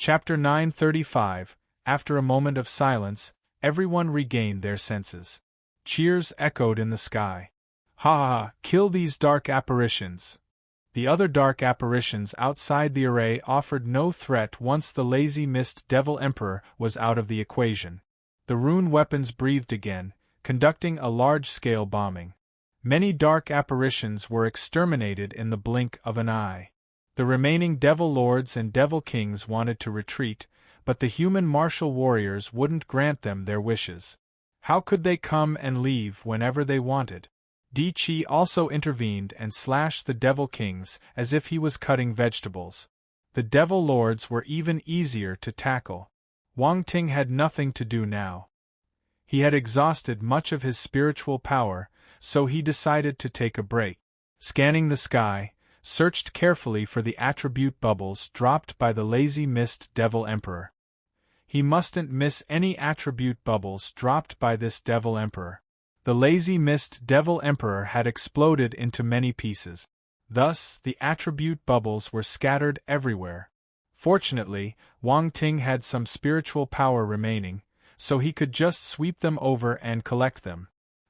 Chapter 935. After a moment of silence, everyone regained their senses. Cheers echoed in the sky. Ha ha ha, kill these dark apparitions. The other dark apparitions outside the array offered no threat once the lazy mist devil emperor was out of the equation. The rune weapons breathed again, conducting a large-scale bombing. Many dark apparitions were exterminated in the blink of an eye. The remaining devil lords and devil kings wanted to retreat, but the human martial warriors wouldn't grant them their wishes. How could they come and leave whenever they wanted? Di Chi also intervened and slashed the devil kings as if he was cutting vegetables. The devil lords were even easier to tackle. Wang Ting had nothing to do now. He had exhausted much of his spiritual power, so he decided to take a break. Scanning the sky, searched carefully for the attribute bubbles dropped by the lazy mist devil emperor. He mustn't miss any attribute bubbles dropped by this devil emperor. The lazy mist devil emperor had exploded into many pieces. Thus, the attribute bubbles were scattered everywhere. Fortunately, Wang Ting had some spiritual power remaining, so he could just sweep them over and collect them.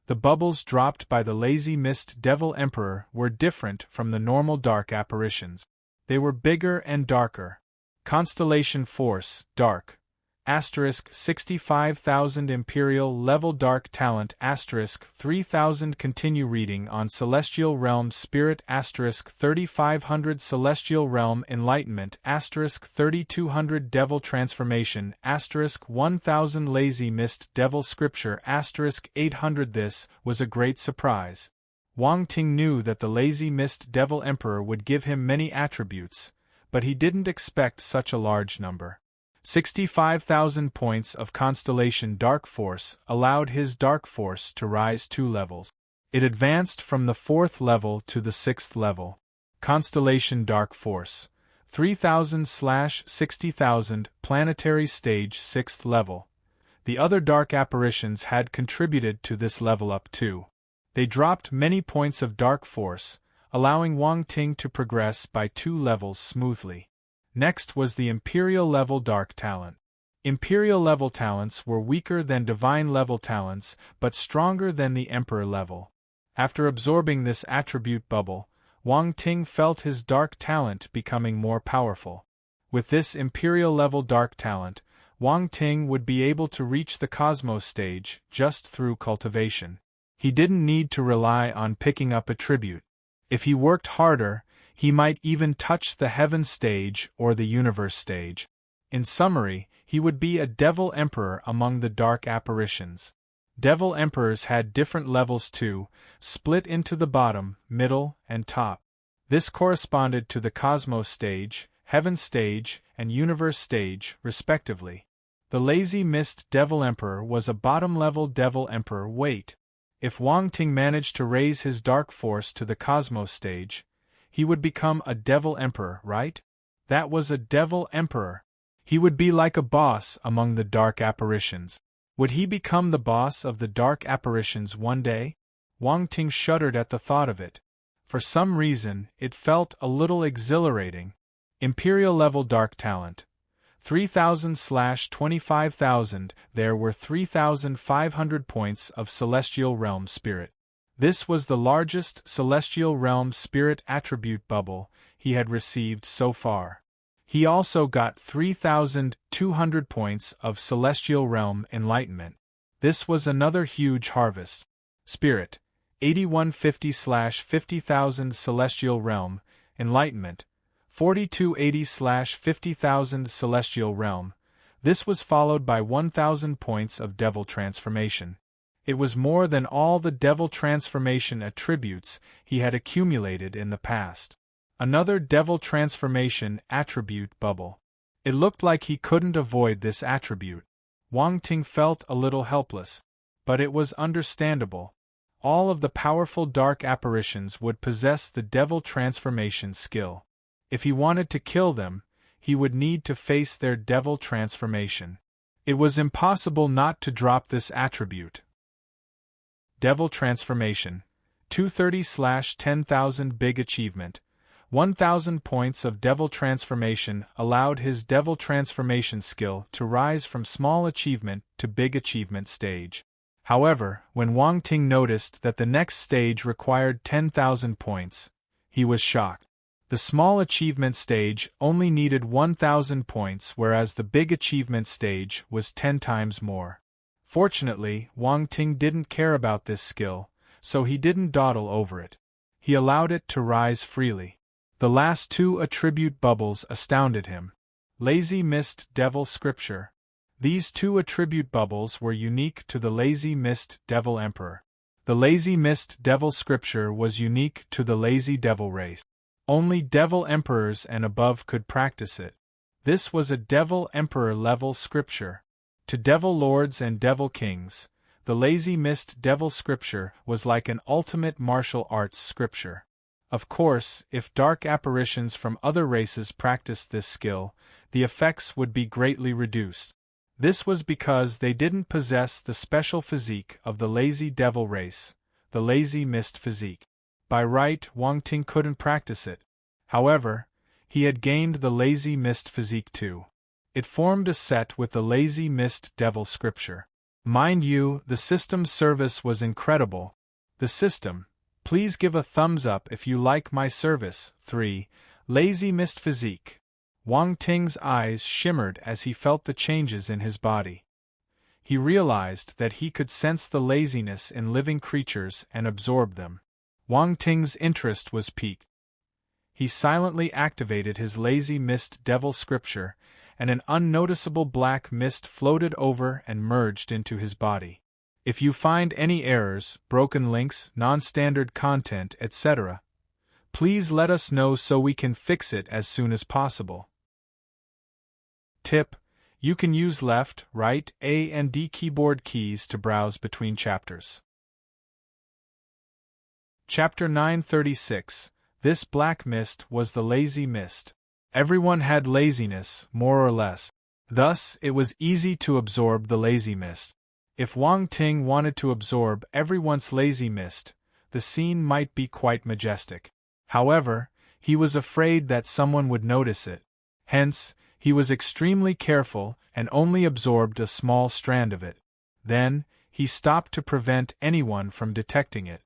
The bubbles dropped by the lazy mist devil emperor were different from the normal dark apparitions. They were bigger and darker. Constellation Force, Dark. Asterisk 65,000 Imperial Level Dark Talent Asterisk 3,000 Continue reading on Celestial Realm Spirit Asterisk 3,500 Celestial Realm Enlightenment Asterisk 3,200 Devil Transformation Asterisk 1,000 Lazy Mist Devil Scripture Asterisk 800 This was a great surprise. Wang Ting knew that the lazy mist devil emperor would give him many attributes, but he didn't expect such a large number. 65,000 points of Constellation Dark Force allowed his Dark Force to rise 2 levels. It advanced from the 4th level to the 6th level. Constellation Dark Force 3,000/60,000 Planetary Stage 6th level. The other dark apparitions had contributed to this level up too. They dropped many points of Dark Force, allowing Wang Ting to progress by 2 levels smoothly. Next was the Imperial Level Dark Talent. Imperial Level talents were weaker than Divine Level talents, but stronger than the Emperor Level. After absorbing this attribute bubble, Wang Ting felt his Dark Talent becoming more powerful. With this Imperial Level Dark Talent, Wang Ting would be able to reach the Cosmos stage just through cultivation. He didn't need to rely on picking up a tribute. If he worked harder, he might even touch the Heaven stage or the Universe stage. In summary, he would be a Devil Emperor among the dark apparitions. Devil Emperors had different levels too, split into the bottom, middle, and top. This corresponded to the Cosmos stage, Heaven stage, and Universe stage, respectively. The Lazy Mist Devil Emperor was a bottom-level Devil Emperor. Wait. If Wang Ting managed to raise his Dark Force to the Cosmos stage, he would become a Devil Emperor, right? That was a Devil Emperor. He would be like a boss among the dark apparitions. Would he become the boss of the dark apparitions one day? Wang Ting shuddered at the thought of it. For some reason, it felt a little exhilarating. Imperial Level Dark Talent. 3,000/25,000. There were 3,500 points of Celestial Realm Spirit. This was the largest Celestial Realm Spirit attribute bubble he had received so far. He also got 3,200 points of Celestial Realm Enlightenment. This was another huge harvest. Spirit, 8150/50,000 Celestial Realm Enlightenment, 4280/50,000 Celestial Realm. This was followed by 1,000 points of Devil Transformation. It was more than all the Devil Transformation attributes he had accumulated in the past. Another Devil Transformation attribute bubble. It looked like he couldn't avoid this attribute. Wang Ting felt a little helpless. But it was understandable. All of the powerful dark apparitions would possess the Devil Transformation skill. If he wanted to kill them, he would need to face their Devil Transformation. It was impossible not to drop this attribute. Devil Transformation. 230/10,000 Big Achievement. 1,000 points of devil transformation allowed his devil transformation skill to rise from small achievement to big achievement stage. However, when Wang Ting noticed that the next stage required 10,000 points, he was shocked. The small achievement stage only needed 1,000 points, whereas the big achievement stage was 10 times more. Fortunately, Wang Ting didn't care about this skill, so he didn't dawdle over it. He allowed it to rise freely. The last 2 attribute bubbles astounded him. Lazy Mist Devil Scripture. These 2 attribute bubbles were unique to the Lazy Mist Devil Emperor. The Lazy Mist Devil Scripture was unique to the Lazy Devil race. Only Devil Emperors and above could practice it. This was a Devil Emperor level scripture. To Devil Lords and Devil Kings, the Lazy Mist Devil Scripture was like an ultimate martial arts scripture. Of course, if dark apparitions from other races practiced this skill, the effects would be greatly reduced. This was because they didn't possess the special physique of the Lazy Devil race, the Lazy Mist physique. By right, Wang Ting couldn't practice it. However, he had gained the Lazy Mist physique too. It formed a set with the Lazy Mist Devil Scripture. Mind you, the system's service was incredible. The system, please give a thumbs up if you like my service. 3. Lazy Mist Physique. Wang Ting's eyes shimmered as he felt the changes in his body. He realized that he could sense the laziness in living creatures and absorb them. Wang Ting's interest was piqued. He silently activated his Lazy Mist Devil Scripture, and an unnoticeable black mist floated over and merged into his body. If you find any errors, broken links, non-standard content, etc., please let us know so we can fix it as soon as possible. Tip: you can use left, right, A and D keyboard keys to browse between chapters. Chapter 936. This black mist was the Lazy Mist. Everyone had laziness, more or less. Thus, it was easy to absorb the Lazy Mist. If Wang Ting wanted to absorb everyone's Lazy Mist, the scene might be quite majestic. However, he was afraid that someone would notice it. Hence, he was extremely careful and only absorbed a small strand of it. Then, he stopped to prevent anyone from detecting it.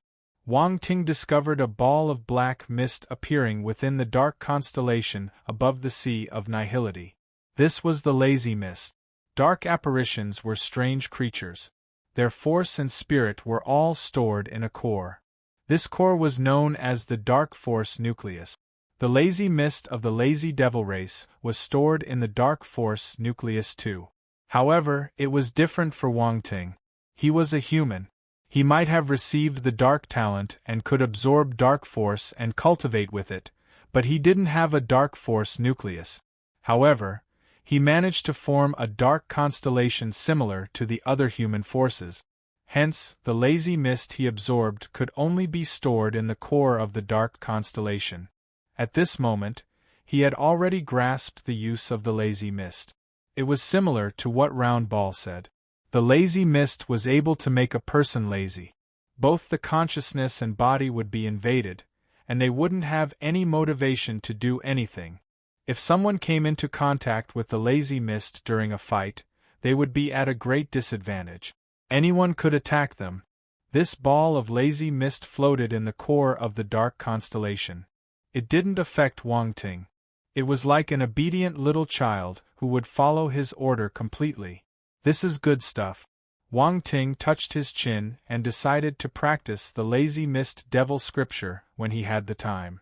Wang Ting discovered a ball of black mist appearing within the dark constellation above the Sea of Nihility. This was the Lazy Mist. Dark apparitions were strange creatures. Their force and spirit were all stored in a core. This core was known as the Dark Force Nucleus. The Lazy Mist of the Lazy Devil race was stored in the Dark Force Nucleus too. However, it was different for Wang Ting. He was a human. He might have received the Dark Talent and could absorb Dark Force and cultivate with it, but he didn't have a Dark Force Nucleus. However, he managed to form a dark constellation similar to the other human forces. Hence, the Lazy Mist he absorbed could only be stored in the core of the dark constellation. At this moment, he had already grasped the use of the Lazy Mist. It was similar to what Round Ball said. The Lazy Mist was able to make a person lazy. Both the consciousness and body would be invaded, and they wouldn't have any motivation to do anything. If someone came into contact with the Lazy Mist during a fight, they would be at a great disadvantage. Anyone could attack them. This ball of Lazy Mist floated in the core of the dark constellation. It didn't affect Wang Ting. It was like an obedient little child who would follow his order completely. This is good stuff. Wang Ting touched his chin and decided to practice the Lazy Mist Devil Scripture when he had the time.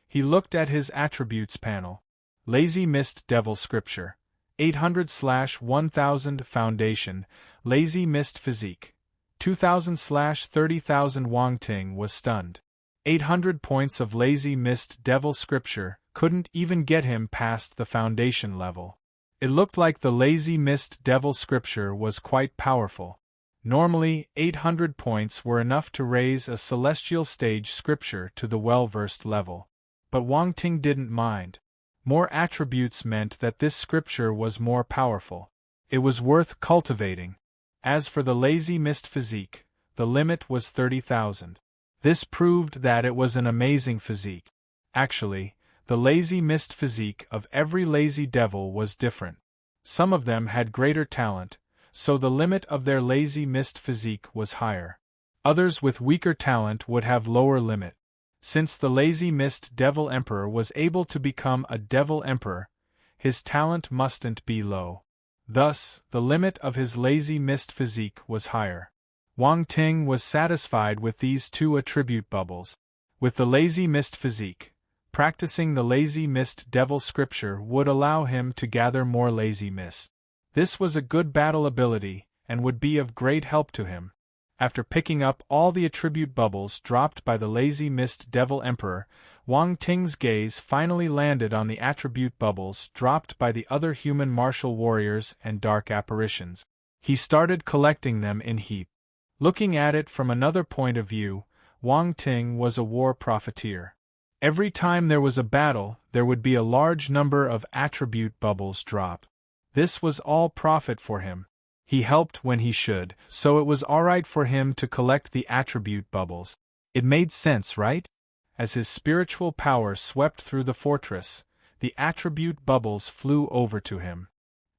He looked at his attributes panel. Lazy Mist Devil Scripture. 800/1000 Foundation. Lazy Mist Physique. 2000/30,000 Wang Ting was stunned. 800 points of Lazy Mist Devil Scripture couldn't even get him past the foundation level. It looked like the Lazy Mist Devil Scripture was quite powerful. Normally, 800 points were enough to raise a celestial stage scripture to the well-versed level. But Wang Ting didn't mind. More attributes meant that this scripture was more powerful. It was worth cultivating. As for the Lazy Mist Physique, the limit was 30,000. This proved that it was an amazing physique. Actually, The lazy mist physique of every lazy devil was different. Some of them had greater talent, so the limit of their lazy mist physique was higher. Others with weaker talent would have lower limit. Since the lazy mist devil emperor was able to become a devil emperor, his talent mustn't be low. Thus, the limit of his lazy mist physique was higher. Wang Ting was satisfied with these two attribute bubbles. With the lazy mist physique, practicing the lazy mist devil scripture would allow him to gather more lazy mist. This was a good battle ability, and would be of great help to him. After picking up all the attribute bubbles dropped by the lazy mist devil emperor, Wang Ting's gaze finally landed on the attribute bubbles dropped by the other human martial warriors and dark apparitions. He started collecting them in heap. Looking at it from another point of view, Wang Ting was a war profiteer. Every time there was a battle, there would be a large number of attribute bubbles dropped. This was all profit for him. He helped when he should, so it was alright for him to collect the attribute bubbles. It made sense, right? As his spiritual power swept through the fortress, the attribute bubbles flew over to him.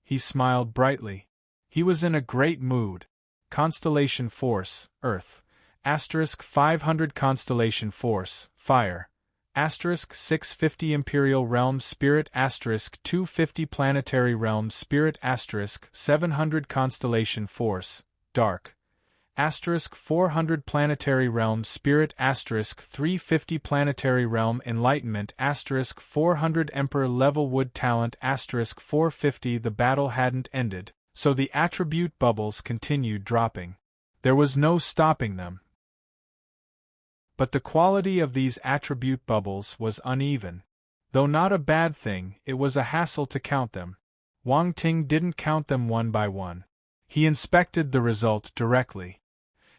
He smiled brightly. He was in a great mood. Constellation Force, Earth, *500 Constellation Force, Fire, *650 Imperial Realm Spirit *250 Planetary Realm Spirit *700 Constellation Force, Dark, *400 Planetary Realm Spirit *350 Planetary Realm Enlightenment *400 Emperor Level Wood Talent *450 The battle hadn't ended, so the attribute bubbles continued dropping. There was no stopping them. But the quality of these attribute bubbles was uneven. Though not a bad thing, it was a hassle to count them. Wang Ting didn't count them one by one. He inspected the result directly.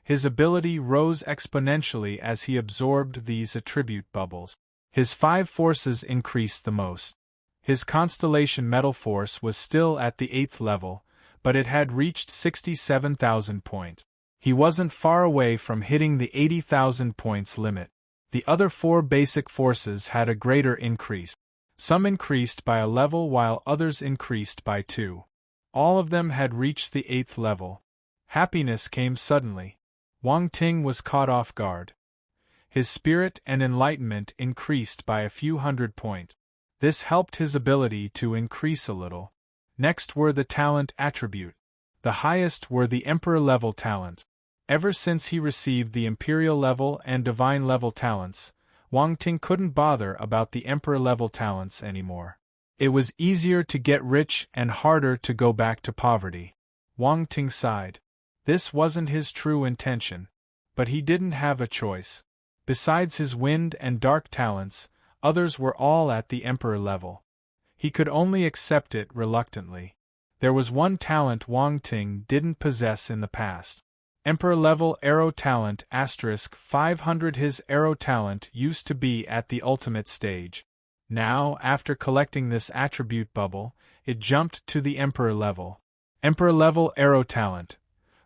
His ability rose exponentially as he absorbed these attribute bubbles. His 5 forces increased the most. His constellation metal force was still at the 8th level, but it had reached 67,000 points. He wasn't far away from hitting the 80,000 points limit. The other 4 basic forces had a greater increase. Some increased by a level while others increased by 2. All of them had reached the 8th level. Happiness came suddenly. Wang Ting was caught off guard. His spirit and enlightenment increased by a few hundred points. This helped his ability to increase a little. Next were the talent attribute. The highest were the Emperor level talents. Ever since he received the Imperial level and Divine level talents, Wang Ting couldn't bother about the Emperor level talents anymore. It was easier to get rich and harder to go back to poverty. Wang Ting sighed. This wasn't his true intention, but he didn't have a choice. Besides his wind and dark talents, others were all at the Emperor level. He could only accept it reluctantly. There was one talent Wang Ting didn't possess in the past. Emperor level arrow talent *500 His arrow talent used to be at the ultimate stage. Now, after collecting this attribute bubble, it jumped to the Emperor level. Emperor level arrow talent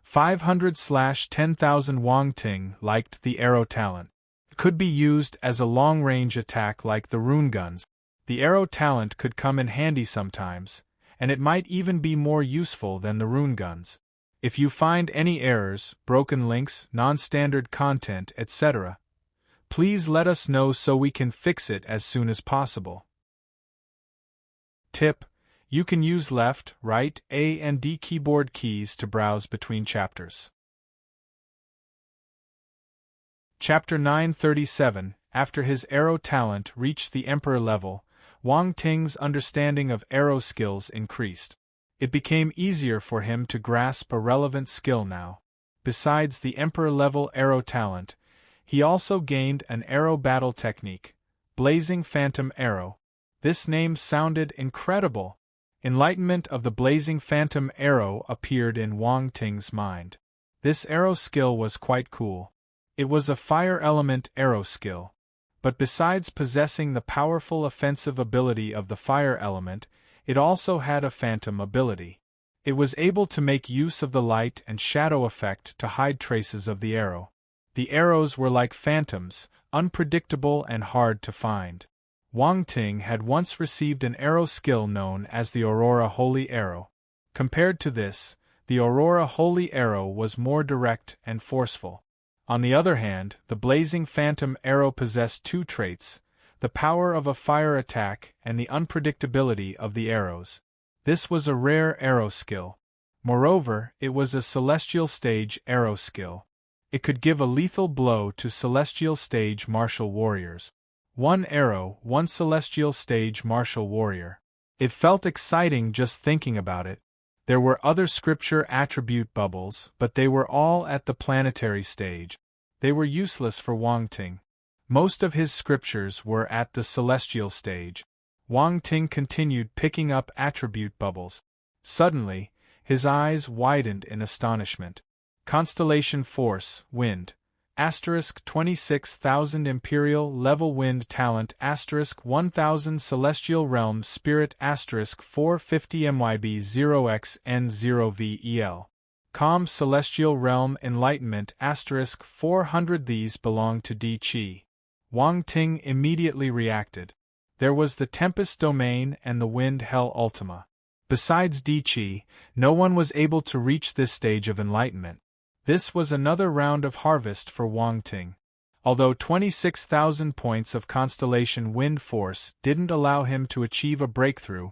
500/10,000 Wang Ting liked the arrow talent. It could be used as a long-range attack like the rune guns. The arrow talent could come in handy sometimes, and it might even be more useful than the rune guns. If you find any errors, broken links, non-standard content, etc., please let us know so we can fix it as soon as possible. Tip: you can use left, right, A and D keyboard keys to browse between chapters. Chapter 937. After his arrow talent reached the Emperor level, Wang Ting's understanding of arrow skills increased. It became easier for him to grasp a relevant skill now. Besides the Emperor-level arrow talent, he also gained an arrow battle technique, Blazing Phantom Arrow. This name sounded incredible. Enlightenment of the Blazing Phantom Arrow appeared in Wang Ting's mind. This arrow skill was quite cool. It was a fire element arrow skill. But besides possessing the powerful offensive ability of the fire element, it also had a phantom ability. It was able to make use of the light and shadow effect to hide traces of the arrow. The arrows were like phantoms, unpredictable and hard to find. Wang Ting had once received an arrow skill known as the Aurora Holy Arrow. Compared to this, the Aurora Holy Arrow was more direct and forceful. On the other hand, the Blazing Phantom Arrow possessed two traits: the power of a fire attack and the unpredictability of the arrows. This was a rare arrow skill. Moreover, it was a Celestial Stage arrow skill. It could give a lethal blow to Celestial Stage martial warriors. One arrow, one Celestial Stage martial warrior. It felt exciting just thinking about it. There were other scripture attribute bubbles, but they were all at the planetary stage. They were useless for Wang Ting. Most of his scriptures were at the celestial stage. Wang Ting continued picking up attribute bubbles. Suddenly, his eyes widened in astonishment. Constellation Force, Wind. * 26,000 Imperial Level Wind Talent * 1000 Celestial Realm Spirit * 450 MYB 0xN0VEL. Calm Celestial Realm Enlightenment * 400. These belong to Di Qi. Wang Ting immediately reacted. There was the Tempest Domain and the Wind Hell Ultima. Besides Di Qi, no one was able to reach this stage of enlightenment. This was another round of harvest for Wang Ting. Although 26,000 points of Constellation Wind Force didn't allow him to achieve a breakthrough,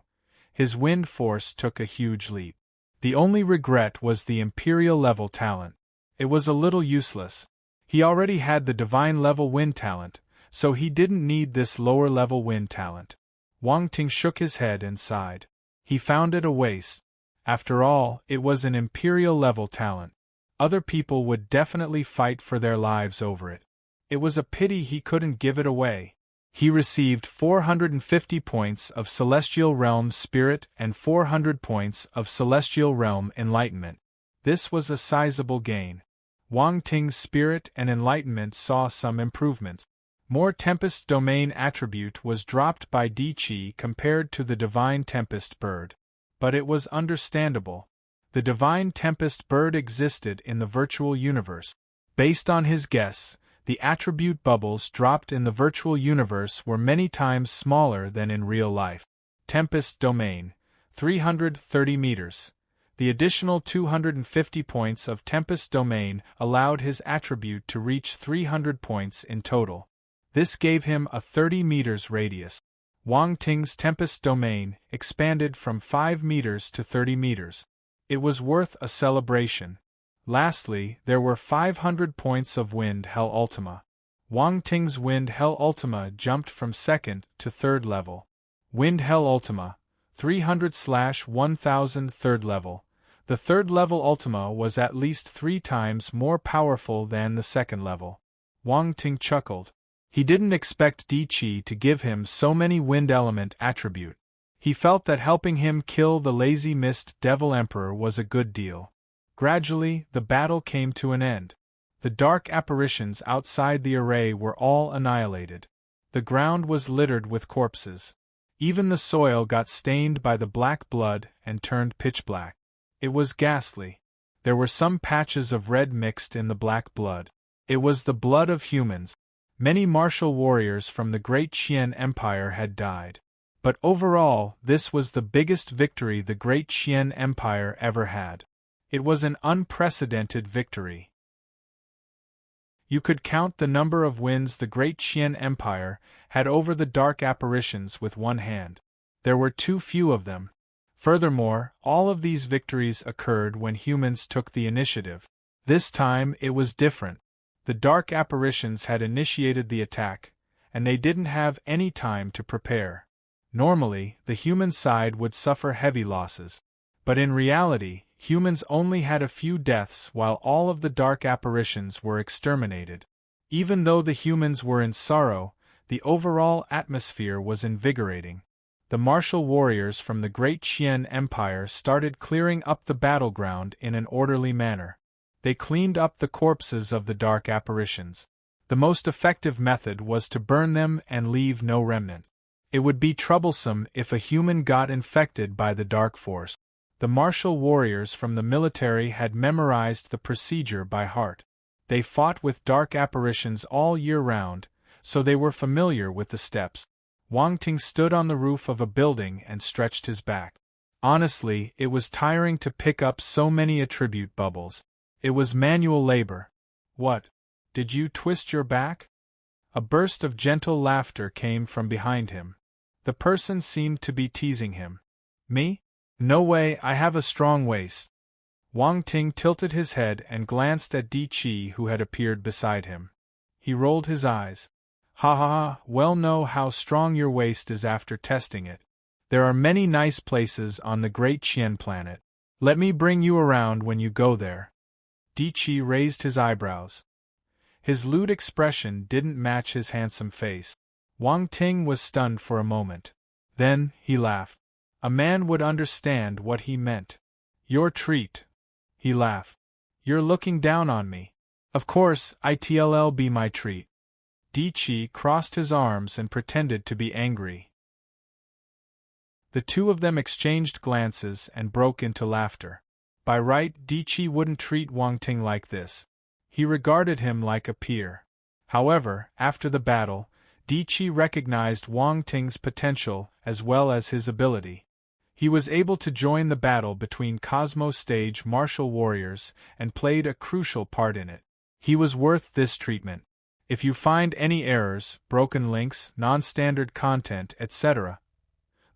his Wind Force took a huge leap. The only regret was the Imperial level talent. It was a little useless. He already had the Divine level Wind talent, so he didn't need this lower level Wind talent. Wang Ting shook his head and sighed. He found it a waste. After all, it was an Imperial level talent. Other people would definitely fight for their lives over it. It was a pity he couldn't give it away. He received 450 points of Celestial Realm Spirit and 400 points of Celestial Realm Enlightenment. This was a sizable gain. Wang Ting's Spirit and Enlightenment saw some improvements. More Tempest Domain attribute was dropped by Di Qi compared to the Divine Tempest Bird. But it was understandable. The Divine Tempest Bird existed in the virtual universe. Based on his guess, the attribute bubbles dropped in the virtual universe were many times smaller than in real life. Tempest Domain, 330 meters. The additional 250 points of Tempest Domain allowed his attribute to reach 300 points in total. This gave him a 30 meters radius. Wang Ting's Tempest Domain expanded from 5 meters to 30 meters. It was worth a celebration. Lastly, there were 500 points of Wind Hell Ultima. Wang Ting's Wind Hell Ultima jumped from 2nd to 3rd level. Wind Hell Ultima, 300/1000 3rd level. The 3rd level Ultima was at least 3 times more powerful than the 2nd level. Wang Ting chuckled. He didn't expect Di Qi to give him so many wind element attribute. He felt that helping him kill the Lazy Mist Devil Emperor was a good deal. Gradually, the battle came to an end. The dark apparitions outside the array were all annihilated. The ground was littered with corpses. Even the soil got stained by the black blood and turned pitch black. It was ghastly. There were some patches of red mixed in the black blood. It was the blood of humans. Many martial warriors from the Great Qian Empire had died. But overall, this was the biggest victory the Great Qian Empire ever had. It was an unprecedented victory. You could count the number of wins the Great Qian Empire had over the dark apparitions with one hand. There were too few of them. Furthermore, all of these victories occurred when humans took the initiative. This time it was different. The dark apparitions had initiated the attack, and they didn't have any time to prepare. Normally, the human side would suffer heavy losses. But in reality, humans only had a few deaths while all of the dark apparitions were exterminated. Even though the humans were in sorrow, the overall atmosphere was invigorating. The martial warriors from the Great Qian Empire started clearing up the battleground in an orderly manner. They cleaned up the corpses of the dark apparitions. The most effective method was to burn them and leave no remnant. It would be troublesome if a human got infected by the dark force. The martial warriors from the military had memorized the procedure by heart. They fought with dark apparitions all year round, so they were familiar with the steps. Wang Ting stood on the roof of a building and stretched his back. Honestly, it was tiring to pick up so many attribute bubbles. It was manual labor. What? Did you twist your back? A burst of gentle laughter came from behind him. The person seemed to be teasing him. Me? No way, I have a strong waist. Wang Ting tilted his head and glanced at Di Qi, who had appeared beside him. He rolled his eyes. Ha ha ha, well, know how strong your waist is after testing it. There are many nice places on the Great Qian planet. Let me bring you around when you go there. Di Qi raised his eyebrows. His lewd expression didn't match his handsome face. Wang Ting was stunned for a moment. Then, he laughed. A man would understand what he meant. Your treat. He laughed. You're looking down on me. Of course, it'll be my treat. Di Qi crossed his arms and pretended to be angry. The two of them exchanged glances and broke into laughter. By right, Di Qi wouldn't treat Wang Ting like this. He regarded him like a peer. However, after the battle, Di Qi recognized Wang Ting's potential as well as his ability. He was able to join the battle between Cosmo Stage martial warriors and played a crucial part in it. He was worth this treatment. If you find any errors, broken links, non-standard content, etc.,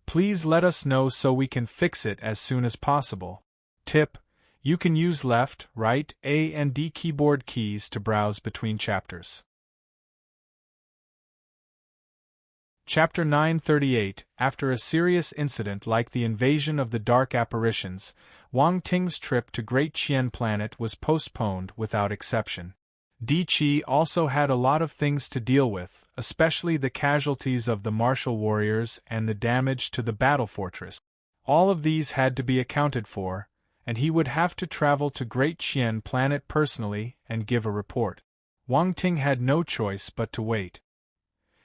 please let us know so we can fix it as soon as possible. Tip: you can use left, right, A and D keyboard keys to browse between chapters. Chapter 938. After a serious incident like the invasion of the Dark Apparitions, Wang Ting's trip to Great Qian Planet was postponed without exception. Di Qi also had a lot of things to deal with, especially the casualties of the martial warriors and the damage to the battle fortress. All of these had to be accounted for, and he would have to travel to Great Qian Planet personally and give a report. Wang Ting had no choice but to wait.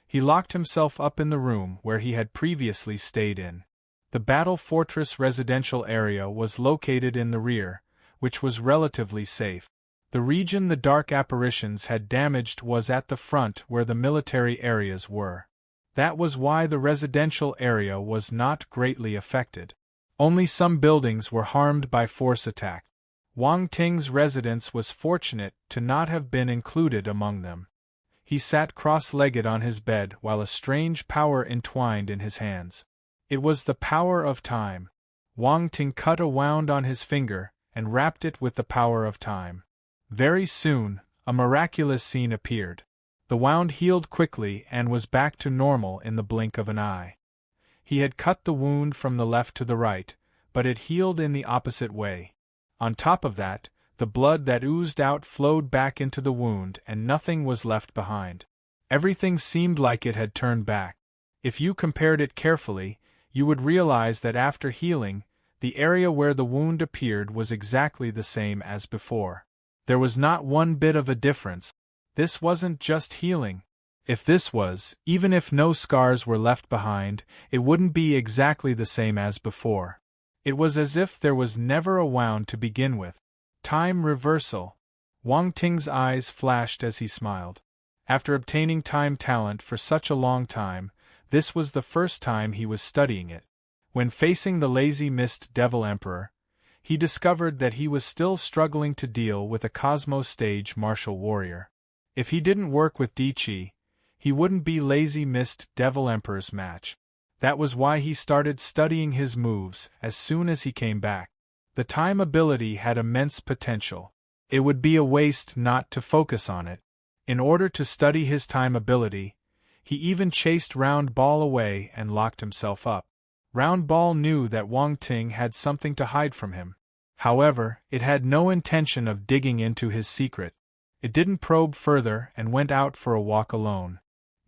He locked himself up in the room where he had previously stayed in. The battle fortress residential area was located in the rear, which was relatively safe. The region the Dark Apparitions had damaged was at the front where the military areas were. That was why the residential area was not greatly affected. Only some buildings were harmed by force attack. Wang Ting's residence was fortunate to not have been included among them. He sat cross-legged on his bed while a strange power entwined in his hands. It was the power of time. Wang Ting cut a wound on his finger and wrapped it with the power of time. Very soon, a miraculous scene appeared. The wound healed quickly and was back to normal in the blink of an eye. He had cut the wound from the left to the right, but it healed in the opposite way. On top of that, the blood that oozed out flowed back into the wound and nothing was left behind. Everything seemed like it had turned back. If you compared it carefully, you would realize that after healing, the area where the wound appeared was exactly the same as before. There was not one bit of a difference. This wasn't just healing. If this was, even if no scars were left behind, it wouldn't be exactly the same as before. It was as if there was never a wound to begin with. Time reversal. Wang Ting's eyes flashed as he smiled. After obtaining time talent for such a long time, this was the first time he was studying it. When facing the lazy mist Devil Emperor, he discovered that he was still struggling to deal with a Cosmo Stage martial warrior. If he didn't work with Di Qi, he wouldn't be lazy mist Devil Emperor's match. That was why he started studying his moves as soon as he came back. The time ability had immense potential. It would be a waste not to focus on it. In order to study his time ability, he even chased Round Ball away and locked himself up. Round Ball knew that Wang Ting had something to hide from him. However, it had no intention of digging into his secret. It didn't probe further and went out for a walk alone.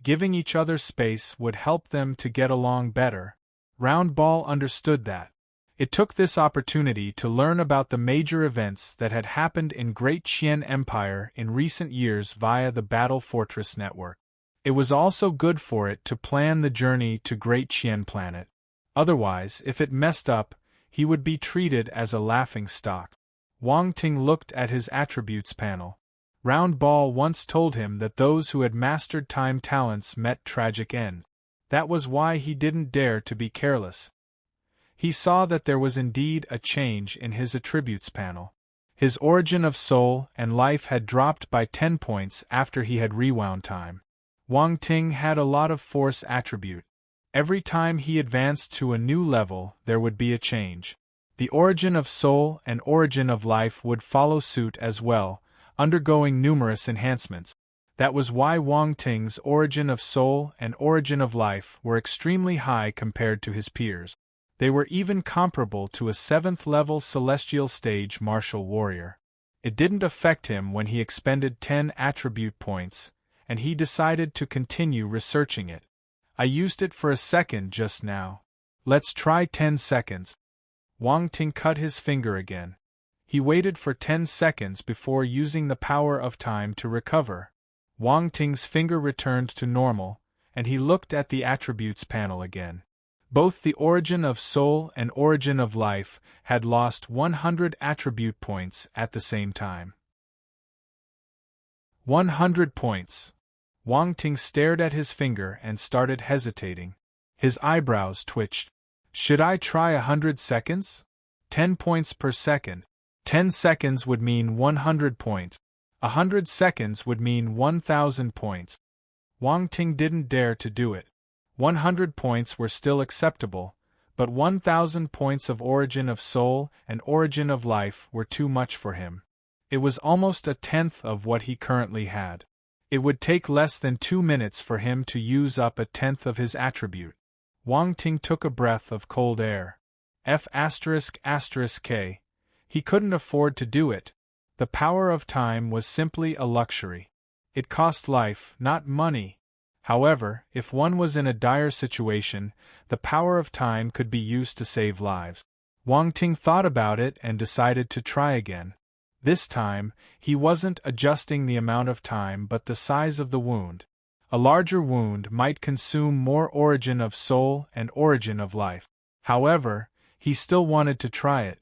Giving each other space would help them to get along better. Round Ball understood that. It took this opportunity to learn about the major events that had happened in Great Qian Empire in recent years via the Battle Fortress network. It was also good for it to plan the journey to Great Qian Planet. Otherwise, if it messed up, he would be treated as a laughing stock. Wang Ting looked at his attributes panel. Round Ball once told him that those who had mastered time talents met tragic end. That was why he didn't dare to be careless. He saw that there was indeed a change in his attributes panel. His origin of soul and life had dropped by 10 points after he had rewound time. Wang Ting had a lot of force attribute. Every time he advanced to a new level, there would be a change. The origin of soul and origin of life would follow suit as well, undergoing numerous enhancements. That was why Wang Ting's origin of soul and origin of life were extremely high compared to his peers. They were even comparable to a 7th-level celestial stage martial warrior. It didn't affect him when he expended 10 attribute points, and he decided to continue researching it. I used it for a second just now. Let's try 10 seconds. Wang Ting cut his finger again. He waited for 10 seconds before using the power of time to recover. Wang Ting's finger returned to normal, and he looked at the attributes panel again. Both the origin of soul and origin of life had lost 100 attribute points at the same time. 100 points. Wang Ting stared at his finger and started hesitating. His eyebrows twitched. Should I try 100 seconds? 10 points per second. 10 seconds would mean 100 points. 100 seconds would mean 1,000 points. Wang Ting didn't dare to do it. 100 points were still acceptable, but 1,000 points of origin of soul and origin of life were too much for him. It was almost a tenth of what he currently had. It would take less than 2 minutes for him to use up a tenth of his attribute. Wang Ting took a breath of cold air. F***K. He couldn't afford to do it. The power of time was simply a luxury. It cost life, not money. However, if one was in a dire situation, the power of time could be used to save lives. Wang Ting thought about it and decided to try again. This time, he wasn't adjusting the amount of time but the size of the wound. A larger wound might consume more origin of soul and origin of life. However, he still wanted to try it.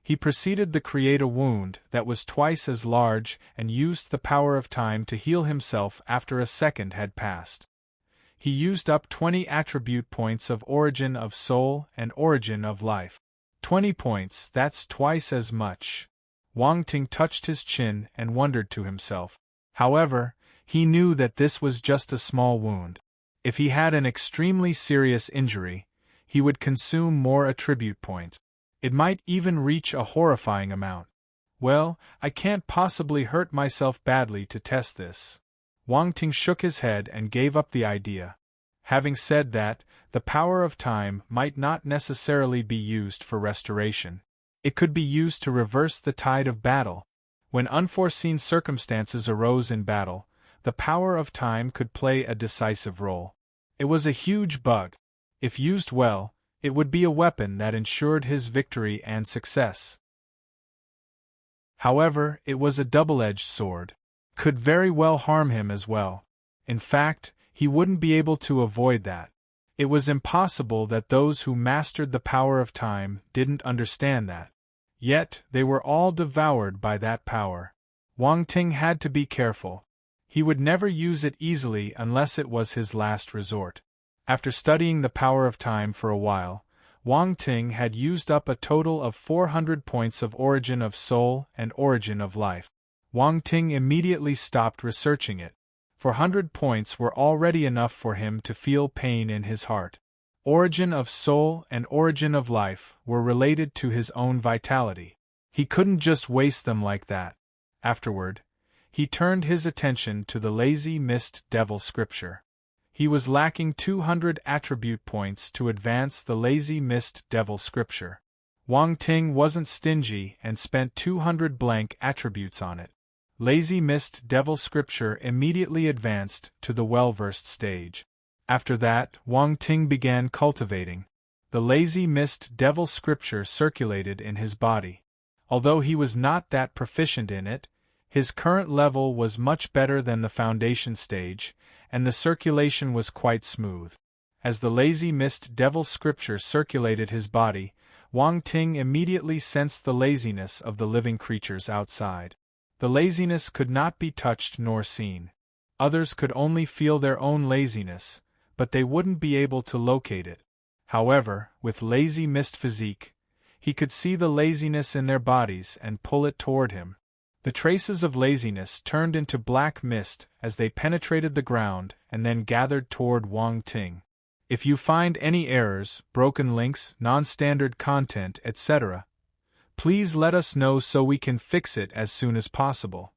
He proceeded to create a wound that was twice as large and used the power of time to heal himself after a second had passed. He used up 20 attribute points of origin of soul and origin of life. 20 points, that's twice as much. Wang Ting touched his chin and wondered to himself. However, he knew that this was just a small wound. If he had an extremely serious injury, he would consume more attribute points. It might even reach a horrifying amount. Well, I can't possibly hurt myself badly to test this. Wang Ting shook his head and gave up the idea. Having said that, the power of time might not necessarily be used for restoration. It could be used to reverse the tide of battle. When unforeseen circumstances arose in battle, the power of time could play a decisive role. It was a huge bug. If used well, it would be a weapon that ensured his victory and success. However, it was a double-edged sword. Could very well harm him as well. In fact, he wouldn't be able to avoid that. It was impossible that those who mastered the power of time didn't understand that. Yet, they were all devoured by that power. Wang Ting had to be careful. He would never use it easily unless it was his last resort. After studying the power of time for a while, Wang Ting had used up a total of 400 points of origin of soul and origin of life. Wang Ting immediately stopped researching it. 400 points were already enough for him to feel pain in his heart. Origin of soul and origin of life were related to his own vitality. He couldn't just waste them like that. Afterward, he turned his attention to the lazy mist devil scripture. He was lacking 200 attribute points to advance the lazy mist devil scripture. Wang Ting wasn't stingy and spent 200 blank attributes on it. Lazy mist devil scripture immediately advanced to the well-versed stage. After that, Wang Ting began cultivating. The lazy mist devil scripture circulated in his body. Although he was not that proficient in it, his current level was much better than the foundation stage, and the circulation was quite smooth. As the lazy mist devil scripture circulated his body, Wang Ting immediately sensed the laziness of the living creatures outside. The laziness could not be touched nor seen. Others could only feel their own laziness, but they wouldn't be able to locate it. However, with lazy mist physique, he could see the laziness in their bodies and pull it toward him. The traces of laziness turned into black mist as they penetrated the ground and then gathered toward Wang Ting. If you find any errors, broken links, non-standard content, etc., please let us know so we can fix it as soon as possible.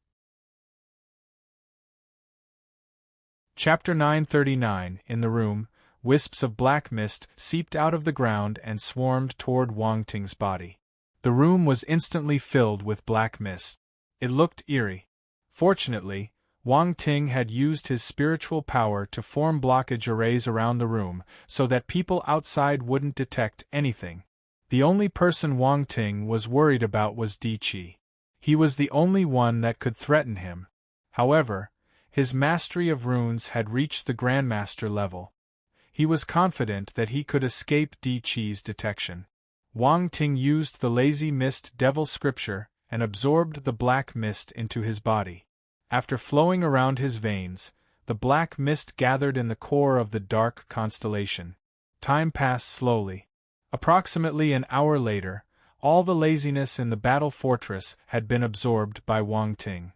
Chapter 939. In the room, wisps of black mist seeped out of the ground and swarmed toward Wang Ting's body. The room was instantly filled with black mist. It looked eerie. Fortunately, Wang Ting had used his spiritual power to form blockage arrays around the room so that people outside wouldn't detect anything. The only person Wang Ting was worried about was Di Qi. He was the only one that could threaten him. However, his mastery of runes had reached the Grandmaster level. He was confident that he could escape Di Qi's detection. Wang Ting used the lazy mist devil scripture and absorbed the black mist into his body. After flowing around his veins, the black mist gathered in the core of the dark constellation. Time passed slowly. Approximately an hour later, all the laziness in the battle fortress had been absorbed by Wang Ting.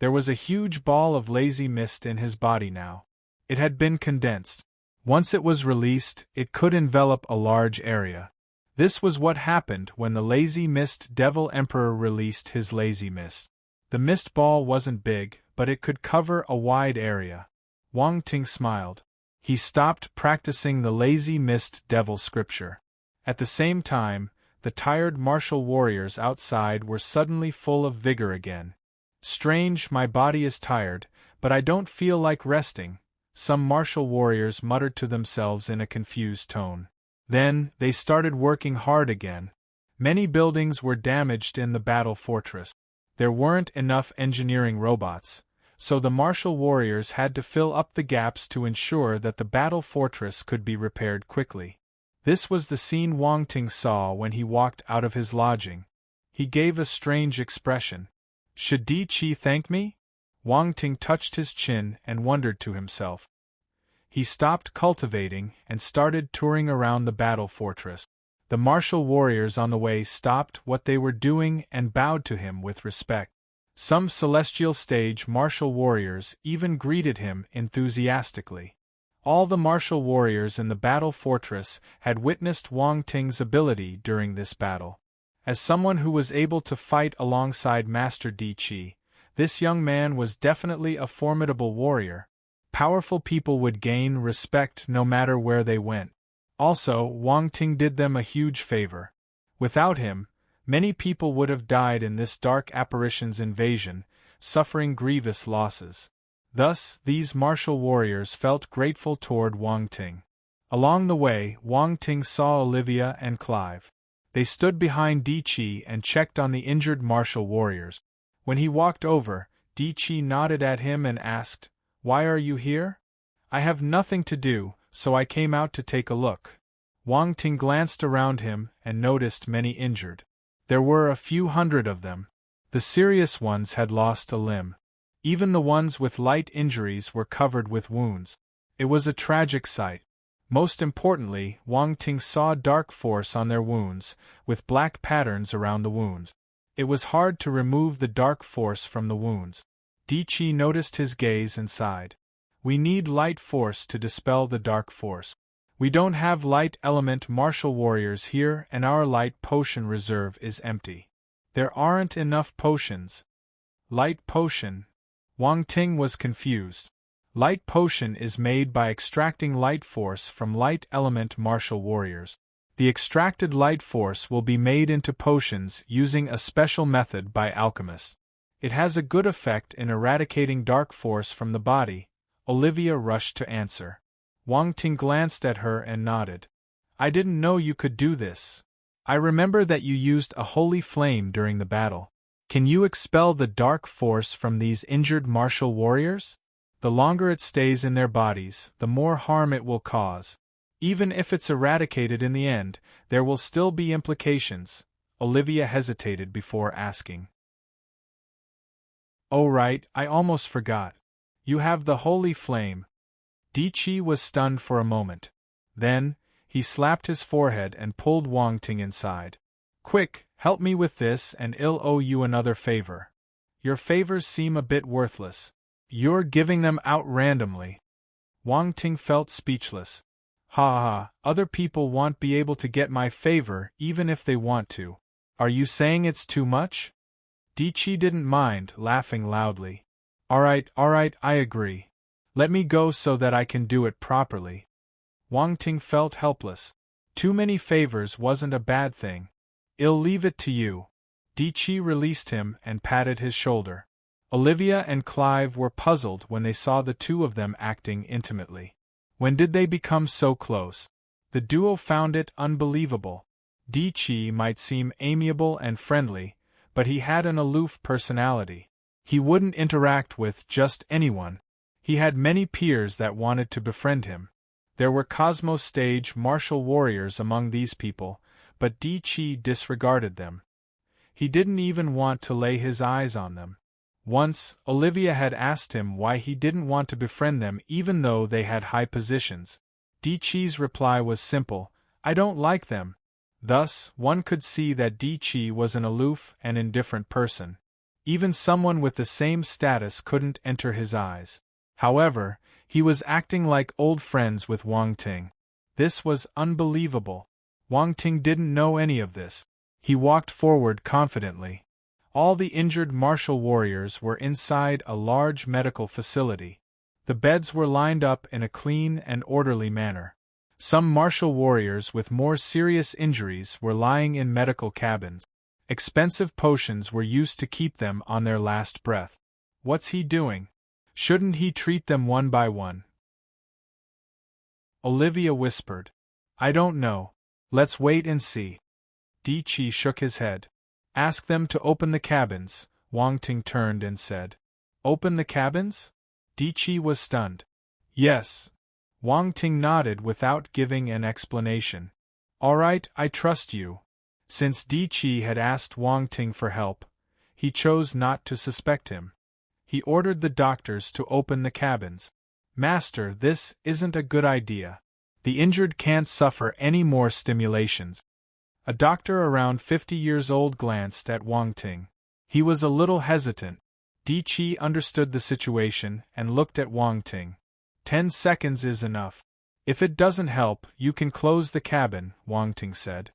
There was a huge ball of lazy mist in his body now. It had been condensed. Once it was released, it could envelop a large area. This was what happened when the lazy mist devil emperor released his lazy mist. The mist ball wasn't big, but it could cover a wide area. Wang Ting smiled. He stopped practicing the lazy mist devil scripture. At the same time, the tired martial warriors outside were suddenly full of vigor again. Strange, my body is tired, but I don't feel like resting, some martial warriors muttered to themselves in a confused tone. Then, they started working hard again. Many buildings were damaged in the battle fortress. There weren't enough engineering robots, so the martial warriors had to fill up the gaps to ensure that the battle fortress could be repaired quickly. This was the scene Wang Ting saw when he walked out of his lodging. He gave a strange expression. Should Di Qi thank me? Wang Ting touched his chin and wondered to himself. He stopped cultivating and started touring around the battle fortress. The martial warriors on the way stopped what they were doing and bowed to him with respect. Some celestial stage martial warriors even greeted him enthusiastically. All the martial warriors in the battle fortress had witnessed Wang Ting's ability during this battle. As someone who was able to fight alongside Master Di Qi, this young man was definitely a formidable warrior. Powerful people would gain respect no matter where they went. Also, Wang Ting did them a huge favor. Without him, many people would have died in this dark apparition's invasion, suffering grievous losses. Thus, these martial warriors felt grateful toward Wang Ting. Along the way, Wang Ting saw Olivia and Clive. They stood behind Di Qi and checked on the injured martial warriors. When he walked over, Di Qi nodded at him and asked, "Why are you here?" "I have nothing to do, so I came out to take a look." Wang Ting glanced around him and noticed many injured. There were a few hundred of them. The serious ones had lost a limb. Even the ones with light injuries were covered with wounds. It was a tragic sight. Most importantly, Wang Ting saw dark force on their wounds, with black patterns around the wounds. It was hard to remove the dark force from the wounds. Di Qi noticed his gaze and sighed. "We need light force to dispel the dark force. We don't have light element martial warriors here and our light potion reserve is empty. There aren't enough potions." Light potion? Wang Ting was confused. Light potion is made by extracting light force from light element martial warriors. The extracted light force will be made into potions using a special method by alchemists. It has a good effect in eradicating dark force from the body. Olivia rushed to answer. Wang Ting glanced at her and nodded. "I didn't know you could do this. I remember that you used a holy flame during the battle. Can you expel the dark force from these injured martial warriors? The longer it stays in their bodies, the more harm it will cause. Even if it's eradicated in the end, there will still be implications." Olivia hesitated before asking. "Oh right, I almost forgot. You have the holy flame. Di was stunned for a moment. Then, he slapped his forehead and pulled Wang Ting inside. Quick, help me with this and I'll owe you another favor. Your favors seem a bit worthless. You're giving them out randomly. Wang Ting felt speechless. Ha ha, other people won't be able to get my favor even if they want to. Are you saying it's too much? Di didn't mind, laughing loudly. Alright, I agree. Let me go so that I can do it properly. Wang Ting felt helpless. Too many favors wasn't a bad thing. I'll leave it to you. Di released him and patted his shoulder. Olivia and Clive were puzzled when they saw the two of them acting intimately. When did they become so close? The duo found it unbelievable. Di might seem amiable and friendly, but he had an aloof personality. He wouldn't interact with just anyone. He had many peers that wanted to befriend him. There were Cosmos stage martial warriors among these people, but Di disregarded them. He didn't even want to lay his eyes on them. Once, Olivia had asked him why he didn't want to befriend them even though they had high positions. Di reply was simple, I don't like them. Thus, one could see that Di was an aloof and indifferent person. Even someone with the same status couldn't enter his eyes. However, he was acting like old friends with Wang Ting. This was unbelievable. Wang Ting didn't know any of this. He walked forward confidently. All the injured martial warriors were inside a large medical facility. The beds were lined up in a clean and orderly manner. Some martial warriors with more serious injuries were lying in medical cabins. Expensive potions were used to keep them on their last breath. What's he doing? Shouldn't he treat them one by one? Olivia whispered. I don't know. Let's wait and see. Di shook his head. Ask them to open the cabins, Wang Ting turned and said. Open the cabins? Di was stunned. Yes. Wang Ting nodded without giving an explanation. All right, I trust you. Since Di had asked Wang Ting for help, he chose not to suspect him. He ordered the doctors to open the cabins. Master, this isn't a good idea. The injured can't suffer any more stimulations. A doctor around 50 years old glanced at Wang Ting. He was a little hesitant. Di understood the situation and looked at Wang Ting. 10 seconds is enough. If it doesn't help, you can close the cabin, Wang Ting said.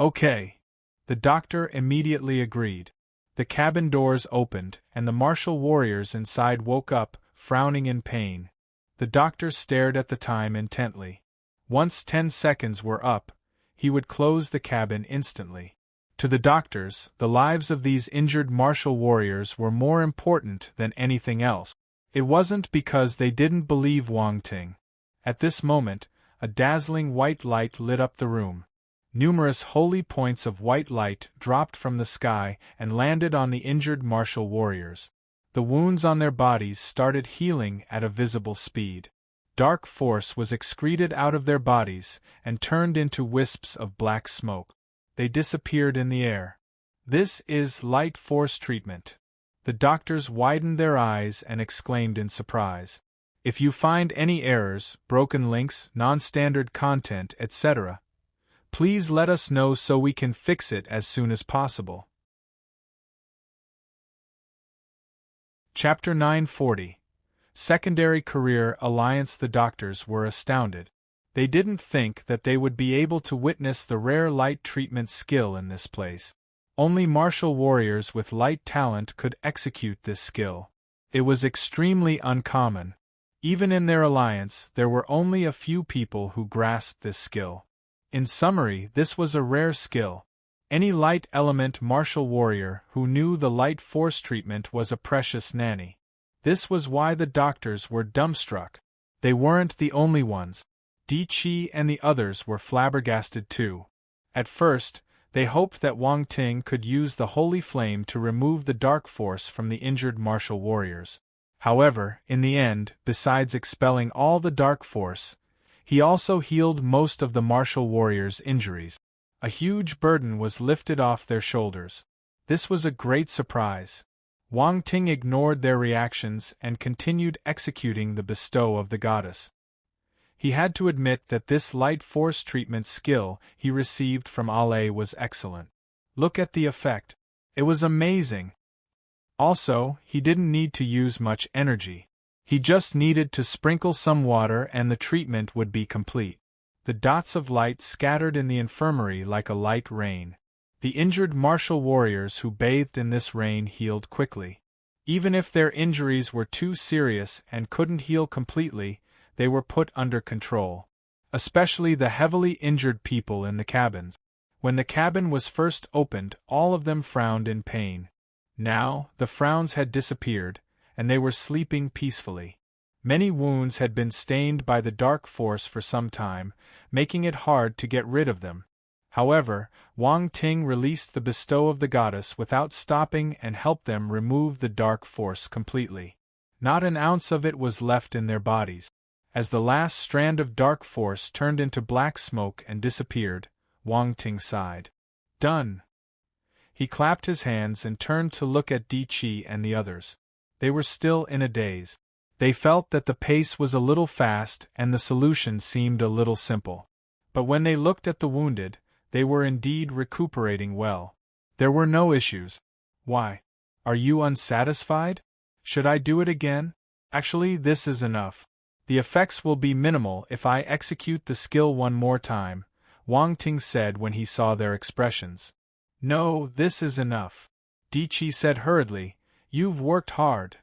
Okay. The doctor immediately agreed. The cabin doors opened, and the martial warriors inside woke up, frowning in pain. The doctor stared at the time intently. Once 10 seconds were up, he would close the cabin instantly. To the doctors, the lives of these injured martial warriors were more important than anything else. It wasn't because they didn't believe Wang Ting. At this moment, a dazzling white light lit up the room. Numerous holy points of white light dropped from the sky and landed on the injured martial warriors. The wounds on their bodies started healing at a visible speed. Dark force was excreted out of their bodies and turned into wisps of black smoke. They disappeared in the air. This is light force treatment. The doctors widened their eyes and exclaimed in surprise. If you find any errors, broken links, non-standard content, etc., please let us know so we can fix it as soon as possible. Chapter 940. Secondary Career Alliance. The doctors were astounded. They didn't think that they would be able to witness the rare light treatment skill in this place. Only martial warriors with light talent could execute this skill. It was extremely uncommon. Even in their alliance, there were only a few people who grasped this skill. In summary, this was a rare skill. Any light element martial warrior who knew the light force treatment was a precious nanny. This was why the doctors were dumbstruck. They weren't the only ones. Di and the others were flabbergasted too. At first, they hoped that Wang Ting could use the holy flame to remove the dark force from the injured martial warriors. However, in the end, besides expelling all the dark force, he also healed most of the martial warriors' injuries. A huge burden was lifted off their shoulders. This was a great surprise. Wang Ting ignored their reactions and continued executing the bestow of the goddess. He had to admit that this light force treatment skill he received from Ale was excellent. Look at the effect. It was amazing. Also, he didn't need to use much energy. He just needed to sprinkle some water and the treatment would be complete. The dots of light scattered in the infirmary like a light rain. The injured martial warriors who bathed in this rain healed quickly. Even if their injuries were too serious and couldn't heal completely, they were put under control. Especially the heavily injured people in the cabins. When the cabin was first opened, all of them frowned in pain. Now, the frowns had disappeared, and they were sleeping peacefully. Many wounds had been stained by the dark force for some time, making it hard to get rid of them. However, Wang Ting released the bestow of the goddess without stopping and helped them remove the dark force completely. Not an ounce of it was left in their bodies. As the last strand of dark force turned into black smoke and disappeared, Wang Ting sighed. Done. He clapped his hands and turned to look at Di Qi and the others. They were still in a daze. They felt that the pace was a little fast and the solution seemed a little simple. But when they looked at the wounded, they were indeed recuperating well. There were no issues. Why? Are you unsatisfied? Should I do it again? Actually, this is enough. The effects will be minimal if I execute the skill one more time, Wang Ting said when he saw their expressions. No, this is enough. Di Qi said hurriedly, You've worked hard.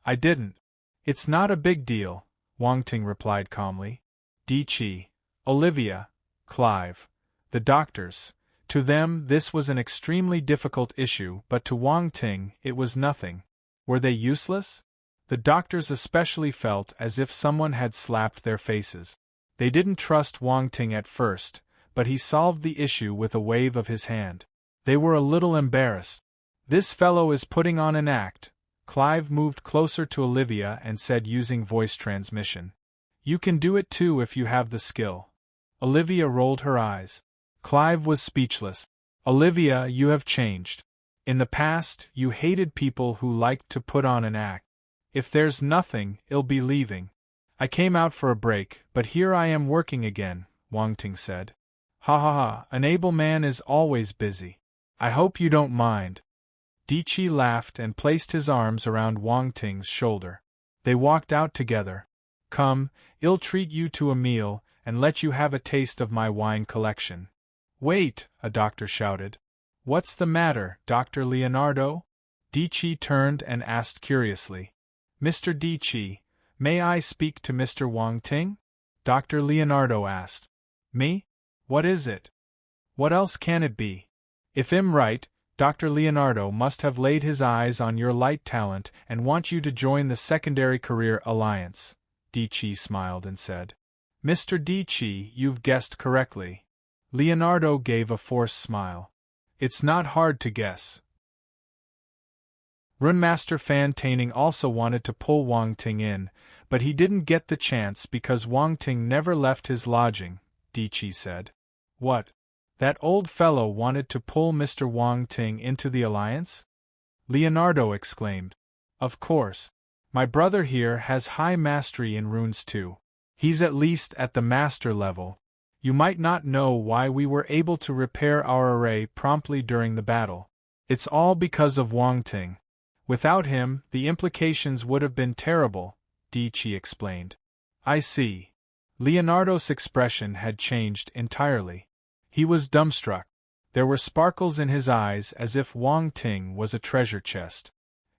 I didn't. It's not a big deal, Wang Ting replied calmly. Di Qi, Olivia, Clive, the doctors, to them this was an extremely difficult issue, but to Wang Ting it was nothing. Were they useless? The doctors especially felt as if someone had slapped their faces. They didn't trust Wang Ting at first, but he solved the issue with a wave of his hand. They were a little embarrassed. This fellow is putting on an act. Clive moved closer to Olivia and said using voice transmission. You can do it too if you have the skill. Olivia rolled her eyes. Clive was speechless. Olivia, you have changed. In the past, you hated people who liked to put on an act. If there's nothing, I'll be leaving. I came out for a break, but here I am working again, Wang Ting said. Ha ha ha, an able man is always busy. I hope you don't mind. Di Qi laughed and placed his arms around Wang Ting's shoulder. They walked out together. Come, I'll treat you to a meal, and let you have a taste of my wine collection. Wait, a doctor shouted. What's the matter, Dr. Leonardo? Di Qi turned and asked curiously. Mr. Di Qi, may I speak to Mr. Wang Ting? Dr. Leonardo asked. Me? What is it? What else can it be? If I'm right, Dr. Leonardo must have laid his eyes on your light talent and want you to join the Secondary Career Alliance. Di Qi smiled and said. Mr. Di Qi, you've guessed correctly. Leonardo gave a forced smile. It's not hard to guess. Runemaster Fan Taining also wanted to pull Wang Ting in, but he didn't get the chance because Wang Ting never left his lodging, Di Qi said. What? That old fellow wanted to pull Mr. Wang Ting into the alliance? Leonardo exclaimed. Of course. My brother here has high mastery in runes too. He's at least at the master level. You might not know why we were able to repair our array promptly during the battle. It's all because of Wang Ting. Without him, the implications would have been terrible, Di Qi explained. I see. Leonardo's expression had changed entirely. He was dumbstruck. There were sparkles in his eyes as if Wang Ting was a treasure chest.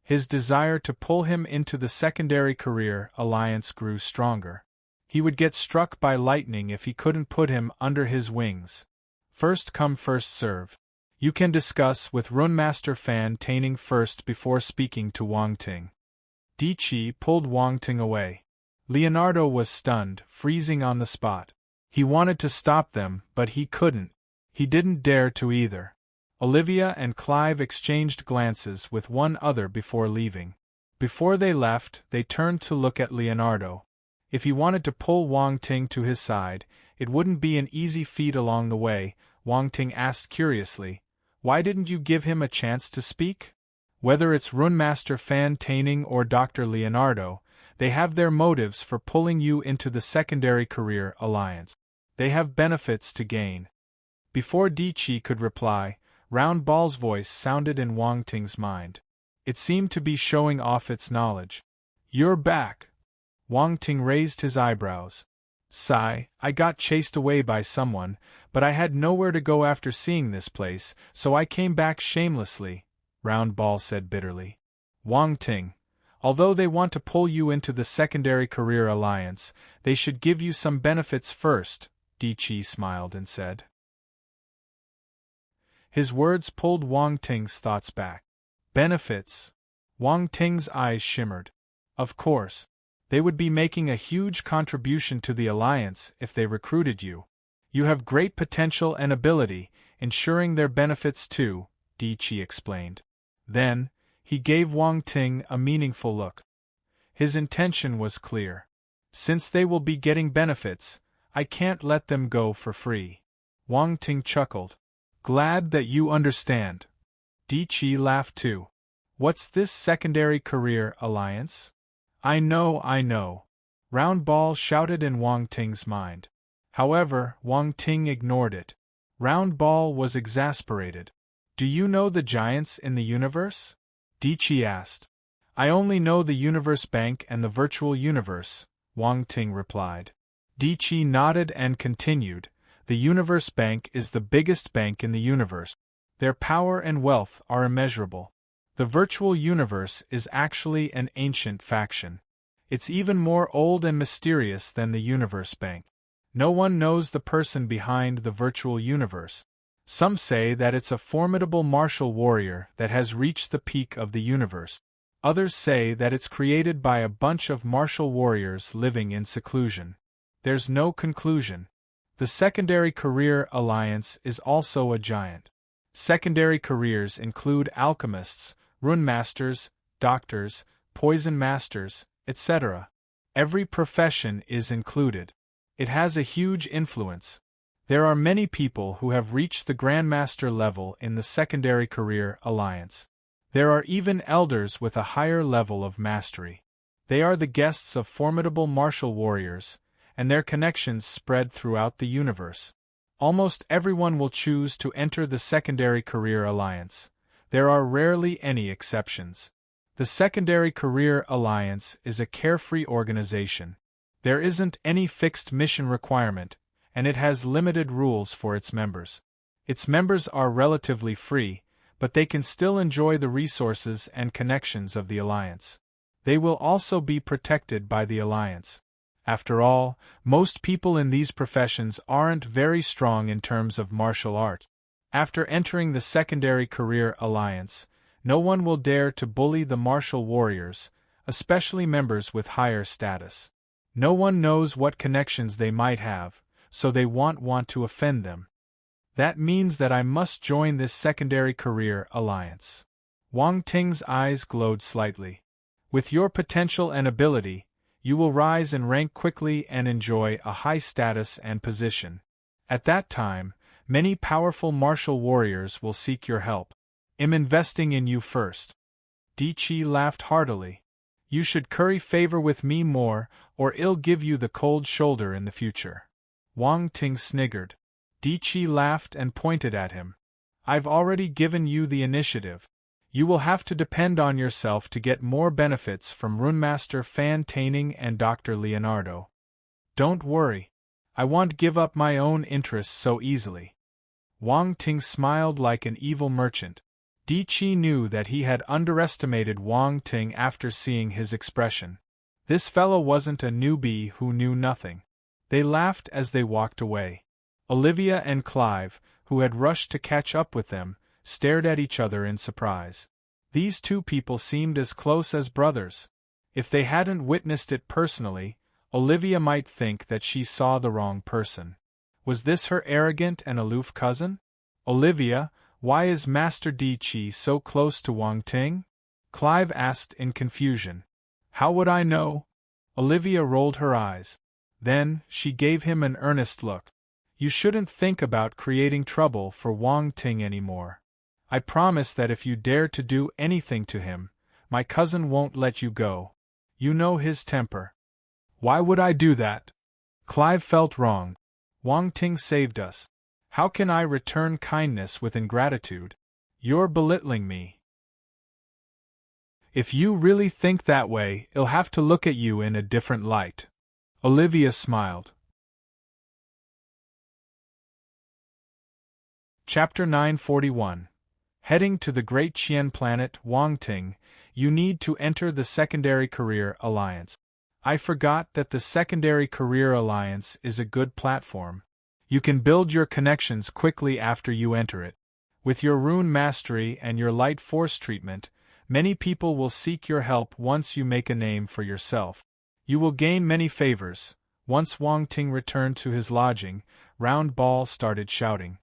His desire to pull him into the Secondary Career Alliance grew stronger. He would get struck by lightning if he couldn't put him under his wings. First come first serve. You can discuss with Runemaster Fan Taining first before speaking to Wang Ting. Di Qi pulled Wang Ting away. Leonardo was stunned, freezing on the spot. He wanted to stop them, but he couldn't. He didn't dare to either. Olivia and Clive exchanged glances with one other before leaving. Before they left, they turned to look at Leonardo. If he wanted to pull Wang Ting to his side, it wouldn't be an easy feat along the way, Wang Ting asked curiously. Why didn't you give him a chance to speak? Whether it's Runemaster Fan Taining or Dr. Leonardo, They have their motives for pulling you into the secondary career alliance. They have benefits to gain. Before Di could reply, Round Ball's voice sounded in Wang Ting's mind. It seemed to be showing off its knowledge. You're back. Wang Ting raised his eyebrows. Sigh, I got chased away by someone, but I had nowhere to go after seeing this place, so I came back shamelessly, Round Ball said bitterly. Wang Ting, although they want to pull you into the secondary career alliance, they should give you some benefits first, Di smiled and said. His words pulled Wang Ting's thoughts back. Benefits? Wang Ting's eyes shimmered. Of course. They would be making a huge contribution to the alliance if they recruited you. You have great potential and ability, ensuring their benefits too, Di explained. Then, he gave Wang Ting a meaningful look. His intention was clear. Since they will be getting benefits, I can't let them go for free. Wang Ting chuckled. Glad that you understand. Di laughed too. What's this secondary career alliance? I know. Round Ball shouted in Wang Ting's mind. However, Wang Ting ignored it. Round Ball was exasperated. Do you know the giants in the universe? Di asked. I only know the Universe Bank and the Virtual Universe, Wang Ting replied. Di nodded and continued. The Universe Bank is the biggest bank in the universe. Their power and wealth are immeasurable. The Virtual Universe is actually an ancient faction. It's even more old and mysterious than the Universe Bank. No one knows the person behind the Virtual Universe. Some say that it's a formidable martial warrior that has reached the peak of the universe. Others say that it's created by a bunch of martial warriors living in seclusion. There's no conclusion. The Secondary Career Alliance is also a giant. Secondary careers include alchemists, rune masters, doctors, poison masters, etc. Every profession is included. It has a huge influence. There are many people who have reached the Grandmaster level in the Secondary Career Alliance. There are even elders with a higher level of mastery. They are the guests of formidable martial warriors, and their connections spread throughout the universe. Almost everyone will choose to enter the Secondary Career Alliance. There are rarely any exceptions. The Secondary Career Alliance is a carefree organization. There isn't any fixed mission requirement, and it has limited rules for its members. Its members are relatively free, but they can still enjoy the resources and connections of the Alliance. They will also be protected by the Alliance. After all, most people in these professions aren't very strong in terms of martial art. After entering the Secondary Career Alliance, no one will dare to bully the martial warriors, especially members with higher status. No one knows what connections they might have, so they won't want to offend them. That means that I must join this Secondary Career Alliance. Wang Ting's eyes glowed slightly. With your potential and ability, you will rise in rank quickly and enjoy a high status and position. At that time, many powerful martial warriors will seek your help. I'm investing in you first. Di laughed heartily. You should curry favor with me more, or I'll give you the cold shoulder in the future. Wang Ting sniggered. Di laughed and pointed at him. I've already given you the initiative. You will have to depend on yourself to get more benefits from Runemaster Fan Taining and Dr. Leonardo. Don't worry. I won't give up my own interests so easily. Wang Ting smiled like an evil merchant. Di knew that he had underestimated Wang Ting after seeing his expression. This fellow wasn't a newbie who knew nothing. They laughed as they walked away. Olivia and Clive, who had rushed to catch up with them, stared at each other in surprise. These two people seemed as close as brothers. If they hadn't witnessed it personally, Olivia might think that she saw the wrong person. Was this her arrogant and aloof cousin? Olivia, why is Master Di so close to Wang Ting? Clive asked in confusion. How would I know? Olivia rolled her eyes. Then, she gave him an earnest look. You shouldn't think about creating trouble for Wang Ting anymore. I promise that if you dare to do anything to him, my cousin won't let you go. You know his temper. Why would I do that? Clive felt wrong. Wang Ting saved us. How can I return kindness with ingratitude? You're belittling me. If you really think that way, I'll have to look at you in a different light. Olivia smiled. Chapter 941. Heading to the Great Qian planet Wang Ting, you need to enter the Secondary Career Alliance. I forgot that the Secondary Career Alliance is a good platform. You can build your connections quickly after you enter it. With your rune mastery and your light force treatment, many people will seek your help once you make a name for yourself. You will gain many favors. Once Wang Ting returned to his lodging, Round Ball started shouting.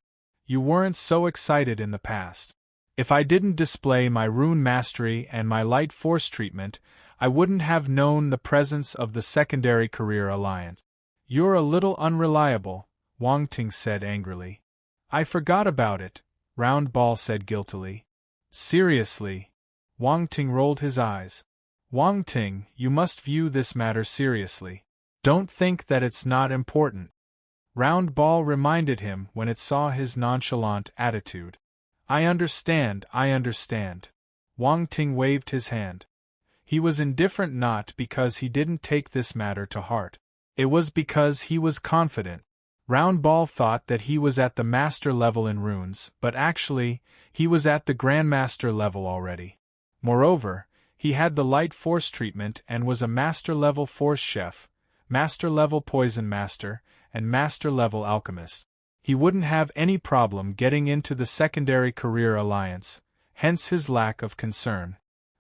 You weren't so excited in the past. If I didn't display my rune mastery and my light force treatment, I wouldn't have known the presence of the Secondary Career Alliance. You're a little unreliable, Wang Ting said angrily. I forgot about it, Round Ball said guiltily. Seriously? Wang Ting rolled his eyes. Wang Ting, you must view this matter seriously. Don't think that it's not important. Round Ball reminded him when it saw his nonchalant attitude. I understand. Wang Ting waved his hand. He was indifferent not because he didn't take this matter to heart. It was because he was confident. Round Ball thought that he was at the master level in runes, but actually, he was at the grandmaster level already. Moreover, he had the light force treatment and was a master level force chef, master level poison master, and master level alchemist. He wouldn't have any problem getting into the Secondary Career Alliance, hence his lack of concern.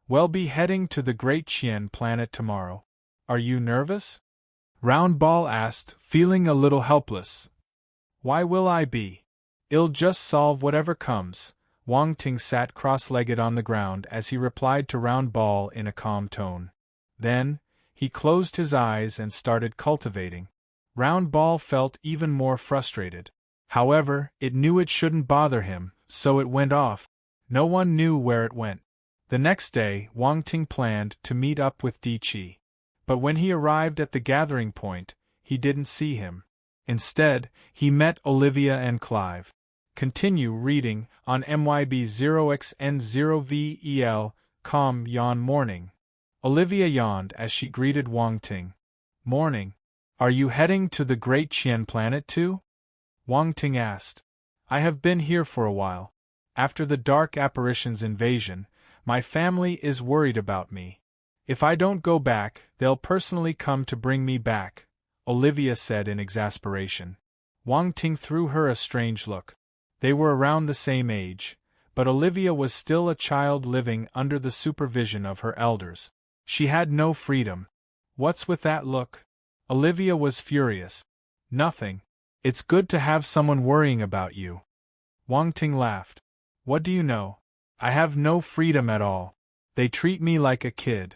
We'll be heading to the Great Qian planet tomorrow. Are you nervous? Round Ball asked, feeling a little helpless. Why will I be? I'll just solve whatever comes. Wang Ting sat cross-legged on the ground as he replied to Round Ball in a calm tone. Then, he closed his eyes and started cultivating. Round Ball felt even more frustrated. However, it knew it shouldn't bother him, so it went off. No one knew where it went. The next day, Wang Ting planned to meet up with Di Qi. But when he arrived at the gathering point, he didn't see him. Instead, he met Olivia and Clive. Continue reading on MYB0XN0VEL, calm yawn morning. Olivia yawned as she greeted Wang Ting. Morning. Are you heading to the Great Qian planet too? Wang Ting asked. I have been here for a while. After the Dark Apparitions invasion, my family is worried about me. If I don't go back, they'll personally come to bring me back, Olivia said in exasperation. Wang Ting threw her a strange look. They were around the same age, but Olivia was still a child living under the supervision of her elders. She had no freedom. What's with that look? Olivia was furious. Nothing. It's good to have someone worrying about you. Wang Ting laughed. What do you know? I have no freedom at all. They treat me like a kid.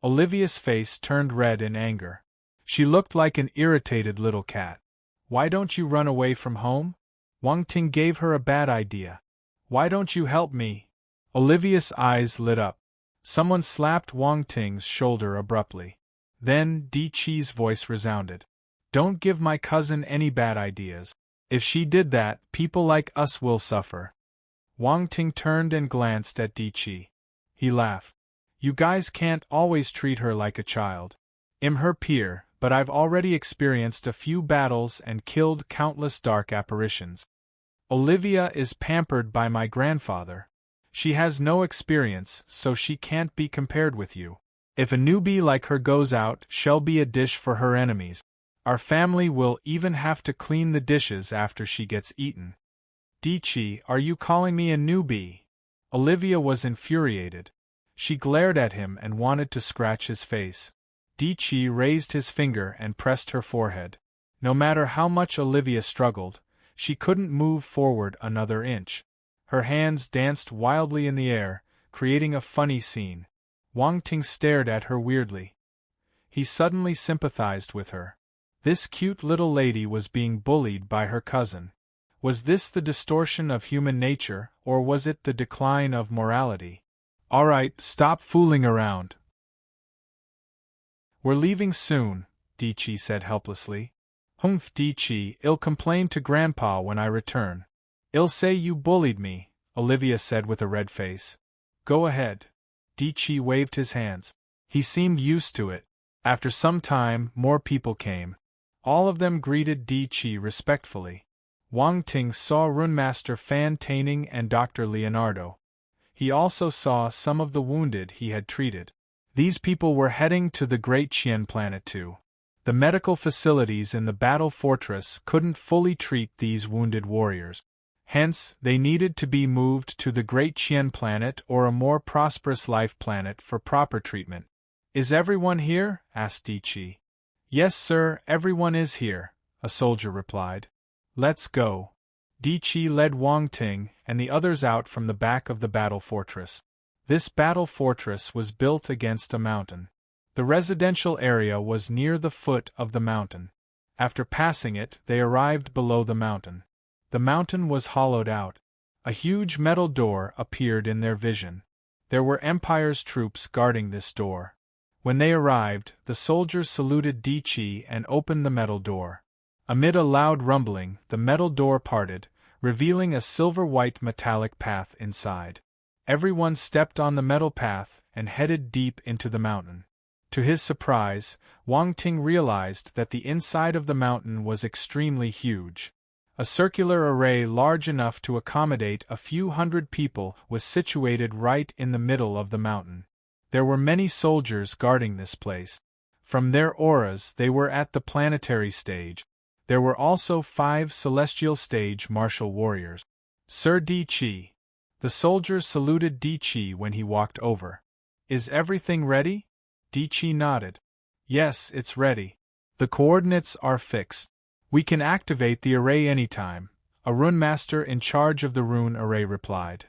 Olivia's face turned red in anger. She looked like an irritated little cat. Why don't you run away from home? Wang Ting gave her a bad idea. Why don't you help me? Olivia's eyes lit up. Someone slapped Wang Ting's shoulder abruptly. Then Di Qi's voice resounded. Don't give my cousin any bad ideas. If she did that, people like us will suffer. Wang Ting turned and glanced at Di Qi. He laughed. You guys can't always treat her like a child. I'm her peer, but I've already experienced a few battles and killed countless dark apparitions. Olivia is pampered by my grandfather. She has no experience, so she can't be compared with you. If a newbie like her goes out, she'll be a dish for her enemies. Our family will even have to clean the dishes after she gets eaten. Di Qi, are you calling me a newbie? Olivia was infuriated. She glared at him and wanted to scratch his face. Di Qi raised his finger and pressed her forehead. No matter how much Olivia struggled, she couldn't move forward another inch. Her hands danced wildly in the air, creating a funny scene. Wang Ting stared at her weirdly. He suddenly sympathized with her. This cute little lady was being bullied by her cousin. Was this the distortion of human nature, or was it the decline of morality? All right, stop fooling around. We're leaving soon, Dichi said helplessly. Humph, Dichi, I'll complain to Grandpa when I return. I'll say you bullied me, Olivia said with a red face. Go ahead. Dichi waved his hands. He seemed used to it. After some time, more people came. All of them greeted Dichi respectfully. Wang Ting saw Runemaster Fan Taining and Dr. Leonardo. He also saw some of the wounded he had treated. These people were heading to the Great Qian planet too. The medical facilities in the battle fortress couldn't fully treat these wounded warriors. Hence, they needed to be moved to the Great Qian planet or a more prosperous life planet for proper treatment. Is everyone here? Asked Dichi. Yes, sir, everyone is here, a soldier replied. Let's go. Dichi led Wang Ting and the others out from the back of the battle fortress. This battle fortress was built against a mountain. The residential area was near the foot of the mountain. After passing it, they arrived below the mountain. The mountain was hollowed out. A huge metal door appeared in their vision. There were Empire's troops guarding this door. When they arrived, the soldiers saluted Dichi and opened the metal door. Amid a loud rumbling, the metal door parted, revealing a silver-white metallic path inside. Everyone stepped on the metal path and headed deep into the mountain. To his surprise, Wang Ting realized that the inside of the mountain was extremely huge. A circular array large enough to accommodate a few hundred people was situated right in the middle of the mountain. There were many soldiers guarding this place. From their auras, they were at the planetary stage. There were also 5 celestial stage martial warriors. Sir Dichi. The soldiers saluted Dichi when he walked over. Is everything ready? Dichi nodded. Yes, it's ready. The coordinates are fixed. We can activate the array anytime, a rune master in charge of the rune array replied.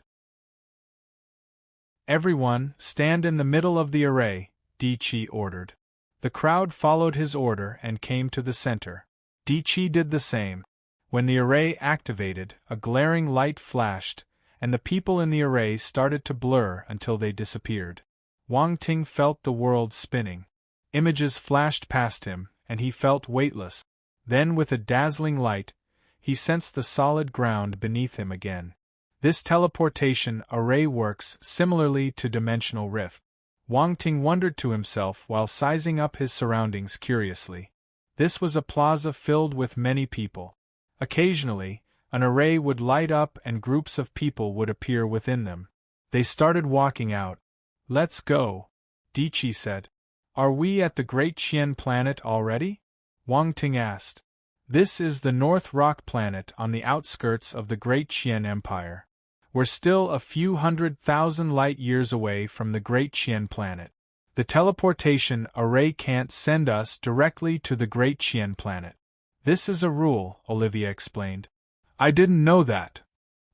Everyone, stand in the middle of the array, Dichi ordered. The crowd followed his order and came to the center. Dichi did the same. When the array activated, a glaring light flashed, and the people in the array started to blur until they disappeared. Wang Ting felt the world spinning. Images flashed past him, and he felt weightless. Then, with a dazzling light, he sensed the solid ground beneath him again. This teleportation array works similarly to dimensional rift. Wang Ting wondered to himself while sizing up his surroundings curiously. This was a plaza filled with many people. Occasionally, an array would light up and groups of people would appear within them. They started walking out. Let's go, Dichi said. Are we at the Great Qian planet already? Wang Ting asked. This is the North Rock planet on the outskirts of the Great Qian Empire. We're still a few 100,000 light-years away from the Great Qian planet. The teleportation array can't send us directly to the Great Qian planet. This is a rule, Olivia explained. I didn't know that.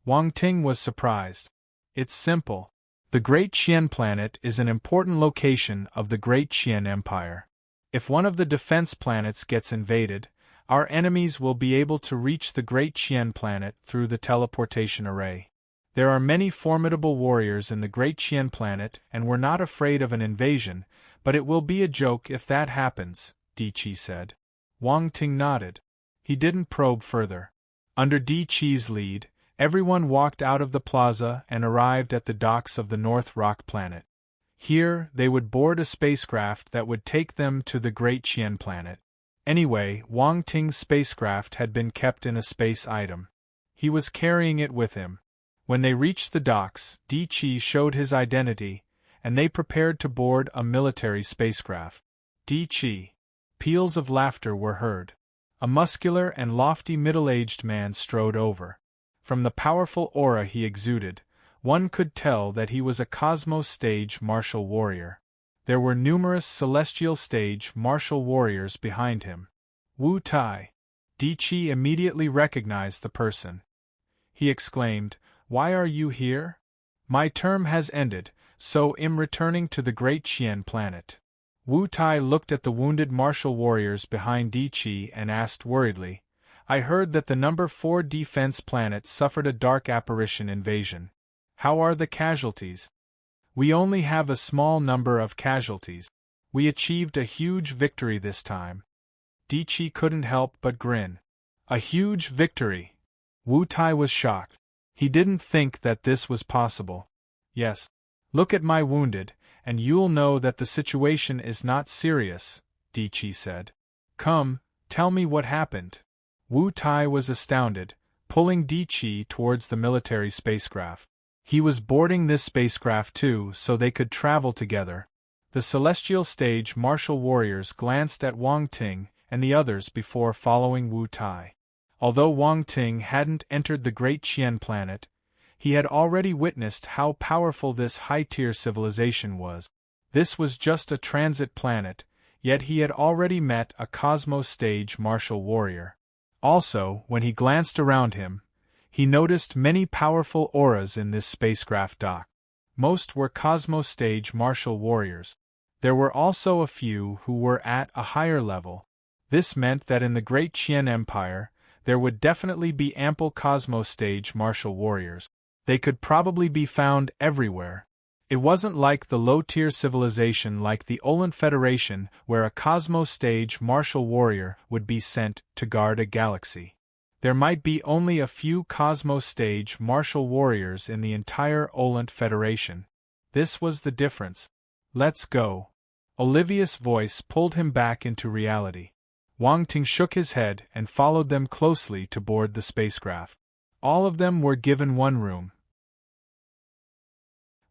Wang Ting was surprised. It's simple. The Great Qian planet is an important location of the Great Qian Empire. If one of the defense planets gets invaded, our enemies will be able to reach the Great Qian planet through the teleportation array. There are many formidable warriors in the Great Qian planet and we're not afraid of an invasion, but it will be a joke if that happens, Dichi said. Wang Ting nodded. He didn't probe further. Under Dichi's lead, everyone walked out of the plaza and arrived at the docks of the North Rock planet. Here, they would board a spacecraft that would take them to the Great Qian planet. Anyway, Wang Ting's spacecraft had been kept in a space item. He was carrying it with him. When they reached the docks, Dichi showed his identity, and they prepared to board a military spacecraft. Dichi. Peals of laughter were heard. A muscular and lofty middle-aged man strode over. From the powerful aura he exuded, one could tell that he was a Cosmos Stage martial warrior. There were numerous Celestial Stage martial warriors behind him. Wu Tai. Dichi immediately recognized the person. He exclaimed, "Why are you here?" "My term has ended, so I'm returning to the Great Qian planet." Wu Tai looked at the wounded martial warriors behind Dichi and asked worriedly, "I heard that the number 4 defense planet suffered a dark apparition invasion. How are the casualties?" "We only have a small number of casualties. We achieved a huge victory this time. Dichi couldn't help but grin. A huge victory! Wu Tai was shocked. He didn't think that this was possible. Yes. Look at my wounded, and you'll know that the situation is not serious, Dichi said. Come, tell me what happened. Wu Tai was astounded, pulling Dichi towards the military spacecraft. He was boarding this spacecraft too so they could travel together. The celestial stage martial warriors glanced at Wang Ting and the others before following Wu Tai. Although Wang Ting hadn't entered the Great Qian planet, he had already witnessed how powerful this high-tier civilization was. This was just a transit planet, yet he had already met a cosmos stage martial warrior. Also, when he glanced around him, he noticed many powerful auras in this spacecraft dock. Most were cosmos stage martial warriors. There were also a few who were at a higher level. This meant that in the Great Qian Empire, there would definitely be ample cosmos stage martial warriors. They could probably be found everywhere. It wasn't like the low-tier civilization like the Olan Federation where a cosmos stage martial warrior would be sent to guard a galaxy. There might be only a few cosmos stage martial warriors in the entire Olan Federation. This was the difference. Let's go. Olivia's voice pulled him back into reality. Wang Ting shook his head and followed them closely to board the spacecraft. All of them were given one room.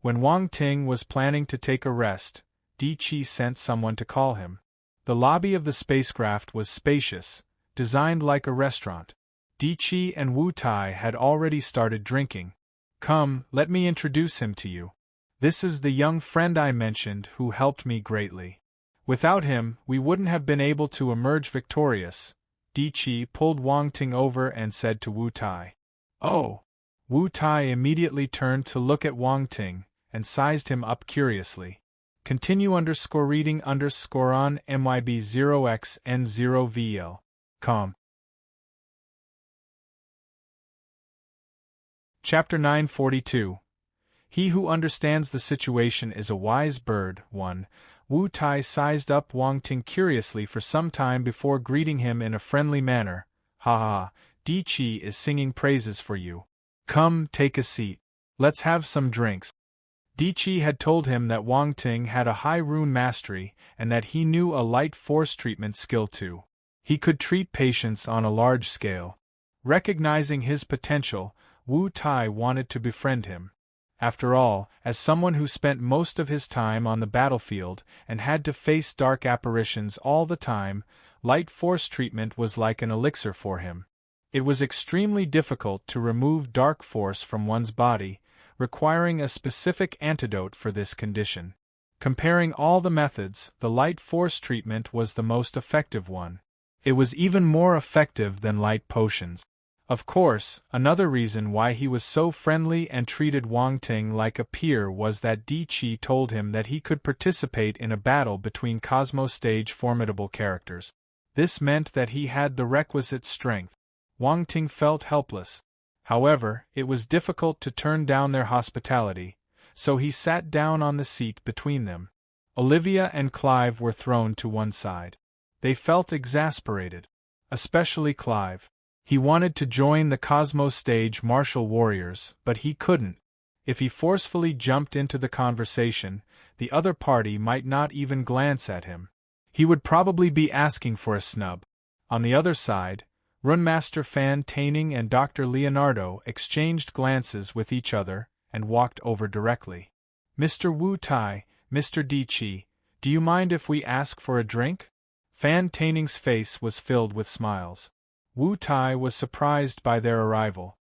When Wang Ting was planning to take a rest, Dichi sent someone to call him. The lobby of the spacecraft was spacious, designed like a restaurant. Dichi and Wu Tai had already started drinking. Come, let me introduce him to you. This is the young friend I mentioned who helped me greatly. Without him, we wouldn't have been able to emerge victorious. Dichi pulled Wang Ting over and said to Wu Tai. Oh! Wu Tai immediately turned to look at Wang Ting and sized him up curiously. Continue reading on MYB0XN0VL. Com. Chapter 942. He who understands the situation is a wise bird. 1. Wu Tai sized up Wang Ting curiously for some time before greeting him in a friendly manner. Ha ha, Dichi is singing praises for you. Come, take a seat. Let's have some drinks. Dichi had told him that Wang Ting had a high rune mastery and that he knew a light force treatment skill too. He could treat patients on a large scale. Recognizing his potential, Wu Tai wanted to befriend him. After all, as someone who spent most of his time on the battlefield and had to face dark apparitions all the time, light force treatment was like an elixir for him. It was extremely difficult to remove dark force from one's body, requiring a specific antidote for this condition. Comparing all the methods, the light force treatment was the most effective one. It was even more effective than light potions. Of course, another reason why he was so friendly and treated Wang Ting like a peer was that Dichi told him that he could participate in a battle between Cosmos Stage formidable characters. This meant that he had the requisite strength. Wang Ting felt helpless. However, it was difficult to turn down their hospitality, so he sat down on the seat between them. Olivia and Clive were thrown to one side. They felt exasperated. Especially Clive. He wanted to join the Cosmos Stage martial warriors, but he couldn't. If he forcefully jumped into the conversation, the other party might not even glance at him. He would probably be asking for a snub. On the other side, Runemaster Fan Taining and Dr. Leonardo exchanged glances with each other and walked over directly. Mr. Wu Tai, Mr. Dichi, do you mind if we ask for a drink? Fan Taining's face was filled with smiles. Wu Tai was surprised by their arrival.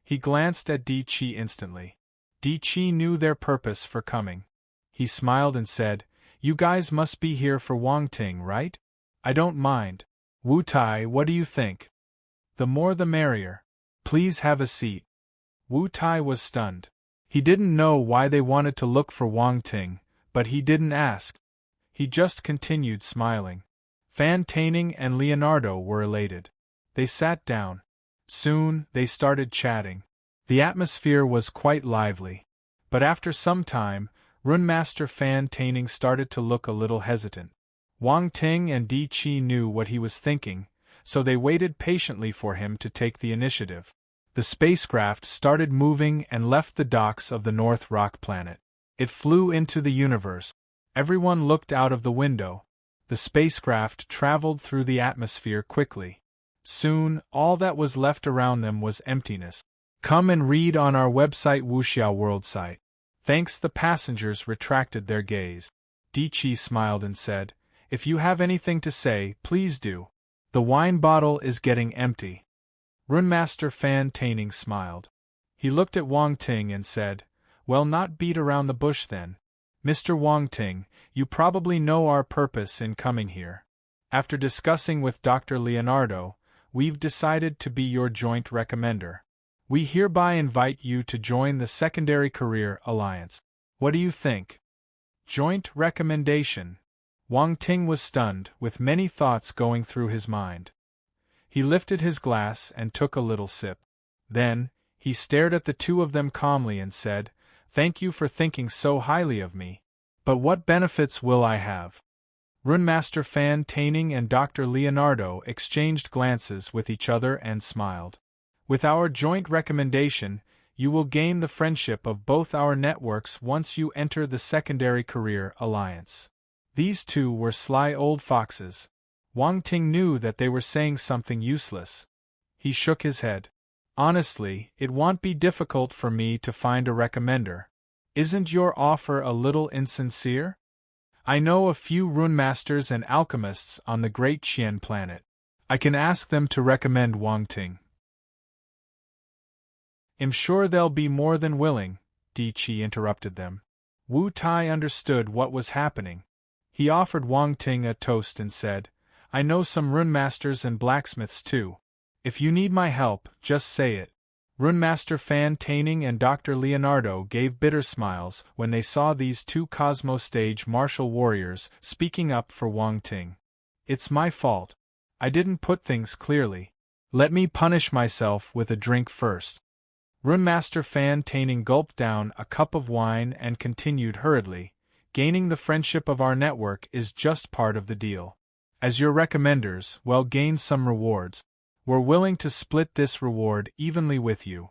He glanced at Dichi instantly. Dichi knew their purpose for coming. He smiled and said, "You guys must be here for Wang Ting, right? I don't mind. Wu Tai, what do you think? The more the merrier. Please have a seat." Wu Tai was stunned. He didn't know why they wanted to look for Wang Ting, but he didn't ask. He just continued smiling. Fan Taining and Leonardo were elated. They sat down. Soon, they started chatting. The atmosphere was quite lively. But after some time, Runemaster Fan Taining started to look a little hesitant. Wang Ting and Di Qi knew what he was thinking, so they waited patiently for him to take the initiative. The spacecraft started moving and left the docks of the North Rock planet. It flew into the universe. Everyone looked out of the window. The spacecraft traveled through the atmosphere quickly. Soon, all that was left around them was emptiness. Come and read on our website Wuxia World site. Thanks. The passengers retracted their gaze. Di Qi smiled and said, "If you have anything to say, please do. The wine bottle is getting empty." Runemaster Fan Taining smiled. He looked at Wang Ting and said, "Well, not beat around the bush then. Mr. Wang Ting, you probably know our purpose in coming here. After discussing with Dr. Leonardo, we've decided to be your joint recommender. We hereby invite you to join the Secondary Career Alliance. What do you think?" Joint recommendation. Wang Ting was stunned, with many thoughts going through his mind. He lifted his glass and took a little sip. Then, he stared at the two of them calmly and said, "Thank you for thinking so highly of me. But what benefits will I have?" Runemaster Fan Taining and Dr. Leonardo exchanged glances with each other and smiled. "With our joint recommendation, you will gain the friendship of both our networks once you enter the Secondary Career Alliance." These two were sly old foxes. Wang Ting knew that they were saying something useless. He shook his head. "Honestly, it won't be difficult for me to find a recommender. Isn't your offer a little insincere? I know a few runemasters and alchemists on the Great Qian planet. I can ask them to recommend Wang Ting." "I'm sure they'll be more than willing," Di Qi interrupted them. Wu Tai understood what was happening. He offered Wang Ting a toast and said, "I know some runemasters and blacksmiths too. If you need my help, just say it." Runemaster Fan Taining and Dr. Leonardo gave bitter smiles when they saw these two Cosmo-stage martial warriors speaking up for Wang Ting. "It's my fault. I didn't put things clearly. Let me punish myself with a drink first." Runemaster Fan Taining gulped down a cup of wine and continued hurriedly, "Gaining the friendship of our network is just part of the deal. As your recommenders, we'll gain some rewards. We're willing to split this reward evenly with you."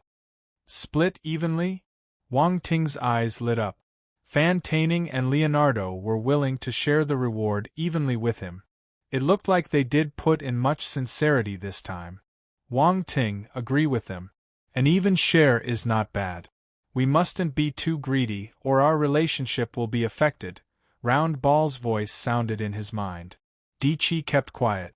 "Split evenly?" Wang Ting's eyes lit up. Fan Taining and Leonardo were willing to share the reward evenly with him. It looked like they did put in much sincerity this time. Wang Ting agreed with them. "An even share is not bad. We mustn't be too greedy or our relationship will be affected." Round Ball's voice sounded in his mind. Di Qi kept quiet.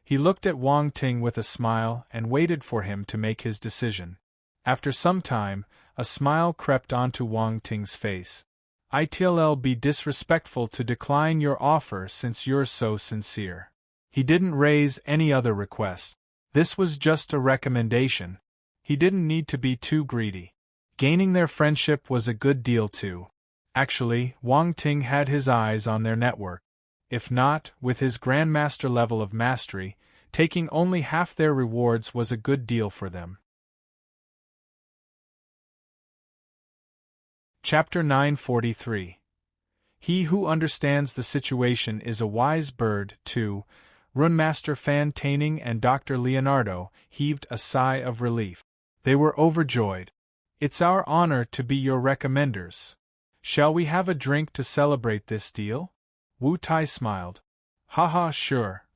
He looked at Wang Ting with a smile and waited for him to make his decision. After some time, a smile crept onto Wang Ting's face. "It'll be disrespectful to decline your offer since you're so sincere." He didn't raise any other request. This was just a recommendation. He didn't need to be too greedy. Gaining their friendship was a good deal too. Actually, Wang Ting had his eyes on their network. If not, with his Grandmaster level of mastery, taking only half their rewards was a good deal for them. Chapter 943. He who understands the situation is a wise bird, too. Runemaster Fan Taining and Dr. Leonardo heaved a sigh of relief. They were overjoyed. "It's our honor to be your recommenders. Shall we have a drink to celebrate this deal?" Wu Tai smiled. "Haha, sure."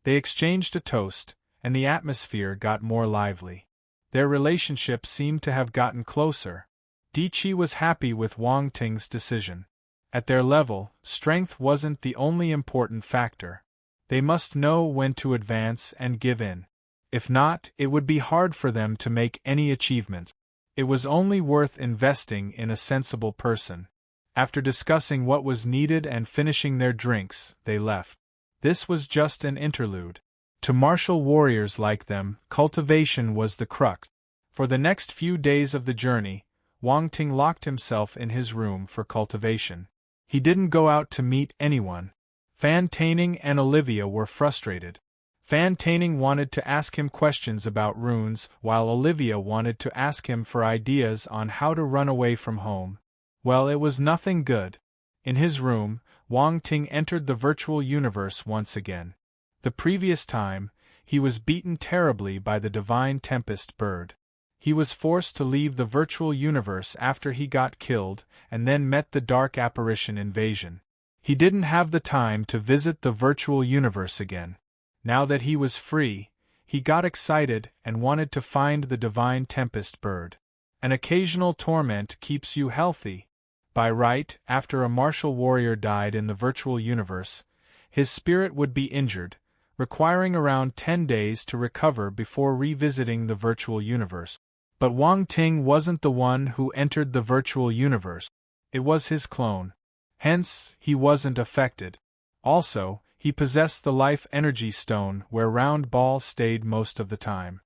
They exchanged a toast, and the atmosphere got more lively. Their relationship seemed to have gotten closer. Di Qi was happy with Wang Ting's decision. At their level, strength wasn't the only important factor. They must know when to advance and give in. If not, it would be hard for them to make any achievement. It was only worth investing in a sensible person. After discussing what was needed and finishing their drinks, they left. This was just an interlude. To martial warriors like them, cultivation was the crux. For the next few days of the journey, Wang Ting locked himself in his room for cultivation. He didn't go out to meet anyone. Fan Taining and Olivia were frustrated. Fan Taining wanted to ask him questions about runes, while Olivia wanted to ask him for ideas on how to run away from home. Well, it was nothing good. In his room, Wang Ting entered the virtual universe once again. The previous time, he was beaten terribly by the divine tempest bird. He was forced to leave the virtual universe after he got killed, and then met the dark apparition invasion. He didn't have the time to visit the virtual universe again. Now that he was free, he got excited and wanted to find the divine tempest bird. An occasional torment keeps you healthy. By right, after a martial warrior died in the virtual universe, his spirit would be injured, requiring around 10 days to recover before revisiting the virtual universe. But Wang Ting wasn't the one who entered the virtual universe. It was his clone. Hence, he wasn't affected. Also, he possessed the life energy stone where Round Ball stayed most of the time.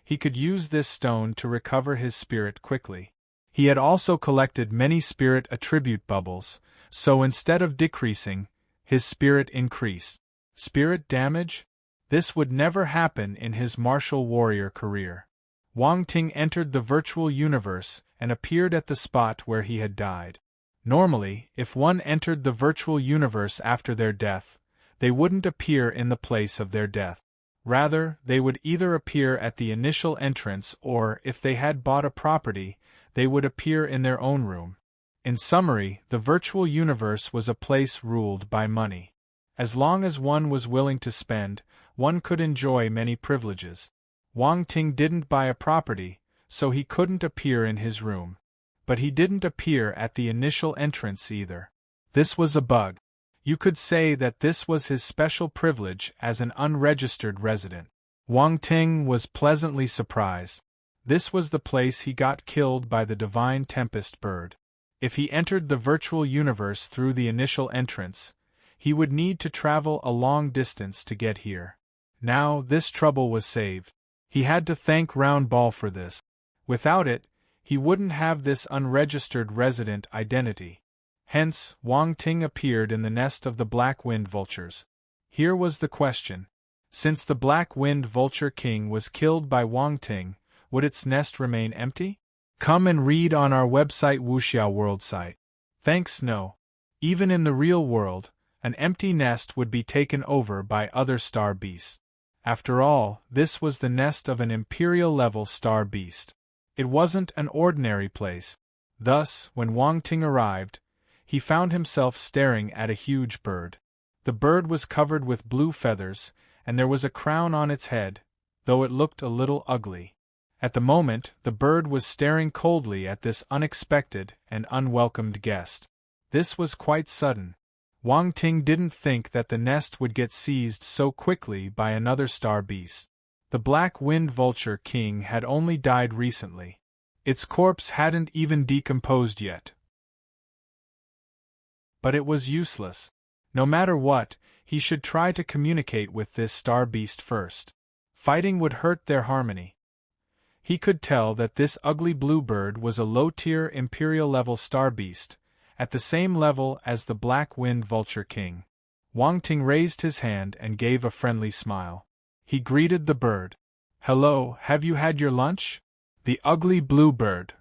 He could use this stone to recover his spirit quickly. He had also collected many spirit attribute bubbles, so instead of decreasing, his spirit increased. Spirit damage? This would never happen in his martial warrior career. Wang Ting entered the virtual universe and appeared at the spot where he had died. Normally, if one entered the virtual universe after their death, they wouldn't appear in the place of their death. Rather, they would either appear at the initial entrance or, if they had bought a property, they would appear in their own room. In summary, the virtual universe was a place ruled by money. As long as one was willing to spend, one could enjoy many privileges. Wang Ting didn't buy a property, so he couldn't appear in his room. But he didn't appear at the initial entrance either. This was a bug. You could say that this was his special privilege as an unregistered resident. Wang Ting was pleasantly surprised. This was the place he got killed by the divine tempest bird. If he entered the virtual universe through the initial entrance, he would need to travel a long distance to get here. Now, this trouble was saved. He had to thank Round Ball for this. Without it, he wouldn't have this unregistered resident identity. Hence, Wang Ting appeared in the nest of the black wind vultures. Here was the question. Since the black wind vulture king was killed by Wang Ting, would its nest remain empty? Come and read on our website Wuxia World site. Thanks, no. Even in the real world, an empty nest would be taken over by other star beasts. After all, this was the nest of an imperial-level star beast. It wasn't an ordinary place. Thus, when Wang Ting arrived, he found himself staring at a huge bird. The bird was covered with blue feathers, and there was a crown on its head, though it looked a little ugly. At the moment, the bird was staring coldly at this unexpected and unwelcomed guest. This was quite sudden. Wang Ting didn't think that the nest would get seized so quickly by another star beast. The black wind vulture king had only died recently. Its corpse hadn't even decomposed yet. But it was useless. No matter what, he should try to communicate with this star beast first. Fighting would hurt their harmony. He could tell that this ugly blue bird was a low-tier imperial-level star beast, at the same level as the black wind vulture king. Wang Ting raised his hand and gave a friendly smile. He greeted the bird. "Hello, have you had your lunch?" The ugly blue bird.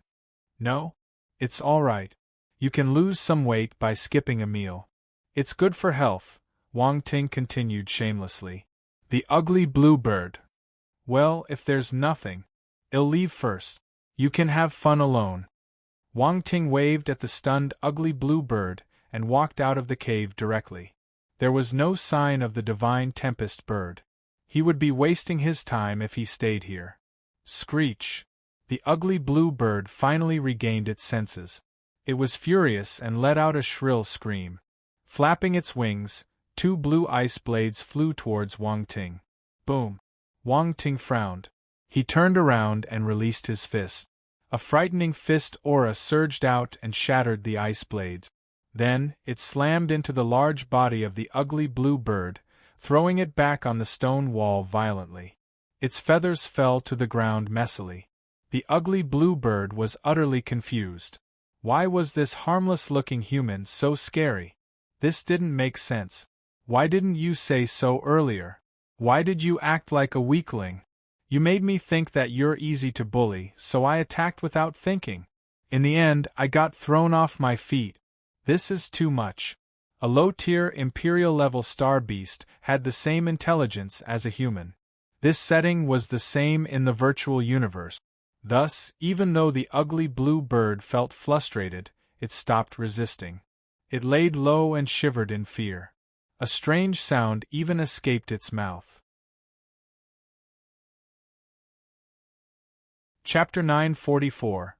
"No? It's all right. You can lose some weight by skipping a meal. It's good for health," Wang Ting continued shamelessly. The ugly blue bird. "Well, if there's nothing, I'll leave first. You can have fun alone." Wang Ting waved at the stunned ugly blue bird and walked out of the cave directly. There was no sign of the divine tempest bird. He would be wasting his time if he stayed here. Screech! The ugly blue bird finally regained its senses. It was furious and let out a shrill scream. Flapping its wings, 2 blue ice blades flew towards Wang Ting. Boom! Wang Ting frowned. He turned around and released his fist. A frightening fist aura surged out and shattered the ice blades. Then, it slammed into the large body of the ugly blue bird, throwing it back on the stone wall violently. Its feathers fell to the ground messily. The ugly blue bird was utterly confused. Why was this harmless-looking human so scary? This didn't make sense. Why didn't you say so earlier? Why did you act like a weakling? You made me think that you're easy to bully, so I attacked without thinking. In the end, I got thrown off my feet. This is too much. A low-tier Imperial-level star beast had the same intelligence as a human. This setting was the same in the virtual universe. Thus, even though the ugly blue bird felt frustrated, it stopped resisting. It laid low and shivered in fear. A strange sound even escaped its mouth. Chapter 944.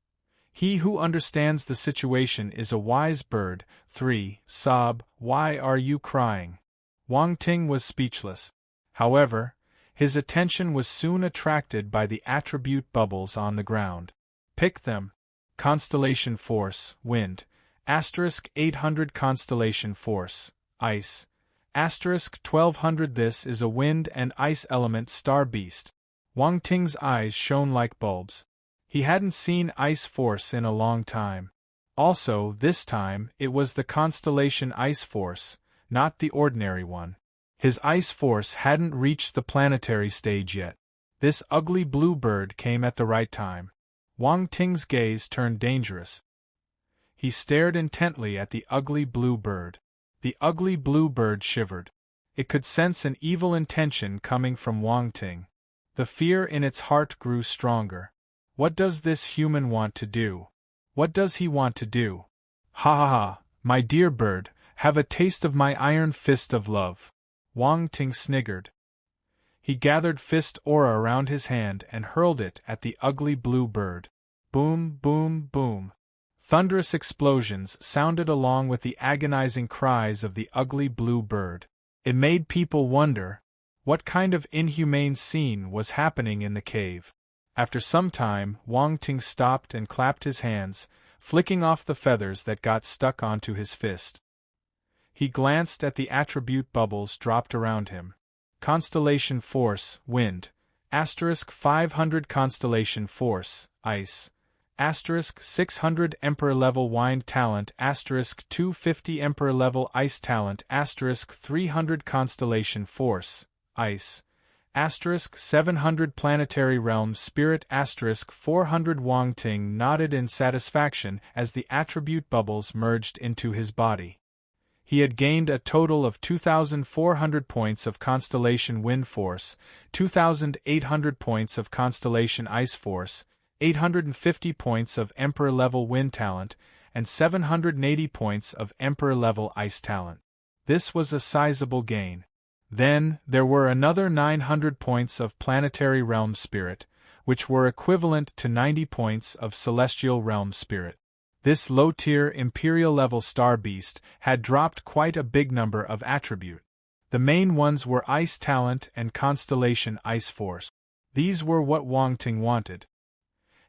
He who understands the situation is a wise bird. 3. Sob, why are you crying? Wang Ting was speechless. However, his attention was soon attracted by the attribute bubbles on the ground. Pick them. Constellation Force, Wind. * 800 Constellation Force, Ice. * 1200 This is a wind and ice element star beast. Wang Ting's eyes shone like bulbs. He hadn't seen Ice Force in a long time. Also, this time, it was the constellation Ice Force, not the ordinary one. His Ice Force hadn't reached the planetary stage yet. This ugly blue bird came at the right time. Wang Ting's gaze turned dangerous. He stared intently at the ugly blue bird. The ugly blue bird shivered. It could sense an evil intention coming from Wang Ting. The fear in its heart grew stronger. What does this human want to do? What does he want to do? Ha ha ha, my dear bird, have a taste of my iron fist of love. Wang Ting sniggered. He gathered fist aura around his hand and hurled it at the ugly blue bird. Boom, boom, boom. Thunderous explosions sounded along with the agonizing cries of the ugly blue bird. It made people wonder, what kind of inhumane scene was happening in the cave? After some time, Wang Ting stopped and clapped his hands, flicking off the feathers that got stuck onto his fist. He glanced at the attribute bubbles dropped around him. Constellation Force, Wind. * 500 Constellation Force, Ice. * 600 Emperor-level Wind Talent. * 250 Emperor-level Ice Talent. * 300 Constellation Force, Ice. * 700 Planetary Realm Spirit. * 400 Wang Ting nodded in satisfaction as the attribute bubbles merged into his body. He had gained a total of 2,400 points of Constellation Wind Force, 2,800 points of Constellation Ice Force, 850 points of Emperor-level Wind Talent, and 780 points of Emperor-level Ice Talent. This was a sizable gain. Then, there were another 900 points of Planetary Realm Spirit, which were equivalent to 90 points of Celestial Realm Spirit. This low-tier Imperial-level star beast had dropped quite a big number of attribute. The main ones were Ice Talent and Constellation Ice Force. These were what Wang Ting wanted.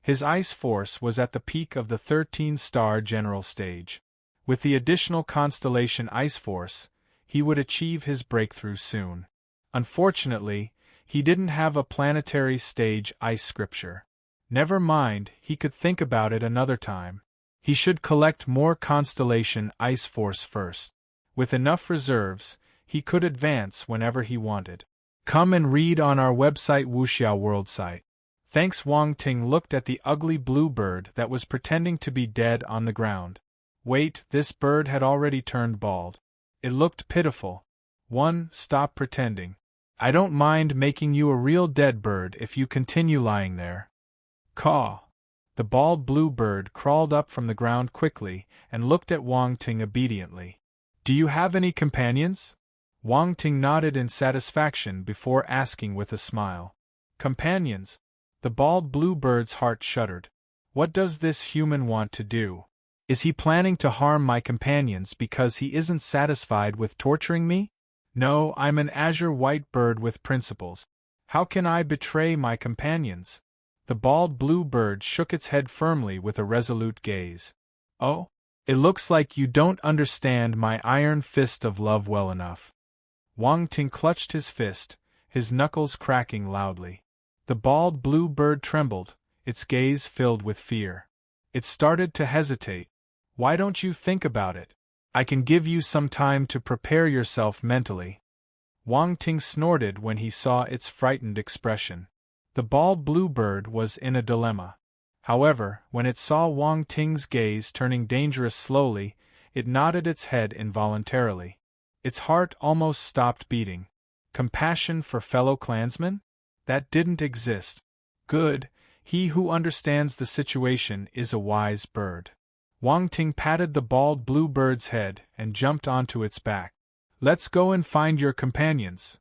His Ice Force was at the peak of the 13-star general stage. With the additional Constellation Ice Force, he would achieve his breakthrough soon. Unfortunately, he didn't have a planetary stage ice scripture. Never mind, he could think about it another time. He should collect more Constellation Ice Force first. With enough reserves, he could advance whenever he wanted. Come and read on our website Wuxiao World site. Thanks. Wang Ting looked at the ugly blue bird that was pretending to be dead on the ground. Wait, this bird had already turned bald. It looked pitiful. Stop pretending. I don't mind making you a real dead bird if you continue lying there. Caw. The bald blue bird crawled up from the ground quickly and looked at Wang Ting obediently. Do you have any companions? Wang Ting nodded in satisfaction before asking with a smile. Companions? The bald blue bird's heart shuddered. What does this human want to do? Is he planning to harm my companions because he isn't satisfied with torturing me? No, I'm an azure white bird with principles. How can I betray my companions? The bald blue bird shook its head firmly with a resolute gaze. Oh? It looks like you don't understand my iron fist of love well enough. Wang Ting clutched his fist, his knuckles cracking loudly. The bald blue bird trembled, its gaze filled with fear. It started to hesitate. Why don't you think about it? I can give you some time to prepare yourself mentally. Wang Ting snorted when he saw its frightened expression. The bald blue bird was in a dilemma. However, when it saw Wang Ting's gaze turning dangerous slowly, it nodded its head involuntarily. Its heart almost stopped beating. Compassion for fellow clansmen? That didn't exist. Good, he who understands the situation is a wise bird. Wang Ting patted the bald blue bird's head and jumped onto its back. Let's go and find your companions.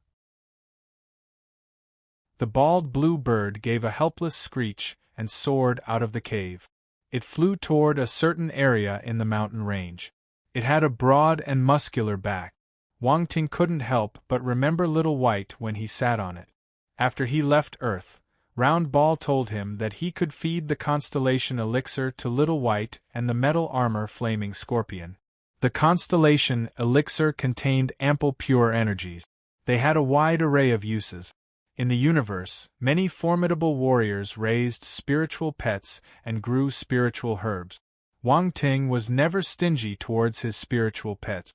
The bald blue bird gave a helpless screech and soared out of the cave. It flew toward a certain area in the mountain range. It had a broad and muscular back. Wang Ting couldn't help but remember Little White when he sat on it. After he left Earth, Round Ball told him that he could feed the constellation elixir to Little White and the metal armor Flaming Scorpion. The constellation elixir contained ample pure energies. They had a wide array of uses. In the universe, many formidable warriors raised spiritual pets and grew spiritual herbs. Wang Ting was never stingy towards his spiritual pets.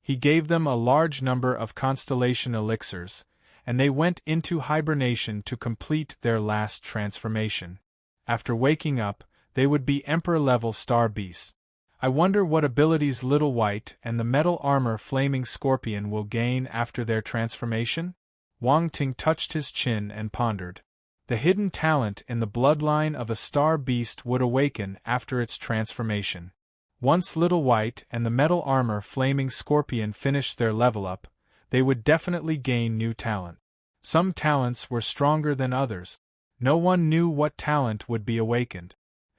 He gave them a large number of constellation elixirs, and they went into hibernation to complete their last transformation. After waking up, they would be Emperor-level star beasts. I wonder what abilities Little White and the metal armor Flaming Scorpion will gain after their transformation? Wang Ting touched his chin and pondered. The hidden talent in the bloodline of a star beast would awaken after its transformation. Once Little White and the metal armor Flaming Scorpion finished their level up, they would definitely gain new talent. Some talents were stronger than others. No one knew what talent would be awakened.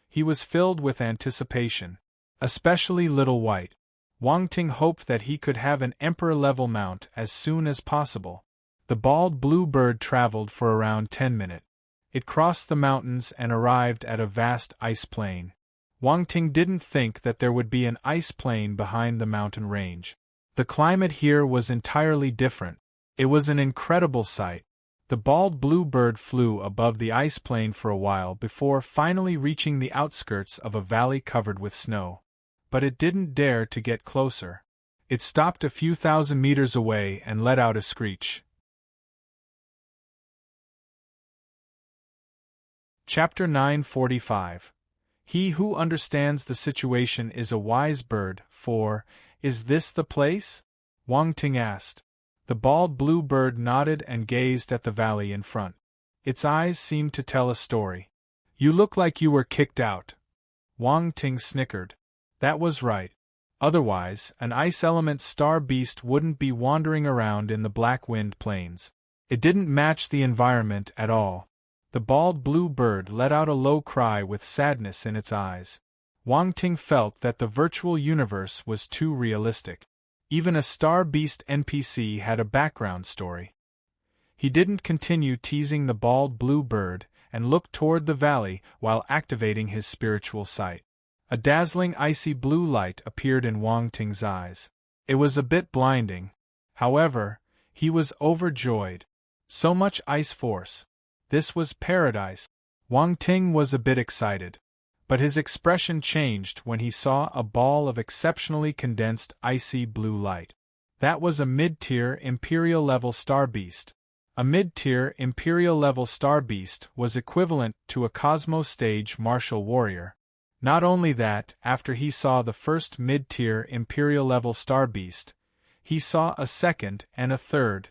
He was filled with anticipation. Especially Little White. Wang Ting hoped that he could have an Emperor-level mount as soon as possible. The bald blue bird traveled for around 10 minutes. It crossed the mountains and arrived at a vast ice plain. Wang Ting didn't think that there would be an ice plain behind the mountain range. The climate here was entirely different. It was an incredible sight. The bald blue bird flew above the ice plain for a while before finally reaching the outskirts of a valley covered with snow. But it didn't dare to get closer. It stopped a few thousand meters away and let out a screech. Chapter 945. He who understands the situation is a wise bird. 4. Is this the place? Wang Ting asked. The bald blue bird nodded and gazed at the valley in front. Its eyes seemed to tell a story. You look like you were kicked out. Wang Ting snickered. That was right. Otherwise, an ice element star beast wouldn't be wandering around in the Black Wind Plains. It didn't match the environment at all. The bald blue bird let out a low cry with sadness in its eyes. Wang Ting felt that the virtual universe was too realistic. Even a star beast NPC had a background story. He didn't continue teasing the bald blue bird and looked toward the valley while activating his spiritual sight. A dazzling icy blue light appeared in Wang Ting's eyes. It was a bit blinding. However, he was overjoyed. So much ice force. This was paradise. Wang Ting was a bit excited. But his expression changed when he saw a ball of exceptionally condensed icy blue light. That was a mid-tier Imperial-level star beast. A mid-tier Imperial-level star beast was equivalent to a Cosmos Stage martial warrior. Not only that, after he saw the first mid-tier Imperial-level star beast, he saw a second and a third.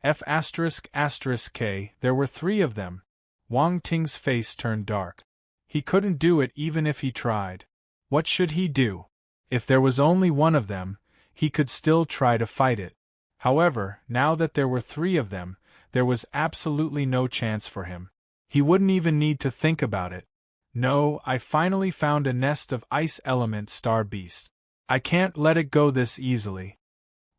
F***K, there were 3 of them. Wang Ting's face turned dark. He couldn't do it even if he tried. What should he do? If there was only one of them, he could still try to fight it. However, now that there were 3 of them, there was absolutely no chance for him. He wouldn't even need to think about it. No, I finally found a nest of ice element star beasts. I can't let it go this easily.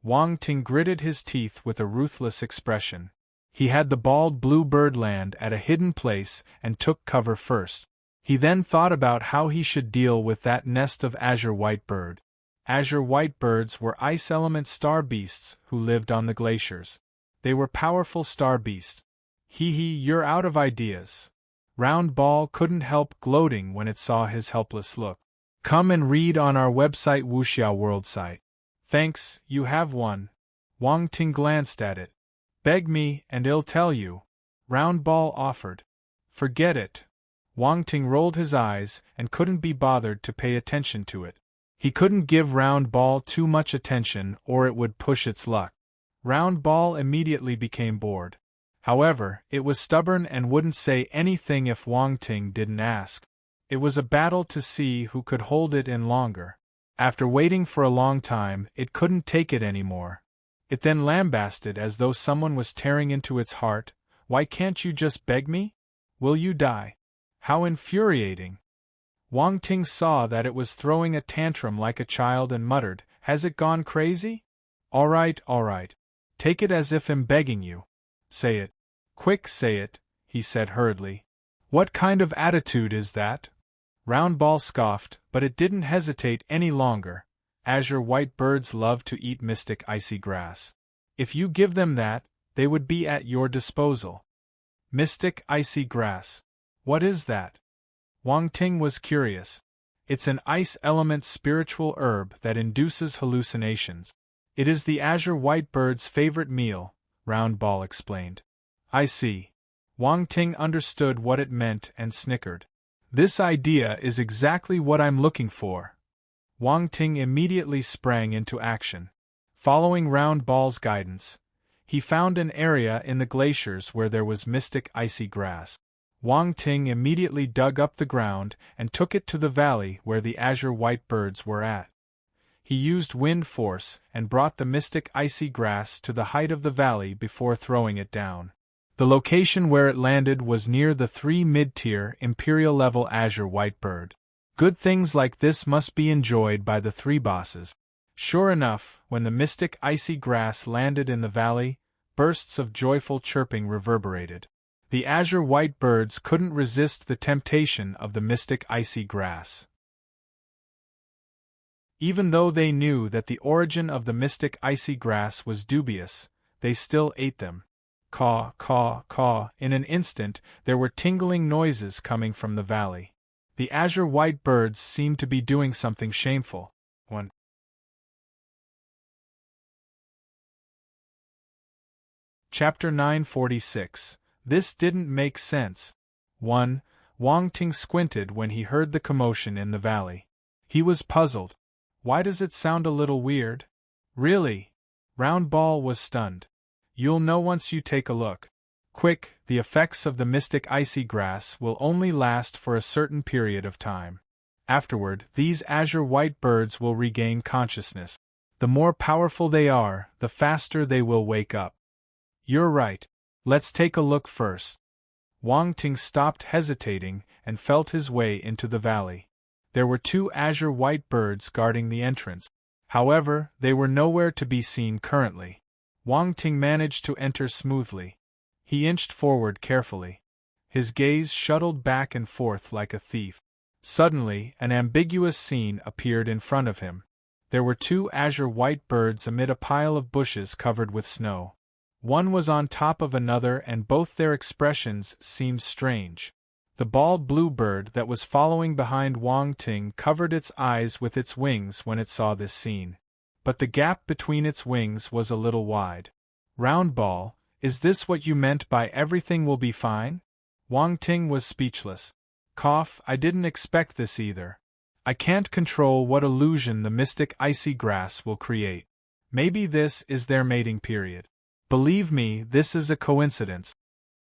Wang Ting gritted his teeth with a ruthless expression. He had the bald blue bird land at a hidden place and took cover first. He then thought about how he should deal with that nest of azure white bird. Azure white birds were ice element star beasts who lived on the glaciers. They were powerful star beasts. You're out of ideas. Round Ball couldn't help gloating when it saw his helpless look. Come and read on our website Wuxia World site. Thanks, you have one. Wang Ting glanced at it. Beg me, and I'll tell you. Round Ball offered. Forget it. Wang Ting rolled his eyes and couldn't be bothered to pay attention to it. He couldn't give Round Ball too much attention or it would push its luck. Round Ball immediately became bored. However, it was stubborn and wouldn't say anything if Wang Ting didn't ask. It was a battle to see who could hold it in longer. After waiting for a long time, it couldn't take it anymore. It then lambasted as though someone was tearing into its heart. "Why can't you just beg me? Will you die?" How infuriating! Wang Ting saw that it was throwing a tantrum like a child and muttered, "Has it gone crazy? All right. Take it as if I'm begging you. Say it. Quick, say it," he said hurriedly. "What kind of attitude is that?" Round Ball scoffed, but it didn't hesitate any longer. "Azure white birds love to eat mystic icy grass. If you give them that, they would be at your disposal." Mystic icy grass. What is that? Wang Ting was curious. It's an ice element spiritual herb that induces hallucinations. It is the azure white bird's favorite meal, Round Ball explained. I see. Wang Ting understood what it meant and snickered. This idea is exactly what I'm looking for. Wang Ting immediately sprang into action. Following Round Ball's guidance, he found an area in the glaciers where there was mystic icy grass. Wang Ting immediately dug up the ground and took it to the valley where the azure white birds were at. He used wind force and brought the mystic icy grass to the height of the valley before throwing it down. The location where it landed was near the 3 mid-tier Imperial-level azure white bird. Good things like this must be enjoyed by the 3 bosses. Sure enough, when the mystic icy grass landed in the valley, bursts of joyful chirping reverberated. The azure white birds couldn't resist the temptation of the mystic icy grass. Even though they knew that the origin of the mystic icy grass was dubious, they still ate them. Caw, caw, caw. In an instant, there were tingling noises coming from the valley. The azure white birds seemed to be doing something shameful. 1. Chapter 946. This didn't make sense. 1. Wang Ting squinted when he heard the commotion in the valley. He was puzzled. Why does it sound a little weird? Really? Round Ball was stunned. You'll know once you take a look. Quick, the effects of the mystic icy grass will only last for a certain period of time. Afterward, these azure white birds will regain consciousness. The more powerful they are, the faster they will wake up. You're right. Let's take a look first. Wang Ting stopped hesitating and felt his way into the valley. There were 2 azure white birds guarding the entrance. However, they were nowhere to be seen currently. Wang Ting managed to enter smoothly. He inched forward carefully. His gaze shuttled back and forth like a thief. Suddenly, an ambiguous scene appeared in front of him. There were 2 azure white birds amid a pile of bushes covered with snow. One was on top of another and both their expressions seemed strange. The bald blue bird that was following behind Wang Ting covered its eyes with its wings when it saw this scene. But the gap between its wings was a little wide. Round Ball, is this what you meant by everything will be fine? Wang Ting was speechless. Cough, I didn't expect this either. I can't control what illusion the mystic icy grass will create. Maybe this is their mating period. Believe me, this is a coincidence.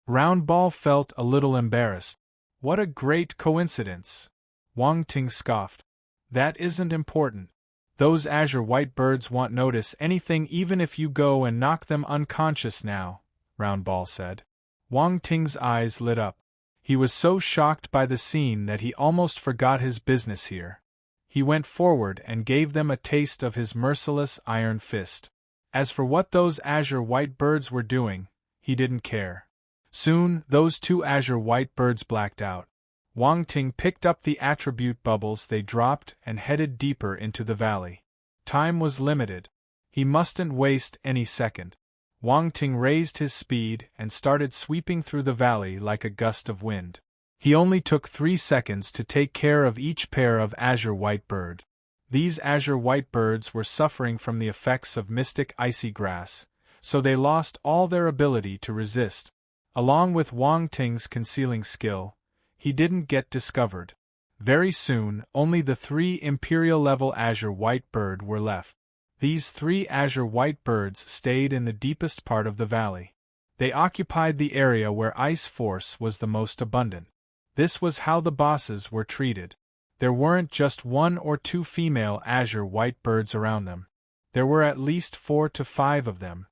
Round Ball felt a little embarrassed. What a great coincidence! Wang Ting scoffed. That isn't important. Those azure white birds won't notice anything even if you go and knock them unconscious now, Round Ball said. Wang Ting's eyes lit up. He was so shocked by the scene that he almost forgot his business here. He went forward and gave them a taste of his merciless iron fist. As for what those azure white birds were doing, he didn't care. Soon, those 2 azure white birds blacked out. Wang Ting picked up the attribute bubbles they dropped and headed deeper into the valley. Time was limited. He mustn't waste any second. Wang Ting raised his speed and started sweeping through the valley like a gust of wind. He only took 3 seconds to take care of each pair of azure white bird. These azure white birds were suffering from the effects of mystic icy grass, so they lost all their ability to resist. Along with Wang Ting's concealing skill, he didn't get discovered. Very soon, only the 3 Imperial-level Azure White Bird were left. These 3 Azure White Birds stayed in the deepest part of the valley. They occupied the area where ice force was the most abundant. This was how the bosses were treated. There weren't just 1 or 2 female Azure White Birds around them. There were at least 4 to 5 of them.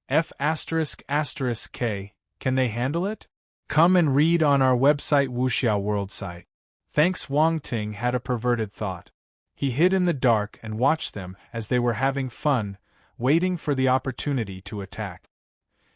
F***K, can they handle it? Come and read on our website Wuxiao World site. Thanks. Wang Ting had a perverted thought. He hid in the dark and watched them as they were having fun, waiting for the opportunity to attack.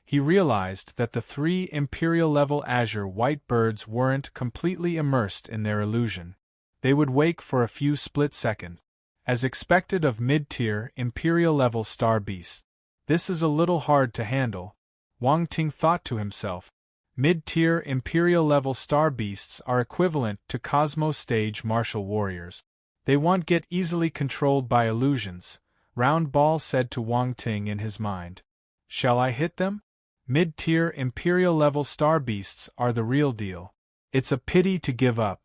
He realized that the 3 Imperial-level Azure White Birds weren't completely immersed in their illusion. They would wake for a few split seconds. As expected of mid-tier Imperial-level Star Beasts. This is a little hard to handle, Wang Ting thought to himself. Mid-tier Imperial-level Star Beasts are equivalent to Cosmos Stage Martial Warriors. They won't get easily controlled by illusions, Round Ball said to Wang Ting in his mind. Shall I hit them? Mid-tier Imperial-level Star Beasts are the real deal. It's a pity to give up.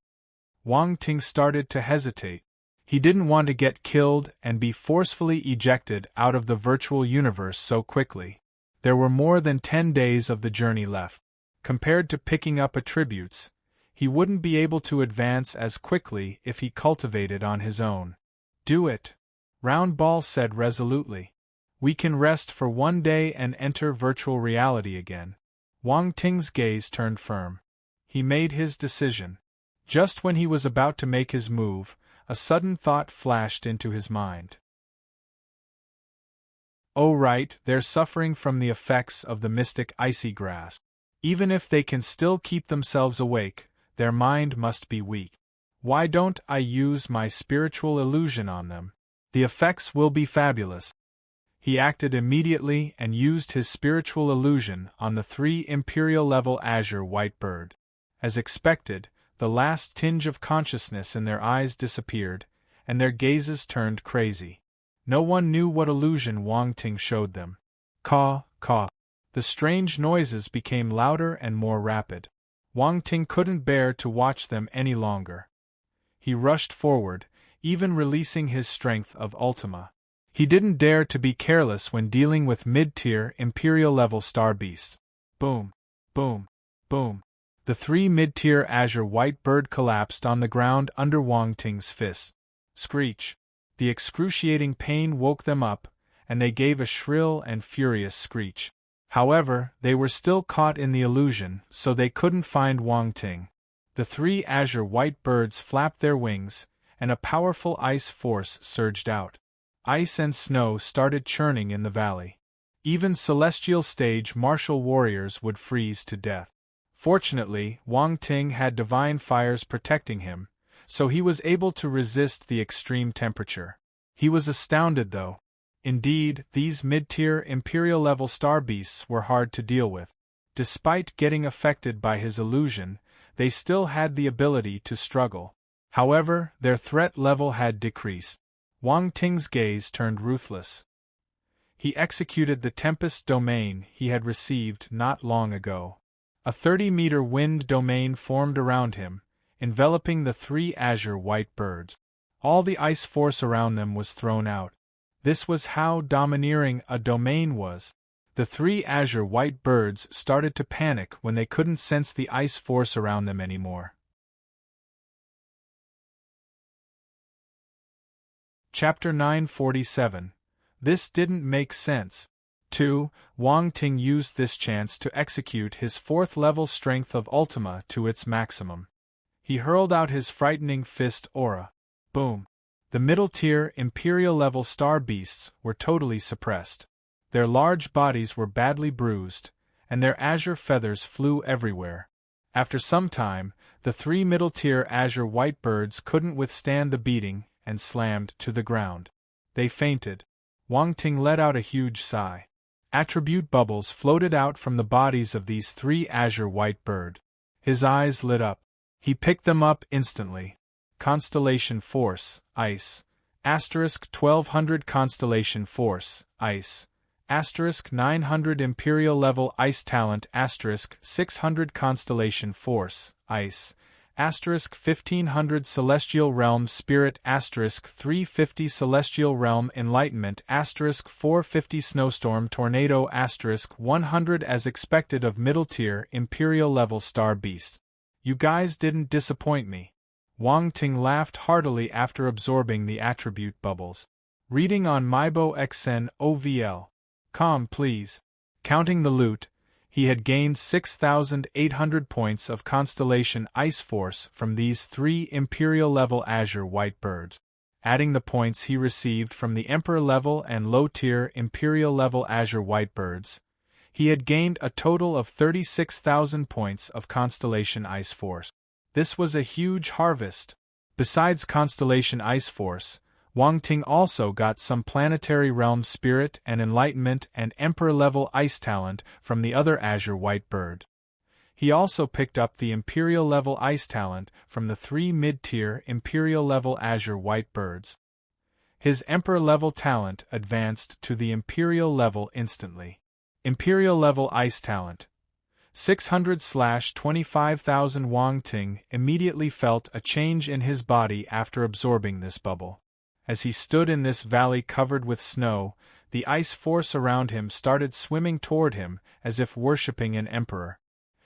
Wang Ting started to hesitate. He didn't want to get killed and be forcefully ejected out of the virtual universe so quickly. There were more than 10 days of the journey left. Compared to picking up attributes, he wouldn't be able to advance as quickly if he cultivated on his own. Do it, Round Ball said resolutely. We can rest for 1 day and enter virtual reality again. Wang Ting's gaze turned firm. He made his decision. Just when he was about to make his move, a sudden thought flashed into his mind. Oh right, they're suffering from the effects of the mystic icy grasp. Even if they can still keep themselves awake, their mind must be weak. Why don't I use my spiritual illusion on them? The effects will be fabulous. He acted immediately and used his spiritual illusion on the 3 Imperial-level Azure White Bird. As expected, the last tinge of consciousness in their eyes disappeared, and their gazes turned crazy. No one knew what illusion Wang Ting showed them. Caw, caw. The strange noises became louder and more rapid. Wang Ting couldn't bear to watch them any longer. He rushed forward, even releasing his strength of Ultima. He didn't dare to be careless when dealing with mid-tier Imperial-level Star Beasts. Boom, boom, boom. The 3 mid-tier Azure White Bird collapsed on the ground under Wang Ting's fists. Screech. The excruciating pain woke them up, and they gave a shrill and furious screech. However, they were still caught in the illusion, so they couldn't find Wang Ting. The 3 Azure White Birds flapped their wings, and a powerful ice force surged out. Ice and snow started churning in the valley. Even celestial stage martial warriors would freeze to death. Fortunately, Wang Ting had divine fires protecting him, so he was able to resist the extreme temperature. He was astounded though. Indeed, these mid-tier Imperial-level Star Beasts were hard to deal with. Despite getting affected by his illusion, they still had the ability to struggle. However, their threat level had decreased. Wang Ting's gaze turned ruthless. He executed the Tempest domain he had received not long ago. A 30-meter wind domain formed around him, enveloping the 3 Azure White Birds. All the ice force around them was thrown out. This was how domineering a domain was. The 3 Azure White Birds started to panic when they couldn't sense the ice force around them anymore. Chapter 947. This didn't make sense. 2. Wang Ting used this chance to execute his 4th-level strength of Ultima to its maximum. He hurled out his frightening fist aura. Boom. The middle-tier Imperial-level Star Beasts were totally suppressed. Their large bodies were badly bruised, and their azure feathers flew everywhere. After some time, the 3 middle-tier Azure White Birds couldn't withstand the beating and slammed to the ground. They fainted. Wang Ting let out a huge sigh. Attribute bubbles floated out from the bodies of these 3 Azure White Bird. His eyes lit up. He picked them up instantly. Constellation Force, Ice. * 1200 Constellation Force, Ice. * 900 Imperial Level Ice Talent * 600 Constellation Force, Ice. *1500 Celestial Realm Spirit *350 Celestial Realm Enlightenment *450 Snowstorm Tornado *100 As expected of middle tier Imperial level Star Beast. You guys didn't disappoint me. Wang Ting laughed heartily after absorbing the attribute bubbles. Reading on Maibo Xen OVL. Calm please. Counting the loot, he had gained 6,800 points of Constellation Ice Force from these 3 Imperial-level Azure White Birds. Adding the points he received from the Emperor-level and low-tier Imperial-level Azure White Birds, he had gained a total of 36,000 points of Constellation Ice Force. This was a huge harvest. Besides Constellation Ice Force, Wang Ting also got some Planetary Realm Spirit and Enlightenment and Emperor-level Ice Talent from the other Azure White Bird. He also picked up the Imperial-level Ice Talent from the 3 mid-tier Imperial-level Azure White Birds. His Emperor-level talent advanced to the Imperial level instantly. Imperial-level Ice Talent 600/25,000 Wang Ting immediately felt a change in his body after absorbing this bubble. As he stood in this valley covered with snow, the ice force around him started swimming toward him as if worshipping an emperor.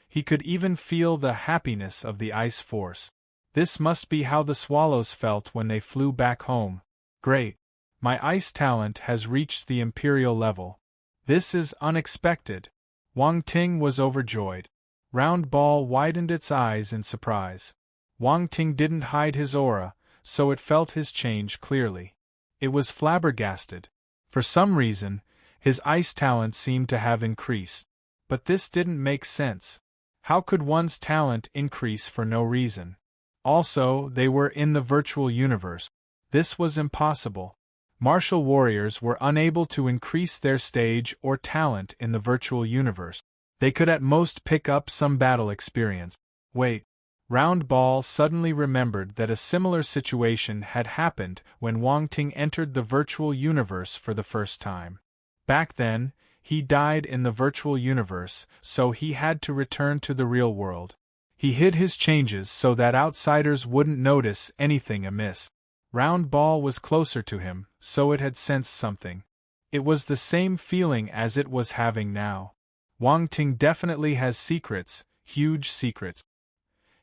He could even feel the happiness of the ice force. This must be how the swallows felt when they flew back home. Great! My ice talent has reached the Imperial level. This is unexpected. Wang Ting was overjoyed. Round Ball widened its eyes in surprise. Wang Ting didn't hide his aura, so it felt his change clearly. It was flabbergasted. For some reason, his ice talent seemed to have increased. But this didn't make sense. How could one's talent increase for no reason? Also, they were in the virtual universe. This was impossible. Martial warriors were unable to increase their stage or talent in the virtual universe. They could at most pick up some battle experience. Wait. Round Ball suddenly remembered that a similar situation had happened when Wang Ting entered the virtual universe for the first time. Back then, he died in the virtual universe, so he had to return to the real world. He hid his changes so that outsiders wouldn't notice anything amiss. Round Ball was closer to him, so it had sensed something. It was the same feeling as it was having now. Wang Ting definitely has secrets, huge secrets.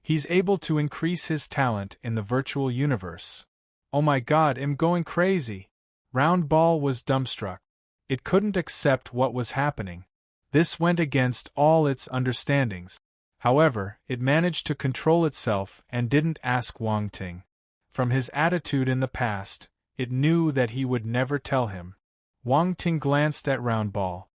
He's able to increase his talent in the virtual universe. Oh my god, I'm going crazy! Round Ball was dumbstruck. It couldn't accept what was happening. This went against all its understandings. However, it managed to control itself and didn't ask Wang Ting. From his attitude in the past, it knew that he would never tell him. Wang Ting glanced at Round Ball.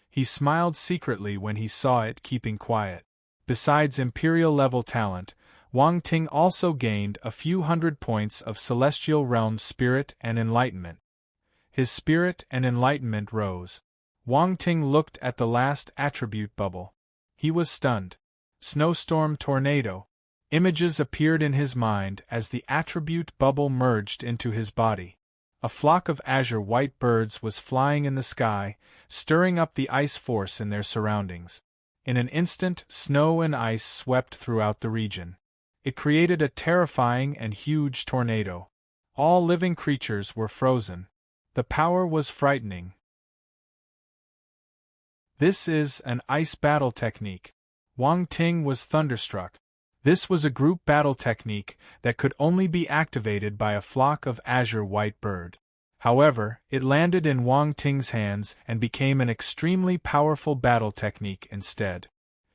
He smiled secretly when he saw it keeping quiet. Besides Imperial-level talent, Wang Ting also gained a few hundred points of Celestial Realm Spirit and Enlightenment. His Spirit and Enlightenment rose. Wang Ting looked at the last attribute bubble. He was stunned. Snowstorm Tornado. Images appeared in his mind as the attribute bubble merged into his body. A flock of azure white birds was flying in the sky, stirring up the ice force in their surroundings. In an instant, snow and ice swept throughout the region. It created a terrifying and huge tornado. All living creatures were frozen. The power was frightening. This is an ice battle technique. Wang Ting was thunderstruck. This was a group battle technique that could only be activated by a flock of azure white bird. However, it landed in Wang Ting's hands and became an extremely powerful battle technique instead.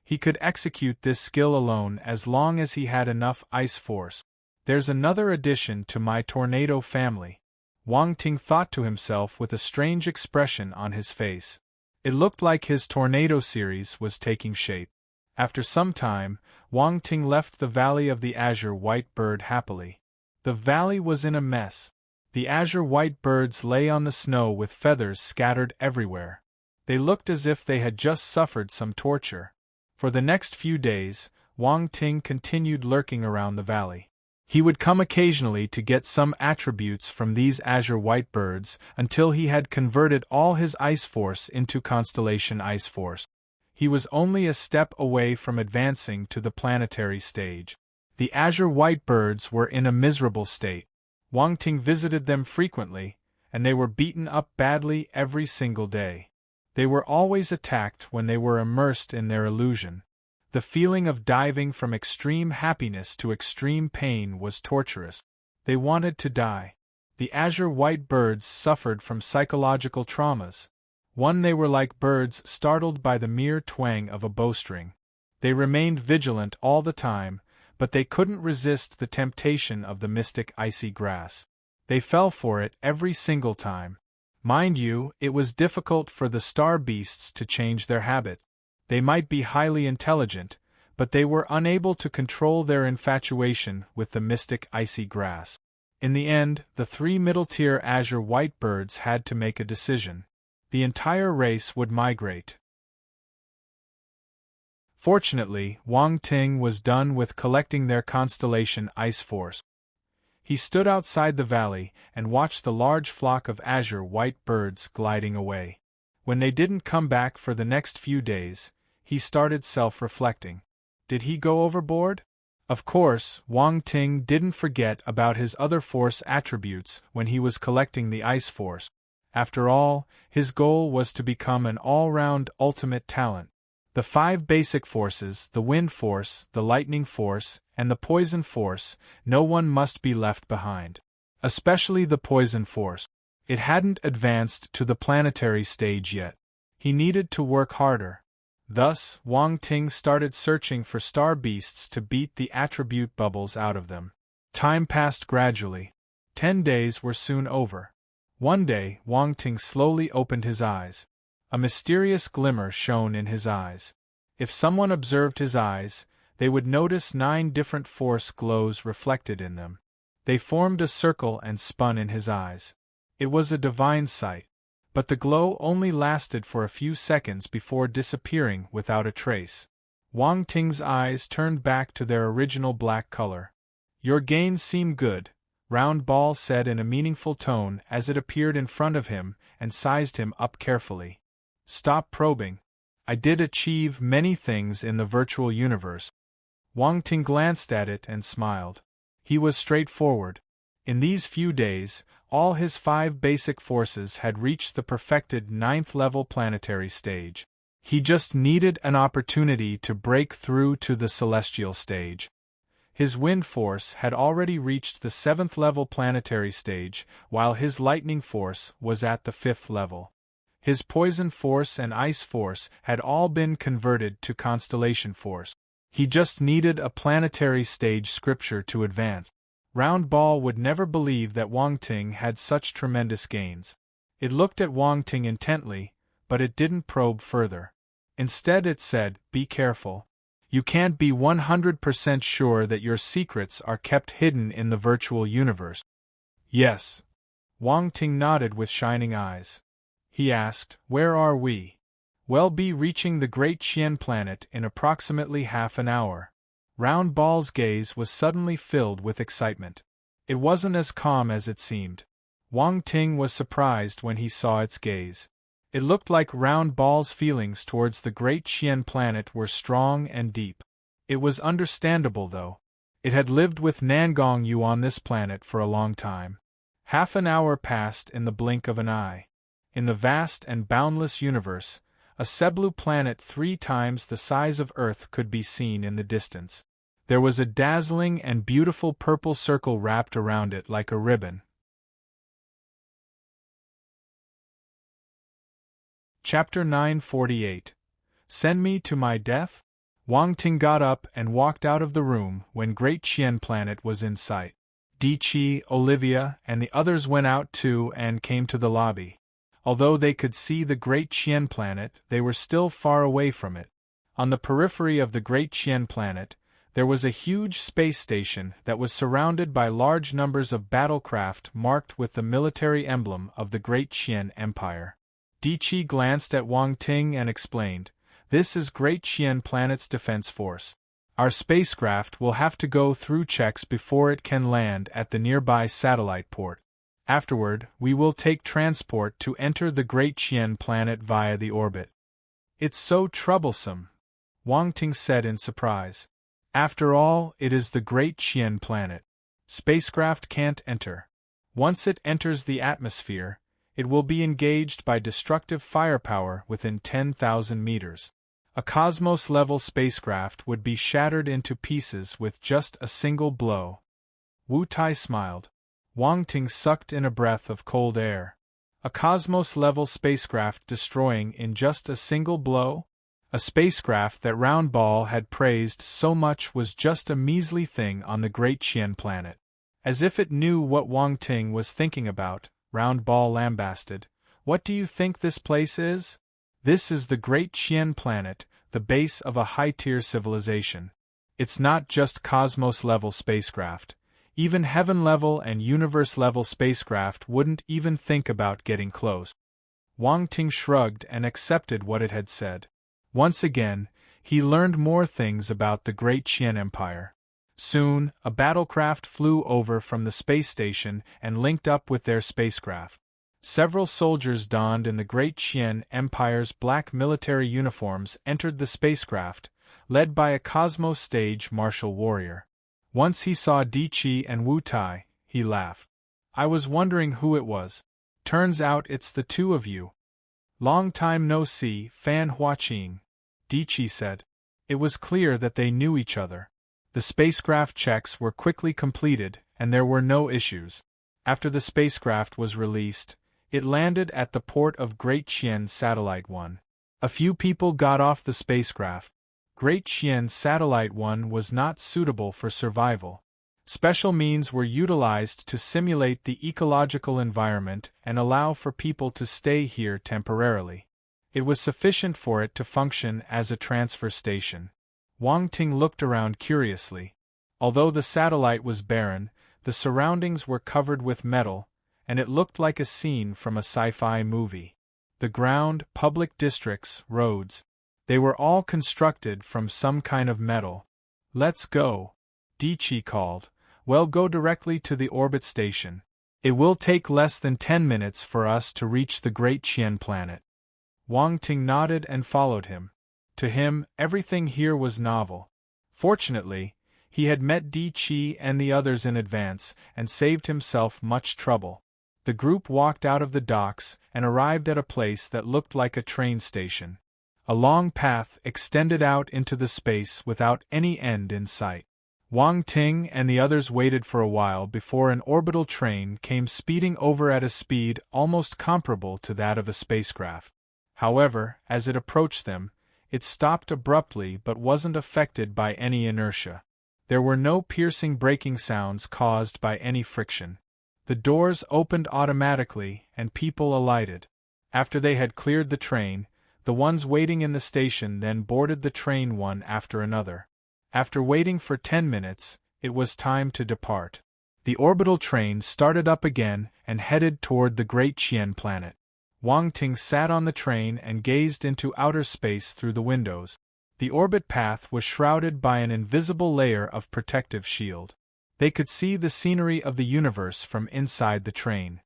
He could execute this skill alone as long as he had enough ice force. There's another addition to my tornado family. Wang Ting thought to himself with a strange expression on his face. It looked like his tornado series was taking shape. After some time, Wang Ting left the Valley of the Azure White Bird happily. The valley was in a mess. The azure white birds lay on the snow with feathers scattered everywhere. They looked as if they had just suffered some torture. For the next few days, Wang Ting continued lurking around the valley. He would come occasionally to get some attributes from these azure white birds until he had converted all his ice force into Constellation Ice Force. He was only a step away from advancing to the planetary stage. The azure white birds were in a miserable state. Wang Ting visited them frequently, and they were beaten up badly every single day. They were always attacked when they were immersed in their illusion. The feeling of diving from extreme happiness to extreme pain was torturous. They wanted to die. The azure white birds suffered from psychological traumas. They were like birds startled by the mere twang of a bowstring. They remained vigilant all the time, but they couldn't resist the temptation of the mystic icy grass. They fell for it every single time. Mind you, it was difficult for the star beasts to change their habit. They might be highly intelligent, but they were unable to control their infatuation with the mystic icy grass. In the end, the 3 middle-tier azure white birds had to make a decision. The entire race would migrate. Fortunately, Wang Ting was done with collecting their constellation ice force. He stood outside the valley and watched the large flock of azure white birds gliding away. When they didn't come back for the next few days, he started self-reflecting. Did he go overboard? Of course, Wang Ting didn't forget about his other force attributes when he was collecting the ice force. After all, his goal was to become an all-round ultimate talent. The 5 basic forces, the wind force, the lightning force, and the poison force, no one must be left behind. Especially the poison force. It hadn't advanced to the planetary stage yet. He needed to work harder. Thus, Wang Ting started searching for star beasts to beat the attribute bubbles out of them. Time passed gradually. 10 days were soon over. One day, Wang Ting slowly opened his eyes. A mysterious glimmer shone in his eyes. If someone observed his eyes, they would notice 9 different force glows reflected in them. They formed a circle and spun in his eyes. It was a divine sight. But the glow only lasted for a few seconds before disappearing without a trace. Wang Ting's eyes turned back to their original black color. "Your gains seem good," Round Ball said in a meaningful tone as it appeared in front of him and sized him up carefully. "Stop probing. I did achieve many things in the virtual universe." Wang Ting glanced at it and smiled. He was straightforward. In these few days, all his 5 basic forces had reached the perfected 9th-level planetary stage. He just needed an opportunity to break through to the celestial stage. His wind force had already reached the 7th-level planetary stage, while his lightning force was at the 5th level. His poison force and ice force had all been converted to constellation force. He just needed a planetary stage scripture to advance. Round Ball would never believe that Wang Ting had such tremendous gains. It looked at Wang Ting intently, but it didn't probe further. Instead it said, "Be careful. You can't be 100% sure that your secrets are kept hidden in the virtual universe." "Yes." Wang Ting nodded with shining eyes. He asked, "Where are we?" "We'll be reaching the Great Qian planet in approximately half an hour." Round Ball's gaze was suddenly filled with excitement. It wasn't as calm as it seemed. Wang Ting was surprised when he saw its gaze. It looked like Round Ball's feelings towards the Great Qian planet were strong and deep. It was understandable, though. It had lived with Nangong Yu on this planet for a long time. Half an hour passed in the blink of an eye. In the vast and boundless universe, a Seblu planet 3 times the size of Earth could be seen in the distance. There was a dazzling and beautiful purple circle wrapped around it like a ribbon. Chapter 948. Send me to my death? Wang Ting got up and walked out of the room when Great Qian planet was in sight. Diqi, Olivia, and the others went out too and came to the lobby. Although they could see the Great Qian planet, they were still far away from it. On the periphery of the Great Qian planet, there was a huge space station that was surrounded by large numbers of battlecraft marked with the military emblem of the Great Qian Empire. Diqi glanced at Wang Ting and explained, "This is Great Qian planet's defense force. Our spacecraft will have to go through checks before it can land at the nearby satellite port. Afterward, we will take transport to enter the Great Qian planet via the orbit." "It's so troublesome," Wang Ting said in surprise. After all, it is the Great Chien planet. Spacecraft can't enter. Once it enters the atmosphere, it will be engaged by destructive firepower within 10,000 meters. A Cosmos-level spacecraft would be shattered into pieces with just a single blow. Wu Tai smiled. Wang Ting sucked in a breath of cold air. A Cosmos-level spacecraft destroying in just a single blow? A spacecraft that Round Ball had praised so much was just a measly thing on the Great Chien planet. As if it knew what Wang Ting was thinking about, Round Ball lambasted. What do you think this place is? This is the Great Chien planet, the base of a high-tier civilization. It's not just Cosmos-level spacecraft. Even Heaven-level and Universe-level spacecraft wouldn't even think about getting close. Wang Ting shrugged and accepted what it had said. Once again, he learned more things about the Great Chien Empire. Soon, a battlecraft flew over from the space station and linked up with their spacecraft. Several soldiers donned in the Great Chien Empire's black military uniforms entered the spacecraft, led by a Cosmos stage martial warrior. Once he saw Di Chi and Wu Tai, he laughed. I was wondering who it was. Turns out it's the two of you. Long time no see, Fan Huaqing, Di Chi said. It was clear that they knew each other. The spacecraft checks were quickly completed, and there were no issues. After the spacecraft was released, it landed at the port of Great Chien Satellite 1. A few people got off the spacecraft. Great Chien Satellite 1 was not suitable for survival. Special means were utilized to simulate the ecological environment and allow for people to stay here temporarily. It was sufficient for it to function as a transfer station. Wang Ting looked around curiously. Although the satellite was barren, the surroundings were covered with metal, and it looked like a scene from a sci-fi movie. The ground, public districts, roads. They were all constructed from some kind of metal. Let's go, Di Chi called. Well, go directly to the orbit station. It will take less than 10 minutes for us to reach the Great Chien planet. Wang Ting nodded and followed him. To him, everything here was novel. Fortunately, he had met Di Chi and the others in advance and saved himself much trouble. The group walked out of the docks and arrived at a place that looked like a train station. A long path extended out into the space without any end in sight. Wang Ting and the others waited for a while before an orbital train came speeding over at a speed almost comparable to that of a spacecraft. However, as it approached them, it stopped abruptly but wasn't affected by any inertia. There were no piercing braking sounds caused by any friction. The doors opened automatically and people alighted. After they had cleared the train, the ones waiting in the station then boarded the train one after another. After waiting for 10 minutes, it was time to depart. The orbital train started up again and headed toward the Great Chien planet. Wang Ting sat on the train and gazed into outer space through the windows. The orbit path was shrouded by an invisible layer of protective shield. They could see the scenery of the universe from inside the train.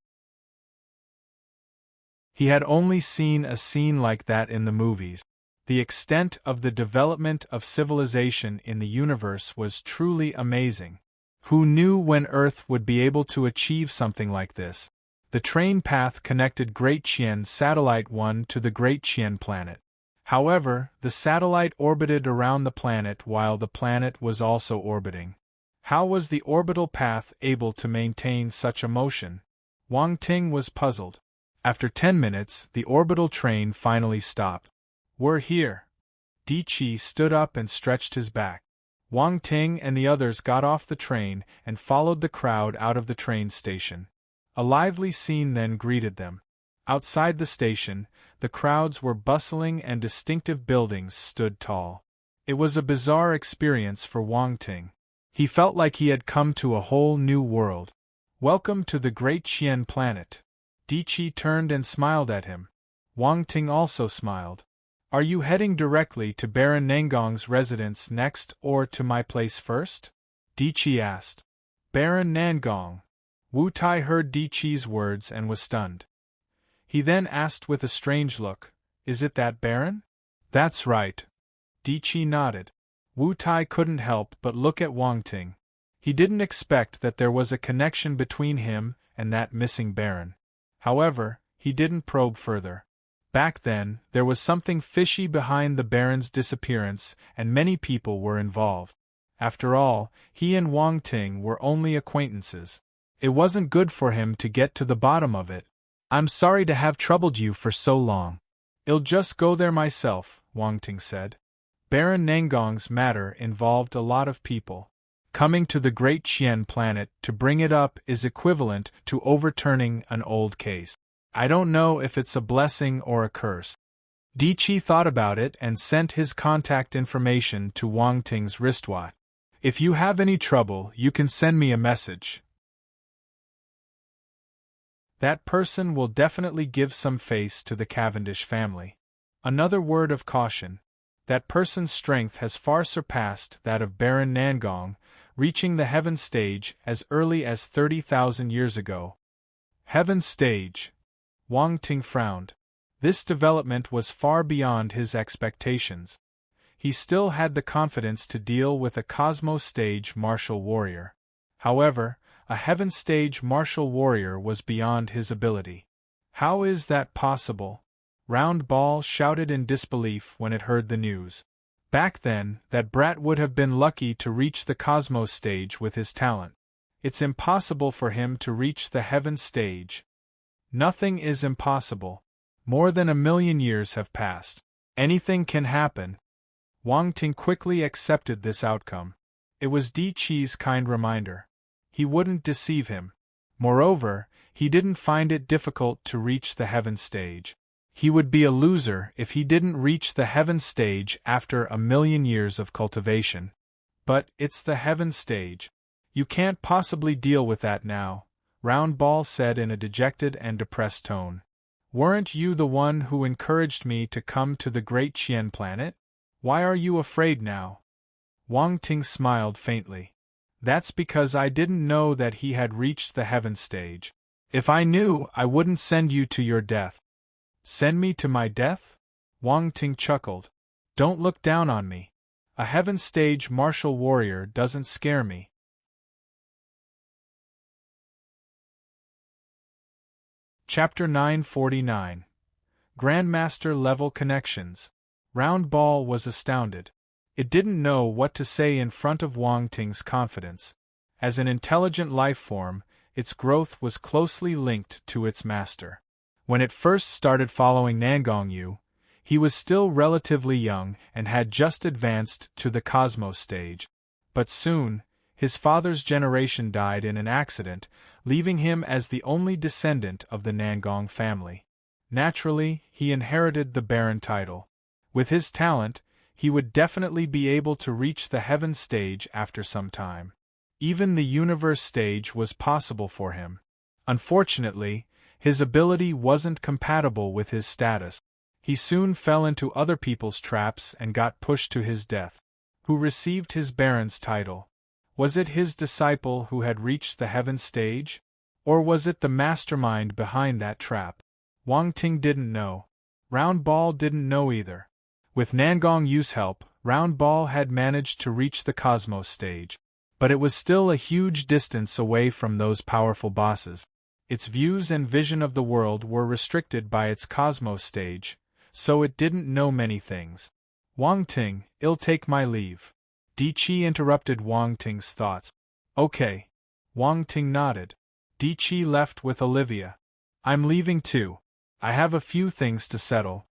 He had only seen a scene like that in the movies. The extent of the development of civilization in the universe was truly amazing. Who knew when Earth would be able to achieve something like this? The train path connected Great Chien Satellite 1 to the Great Chien planet. However, the satellite orbited around the planet while the planet was also orbiting. How was the orbital path able to maintain such a motion? Wang Ting was puzzled. After 10 minutes, the orbital train finally stopped. We're here. Di Chi stood up and stretched his back. Wang Ting and the others got off the train and followed the crowd out of the train station. A lively scene then greeted them. Outside the station, the crowds were bustling and distinctive buildings stood tall. It was a bizarre experience for Wang Ting. He felt like he had come to a whole new world. Welcome to the Great Chien planet. Di Chi turned and smiled at him. Wang Ting also smiled. Are you heading directly to Baron Nangong's residence next or to my place first? Di Chi asked. Baron Nangong. Wu Tai heard Di Chi's words and was stunned. He then asked with a strange look, Is it that Baron? That's right. Di Chi nodded. Wu Tai couldn't help but look at Wang Ting. He didn't expect that there was a connection between him and that missing baron. However, he didn't probe further. Back then, there was something fishy behind the baron's disappearance, and many people were involved. After all, he and Wang Ting were only acquaintances. It wasn't good for him to get to the bottom of it. "I'm sorry to have troubled you for so long. I'll just go there myself," Wang Ting said. Baron Nangong's matter involved a lot of people. Coming to the Great Qian planet to bring it up is equivalent to overturning an old case. I don't know if it's a blessing or a curse. Di Qi thought about it and sent his contact information to Wang Ting's wristwatch. "If you have any trouble, you can send me a message. That person will definitely give some face to the Cavendish family." Another word of caution. That person's strength has far surpassed that of Baron Nangong, reaching the Heaven Stage as early as 30,000 years ago. Heaven Stage. Wang Ting frowned. This development was far beyond his expectations. He still had the confidence to deal with a Cosmos Stage martial warrior. However, a Heaven Stage martial warrior was beyond his ability. "How is that possible?" Round Ball shouted in disbelief when it heard the news. Back then, that brat would have been lucky to reach the Cosmos Stage with his talent. It's impossible for him to reach the Heaven Stage. Nothing is impossible. More than 1,000,000 years have passed. Anything can happen. Wang Ting quickly accepted this outcome. It was Di Qi's kind reminder. He wouldn't deceive him. Moreover, he didn't find it difficult to reach the Heaven Stage. He would be a loser if he didn't reach the Heaven Stage after 1,000,000 years of cultivation. But it's the Heaven Stage. "You can't possibly deal with that now," Round Ball said in a dejected and depressed tone. "Weren't you the one who encouraged me to come to the Great Qian planet? Why are you afraid now?" Wang Ting smiled faintly. "That's because I didn't know that he had reached the Heaven Stage. If I knew, I wouldn't send you to your death." "Send me to my death?" Wang Ting chuckled. "Don't look down on me. A Heaven Stage martial warrior doesn't scare me." Chapter 949. Grandmaster Level Connections. Round Ball was astounded. It didn't know what to say in front of Wang Ting's confidence. As an intelligent life form, its growth was closely linked to its master. When it first started following Nangong Yu, he was still relatively young and had just advanced to the Cosmos Stage. But soon, his father's generation died in an accident, leaving him as the only descendant of the Nangong family. Naturally, he inherited the Baron title. With his talent, he would definitely be able to reach the Heaven Stage after some time. Even the Universe Stage was possible for him. Unfortunately, his ability wasn't compatible with his status. He soon fell into other people's traps and got pushed to his death. Who received his Baron's title? Was it his disciple who had reached the Heaven Stage? Or was it the mastermind behind that trap? Wang Ting didn't know. Round Ball didn't know either. With Nangong Yu's help, Round Ball had managed to reach the Cosmos Stage. But it was still a huge distance away from those powerful bosses. Its views and vision of the world were restricted by its Cosmos Stage, so it didn't know many things. "Wang Ting, I'll take my leave." Di Qi interrupted Wang Ting's thoughts. "Okay." Wang Ting nodded. Di Qi left with Olivia. "I'm leaving too. I have a few things to settle."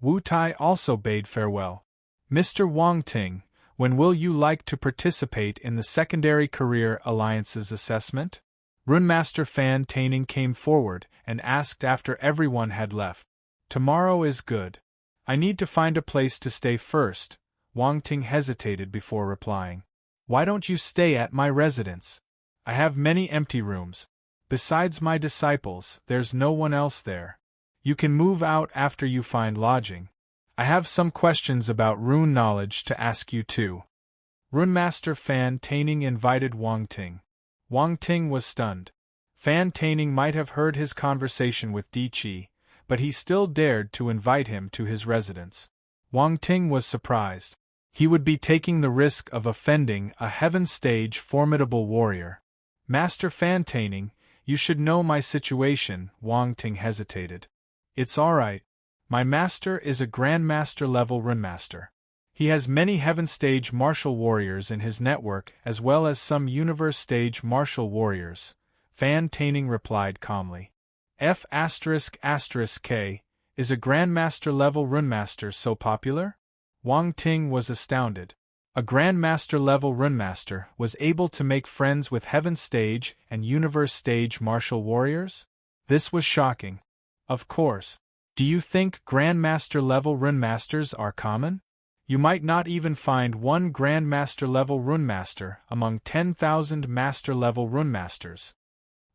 Wu Tai also bade farewell. "Mr. Wang Ting, when will you like to participate in the Secondary Career Alliance's assessment?" Runemaster Fan Taining came forward and asked after everyone had left. "Tomorrow is good. I need to find a place to stay first." Wang Ting hesitated before replying. "Why don't you stay at my residence? I have many empty rooms. Besides my disciples, there's no one else there. You can move out after you find lodging. I have some questions about rune knowledge to ask you too." Runemaster Fan Taining invited Wang Ting. Wang Ting was stunned. Fan Taining might have heard his conversation with Di Qi, but he still dared to invite him to his residence. Wang Ting was surprised. He would be taking the risk of offending a heaven-stage formidable warrior. Master Fan-Taining, you should know my situation, Wang Ting hesitated. It's alright. My master is a Grandmaster-level Runemaster. He has many heaven-stage martial warriors in his network as well as some universe-stage martial warriors, Fan-Taining replied calmly. F***K, is a Grandmaster-level Runemaster so popular? Wang Ting was astounded. A Grandmaster-level Runemaster was able to make friends with heaven-stage and universe-stage martial warriors? This was shocking. Of course. Do you think Grandmaster-level Runemasters are common? You might not even find one Grandmaster-level Runemaster among 10,000 Master-level Runemasters.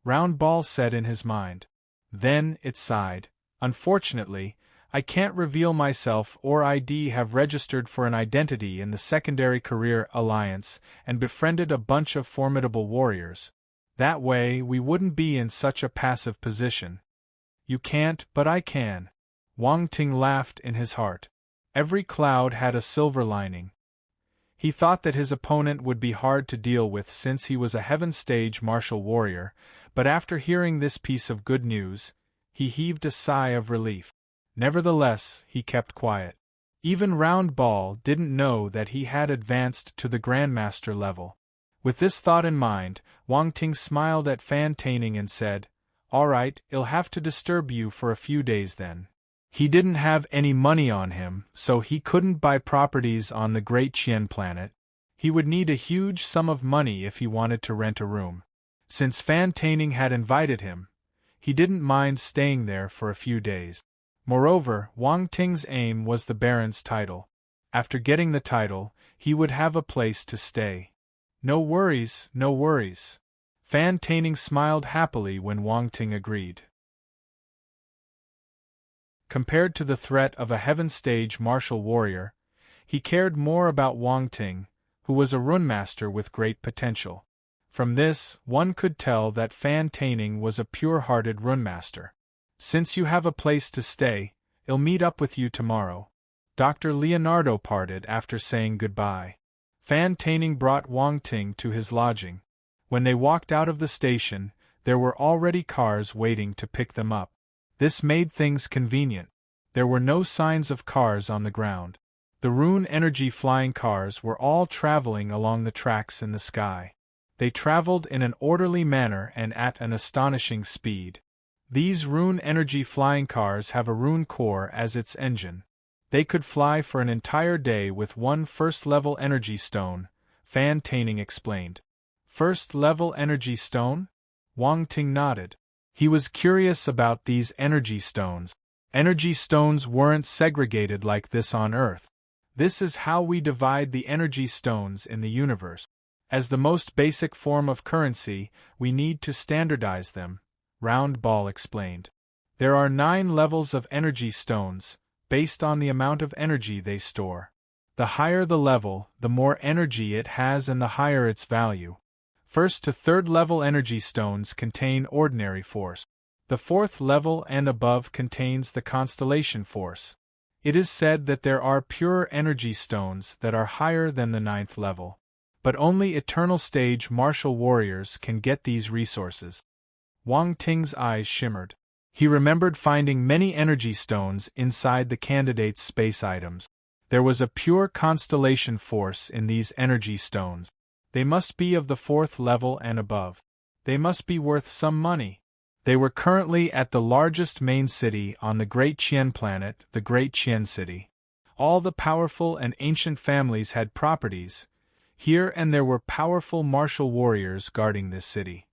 Round Ball said in his mind. Then it sighed. Unfortunately, I can't reveal myself or ID have registered for an identity in the Secondary Career Alliance and befriended a bunch of formidable warriors. That way we wouldn't be in such a passive position. You can't, but I can. Wang Ting laughed in his heart. Every cloud had a silver lining. He thought that his opponent would be hard to deal with since he was a heaven-stage martial warrior, but after hearing this piece of good news, he heaved a sigh of relief. Nevertheless, he kept quiet. Even Round Ball didn't know that he had advanced to the Grandmaster level. With this thought in mind, Wang Ting smiled at Fan-Taining and said, "Alright, I'll have to disturb you for a few days then." He didn't have any money on him, so he couldn't buy properties on the Great Qian planet. He would need a huge sum of money if he wanted to rent a room. Since Fan-Taining had invited him, he didn't mind staying there for a few days. Moreover, Wang Ting's aim was the Baron's title. After getting the title, he would have a place to stay. No worries, no worries. Fan-Taining smiled happily when Wang Ting agreed. Compared to the threat of a heaven-stage martial warrior, he cared more about Wang Ting, who was a Runemaster with great potential. From this, one could tell that Fan-Taining was a pure-hearted Runemaster. Since you have a place to stay, I'll meet up with you tomorrow. Dr. Leonardo parted after saying goodbye. Fan-Taining brought Wang Ting to his lodging. When they walked out of the station, there were already cars waiting to pick them up. This made things convenient. There were no signs of cars on the ground. The Rune Energy flying cars were all traveling along the tracks in the sky. They traveled in an orderly manner and at an astonishing speed. These Rune Energy flying cars have a rune core as its engine. They could fly for an entire day with one first-level energy stone, Fan-Taining explained. First-level energy stone? Wang Ting nodded. He was curious about these energy stones. Energy stones weren't segregated like this on Earth. This is how we divide the energy stones in the universe. As the most basic form of currency, we need to standardize them, Round Ball explained. There are 9 levels of energy stones, based on the amount of energy they store. The higher the level, the more energy it has and the higher its value. First to third level energy stones contain ordinary force. The fourth level and above contains the constellation force. It is said that there are pure energy stones that are higher than the 9th level. But only eternal stage martial warriors can get these resources. Wang Ting's eyes shimmered. He remembered finding many energy stones inside the candidate's space items. There was a pure constellation force in these energy stones. They must be of the 4th level and above. They must be worth some money. They were currently at the largest main city on the Great Qian planet, the Great Qian City. All the powerful and ancient families had properties here, and there were powerful martial warriors guarding this city.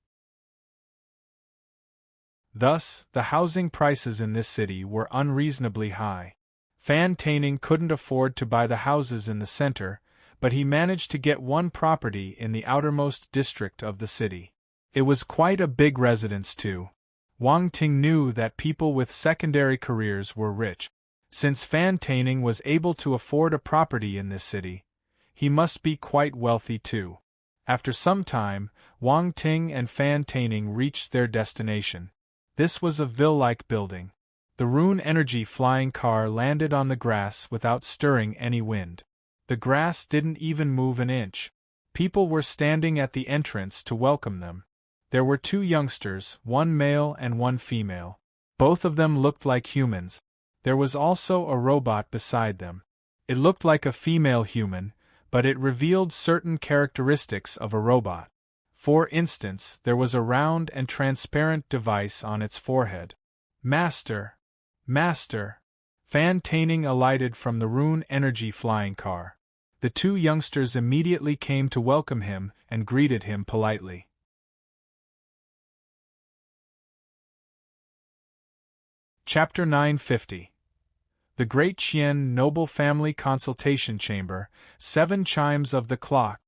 Thus, the housing prices in this city were unreasonably high. Fan-Taining couldn't afford to buy the houses in the center, but he managed to get one property in the outermost district of the city. It was quite a big residence too. Wang Ting knew that people with secondary careers were rich. Since Fan-Taining was able to afford a property in this city, he must be quite wealthy too. After some time, Wang Ting and Fan-Taining reached their destination. This was a ville-like building. The Rune Energy flying car landed on the grass without stirring any wind. The grass didn't even move an inch. People were standing at the entrance to welcome them. There were 2 youngsters, one male and one female. Both of them looked like humans. There was also a robot beside them. It looked like a female human, but it revealed certain characteristics of a robot. For instance, there was a round and transparent device on its forehead. Master! Master! Fan Taining alighted from the Rune Energy flying car. The 2 youngsters immediately came to welcome him and greeted him politely. Chapter 950. The Great Qian Noble Family Consultation Chamber, 7 chimes of the clock.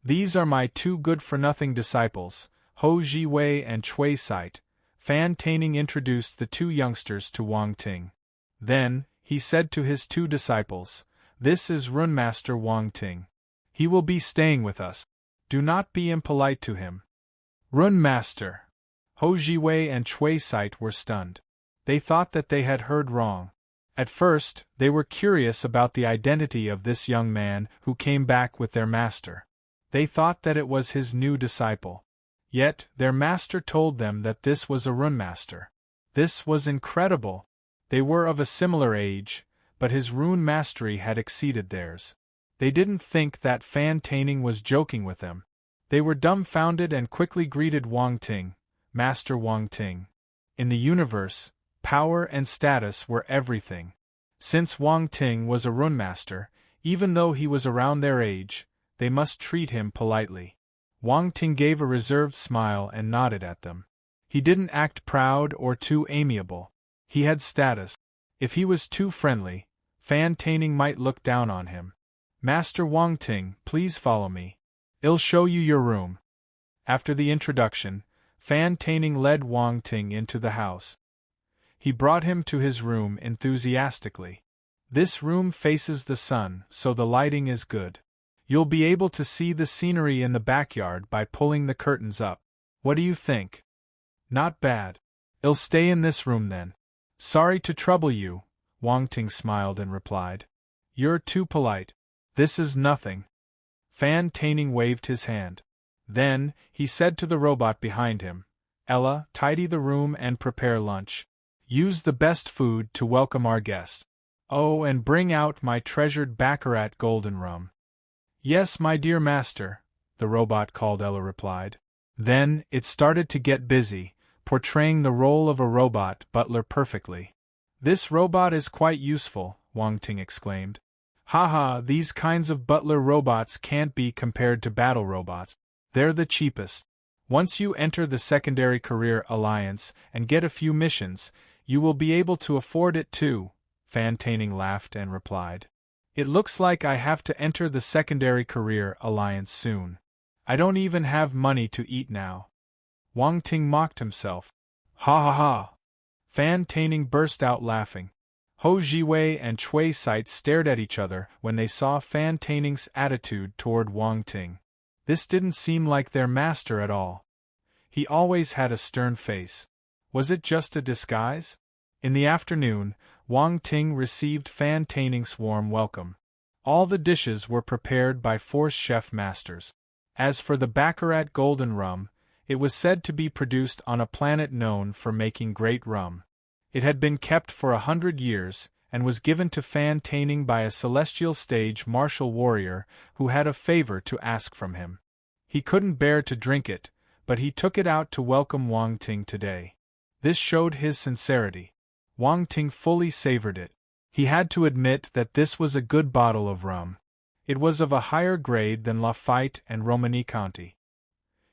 These are my 2 good-for-nothing disciples, Ho Jiwei and Cui Site. Fan Taining introduced the 2 youngsters to Wang Ting. Then, he said to his 2 disciples, "This is Runemaster Wang Ting. He will be staying with us. Do not be impolite to him." Runemaster! Ho Jiwei and Cui Site were stunned. They thought that they had heard wrong. At first, they were curious about the identity of this young man who came back with their master. They thought that it was his new disciple. Yet, their master told them that this was a Runemaster. This was incredible. They were of a similar age, but his rune mastery had exceeded theirs. They didn't think that Fan Taining was joking with them. They were dumbfounded and quickly greeted Wang Ting, Master Wang Ting. In the universe, power and status were everything. Since Wang Ting was a Runemaster, even though he was around their age, they must treat him politely. Wang Ting gave a reserved smile and nodded at them. He didn't act proud or too amiable. He had status. If he was too friendly, Fan Taining might look down on him. "Master Wang Ting, please follow me. I'll show you your room." After the introduction, Fan Taining led Wang Ting into the house. He brought him to his room enthusiastically. "This room faces the sun, so the lighting is good. You'll be able to see the scenery in the backyard by pulling the curtains up. What do you think?" "Not bad. I'll stay in this room then." "Sorry to trouble you," Wang Ting smiled and replied. "You're too polite. This is nothing." Fan Taining waved his hand. Then, he said to the robot behind him, "Ella, tidy the room and prepare lunch. Use the best food to welcome our guest. Oh, and bring out my treasured baccarat golden rum." "Yes, my dear master," the robot called Ella replied. Then, it started to get busy, portraying the role of a robot butler perfectly. "This robot is quite useful," Wang Ting exclaimed. "Haha, these kinds of butler robots can't be compared to battle robots. They're the cheapest. Once you enter the Secondary Career Alliance and get a few missions, you will be able to afford it too," Fan Taining laughed and replied. "It looks like I have to enter the Secondary Career Alliance soon. I don't even have money to eat now." Wang Ting mocked himself. "Ha ha ha!" Fan Taining burst out laughing. Ho Jiwei and Cui Site stared at each other when they saw Fan Taining's attitude toward Wang Ting. This didn't seem like their master at all. He always had a stern face. Was it just a disguise? In the afternoon, Wang Ting received Fan Taining's warm welcome. All the dishes were prepared by Force Chef Masters. As for the baccarat golden rum, it was said to be produced on a planet known for making great rum. It had been kept for 100 years, and was given to Fan Taining by a celestial stage martial warrior who had a favor to ask from him. He couldn't bear to drink it, but he took it out to welcome Wang Ting today. This showed his sincerity. Wang Ting fully savored it. He had to admit that this was a good bottle of rum. It was of a higher grade than Lafite and Romani Conti.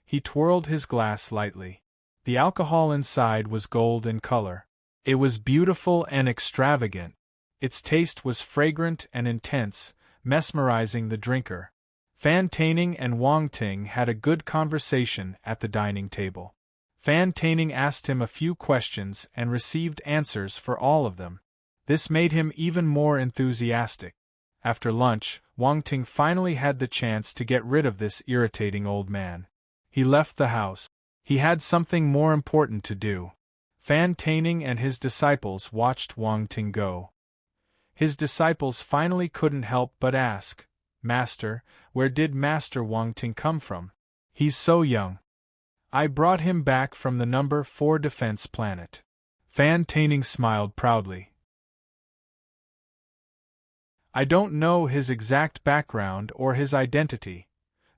He twirled his glass lightly. The alcohol inside was gold in color. It was beautiful and extravagant. Its taste was fragrant and intense, mesmerizing the drinker. Fan Taining and Wang Ting had a good conversation at the dining table. Fan Taining asked him a few questions and received answers for all of them. This made him even more enthusiastic. After lunch, Wang Ting finally had the chance to get rid of this irritating old man. He left the house. He had something more important to do. Fan Taining and his disciples watched Wang Ting go. His disciples finally couldn't help but ask, Master, where did Master Wang Ting come from? He's so young. I brought him back from the number 4 defense planet. Fan Taining smiled proudly. I don't know his exact background or his identity.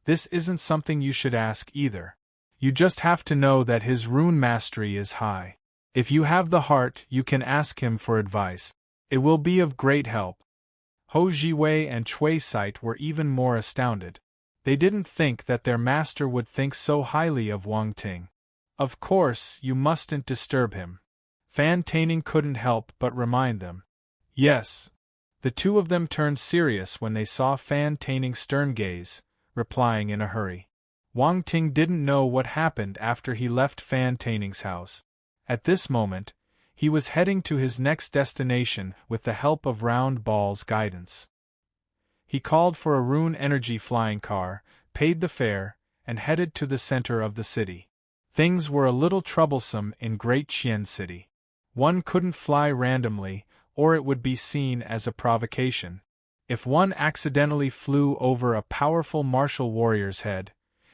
This isn't something you should ask either. You just have to know that his rune mastery is high. If you have the heart, you can ask him for advice. It will be of great help. Ho Jiwei and Chui Site were even more astounded. They didn't think that their master would think so highly of Wang Ting. Of course, you mustn't disturb him. Fan Taining couldn't help but remind them. Yes. The two of them turned serious when they saw Fan Taining's stern gaze, replying in a hurry. Wang Ting didn't know what happened after he left Fan Taining's house. At this moment, he was heading to his next destination with the help of Round Ball's guidance. He called for a rune energy flying car, paid the fare, and headed to the center of the city. Things were a little troublesome in Great Qian City. One couldn't fly randomly, or it would be seen as a provocation. If one accidentally flew over a powerful martial warrior's head,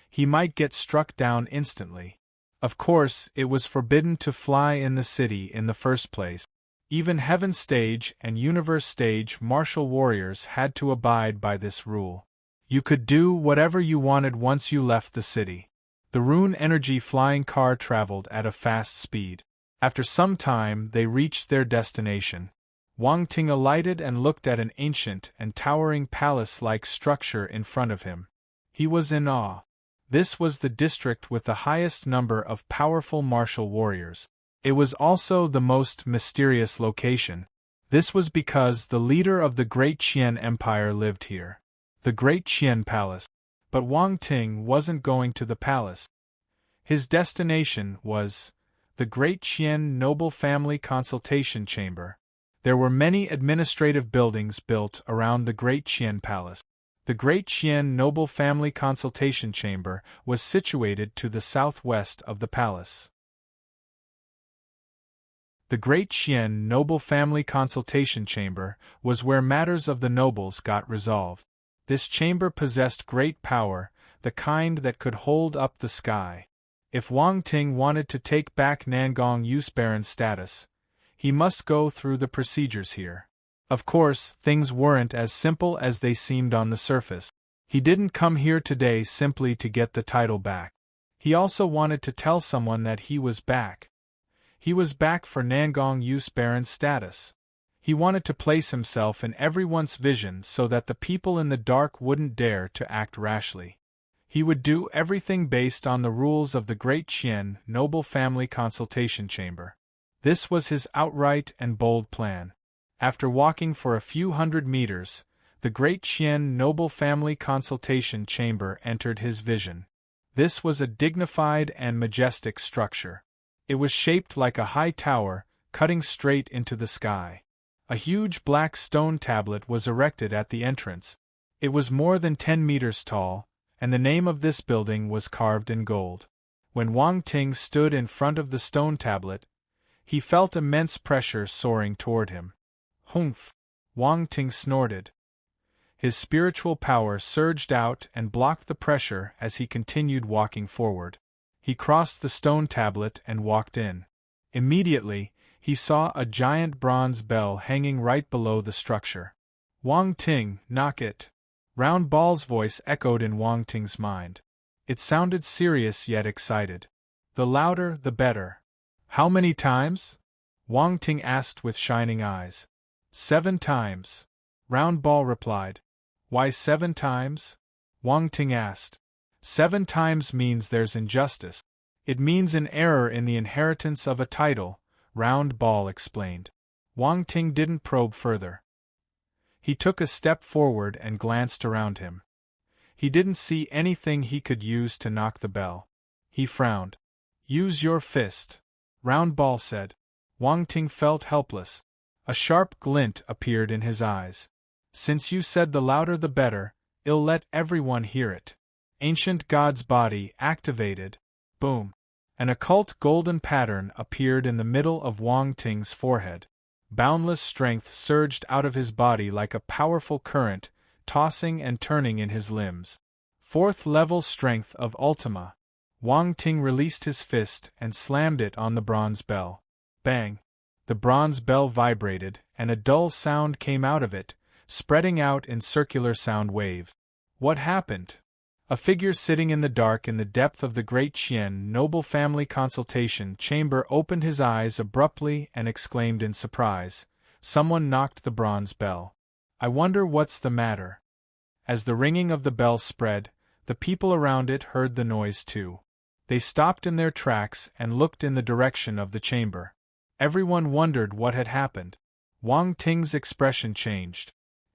he might get struck down instantly. Of course, it was forbidden to fly in the city in the first place. Even Heaven Stage and Universe Stage martial warriors had to abide by this rule. You could do whatever you wanted once you left the city. The rune energy flying car traveled at a fast speed. After some time, they reached their destination. Wang Ting alighted and looked at an ancient and towering palace-like structure in front of him. He was in awe. This was the district with the highest number of powerful martial warriors. It was also the most mysterious location. This was because the leader of the Great Qian Empire lived here. The Great Qian Palace. But Wang Ting wasn't going to the palace. His destination was the Great Qian Noble Family Consultation Chamber. There were many administrative buildings built around the Great Qian Palace. The Great Qian Noble Family Consultation Chamber was situated to the southwest of the palace. The Great Qian Noble Family Consultation Chamber was where matters of the nobles got resolved. This chamber possessed great power, the kind that could hold up the sky. If Wang Ting wanted to take back Nangong Use Baron status, he must go through the procedures here. Of course, things weren't as simple as they seemed on the surface. He didn't come here today simply to get the title back. He also wanted to tell someone that he was back. He was back for Nangong Use Baron status. He wanted to place himself in everyone's vision so that the people in the dark wouldn't dare to act rashly. He would do everything based on the rules of the Great Qian Noble Family Consultation Chamber. This was his outright and bold plan. After walking for a few hundred meters, the Great Qian Noble Family Consultation Chamber entered his vision. This was a dignified and majestic structure. It was shaped like a high tower, cutting straight into the sky. A huge black stone tablet was erected at the entrance. It was more than 10 meters tall, and the name of this building was carved in gold. When Wang Ting stood in front of the stone tablet, he felt immense pressure soaring toward him. Humph! Wang Ting snorted. His spiritual power surged out and blocked the pressure as he continued walking forward. He crossed the stone tablet and walked in. Immediately, he saw a giant bronze bell hanging right below the structure. Wang Ting, knock it. Round Ball's voice echoed in Wang Ting's mind. It sounded serious yet excited. The louder, the better. How many times? Wang Ting asked with shining eyes. 7 times. Round Ball replied. Why 7 times? Wang Ting asked. 7 times means there's injustice. It means an error in the inheritance of a title, Round Ball explained. Wang Ting didn't probe further. He took a step forward and glanced around him. He didn't see anything he could use to knock the bell. He frowned. Use your fist, Round Ball said. Wang Ting felt helpless. A sharp glint appeared in his eyes. Since you said the louder the better, I'll let everyone hear it. Ancient God's body activated. Boom. An occult golden pattern appeared in the middle of Wang Ting's forehead. Boundless strength surged out of his body like a powerful current, tossing and turning in his limbs. 4th level strength of Ultima. Wang Ting released his fist and slammed it on the bronze bell. Bang! The bronze bell vibrated, and a dull sound came out of it, spreading out in circular sound waves. What happened? A figure sitting in the dark in the depth of the Great Qian noble family consultation chamber opened his eyes abruptly and exclaimed in surprise, "Someone knocked the bronze bell. I wonder what's the matter." As the ringing of the bell spread, the people around it heard the noise too. They stopped in their tracks and looked in the direction of the chamber. Everyone wondered what had happened. Wang Ting's expression changed.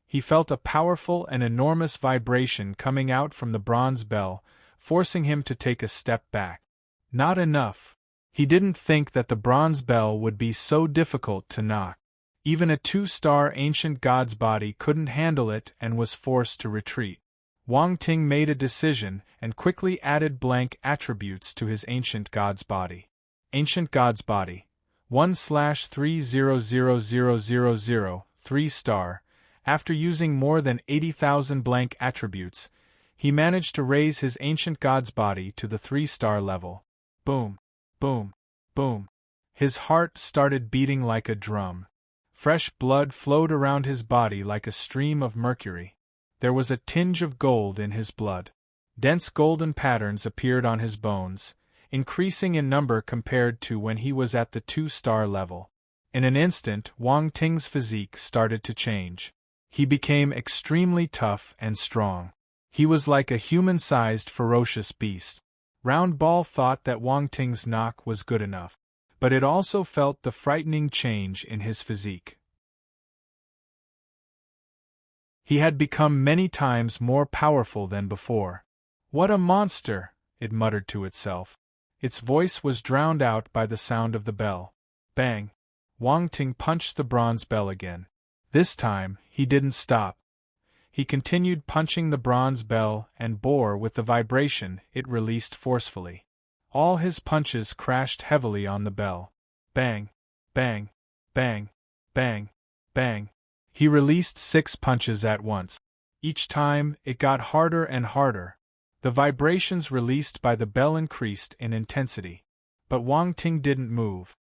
He felt a powerful and enormous vibration coming out from the bronze bell, forcing him to take a step back. Not enough. He didn't think that the bronze bell would be so difficult to knock. Even a 2-star ancient god's body couldn't handle it and was forced to retreat. Wang Ting made a decision and quickly added blank attributes to his ancient god's body. Ancient god's body. 1/300000, 3-star. After using more than 80,000 blank attributes, he managed to raise his ancient god's body to the 3-star level. Boom, boom, boom. His heart started beating like a drum. Fresh blood flowed around his body like a stream of mercury. There was a tinge of gold in his blood. Dense golden patterns appeared on his bones, increasing in number compared to when he was at the 2-star level. In an instant, Wang Ting's physique started to change. He became extremely tough and strong. He was like a human-sized ferocious beast. Round Ball thought that Wang Ting's knock was good enough, but it also felt the frightening change in his physique. He had become many times more powerful than before. "What a monster!" it muttered to itself. Its voice was drowned out by the sound of the bell. Bang! Wang Ting punched the bronze bell again. This time, he didn't stop. He continued punching the bronze bell and bore with the vibration it released forcefully. All his punches crashed heavily on the bell. Bang! Bang! Bang! Bang! Bang! He released 6 punches at once. Each time, it got harder and harder. The vibrations released by the bell increased in intensity. But Wang Ting didn't move.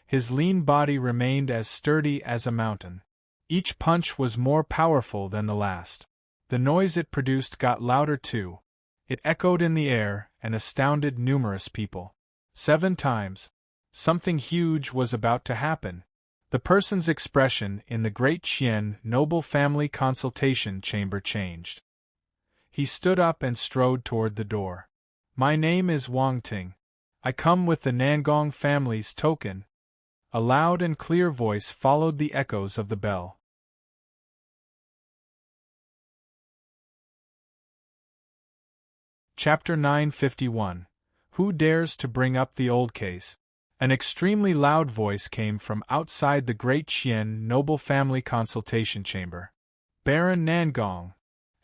His lean body remained as sturdy as a mountain. Each punch was more powerful than the last. The noise it produced got louder too. It echoed in the air and astounded numerous people. 7 times. Something huge was about to happen. The person's expression in the Great Qian noble family consultation chamber changed. He stood up and strode toward the door. "My name is Wang Ting. I come with the Nangong family's token." A loud and clear voice followed the echoes of the bell. Chapter 951. Who Dares to Bring Up the Old Case? An extremely loud voice came from outside the Great Qian noble family consultation chamber. "Baron Nangong."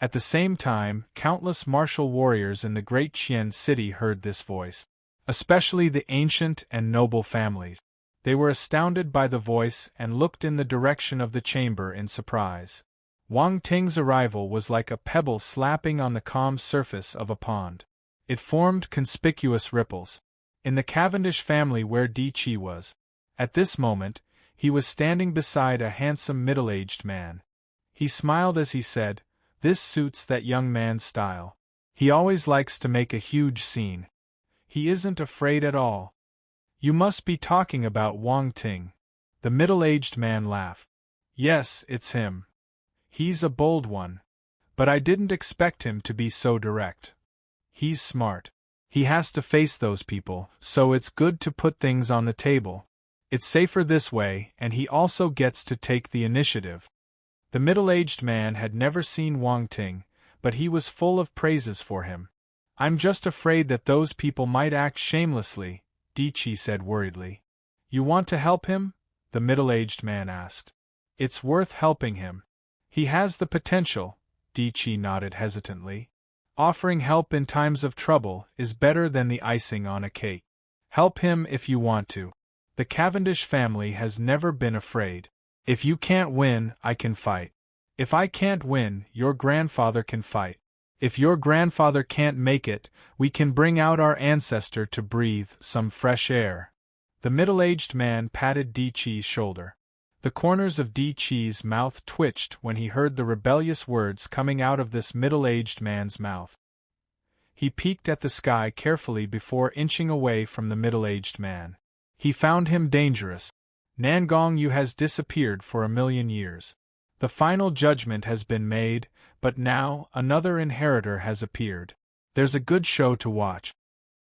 At the same time, countless martial warriors in the Great Qian city heard this voice, especially the ancient and noble families. They were astounded by the voice and looked in the direction of the chamber in surprise. Wang Ting's arrival was like a pebble slapping on the calm surface of a pond. It formed conspicuous ripples. In the Cavendish family where Di Qi was. At this moment, he was standing beside a handsome middle-aged man. He smiled as he said, "This suits that young man's style. He always likes to make a huge scene. He isn't afraid at all." "You must be talking about Wang Ting." The middle-aged man laughed. "Yes, it's him. He's a bold one. But I didn't expect him to be so direct. He's smart. He has to face those people, so it's good to put things on the table. It's safer this way, and he also gets to take the initiative." The middle-aged man had never seen Wang Ting, but he was full of praises for him. "I'm just afraid that those people might act shamelessly," Di Qi said worriedly. "You want to help him?" the middle-aged man asked. "It's worth helping him. He has the potential," Di Qi nodded hesitantly. "Offering help in times of trouble is better than the icing on a cake. Help him if you want to. The Cavendish family has never been afraid. If you can't win, I can fight." If I can't win, your grandfather can fight. If your grandfather can't make it, we can bring out our ancestor to breathe some fresh air." The middle-aged man patted Di Chi's shoulder. The corners of Di Chi's mouth twitched when he heard the rebellious words coming out of this middle-aged man's mouth. He peeked at the sky carefully before inching away from the middle-aged man. He found him dangerous. "Nangong Yu has disappeared for 1,000,000 years. The final judgment has been made, but now another inheritor has appeared. There's a good show to watch."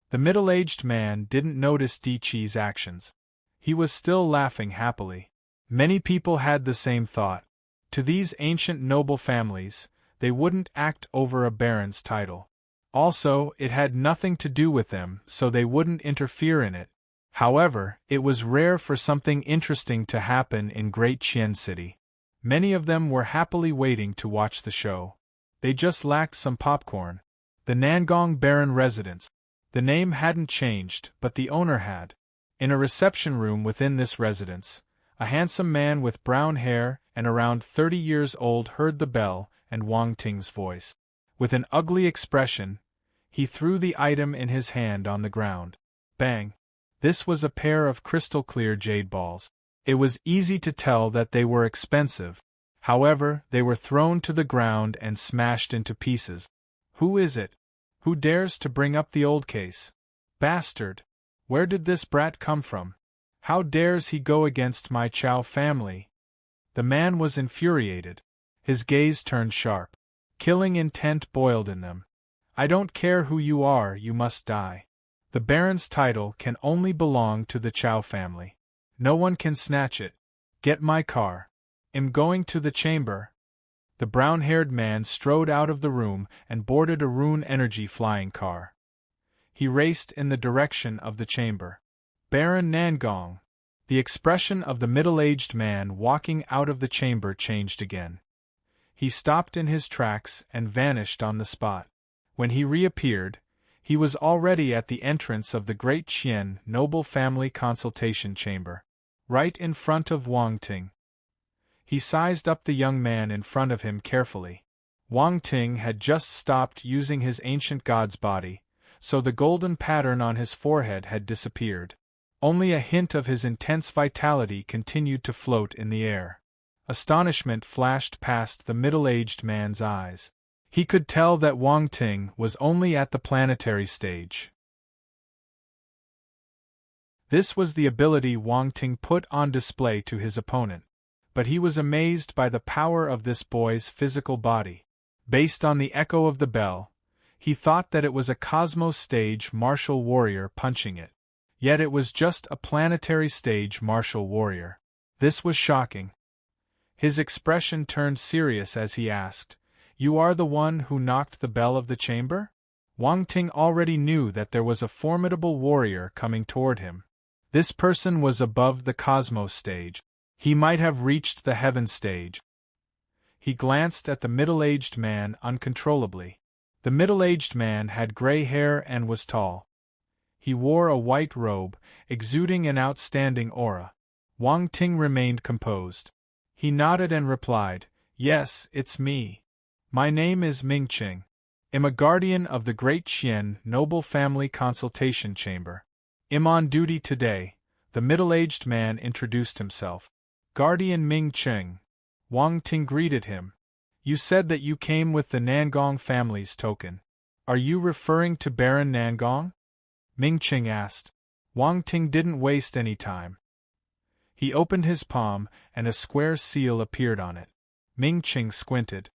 The middle-aged man didn't notice Di Chi's actions. He was still laughing happily. Many people had the same thought. To these ancient noble families, they wouldn't act over a baron's title. Also, it had nothing to do with them, so they wouldn't interfere in it. However, it was rare for something interesting to happen in Great Qian City. Many of them were happily waiting to watch the show. They just lacked some popcorn. The Nangong Baron residence. The name hadn't changed, but the owner had. In a reception room within this residence, a handsome man with brown hair and around 30 years old heard the bell and Wang Ting's voice. With an ugly expression, he threw the item in his hand on the ground. Bang! This was a pair of crystal-clear jade balls. It was easy to tell that they were expensive. However, they were thrown to the ground and smashed into pieces. "Who is it? Who dares to bring up the old case? Bastard! Where did this brat come from? How dares he go against my Chow family?" The man was infuriated. His gaze turned sharp. Killing intent boiled in them. "I don't care who you are, you must die. The Baron's title can only belong to the Chow family. No one can snatch it. Get my car. I'm going to the chamber." The brown-haired man strode out of the room and boarded a Rune Energy flying car. He raced in the direction of the chamber. "Baron Nangong." The expression of the middle-aged man walking out of the chamber changed again. He stopped in his tracks and vanished on the spot. When he reappeared, he was already at the entrance of the Great Qian Noble Family Consultation Chamber, right in front of Wang Ting. He sized up the young man in front of him carefully. Wang Ting had just stopped using his ancient god's body, so the golden pattern on his forehead had disappeared. Only a hint of his intense vitality continued to float in the air. Astonishment flashed past the middle-aged man's eyes. He could tell that Wang Ting was only at the planetary stage. This was the ability Wang Ting put on display to his opponent. But he was amazed by the power of this boy's physical body. Based on the echo of the bell, he thought that it was a cosmos stage martial warrior punching it. Yet it was just a planetary stage martial warrior. This was shocking. His expression turned serious as he asked, "You are the one who knocked the bell of the chamber?" Wang Ting already knew that there was a formidable warrior coming toward him. This person was above the cosmos stage. He might have reached the heaven stage. He glanced at the middle-aged man uncontrollably. The middle-aged man had gray hair and was tall. He wore a white robe, exuding an outstanding aura. Wang Ting remained composed. He nodded and replied, "Yes, it's me. My name is Ming Qing. I'm a guardian of the Great Qian Noble Family Consultation Chamber. I'm on duty today." The middle-aged man introduced himself. "Guardian Ming Qing." Wang Ting greeted him. "You said that you came with the Nangong family's token. Are you referring to Baron Nangong?" Ming Qing asked. Wang Ting didn't waste any time. He opened his palm, and a square seal appeared on it. Ming Qing squinted.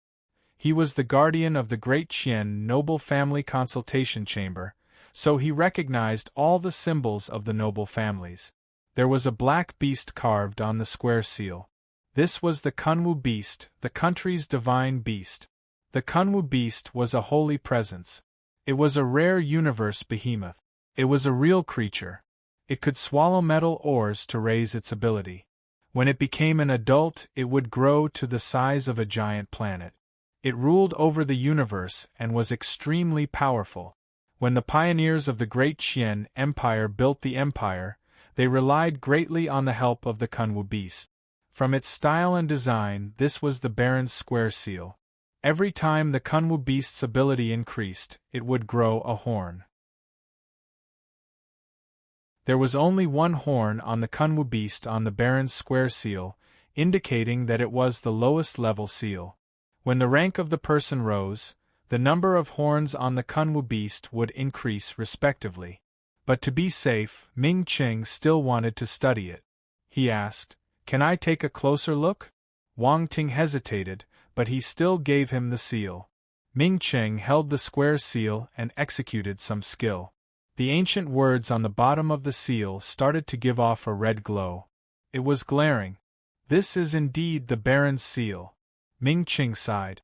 He was the guardian of the Great Qian Noble Family Consultation Chamber, so he recognized all the symbols of the noble families. There was a black beast carved on the square seal. This was the Kunwu beast, the country's divine beast. The Kunwu beast was a holy presence. It was a rare universe behemoth. It was a real creature. It could swallow metal ores to raise its ability. When it became an adult, it would grow to the size of a giant planet. It ruled over the universe and was extremely powerful. When the pioneers of the Great Qian Empire built the empire, they relied greatly on the help of the Kunwu beast. From its style and design, this was the Baron's square seal. Every time the Kunwu beast's ability increased, it would grow a horn. There was only one horn on the Kunwu beast on the Baron's square seal, indicating that it was the lowest level seal. When the rank of the person rose, the number of horns on the Kunwu beast would increase respectively. But to be safe, Ming Qing still wanted to study it. He asked, "Can I take a closer look?" Wang Ting hesitated, but he still gave him the seal. Ming Qing held the square seal and executed some skill. The ancient words on the bottom of the seal started to give off a red glow. It was glaring. "This is indeed the Baron's seal." Ming Qing sighed.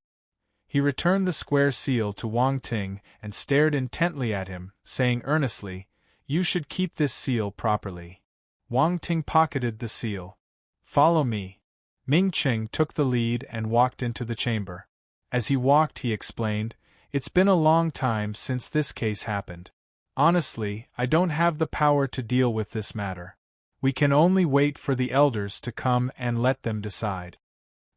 He returned the square seal to Wang Ting and stared intently at him, saying earnestly, "You should keep this seal properly." Wang Ting pocketed the seal. "Follow me." Ming Qing took the lead and walked into the chamber. As he walked, he explained, "It's been a long time since this case happened. Honestly, I don't have the power to deal with this matter. We can only wait for the elders to come and let them decide."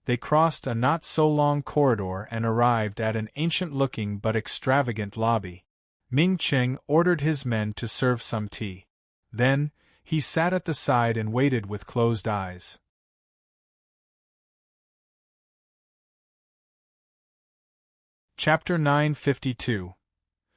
They crossed a not-so-long corridor and arrived at an ancient-looking but extravagant lobby. Ming Qing ordered his men to serve some tea. Then, he sat at the side and waited with closed eyes. Chapter 952.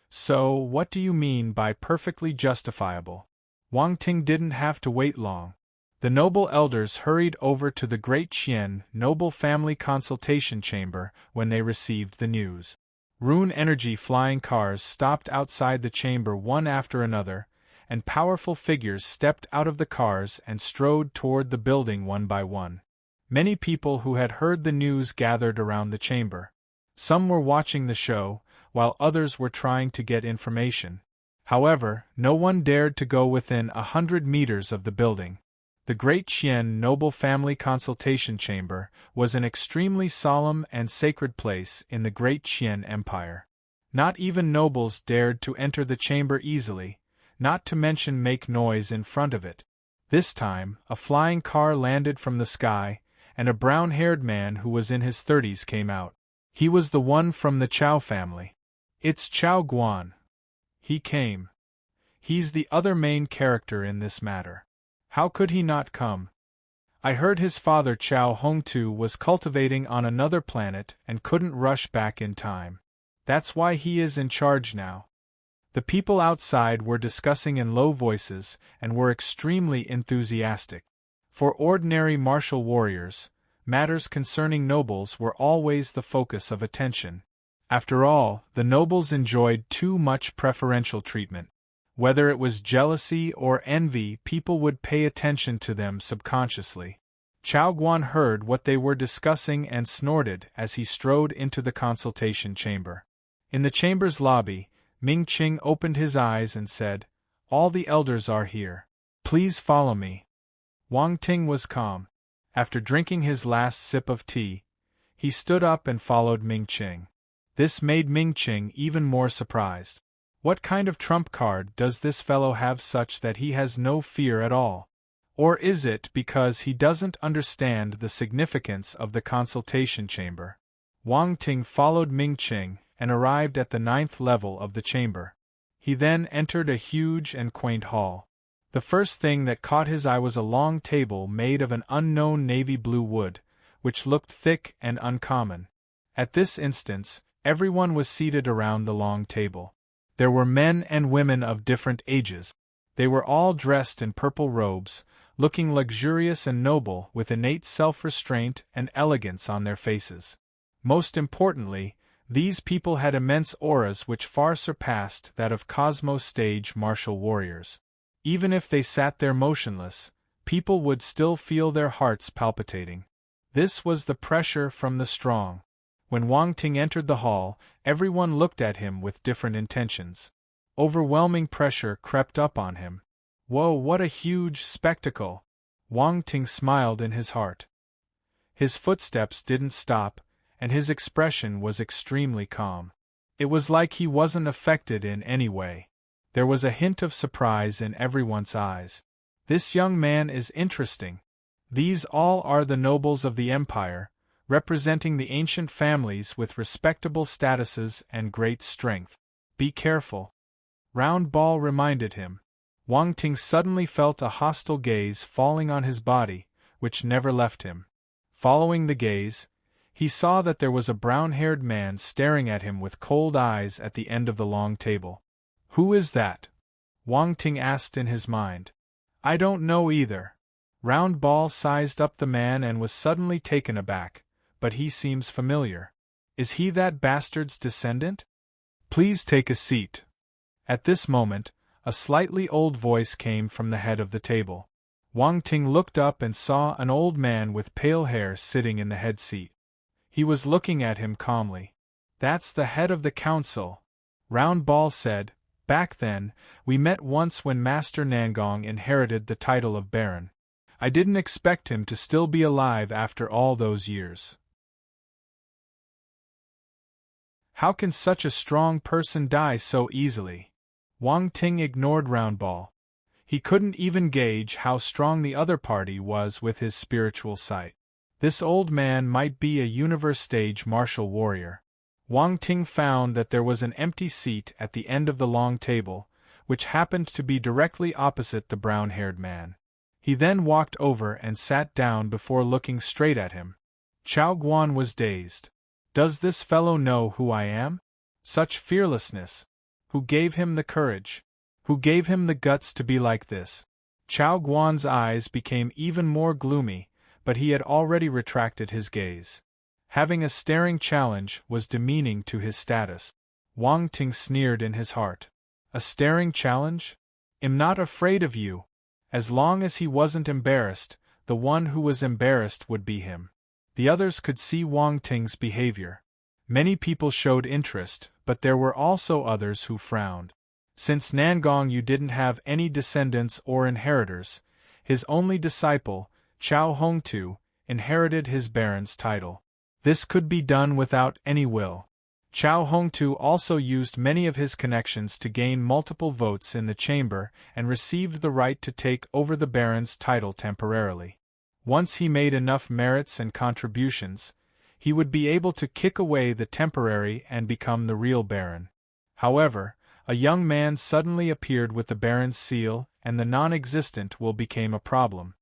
So, what do you mean by perfectly justifiable? Wang Ting didn't have to wait long. The noble elders hurried over to the Great Qian Noble Family Consultation Chamber when they received the news. Rune energy flying cars stopped outside the chamber one after another, and powerful figures stepped out of the cars and strode toward the building one by one. Many people who had heard the news gathered around the chamber. Some were watching the show, while others were trying to get information. However, no one dared to go within 100 meters of the building. The Great Qian Noble Family Consultation Chamber was an extremely solemn and sacred place in the Great Qian Empire. Not even nobles dared to enter the chamber easily, not to mention make noise in front of it. This time, a flying car landed from the sky, and a brown-haired man who was in his 30s came out. He was the one from the Chao family. "It's Chao Guan." He came. He's the other main character in this matter. How could he not come? I heard his father Chao Hongtu was cultivating on another planet and couldn't rush back in time. That's why he is in charge now. The people outside were discussing in low voices and were extremely enthusiastic. For ordinary martial warriors, matters concerning nobles were always the focus of attention. After all, the nobles enjoyed too much preferential treatment. Whether it was jealousy or envy, people would pay attention to them subconsciously. Chao Guan heard what they were discussing and snorted as he strode into the consultation chamber. In the chamber's lobby, Ming Qing opened his eyes and said, "All the elders are here. Please follow me." Wang Ting was calm. After drinking his last sip of tea, he stood up and followed Ming Qing. This made Ming Qing even more surprised. What kind of trump card does this fellow have such that he has no fear at all? Or is it because he doesn't understand the significance of the consultation chamber? Wang Ting followed Ming Qing and arrived at the 9th level of the chamber. He then entered a huge and quaint hall. The first thing that caught his eye was a long table made of an unknown navy blue wood, which looked thick and uncommon. At this instance, everyone was seated around the long table. There were men and women of different ages. They were all dressed in purple robes, looking luxurious and noble with innate self-restraint and elegance on their faces. Most importantly, these people had immense auras which far surpassed that of Cosmos stage martial warriors. Even if they sat there motionless, people would still feel their hearts palpitating. This was the pressure from the strong. When Wang Ting entered the hall, everyone looked at him with different intentions. Overwhelming pressure crept up on him. Whoa, what a huge spectacle! Wang Ting smiled in his heart. His footsteps didn't stop, and his expression was extremely calm. It was like he wasn't affected in any way. There was a hint of surprise in everyone's eyes. This young man is interesting. These all are the nobles of the empire, representing the ancient families with respectable statuses and great strength. Be careful. Round Ball reminded him. Wang Ting suddenly felt a hostile gaze falling on his body, which never left him. Following the gaze, he saw that there was a brown-haired man staring at him with cold eyes at the end of the long table. Who is that? Wang Ting asked in his mind. I don't know either. Round Ball sized up the man and was suddenly taken aback, but he seems familiar. Is he that bastard's descendant? Please take a seat. At this moment, a slightly old voice came from the head of the table. Wang Ting looked up and saw an old man with pale hair sitting in the head seat. He was looking at him calmly. That's the head of the council, Round Ball said. Back then, we met once when Master Nangong inherited the title of Baron. I didn't expect him to still be alive after all those years. How can such a strong person die so easily? Wang Ting ignored Round Ball. He couldn't even gauge how strong the other party was with his spiritual sight. This old man might be a universe-stage martial warrior. Wang Ting found that there was an empty seat at the end of the long table, which happened to be directly opposite the brown-haired man. He then walked over and sat down before looking straight at him. Chao Guan was dazed. Does this fellow know who I am? Such fearlessness! Who gave him the courage? Who gave him the guts to be like this? Chao Guan's eyes became even more gloomy, but he had already retracted his gaze. Having a staring challenge was demeaning to his status. Wang Ting sneered in his heart. A staring challenge? I'm not afraid of you. As long as he wasn't embarrassed, the one who was embarrassed would be him. The others could see Wang Ting's behavior. Many people showed interest, but there were also others who frowned. Since Nangong you didn't have any descendants or inheritors, his only disciple, Chao Hongtu, inherited his baron's title. This could be done without any will. Chao Hongtu also used many of his connections to gain multiple votes in the chamber and received the right to take over the baron's title temporarily. Once he made enough merits and contributions, he would be able to kick away the temporary and become the real baron. However, a young man suddenly appeared with the baron's seal, and the non-existent will became a problem.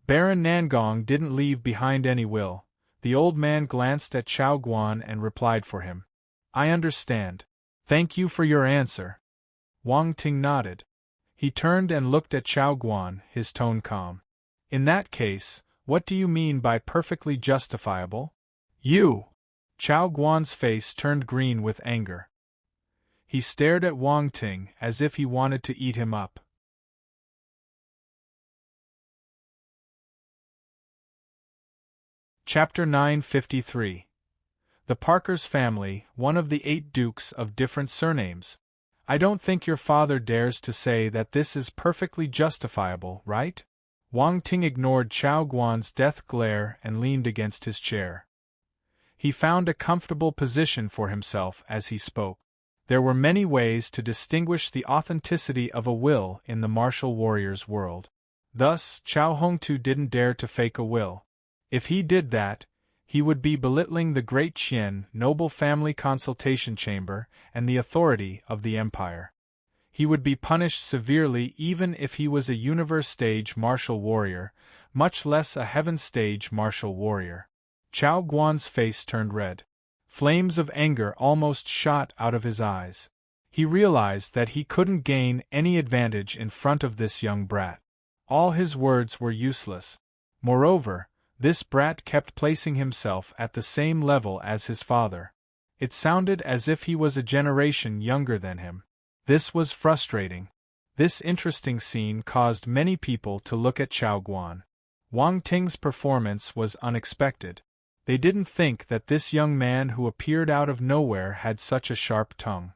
Baron Nangong didn't leave behind any will. The old man glanced at Chao Guan and replied for him. I understand. Thank you for your answer. Wang Ting nodded. He turned and looked at Chao Guan, his tone calm. In that case, what do you mean by perfectly justifiable? You! Chao Guan's face turned green with anger. He stared at Wang Ting as if he wanted to eat him up. Chapter 953. The Parker's family, one of the 8 dukes of different surnames. I don't think your father dares to say that this is perfectly justifiable, right? Wang Ting ignored Chao Guan's death glare and leaned against his chair. He found a comfortable position for himself as he spoke. There were many ways to distinguish the authenticity of a will in the martial warrior's world. Thus, Chao Hongtu didn't dare to fake a will. If he did that, he would be belittling the great Qian noble family consultation chamber and the authority of the empire. He would be punished severely even if he was a universe-stage martial warrior, much less a heaven-stage martial warrior. Chao Guan's face turned red. Flames of anger almost shot out of his eyes. He realized that he couldn't gain any advantage in front of this young brat. All his words were useless. Moreover, this brat kept placing himself at the same level as his father. It sounded as if he was a generation younger than him. This was frustrating. This interesting scene caused many people to look at Chao Guan. Wang Ting's performance was unexpected. They didn't think that this young man who appeared out of nowhere had such a sharp tongue.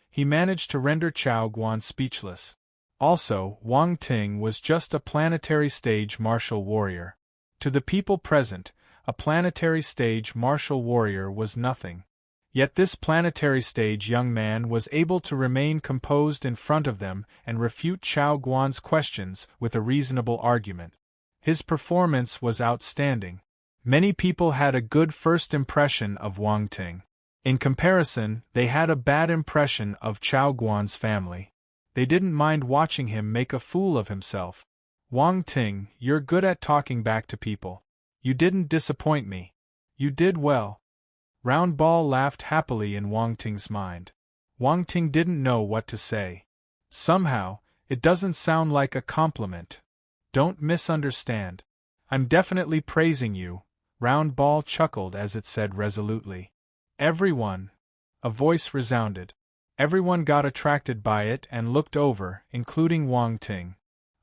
He managed to render Chao Guan speechless. Also, Wang Ting was just a planetary stage martial warrior. To the people present, a planetary stage martial warrior was nothing. Yet this planetary stage young man was able to remain composed in front of them and refute Chao Guan's questions with a reasonable argument. His performance was outstanding. Many people had a good first impression of Wang Ting. In comparison, they had a bad impression of Chao Guan's family. They didn't mind watching him make a fool of himself. Wang Ting, you're good at talking back to people. You didn't disappoint me. You did well. Round Ball laughed happily in Wang Ting's mind. Wang Ting didn't know what to say. Somehow, it doesn't sound like a compliment. Don't misunderstand. I'm definitely praising you. Round Ball chuckled as it said resolutely. Everyone. A voice resounded. Everyone got attracted by it and looked over, including Wang Ting.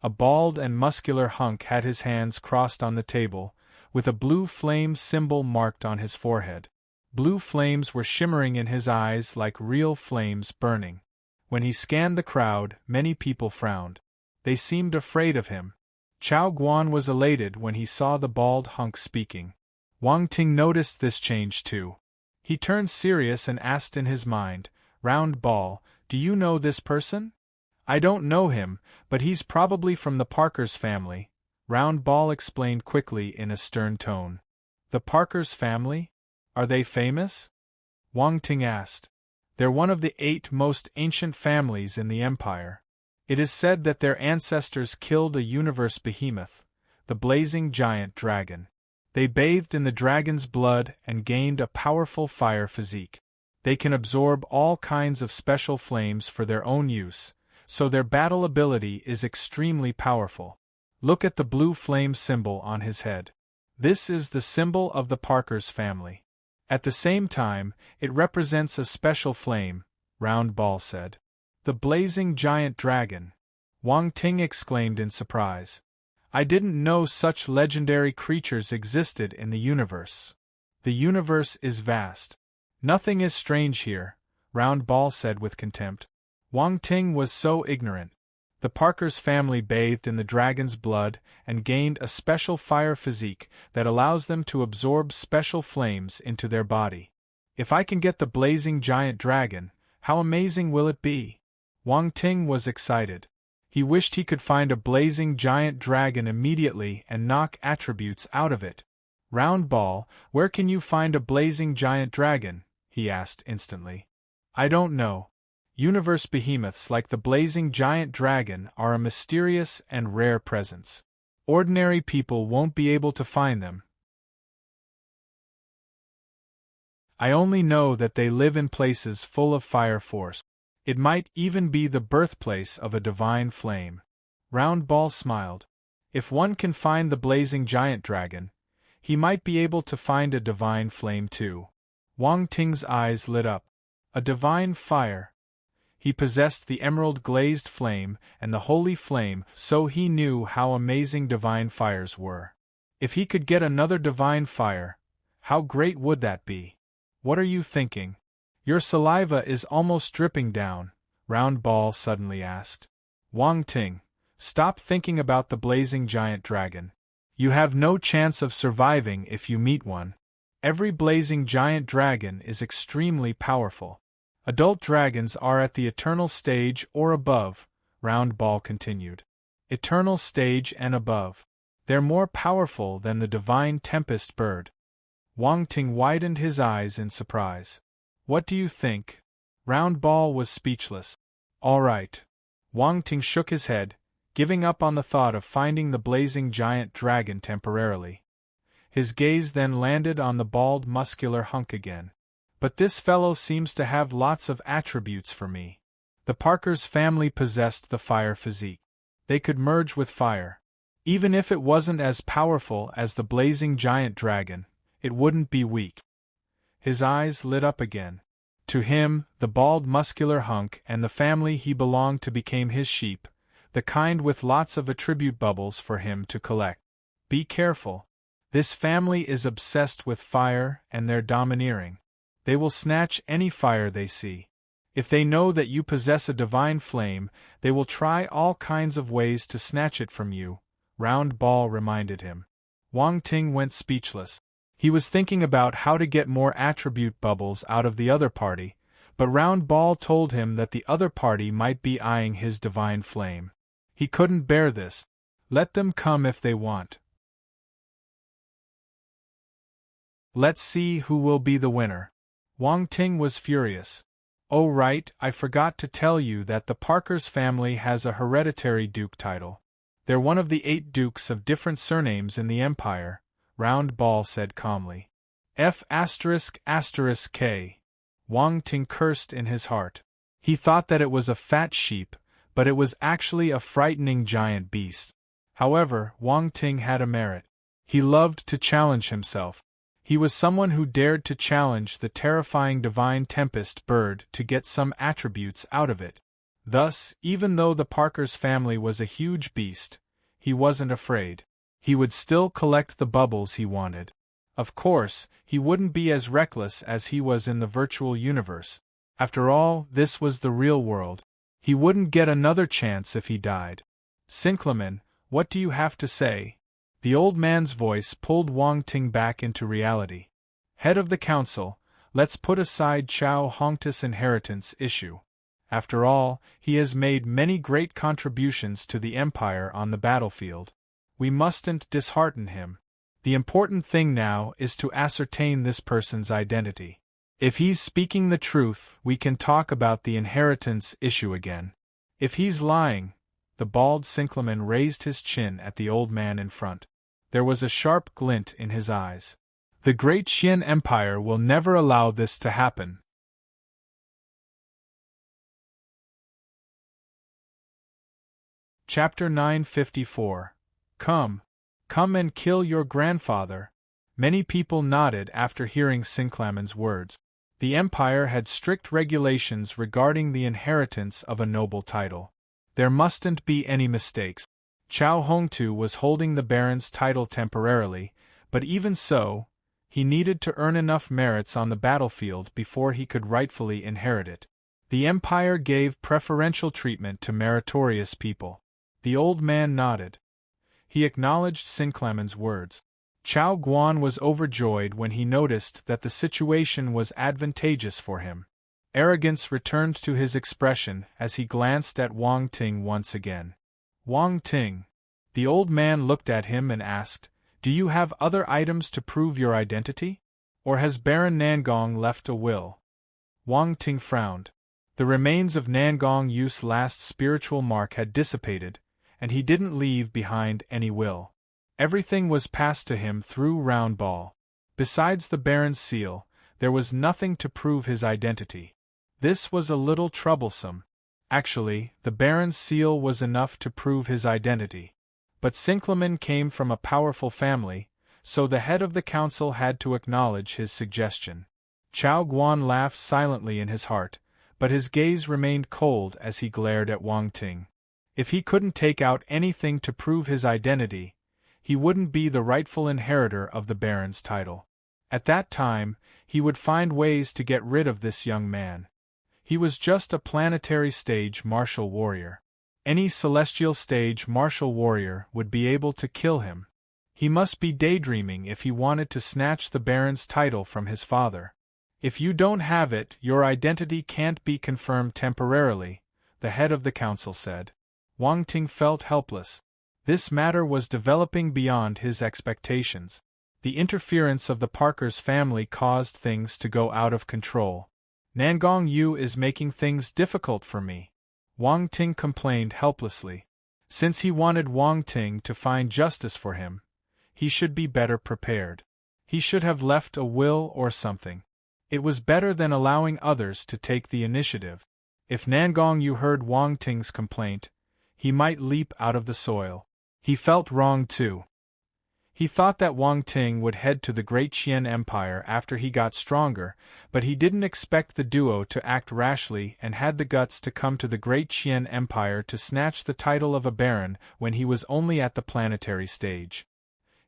A bald and muscular hunk had his hands crossed on the table, with a blue flame symbol marked on his forehead. Blue flames were shimmering in his eyes like real flames burning. When he scanned the crowd, many people frowned. They seemed afraid of him. Chao Guan was elated when he saw the bald hunk speaking. Wang Ting noticed this change too. He turned serious and asked in his mind, Round Ball, do you know this person? I don't know him, but he's probably from the Parker's family, Round Ball explained quickly in a stern tone. The Parker's family? Are they famous? Wang Ting asked. They're one of the 8 most ancient families in the empire. It is said that their ancestors killed a universe behemoth, the blazing giant dragon. They bathed in the dragon's blood and gained a powerful fire physique. They can absorb all kinds of special flames for their own use, so their battle ability is extremely powerful. Look at the blue flame symbol on his head. This is the symbol of the Parker's family. At the same time, it represents a special flame, Round Ball said. The blazing giant dragon. Wang Ting exclaimed in surprise. I didn't know such legendary creatures existed in the universe. The universe is vast. Nothing is strange here, Round Ball said with contempt. Wang Ting was so ignorant. The Parker's family bathed in the dragon's blood and gained a special fire physique that allows them to absorb special flames into their body. If I can get the blazing giant dragon, how amazing will it be? Wang Ting was excited. He wished he could find a blazing giant dragon immediately and knock attributes out of it. Round Ball, where can you find a blazing giant dragon? He asked instantly. I don't know. Universe behemoths like the blazing giant dragon are a mysterious and rare presence. Ordinary people won't be able to find them. I only know that they live in places full of fire force. It might even be the birthplace of a divine flame. Round Ball smiled. If one can find the blazing giant dragon, he might be able to find a divine flame too. Wang Ting's eyes lit up. A divine fire. He possessed the emerald-glazed flame and the holy flame, so he knew how amazing divine fires were. If he could get another divine fire, how great would that be? What are you thinking? Your saliva is almost dripping down, Round Ball suddenly asked. Wang Ting, stop thinking about the blazing giant dragon. You have no chance of surviving if you meet one. Every blazing giant dragon is extremely powerful. Adult dragons are at the eternal stage or above, Round Ball continued. Eternal stage and above. They're more powerful than the divine tempest bird. Wang Ting widened his eyes in surprise. What do you think? Round Ball was speechless. All right. Wang Ting shook his head, giving up on the thought of finding the blazing giant dragon temporarily. His gaze then landed on the bald muscular hunk again. But this fellow seems to have lots of attributes for me. The Parker's family possessed the fire physique. They could merge with fire. Even if it wasn't as powerful as the blazing giant dragon, it wouldn't be weak. His eyes lit up again. To him, the bald muscular hunk and the family he belonged to became his sheep, the kind with lots of attribute bubbles for him to collect. Be careful. This family is obsessed with fire and they're domineering. They will snatch any fire they see. If they know that you possess a divine flame, they will try all kinds of ways to snatch it from you, Round Ball reminded him. Wang Ting went speechless. He was thinking about how to get more attribute bubbles out of the other party, but Round Ball told him that the other party might be eyeing his divine flame. He couldn't bear this. Let them come if they want, Let's see who will be the winner. Wang Ting was furious. Oh right, I forgot to tell you that the Parkers family has a hereditary duke title. They're one of the 8 dukes of different surnames in the empire, Round Ball said calmly. F***K. Wang Ting cursed in his heart. He thought that it was a fat sheep, but it was actually a frightening giant beast. However, Wang Ting had a merit. He loved to challenge himself. He was someone who dared to challenge the terrifying divine tempest bird to get some attributes out of it. Thus, even though the Parkers family was a huge beast, he wasn't afraid. He would still collect the bubbles he wanted. Of course, he wouldn't be as reckless as he was in the virtual universe. After all, this was the real world. He wouldn't get another chance if he died. Sinclamen, what do you have to say? The old man's voice pulled Wang Ting back into reality. Head of the council, let's put aside Chao Hongta's inheritance issue. After all, he has made many great contributions to the empire on the battlefield. We mustn't dishearten him. The important thing now is to ascertain this person's identity. If he's speaking the truth, we can talk about the inheritance issue again. If he's lying, the bald Sinclamen raised his chin at the old man in front. There was a sharp glint in his eyes. The Great Qian Empire will never allow this to happen. Chapter 954. Come and kill your grandfather. Many people nodded after hearing Sinclamen's words. The empire had strict regulations regarding the inheritance of a noble title. There mustn't be any mistakes. Chao Hongtu was holding the baron's title temporarily, but even so, he needed to earn enough merits on the battlefield before he could rightfully inherit it. The empire gave preferential treatment to meritorious people. The old man nodded. He acknowledged Sinclamen's words. Chao Guan was overjoyed when he noticed that the situation was advantageous for him. Arrogance returned to his expression as he glanced at Wang Ting once again. Wang Ting. The old man looked at him and asked, Do you have other items to prove your identity? Or has Baron Nangong left a will? Wang Ting frowned. The remains of Nangong Yu's last spiritual mark had dissipated, and he didn't leave behind any will. Everything was passed to him through Round Ball. Besides the Baron's seal, there was nothing to prove his identity. This was a little troublesome. Actually, the Baron's seal was enough to prove his identity. But Sinclamen came from a powerful family, so the head of the council had to acknowledge his suggestion. Chao Guan laughed silently in his heart, but his gaze remained cold as he glared at Wang Ting. If he couldn't take out anything to prove his identity, he wouldn't be the rightful inheritor of the Baron's title. At that time, he would find ways to get rid of this young man. He was just a planetary stage martial warrior. Any celestial stage martial warrior would be able to kill him. He must be daydreaming if he wanted to snatch the Baron's title from his father. If you don't have it, your identity can't be confirmed temporarily, the head of the council said. Wang Ting felt helpless. This matter was developing beyond his expectations. The interference of the Parkers family caused things to go out of control. Nangong Yu is making things difficult for me, Wang Ting complained helplessly. Since he wanted Wang Ting to find justice for him, he should be better prepared. He should have left a will or something. It was better than allowing others to take the initiative. If Nangong Yu heard Wang Ting's complaint, he might leap out of the soil. He felt wrong too. He thought that Wang Ting would head to the Great Qian Empire after he got stronger, but he didn't expect the duo to act rashly and had the guts to come to the Great Qian Empire to snatch the title of a baron when he was only at the planetary stage.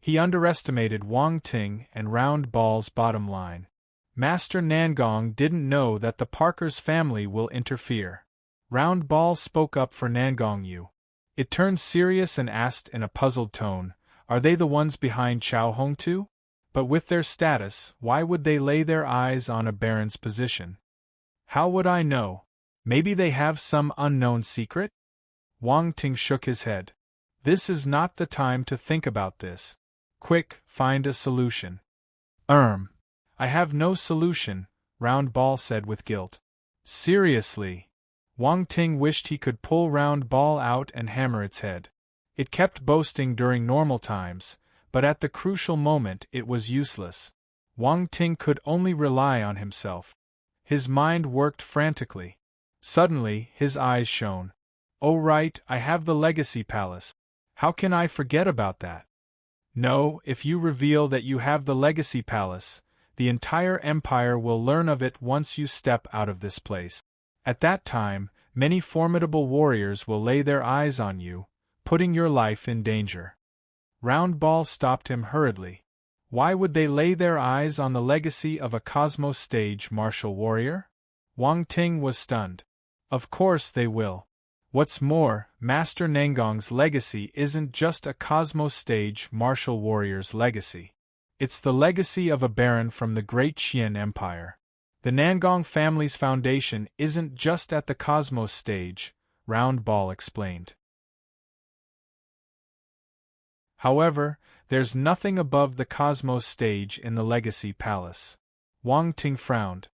He underestimated Wang Ting and Round Ball's bottom line. Master Nangong didn't know that the Parkers family will interfere. Round Ball spoke up for Nangong Yu. It turned serious and asked in a puzzled tone, Are they the ones behind Chao Hongtu? But with their status, why would they lay their eyes on a baron's position? How would I know? Maybe they have some unknown secret? Wang Ting shook his head. This is not the time to think about this. Quick, find a solution. I have no solution, Round Ball said with guilt. Seriously? Wang Ting wished he could pull Round Ball out and hammer its head. It kept boasting during normal times, but at the crucial moment it was useless. Wang Ting could only rely on himself. His mind worked frantically. Suddenly, his eyes shone. Oh right, I have the Legacy Palace. How can I forget about that? No, if you reveal that you have the Legacy Palace, the entire empire will learn of it once you step out of this place. At that time, many formidable warriors will lay their eyes on you, putting your life in danger. Round Ball stopped him hurriedly. Why would they lay their eyes on the legacy of a Cosmos Stage martial warrior? Wang Ting was stunned. Of course they will. What's more, Master Nangong's legacy isn't just a Cosmos Stage martial warrior's legacy. It's the legacy of a baron from the Great Qian Empire. The Nangong family's foundation isn't just at the Cosmos Stage, Round Ball explained. However, there's nothing above the Cosmos Stage in the Legacy Palace. Wang Ting frowned.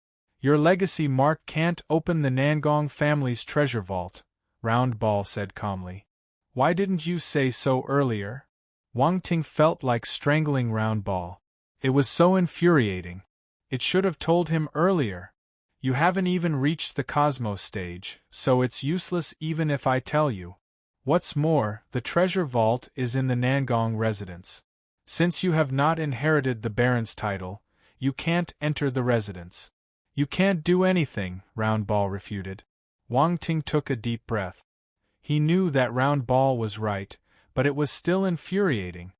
Your legacy mark can't open the Nangong family's treasure vault, Round Ball said calmly. Why didn't you say so earlier? Wang Ting felt like strangling Round Ball. It was so infuriating. It should have told him earlier. You haven't even reached the Cosmos Stage, so it's useless even if I tell you. What's more, the treasure vault is in the Nangong residence. Since you have not inherited the Baron's title, you can't enter the residence. You can't do anything, Round Ball refuted. Wang Ting took a deep breath. He knew that Round Ball was right, but it was still infuriating.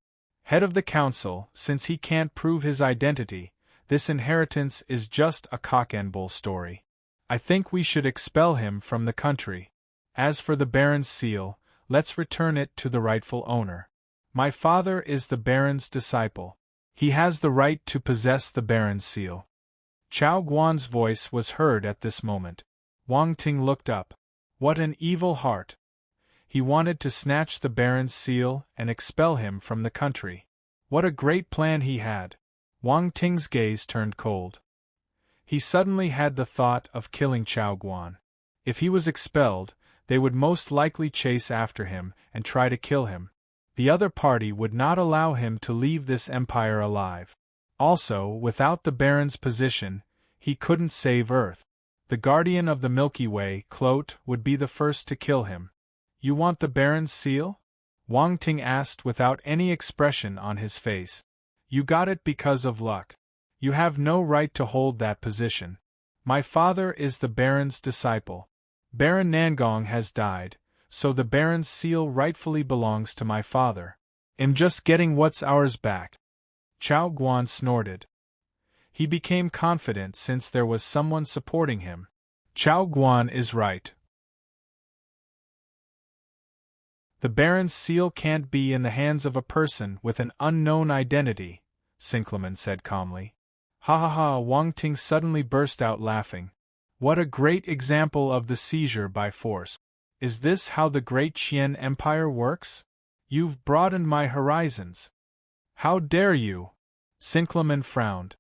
Head of the council, since he can't prove his identity, this inheritance is just a cock-and-bull story. I think we should expel him from the country. As for the Baron's seal, let's return it to the rightful owner. My father is the Baron's disciple. He has the right to possess the Baron's seal. Chao Guan's voice was heard at this moment. Wang Ting looked up. What an evil heart! He wanted to snatch the Baron's seal and expel him from the country. What a great plan he had! Wang Ting's gaze turned cold. He suddenly had the thought of killing Chao Guan. If he was expelled, they would most likely chase after him and try to kill him. The other party would not allow him to leave this empire alive. Also, without the Baron's position, he couldn't save Earth. The guardian of the Milky Way, Clote, would be the first to kill him. You want the Baron's seal? Wang Ting asked without any expression on his face. You got it because of luck. You have no right to hold that position. My father is the Baron's disciple. Baron Nangong has died, so the Baron's seal rightfully belongs to my father. I'm just getting what's ours back. Chao Guan snorted. He became confident since there was someone supporting him. Chao Guan is right. The Baron's seal can't be in the hands of a person with an unknown identity, Sinclaman said calmly. Ha ha ha! Wang Ting suddenly burst out laughing. What a great example of the seizure by force. Is this how the Great Qian Empire works? You've broadened my horizons. How dare you? Sinclaman frowned.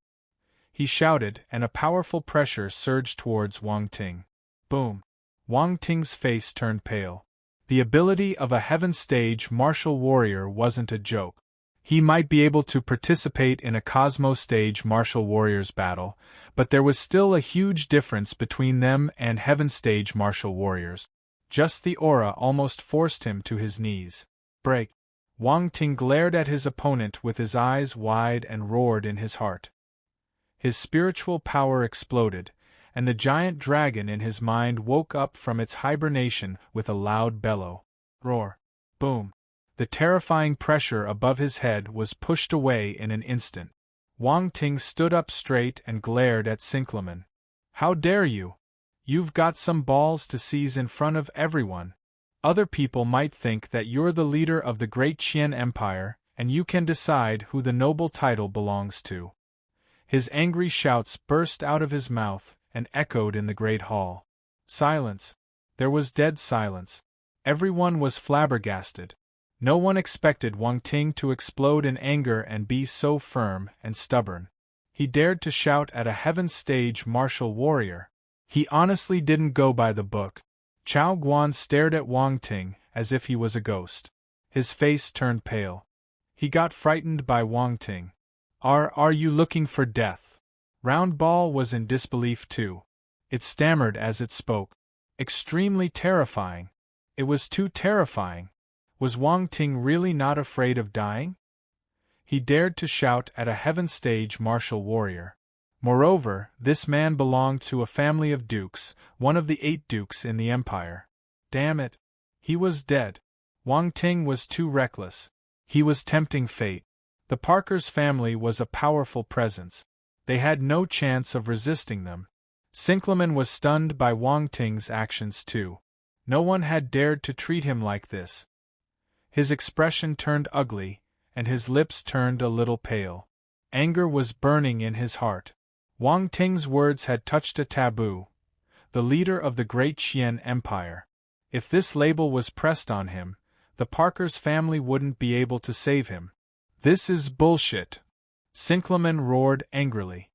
He shouted, and a powerful pressure surged towards Wang Ting. Boom! Wang Ting's face turned pale. The ability of a Heaven Stage martial warrior wasn't a joke. He might be able to participate in a Cosmos Stage martial warrior's battle, but there was still a huge difference between them and Heaven Stage martial warriors. Just the aura almost forced him to his knees. Break! Wang Ting glared at his opponent with his eyes wide and roared in his heart. His spiritual power exploded, and the giant dragon in his mind woke up from its hibernation with a loud bellow. Roar! Boom! The terrifying pressure above his head was pushed away in an instant. Wang Ting stood up straight and glared at Sinclaman. How dare you? You've got some balls to seize in front of everyone. Other people might think that you're the leader of the Great Qian Empire, and you can decide who the noble title belongs to. His angry shouts burst out of his mouth and echoed in the great hall. Silence. There was dead silence. Everyone was flabbergasted. No one expected Wang Ting to explode in anger and be so firm and stubborn. He dared to shout at a heaven stage martial warrior. He honestly didn't go by the book. Chao Guan stared at Wang Ting as if he was a ghost. His face turned pale. He got frightened by Wang Ting. Are you looking for death? Round Ball was in disbelief too. It stammered as it spoke. Extremely terrifying. It was too terrifying. Was Wang Ting really not afraid of dying? He dared to shout at a heaven stage martial warrior. Moreover, this man belonged to a family of dukes, one of the 8 dukes in the empire. Damn it! He was dead. Wang Ting was too reckless. He was tempting fate. The Parkers' family was a powerful presence. They had no chance of resisting them. Sinclamen was stunned by Wang Ting's actions too. No one had dared to treat him like this. His expression turned ugly, and his lips turned a little pale. Anger was burning in his heart. Wang Ting's words had touched a taboo. The leader of the Great Qian Empire. If this label was pressed on him, the Parkers' family wouldn't be able to save him. This is bullshit! Sinclamen roared angrily.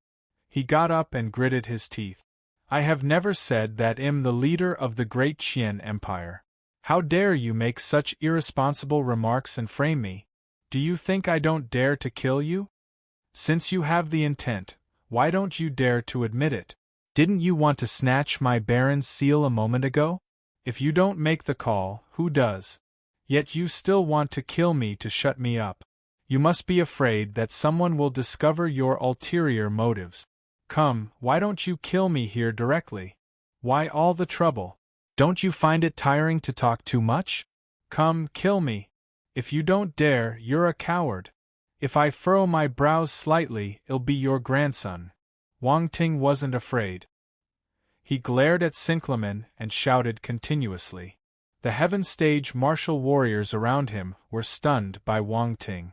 He got up and gritted his teeth. I have never said that I'm the leader of the Great Qian Empire. How dare you make such irresponsible remarks and frame me? Do you think I don't dare to kill you? Since you have the intent, why don't you dare to admit it? Didn't you want to snatch my Baron's seal a moment ago? If you don't make the call, who does? Yet you still want to kill me to shut me up. You must be afraid that someone will discover your ulterior motives. Come, why don't you kill me here directly? Why all the trouble? Don't you find it tiring to talk too much? Come, kill me. If you don't dare, you're a coward. If I furrow my brows slightly, it'll be your grandson. Wang Ting wasn't afraid. He glared at Sinclamen and shouted continuously. The heaven stage martial warriors around him were stunned by Wang Ting.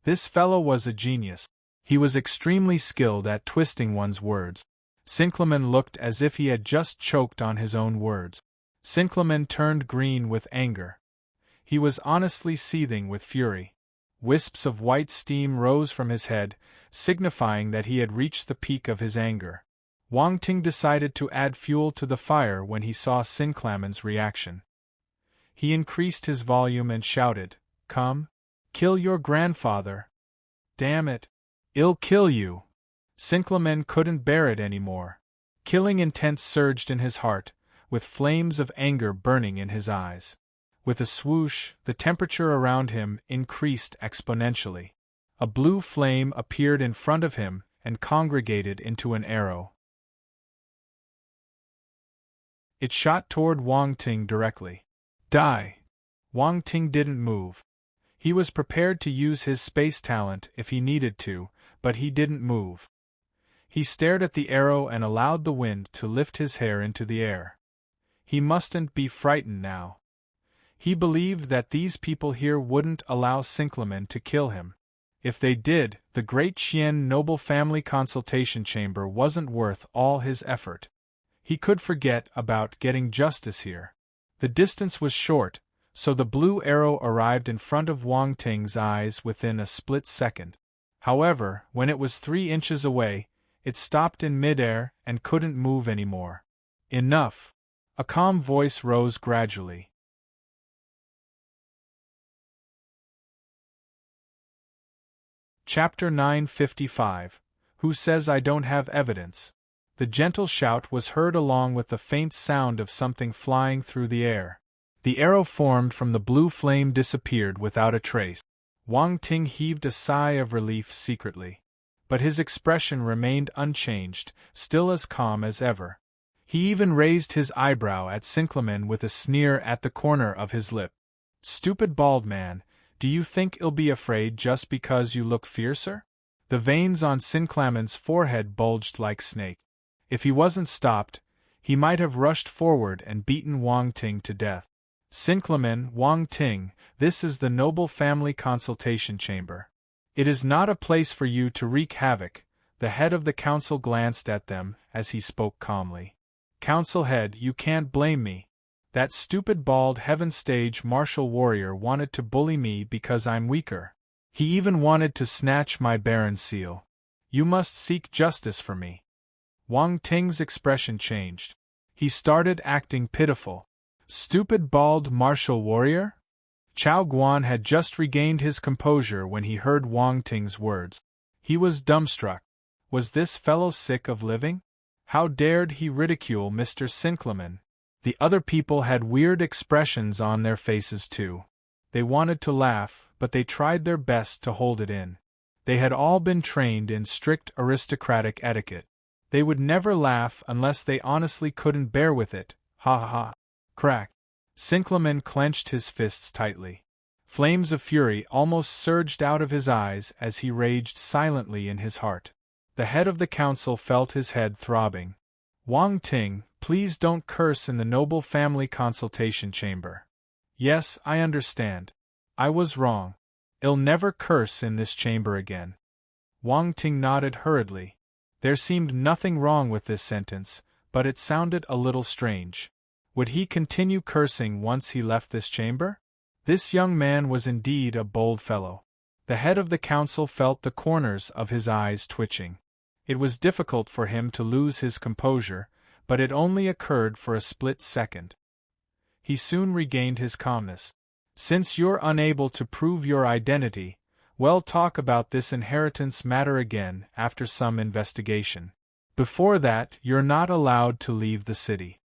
This fellow was a genius. He was extremely skilled at twisting one's words. Sinclamen looked as if he had just choked on his own words. Sinclamen turned green with anger. He was honestly seething with fury. Wisps of white steam rose from his head, signifying that he had reached the peak of his anger. Wang Ting decided to add fuel to the fire when he saw Sinclamen's reaction. He increased his volume and shouted, Come, kill your grandfather. Damn it! I'll kill you. Sinclamen couldn't bear it anymore. Killing intent surged in his heart, with flames of anger burning in his eyes. With a swoosh, the temperature around him increased exponentially. A blue flame appeared in front of him and congregated into an arrow. It shot toward Wang Ting directly. Die! Wang Ting didn't move. He was prepared to use his space talent if he needed to, but he didn't move. He stared at the arrow and allowed the wind to lift his hair into the air. He mustn't be frightened now. He believed that these people here wouldn't allow Sinclamen to kill him. If they did, the Great Qian noble family consultation chamber wasn't worth all his effort. He could forget about getting justice here. The distance was short, so the blue arrow arrived in front of Wang Ting's eyes within a split second. However, when it was 3 inches away, it stopped in midair and couldn't move anymore. Enough! A calm voice rose gradually. Chapter 955. Who says I don't have evidence? The gentle shout was heard along with the faint sound of something flying through the air. The arrow formed from the blue flame disappeared without a trace. Wang Ting heaved a sigh of relief secretly. But his expression remained unchanged, still as calm as ever. He even raised his eyebrow at Sinclamen with a sneer at the corner of his lip. Stupid bald man, do you think I'll be afraid just because you look fiercer? The veins on Sinclamen's forehead bulged like snake. If he wasn't stopped, he might have rushed forward and beaten Wang Ting to death. Sinclamen, Wang Ting, this is the noble family consultation chamber. It is not a place for you to wreak havoc. The head of the council glanced at them as he spoke calmly. Council head, you can't blame me. That stupid bald heaven stage martial warrior wanted to bully me because I'm weaker. He even wanted to snatch my Baron's seal. You must seek justice for me. Wang Ting's expression changed. He started acting pitiful. Stupid bald martial warrior? Chao Guan had just regained his composure when he heard Wang Ting's words. He was dumbstruck. Was this fellow sick of living? How dared he ridicule Mr. Sinclaman? The other people had weird expressions on their faces too. They wanted to laugh, but they tried their best to hold it in. They had all been trained in strict aristocratic etiquette. They would never laugh unless they honestly couldn't bear with it. Ha ha ha. Crack. Sinclaman clenched his fists tightly. Flames of fury almost surged out of his eyes as he raged silently in his heart. The head of the council felt his head throbbing. Wang Ting, please don't curse in the noble family consultation chamber. Yes, I understand. I was wrong. I'll never curse in this chamber again. Wang Ting nodded hurriedly. There seemed nothing wrong with this sentence, but it sounded a little strange. Would he continue cursing once he left this chamber? This young man was indeed a bold fellow. The head of the council felt the corners of his eyes twitching. It was difficult for him to lose his composure, but it only occurred for a split second. He soon regained his calmness. Since you're unable to prove your identity, we'll talk about this inheritance matter again after some investigation. Before that, you're not allowed to leave the city.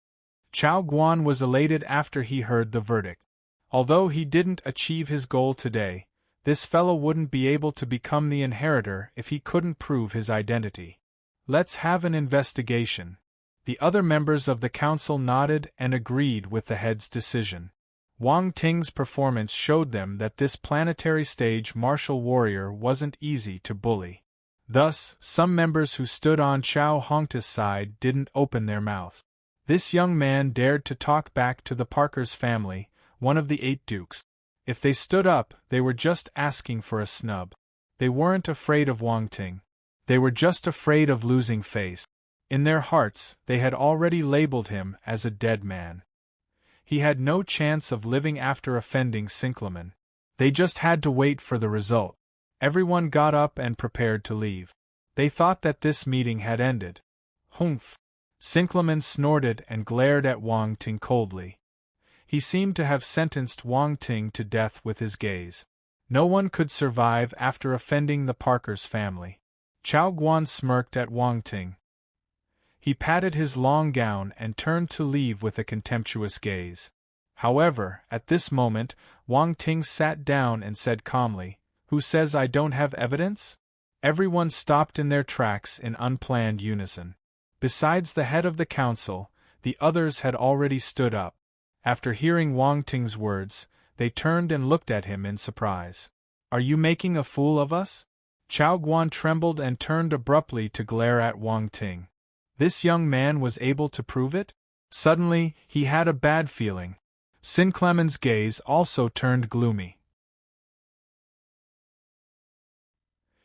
Chao Guan was elated after he heard the verdict. Although he didn't achieve his goal today, this fellow wouldn't be able to become the inheritor if he couldn't prove his identity. Let's have an investigation. The other members of the council nodded and agreed with the head's decision. Wang Ting's performance showed them that this planetary stage martial warrior wasn't easy to bully. Thus, some members who stood on Chao Hongta's side didn't open their mouth. This young man dared to talk back to the Parker's family, one of the 8 dukes. If they stood up, they were just asking for a snub. They weren't afraid of Wang Ting. They were just afraid of losing face. In their hearts, they had already labeled him as a dead man. He had no chance of living after offending Sinclaman. They just had to wait for the result. Everyone got up and prepared to leave. They thought that this meeting had ended. Humph! Sinclaman snorted and glared at Wang Ting coldly. He seemed to have sentenced Wang Ting to death with his gaze. No one could survive after offending the Parker's family. Chao Guan smirked at Wang Ting. He patted his long gown and turned to leave with a contemptuous gaze. However, at this moment, Wang Ting sat down and said calmly, "Who says I don't have evidence?" Everyone stopped in their tracks in unplanned unison. Besides the head of the council, the others had already stood up. After hearing Wang Ting's words, they turned and looked at him in surprise. "Are you making a fool of us?" Chao Guan trembled and turned abruptly to glare at Wang Ting. This young man was able to prove it? Suddenly, he had a bad feeling. Sinclaman's gaze also turned gloomy.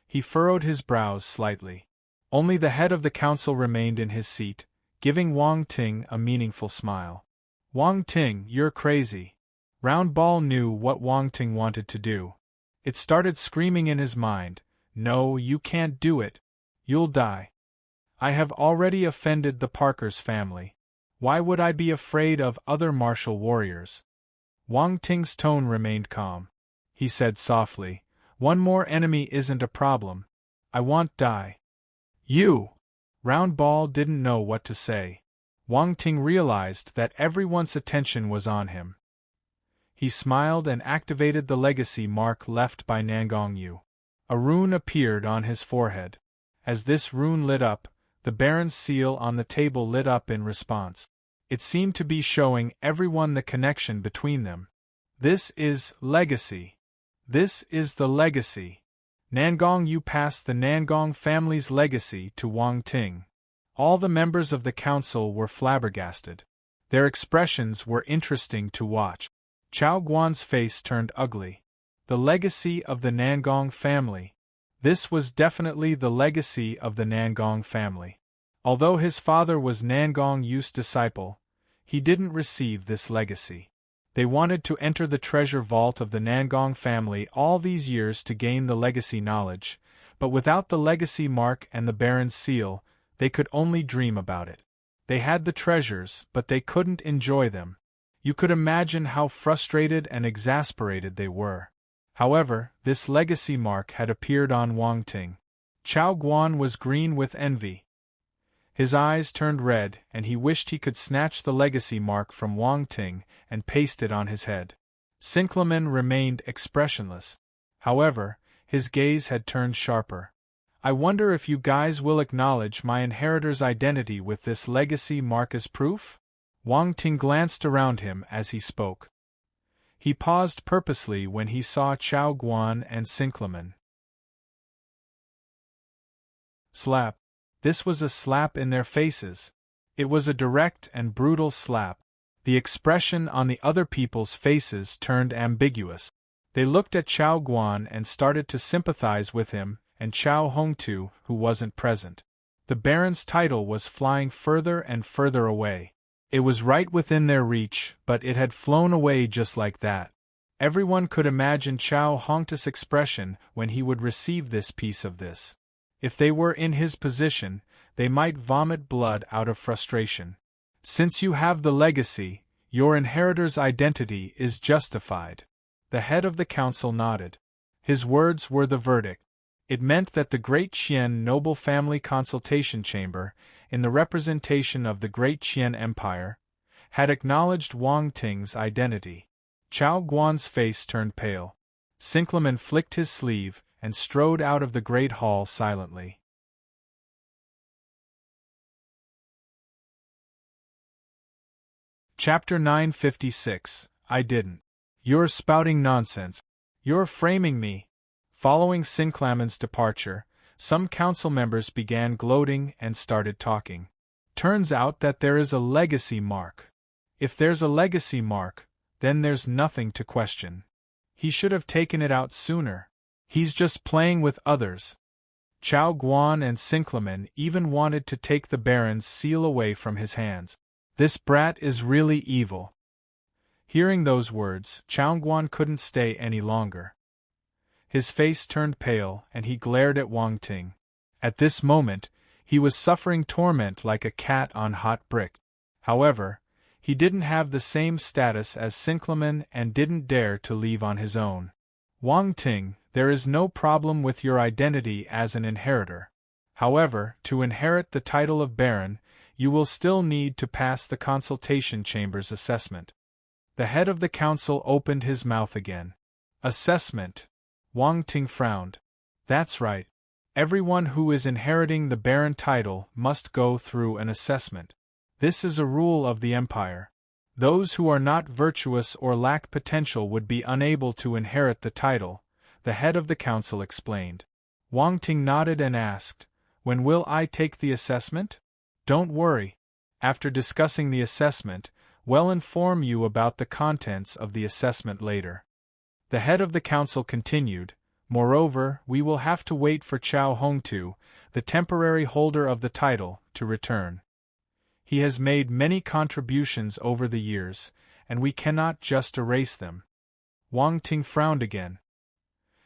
He furrowed his brows slightly. Only the head of the council remained in his seat, giving Wang Ting a meaningful smile. "Wang Ting, you're crazy." Round Ball knew what Wang Ting wanted to do. It started screaming in his mind, "No, you can't do it. You'll die. I have already offended the Parker's family. Why would I be afraid of other martial warriors?" Wang Ting's tone remained calm. He said softly, "One more enemy isn't a problem. I won't die." "You!" Round Ball didn't know what to say. Wang Ting realized that everyone's attention was on him. He smiled and activated the legacy mark left by Nangong Yu. A rune appeared on his forehead. As this rune lit up, the Baron's seal on the table lit up in response. It seemed to be showing everyone the connection between them. This is legacy. This is the legacy. Nangong Yu passed the Nangong family's legacy to Wang Ting. All the members of the council were flabbergasted. Their expressions were interesting to watch. Chao Guan's face turned ugly. The legacy of the Nangong family. This was definitely the legacy of the Nangong family. Although his father was Nangong Yu's disciple, he didn't receive this legacy. They wanted to enter the treasure vault of the Nangong family all these years to gain the legacy knowledge, But without the legacy mark and the Baron's seal, they could only dream about it. They had the treasures, but they couldn't enjoy them. You could imagine how frustrated and exasperated they were. However, this legacy mark had appeared on Wang Ting. Chao Guan was green with envy. His eyes turned red, and he wished he could snatch the legacy mark from Wang Ting and paste it on his head. Sinclamen remained expressionless. However, his gaze had turned sharper. I wonder if you guys will acknowledge my inheritor's identity with this legacy mark as proof? Wang Ting glanced around him as he spoke. He paused purposely when he saw Chao Guan and Sinclamen. Slap. This was a slap in their faces. It was a direct and brutal slap. The expression on the other people's faces turned ambiguous. They looked at Chao Guan and started to sympathize with him, and Chao Hongtu, who wasn't present. The Baron's title was flying further and further away. It was right within their reach, but it had flown away just like that. Everyone could imagine Chao Hongtu's expression when he would receive this piece of this. If they were in his position, they might vomit blood out of frustration. Since you have the legacy, your inheritor's identity is justified. The head of the council nodded. His words were the verdict. It meant that the Great Qian noble family consultation chamber, in the representation of the Great Qian Empire, had acknowledged Wang Ting's identity. Chao Guan's face turned pale. Sinclamen flicked his sleeve and strode out of the great hall silently. Chapter 956. I didn't. You're spouting nonsense. You're framing me. Following Sinclamen's departure, some council members began gloating and started talking. Turns out that there is a legacy mark. If there's a legacy mark, then there's nothing to question. He should have taken it out sooner. He's just playing with others. Chao Guan and Sinclamen even wanted to take the Baron's seal away from his hands. This brat is really evil. Hearing those words, Chao Guan couldn't stay any longer. His face turned pale and he glared at Wang Ting. At this moment, he was suffering torment like a cat on hot brick. However, he didn't have the same status as Sinclamen and didn't dare to leave on his own. Wang Ting, there is no problem with your identity as an inheritor. However, to inherit the title of Baron, you will still need to pass the consultation chamber's assessment. The head of the council opened his mouth again. Assessment. Wang Ting frowned. That's right. Everyone who is inheriting the Baron title must go through an assessment. This is a rule of the Empire. Those who are not virtuous or lack potential would be unable to inherit the title, the head of the council explained. Wang Ting nodded and asked, "When will I take the assessment?" "Don't worry. After discussing the assessment, we'll inform you about the contents of the assessment later." The head of the council continued, "Moreover, we will have to wait for Chao Hongtu, the temporary holder of the title, to return. He has made many contributions over the years, and we cannot just erase them." Wang Ting frowned again.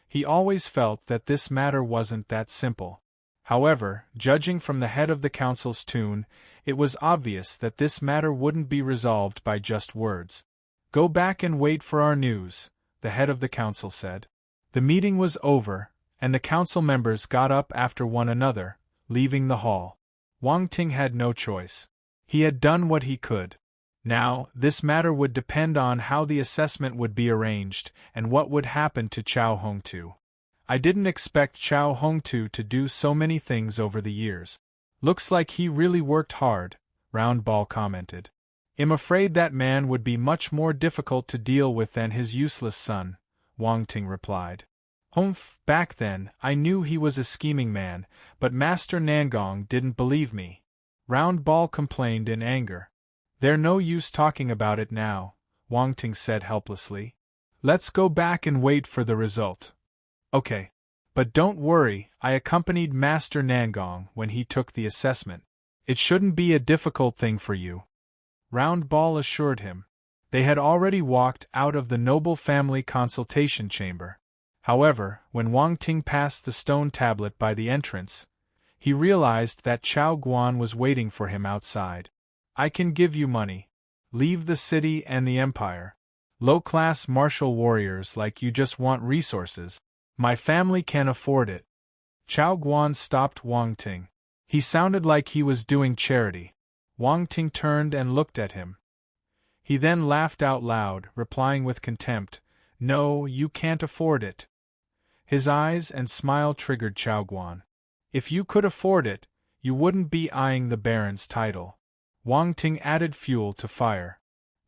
He always felt that this matter wasn't that simple. However, judging from the head of the council's tune, it was obvious that this matter wouldn't be resolved by just words. "Go back and wait for our news," the head of the council said. The meeting was over, and the council members got up after one another, leaving the hall. Wang Ting had no choice. He had done what he could. Now, this matter would depend on how the assessment would be arranged and what would happen to Chao Hongtu. "I didn't expect Chao Hongtu to do so many things over the years. Looks like he really worked hard," Round Ball commented. "I'm afraid that man would be much more difficult to deal with than his useless son," Wang Ting replied. "Humph, back then, I knew he was a scheming man, but Master Nangong didn't believe me," Round Ball complained in anger. "There's no use talking about it now," Wang Ting said helplessly. "Let's go back and wait for the result." "Okay. But don't worry, I accompanied Master Nangong when he took the assessment. It shouldn't be a difficult thing for you," Round Ball assured him. They had already walked out of the noble family consultation chamber. However, when Wang Ting passed the stone tablet by the entrance, he realized that Chao Guan was waiting for him outside. I can give you money. Leave the city and the empire. Low-class martial warriors like you just want resources. My family can afford it. Chao Guan stopped Wang Ting. He sounded like he was doing charity. Wang Ting turned and looked at him. He then laughed out loud, replying with contempt, "No, you can't afford it." His eyes and smile triggered Chao Guan. "If you could afford it, you wouldn't be eyeing the Baron's title." Wang Ting added fuel to fire.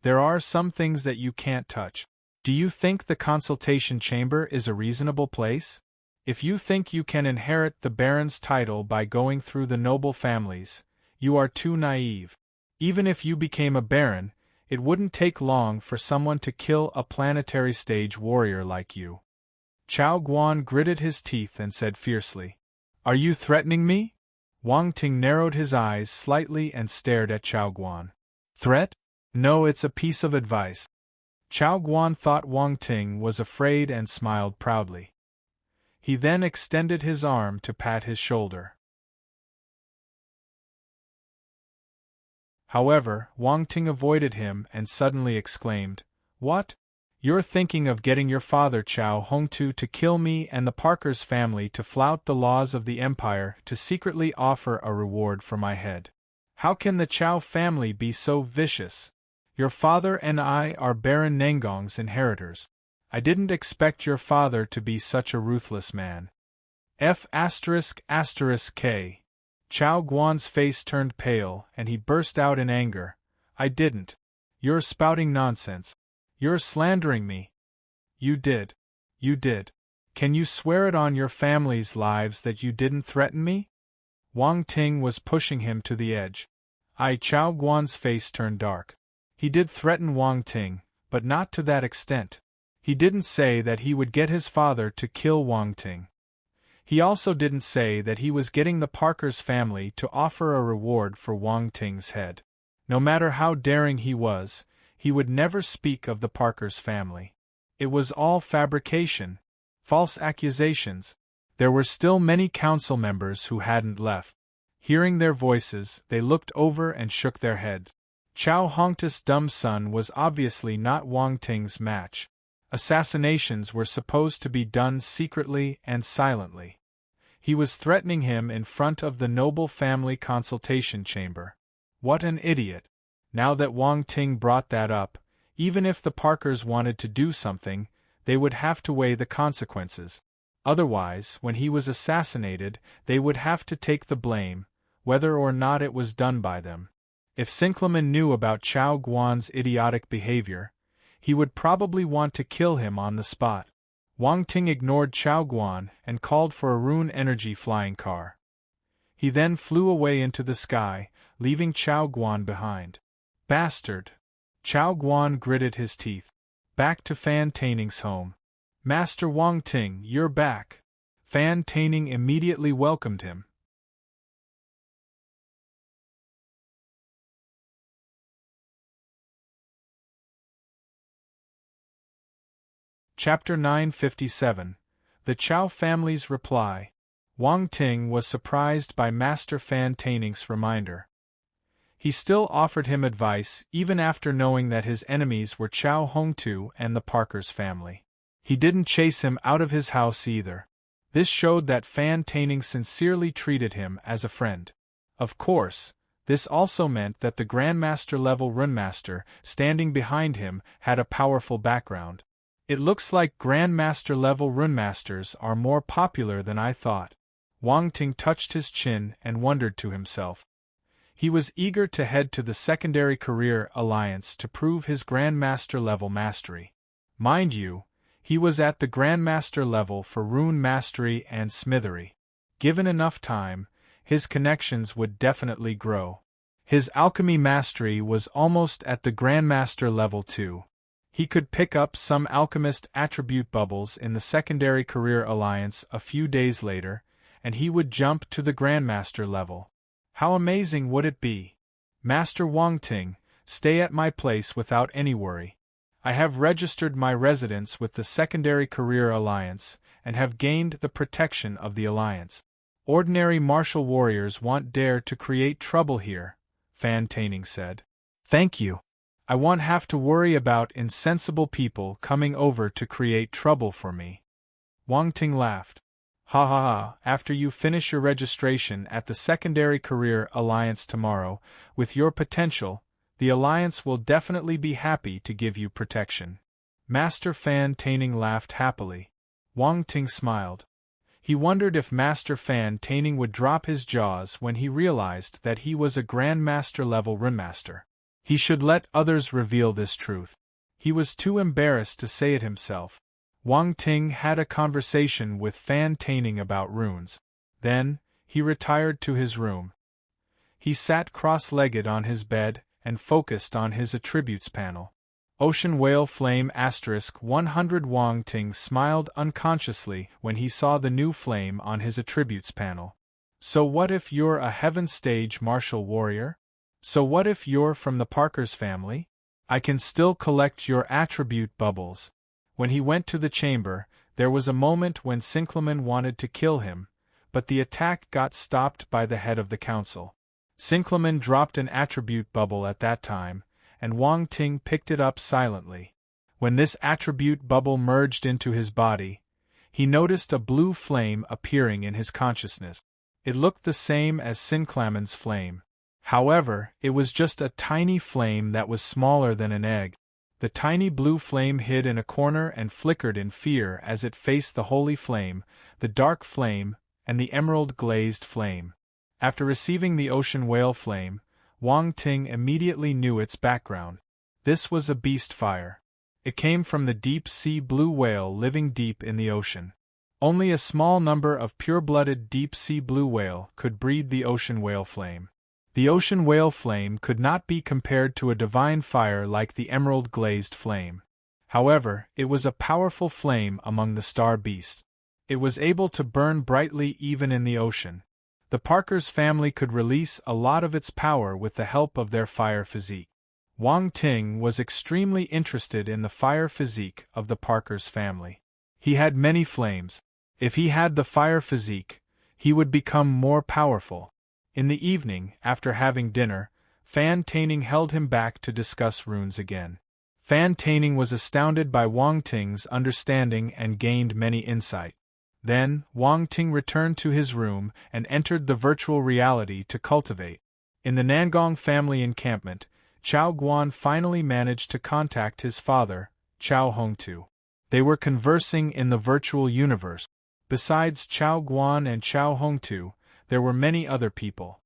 "There are some things that you can't touch. Do you think the consultation chamber is a reasonable place? If you think you can inherit the Baron's title by going through the noble families, you are too naive. Even if you became a Baron, it wouldn't take long for someone to kill a planetary stage warrior like you." Chao Guan gritted his teeth and said fiercely, "Are you threatening me?" Wang Ting narrowed his eyes slightly and stared at Chao Guan. "Threat? No, it's a piece of advice." Chao Guan thought Wang Ting was afraid and smiled proudly. He then extended his arm to pat his shoulder. However, Wang Ting avoided him and suddenly exclaimed, "What? You're thinking of getting your father Chao Hongtu to kill me and the Parker's family to flout the laws of the Empire to secretly offer a reward for my head. How can the Chao family be so vicious? Your father and I are Baron Nengong's inheritors. I didn't expect your father to be such a ruthless man." F***K. Chao Guan's face turned pale and he burst out in anger. "I didn't. You're spouting nonsense. You're slandering me." You did. Can you swear it on your family's lives that you didn't threaten me?" Wang Ting was pushing him to the edge. Chao Guan's face turned dark. He did threaten Wang Ting, but not to that extent. He didn't say that he would get his father to kill Wang Ting. He also didn't say that he was getting the Parker's family to offer a reward for Wang Ting's head. No matter how daring he was, he would never speak of the Parker's family. It was all fabrication, false accusations. There were still many council members who hadn't left. Hearing their voices, they looked over and shook their heads. Chao Hongtu's dumb son was obviously not Wang Ting's match. Assassinations were supposed to be done secretly and silently. He was threatening him in front of the noble family consultation chamber. What an idiot! Now that Wang Ting brought that up, even if the Parkers wanted to do something, they would have to weigh the consequences. Otherwise, when he was assassinated, they would have to take the blame, whether or not it was done by them. If Sinclaman knew about Chao Guan's idiotic behavior, he would probably want to kill him on the spot. Wang Ting ignored Chao Guan and called for a rune energy flying car. He then flew away into the sky, leaving Chao Guan behind. Bastard! Chao Guan gritted his teeth. Back to Fan Taining's home. "Master Wang Ting, you're back." Fan Taining immediately welcomed him. Chapter 957. The Chao Family's Reply. Wang Ting was surprised by Master Fan Taining's reminder. He still offered him advice even after knowing that his enemies were Chao Hongtu and the Parker's family. He didn't chase him out of his house either. This showed that Fan Taining sincerely treated him as a friend. Of course, this also meant that the Grandmaster-level Runemaster standing behind him had a powerful background. It looks like Grandmaster-level Runemasters are more popular than I thought. Wang Ting touched his chin and wondered to himself. He was eager to head to the Secondary Career Alliance to prove his Grandmaster-level mastery. Mind you, he was at the Grandmaster level for Rune Mastery and Smithery. Given enough time, his connections would definitely grow. His alchemy mastery was almost at the Grandmaster level too. He could pick up some alchemist attribute bubbles in the Secondary Career Alliance a few days later, and he would jump to the Grandmaster level. How amazing would it be? Master Wang Ting, stay at my place without any worry. I have registered my residence with the Secondary Career Alliance, and have gained the protection of the Alliance. Ordinary martial warriors won't dare to create trouble here, Fan Taining said. Thank you. I won't have to worry about insensible people coming over to create trouble for me. Wang Ting laughed. Ha ha ha, after you finish your registration at the Secondary Career Alliance tomorrow, with your potential, the Alliance will definitely be happy to give you protection. Master Fan Taining laughed happily. Wang Ting smiled. He wondered if Master Fan Taining would drop his jaws when he realized that he was a Grandmaster-level Ringmaster. He should let others reveal this truth. He was too embarrassed to say it himself. Wang Ting had a conversation with Fan Taining about runes. Then, he retired to his room. He sat cross-legged on his bed and focused on his attributes panel. Ocean Whale Flame *100 Wang Ting smiled unconsciously when he saw the new flame on his attributes panel. So what if you're a Heaven Stage martial warrior? So what if you're from the Parker's family? I can still collect your attribute bubbles. When he went to the chamber, there was a moment when Sinclaman wanted to kill him, but the attack got stopped by the head of the council. Sinclaman dropped an attribute bubble at that time, and Wang Ting picked it up silently. When this attribute bubble merged into his body, he noticed a blue flame appearing in his consciousness. It looked the same as Sinclaman's flame. However, it was just a tiny flame that was smaller than an egg. The tiny blue flame hid in a corner and flickered in fear as it faced the holy flame, the dark flame, and the emerald-glazed flame. After receiving the ocean whale flame, Wang Ting immediately knew its background. This was a beast fire. It came from the deep-sea blue whale living deep in the ocean. Only a small number of pure-blooded deep-sea blue whale could breed the ocean whale flame. The ocean whale flame could not be compared to a divine fire like the emerald-glazed flame. However, it was a powerful flame among the star beasts. It was able to burn brightly even in the ocean. The Parker's family could release a lot of its power with the help of their fire physique. Wang Ting was extremely interested in the fire physique of the Parker's family. He had many flames. If he had the fire physique, he would become more powerful. In the evening, after having dinner, Fan Taining held him back to discuss runes again. Fan Taining was astounded by Wang Ting's understanding and gained many insight. Then, Wang Ting returned to his room and entered the virtual reality to cultivate. In the Nangong family encampment, Chao Guan finally managed to contact his father, Chao Hongtu. They were conversing in the virtual universe. Besides Chao Guan and Chao Hongtu, there were many other people.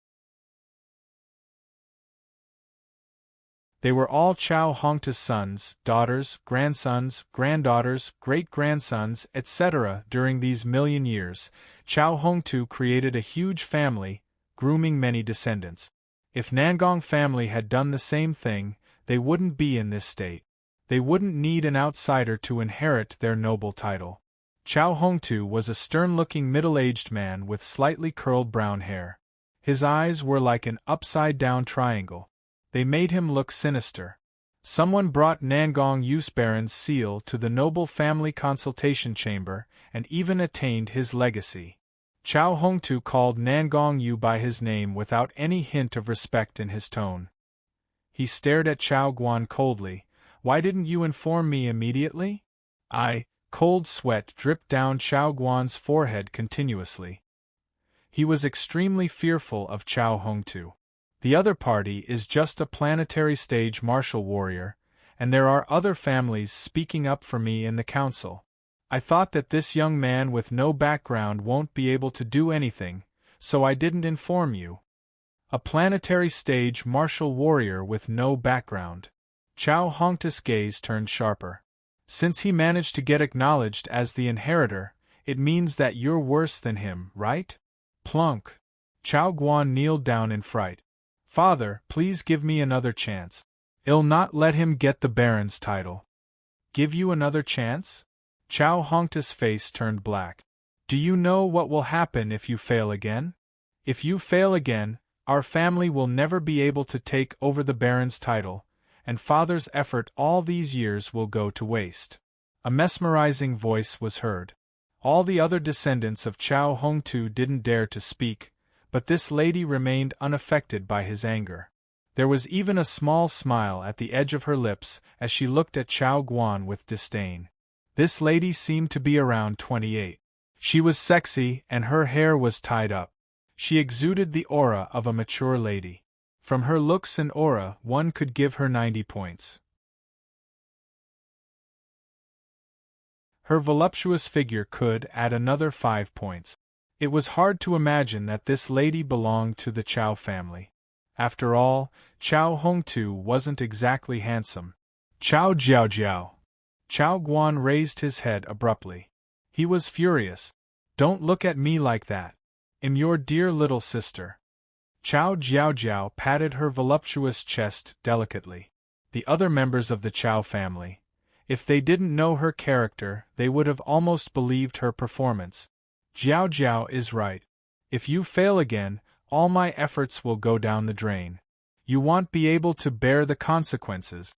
They were all Chao Hongtu's sons, daughters, grandsons, granddaughters, great-grandsons, etc. During these million years, Chao Hongtu created a huge family, grooming many descendants. If Nangong family had done the same thing, they wouldn't be in this state. They wouldn't need an outsider to inherit their noble title. Chao Hongtu was a stern-looking middle-aged man with slightly curled brown hair. His eyes were like an upside-down triangle. They made him look sinister. Someone brought Nangong Use Baron's seal to the noble family consultation chamber and even attained his legacy. Chao Hongtu called Nangong Yu by his name without any hint of respect in his tone. He stared at Chao Guan coldly. Why didn't you inform me immediately? Cold sweat dripped down Chao Guan's forehead continuously. He was extremely fearful of Chao Hongtu. The other party is just a planetary stage martial warrior, and there are other families speaking up for me in the council. I thought that this young man with no background won't be able to do anything, so I didn't inform you. A planetary stage martial warrior with no background. Chao Hongtu's gaze turned sharper. Since he managed to get acknowledged as the inheritor, it means that you're worse than him, right? Plunk. Chao Guan kneeled down in fright. Father, please give me another chance. I'll not let him get the Baron's title. Give you another chance? Chao Hongtu's face turned black. Do you know what will happen if you fail again? If you fail again, our family will never be able to take over the Baron's title, and father's effort all these years will go to waste. A mesmerizing voice was heard. All the other descendants of Chao Hongtu didn't dare to speak, but this lady remained unaffected by his anger. There was even a small smile at the edge of her lips as she looked at Chao Guan with disdain. This lady seemed to be around 28. She was sexy and her hair was tied up. She exuded the aura of a mature lady. From her looks and aura, one could give her 90 points. Her voluptuous figure could add another 5 points. It was hard to imagine that this lady belonged to the Chao family. After all, Chao Hongtu wasn't exactly handsome. Chao Jiao. Chao Guan raised his head abruptly. He was furious. Don't look at me like that. I'm your dear little sister. Chao Jiao patted her voluptuous chest delicately. The other members of the Chao family, if they didn't know her character, they would have almost believed her performance. Jiao is right. If you fail again, all my efforts will go down the drain. You won't be able to bear the consequences.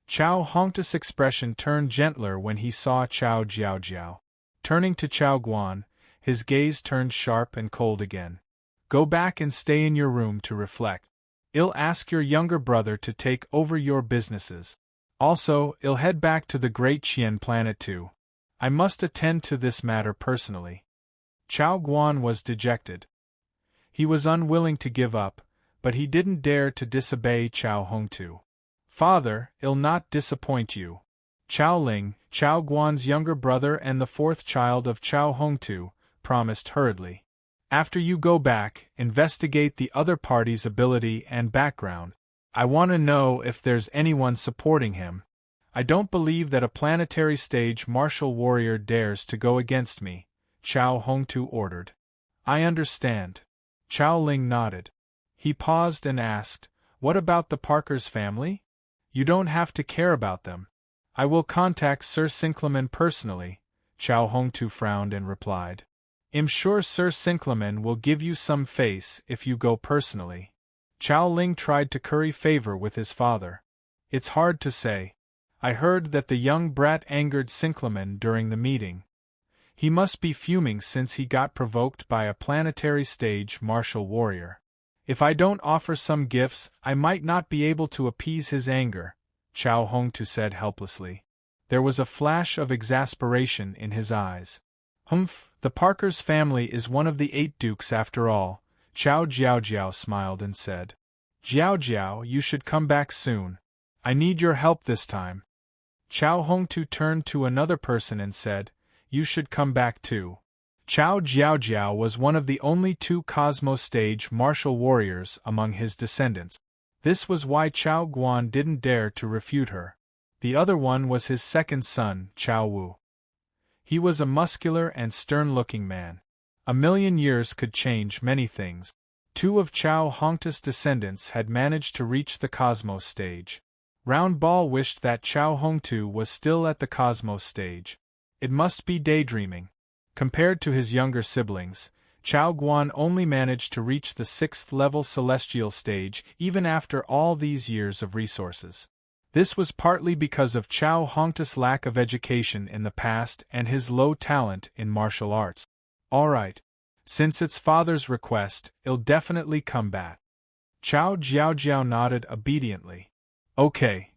Chao Hongtu's expression turned gentler when he saw Chao Jiao. Turning to Chao Guan, his gaze turned sharp and cold again. Go back and stay in your room to reflect. I'll ask your younger brother to take over your businesses. Also, I'll head back to the Great Qian planet too. I must attend to this matter personally. Chao Guan was dejected. He was unwilling to give up, but he didn't dare to disobey Chao Hongtu. Father, I'll not disappoint you. Chao Ling, Chao Guan's younger brother and the fourth child of Chao Hongtu, promised hurriedly. After you go back, investigate the other party's ability and background. I want to know if there's anyone supporting him. I don't believe that a planetary stage martial warrior dares to go against me, Chao Hongtu ordered. I understand. Chao Ling nodded. He paused and asked, what about the Parker's family? You don't have to care about them. I will contact Sir Sinclamen personally, Chao Hongtu frowned and replied. I'm sure Sir Sinclamen will give you some face if you go personally. Chao Ling tried to curry favor with his father. It's hard to say. I heard that the young brat angered Sinclamen during the meeting. He must be fuming since he got provoked by a planetary stage martial warrior. If I don't offer some gifts, I might not be able to appease his anger, Chao Hongtu said helplessly. There was a flash of exasperation in his eyes. Humph, the Parker's family is one of the 8 dukes after all, Chao Jiao smiled and said. Jiao, you should come back soon. I need your help this time. Chao Hongtu turned to another person and said, you should come back too. Chao Jiao was one of the only 2 Cosmos stage martial warriors among his descendants. This was why Chao Guan didn't dare to refute her. The other one was his second son, Chao Wu. He was a muscular and stern-looking man. A million years could change many things. 2 of Chao Hongtu's descendants had managed to reach the Cosmos stage. Round Ball wished that Chao Hongtu was still at the Cosmos stage. It must be daydreaming. Compared to his younger siblings, Chao Guan only managed to reach the 6th-level celestial stage even after all these years of resources. This was partly because of Chao Hongtu's lack of education in the past and his low talent in martial arts. All right. Since it's father's request, I'll definitely come back. Chao Jiao nodded obediently. Okay.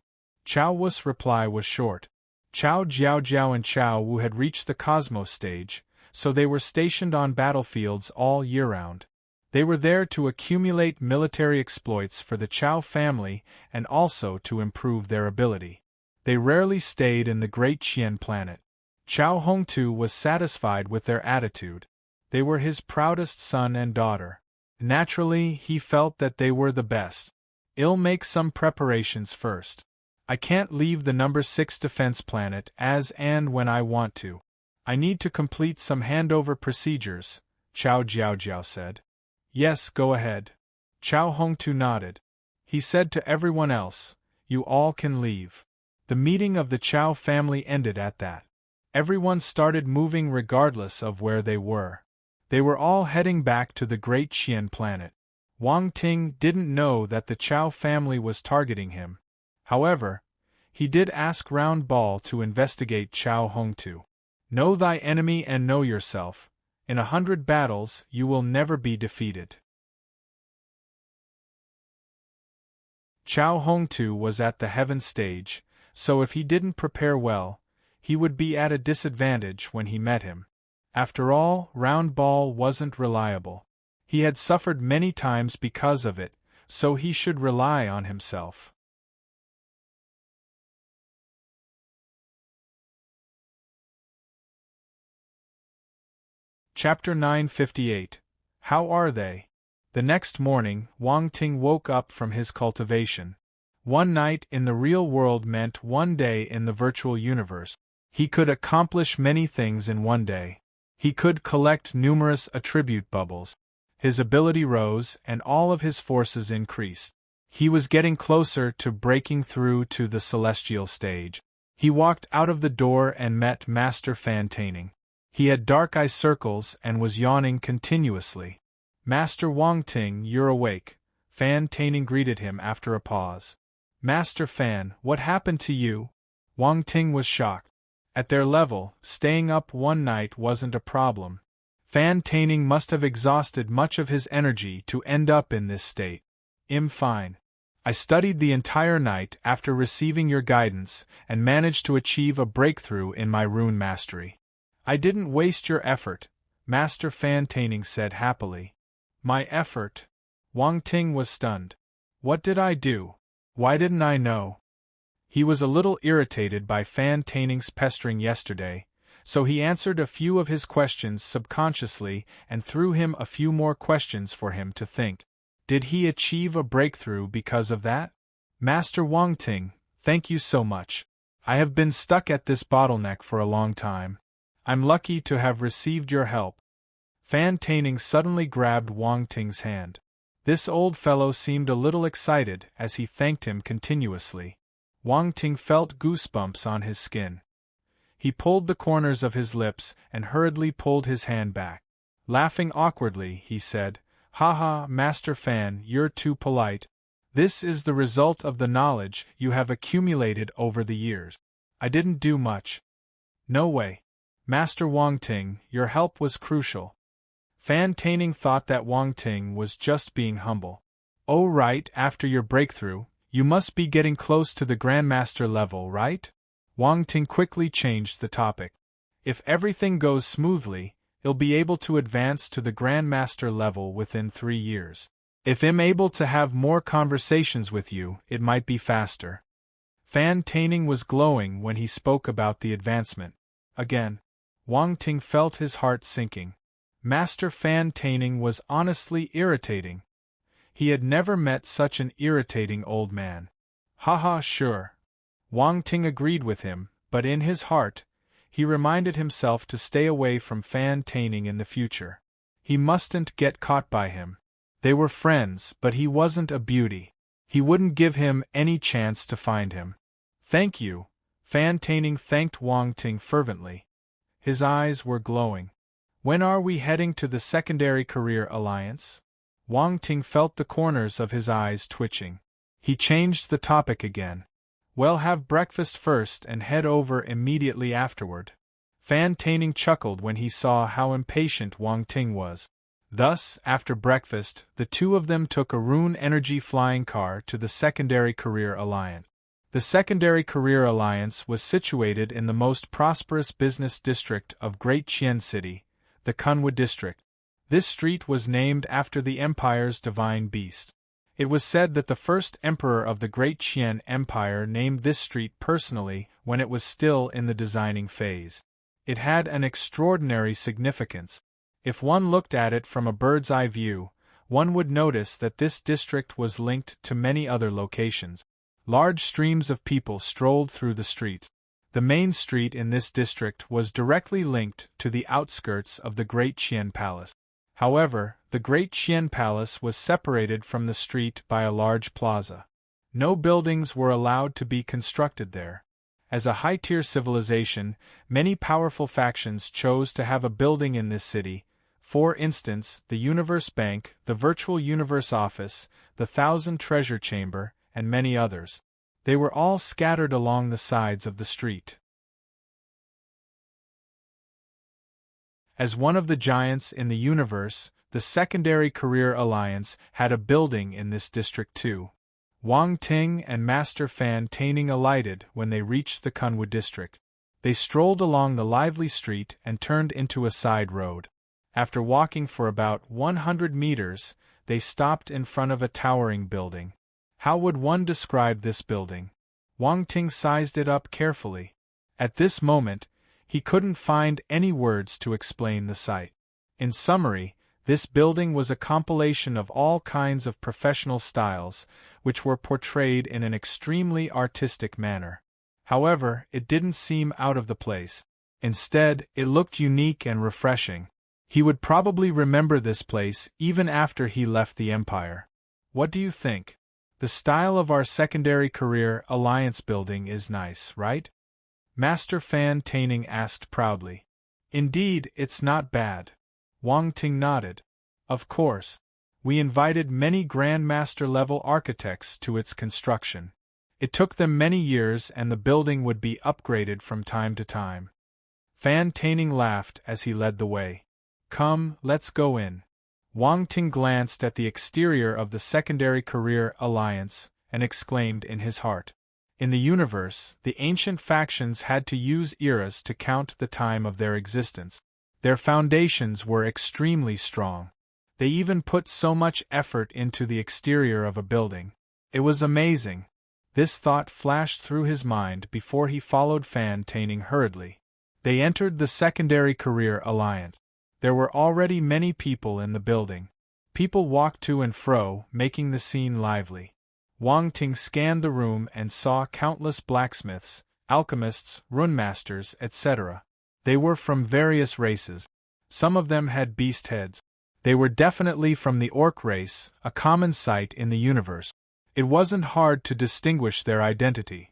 Chao Wu's reply was short. Chao Jiao and Chao Wu had reached the Cosmos stage, so they were stationed on battlefields all year round. They were there to accumulate military exploits for the Chao family and also to improve their ability. They rarely stayed in the Great Qian planet. Chao Hongtu was satisfied with their attitude. They were his proudest son and daughter. Naturally, he felt that they were the best. I'll make some preparations first. I can't leave the number 6 defense planet as and when I want to. I need to complete some handover procedures, Chao Jiao said. Yes, go ahead. Chao Hongtu nodded. He said to everyone else, you all can leave. The meeting of the Chao family ended at that. Everyone started moving regardless of where they were. They were all heading back to the Great Qian planet. Wang Ting didn't know that the Chao family was targeting him. However, he did ask Round Ball to investigate Chao Hongtu. Know thy enemy and know yourself. In 100 battles you will never be defeated. Chao Hongtu was at the heaven stage, so if he didn't prepare well, he would be at a disadvantage when he met him. After all, Round Ball wasn't reliable. He had suffered many times because of it, so he should rely on himself. Chapter 958. How are they? The next morning, Wang Ting woke up from his cultivation. One night in the real world meant one day in the virtual universe. He could accomplish many things in one day. He could collect numerous attribute bubbles. His ability rose and all of his forces increased. He was getting closer to breaking through to the celestial stage. He walked out of the door and met Master Fan Taining. He had dark eye circles and was yawning continuously. Master Wang Ting, you're awake. Fan Taining greeted him after a pause. Master Fan, what happened to you? Wang Ting was shocked. At their level, staying up one night wasn't a problem. Fan Taining must have exhausted much of his energy to end up in this state. I'm fine. I studied the entire night after receiving your guidance and managed to achieve a breakthrough in my rune mastery. I didn't waste your effort, Master Fan Taining said happily. My effort? Wang Ting was stunned. What did I do? Why didn't I know? He was a little irritated by Fan Taining's pestering yesterday, so he answered a few of his questions subconsciously and threw him a few more questions for him to think. Did he achieve a breakthrough because of that? Master Wang Ting, thank you so much. I have been stuck at this bottleneck for a long time. I'm lucky to have received your help. Fan Taining suddenly grabbed Wang Ting's hand. This old fellow seemed a little excited as he thanked him continuously. Wang Ting felt goosebumps on his skin. He pulled the corners of his lips and hurriedly pulled his hand back. Laughing awkwardly, he said, Haha, Master Fan, you're too polite. This is the result of the knowledge you have accumulated over the years. I didn't do much. No way. Master Wang Ting, your help was crucial. Fan Taining thought that Wang Ting was just being humble. Oh right, after your breakthrough, you must be getting close to the Grandmaster level, right? Wang Ting quickly changed the topic. If everything goes smoothly, he'll be able to advance to the Grandmaster level within 3 years. If I'm able to have more conversations with you, it might be faster. Fan Taining was glowing when he spoke about the advancement. Again, Wang Ting felt his heart sinking. Master Fan Taining was honestly irritating. He had never met such an irritating old man. Haha, sure. Wang Ting agreed with him, but in his heart, he reminded himself to stay away from Fan Taining in the future. He mustn't get caught by him. They were friends, but he wasn't a beauty. He wouldn't give him any chance to find him. Thank you. Fan Taining thanked Wang Ting fervently. His eyes were glowing. When are we heading to the Secondary Career Alliance? Wang Ting felt the corners of his eyes twitching. He changed the topic again. Well, have breakfast first and head over immediately afterward. Fan Taining chuckled when he saw how impatient Wang Ting was. Thus, after breakfast, the two of them took a rune energy flying car to the Secondary Career Alliance. The Secondary Career Alliance was situated in the most prosperous business district of Great Qian City, the Kunwa district. This street was named after the empire's divine beast. It was said that the first emperor of the Great Qian Empire named this street personally when it was still in the designing phase. It had an extraordinary significance. If one looked at it from a bird's-eye view, one would notice that this district was linked to many other locations. Large streams of people strolled through the streets. The main street in this district was directly linked to the outskirts of the Great Qian Palace. However, the Great Qian Palace was separated from the street by a large plaza. No buildings were allowed to be constructed there. As a high-tier civilization, many powerful factions chose to have a building in this city. For instance, the Universe Bank, the Virtual Universe Office, the Thousand Treasure Chamber, and many others. They were all scattered along the sides of the street. As one of the giants in the universe, the Secondary Career Alliance had a building in this district too. Wang Ting and Master Fan Taining alighted when they reached the Kunwu district. They strolled along the lively street and turned into a side road. After walking for about 100 meters, they stopped in front of a towering building. How would one describe this building? Wang Ting sized it up carefully. At this moment, he couldn't find any words to explain the sight. In summary, this building was a compilation of all kinds of professional styles, which were portrayed in an extremely artistic manner. However, it didn't seem out of the place. Instead, it looked unique and refreshing. He would probably remember this place even after he left the Empire. What do you think? The style of our Secondary Career Alliance building is nice, right? Master Fan Taining asked proudly. Indeed, it's not bad. Wang Ting nodded. Of course. We invited many Grandmaster-level architects to its construction. It took them many years and the building would be upgraded from time to time. Fan Taining laughed as he led the way. Come, let's go in. Wang Ting glanced at the exterior of the Secondary Career Alliance and exclaimed in his heart. In the universe, the ancient factions had to use eras to count the time of their existence. Their foundations were extremely strong. They even put so much effort into the exterior of a building. It was amazing. This thought flashed through his mind before he followed Fan Taining hurriedly. They entered the Secondary Career Alliance. There were already many people in the building. People walked to and fro, making the scene lively. Wang Ting scanned the room and saw countless blacksmiths, alchemists, runemasters, etc. They were from various races. Some of them had beast heads. They were definitely from the orc race, a common sight in the universe. It wasn't hard to distinguish their identity.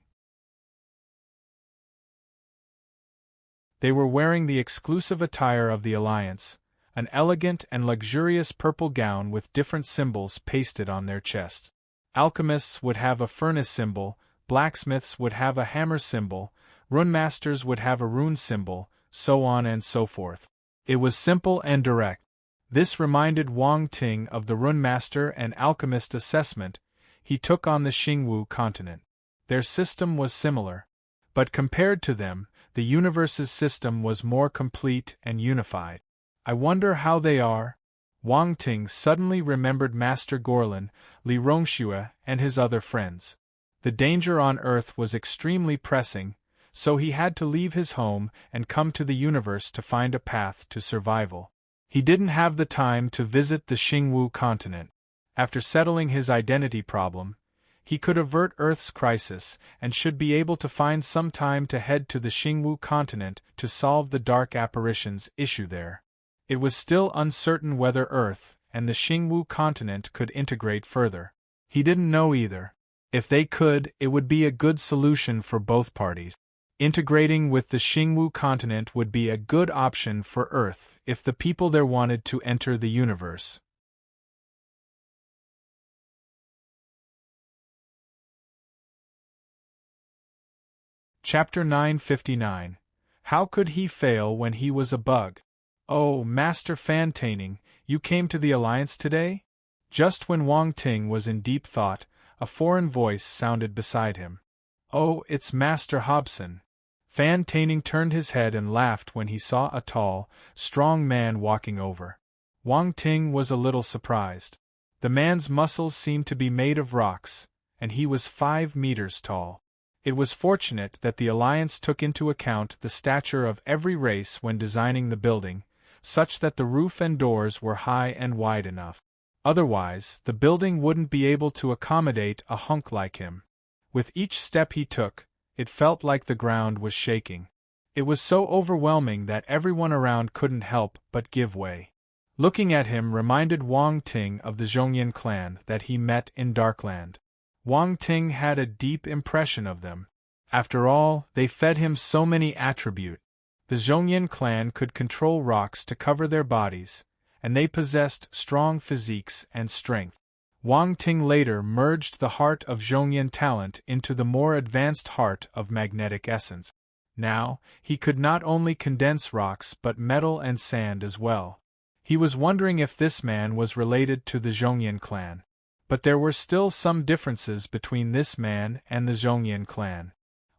They were wearing the exclusive attire of the Alliance, an elegant and luxurious purple gown with different symbols pasted on their chests. Alchemists would have a furnace symbol, blacksmiths would have a hammer symbol, runemasters would have a rune symbol, so on and so forth. It was simple and direct. This reminded Wang Ting of the runemaster and alchemist assessment he took on the Xingwu continent. Their system was similar, but compared to them, the universe's system was more complete and unified. I wonder how they are? Wang Ting suddenly remembered Master Gorlin, Li Rongxue, and his other friends. The danger on Earth was extremely pressing, so he had to leave his home and come to the universe to find a path to survival. He didn't have the time to visit the Xingwu continent. After settling his identity problem, he could avert Earth's crisis and should be able to find some time to head to the Xingwu continent to solve the dark apparitions issue there. It was still uncertain whether Earth and the Xingwu continent could integrate further. He didn't know either. If they could, it would be a good solution for both parties. Integrating with the Xingwu continent would be a good option for Earth if the people there wanted to enter the universe. Chapter 959. How could he fail when he was a bug? Oh, Master Fan Taining, you came to the Alliance today? Just when Wang Ting was in deep thought, a foreign voice sounded beside him. Oh, it's Master Hobson. Fan Taining turned his head and laughed when he saw a tall, strong man walking over. Wang Ting was a little surprised. The man's muscles seemed to be made of rocks, and he was 5 meters tall. It was fortunate that the Alliance took into account the stature of every race when designing the building, such that the roof and doors were high and wide enough. Otherwise, the building wouldn't be able to accommodate a hunk like him. With each step he took, it felt like the ground was shaking. It was so overwhelming that everyone around couldn't help but give way. Looking at him reminded Wang Ting of the Zhongyan clan that he met in Darkland. Wang Ting had a deep impression of them. After all, they fed him so many attributes. The Zhongyan clan could control rocks to cover their bodies, and they possessed strong physiques and strength. Wang Ting later merged the heart of Zhongyan talent into the more advanced heart of magnetic essence. Now, he could not only condense rocks but metal and sand as well. He was wondering if this man was related to the Zhongyan clan. But there were still some differences between this man and the Zhongyan clan.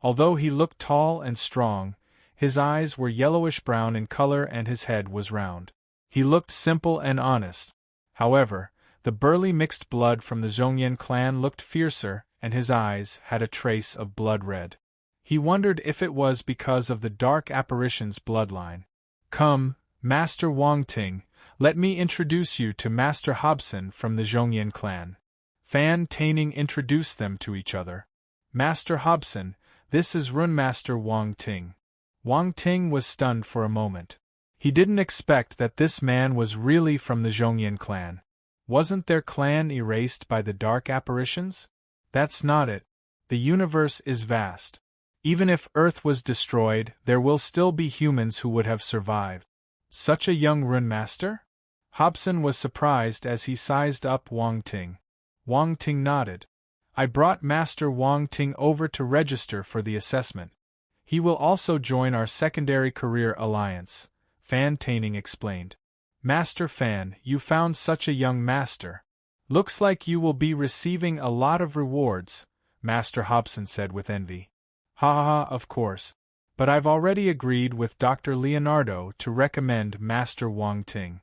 Although he looked tall and strong, his eyes were yellowish-brown in color and his head was round. He looked simple and honest. However, the burly mixed blood from the Zhongyan clan looked fiercer, and his eyes had a trace of blood red. He wondered if it was because of the dark apparition's bloodline. "Come, Master Wang Ting, let me introduce you to Master Hobson from the Zhongyan clan." Fan Taining introduced them to each other. "Master Hobson, this is Runemaster Wang Ting." Wang Ting was stunned for a moment. He didn't expect that this man was really from the Zhongyan clan. Wasn't their clan erased by the dark apparitions? That's not it. The universe is vast. Even if Earth was destroyed, there will still be humans who would have survived. Such a young Runemaster? Hobson was surprised as he sized up Wang Ting. Wang Ting nodded. "I brought Master Wang Ting over to register for the assessment. He will also join our secondary career alliance," Fan Taining explained. "Master Fan, you found such a young master. Looks like you will be receiving a lot of rewards," Master Hobson said with envy. "Ha ha ha, of course. But I've already agreed with Dr. Leonardo to recommend Master Wang Ting."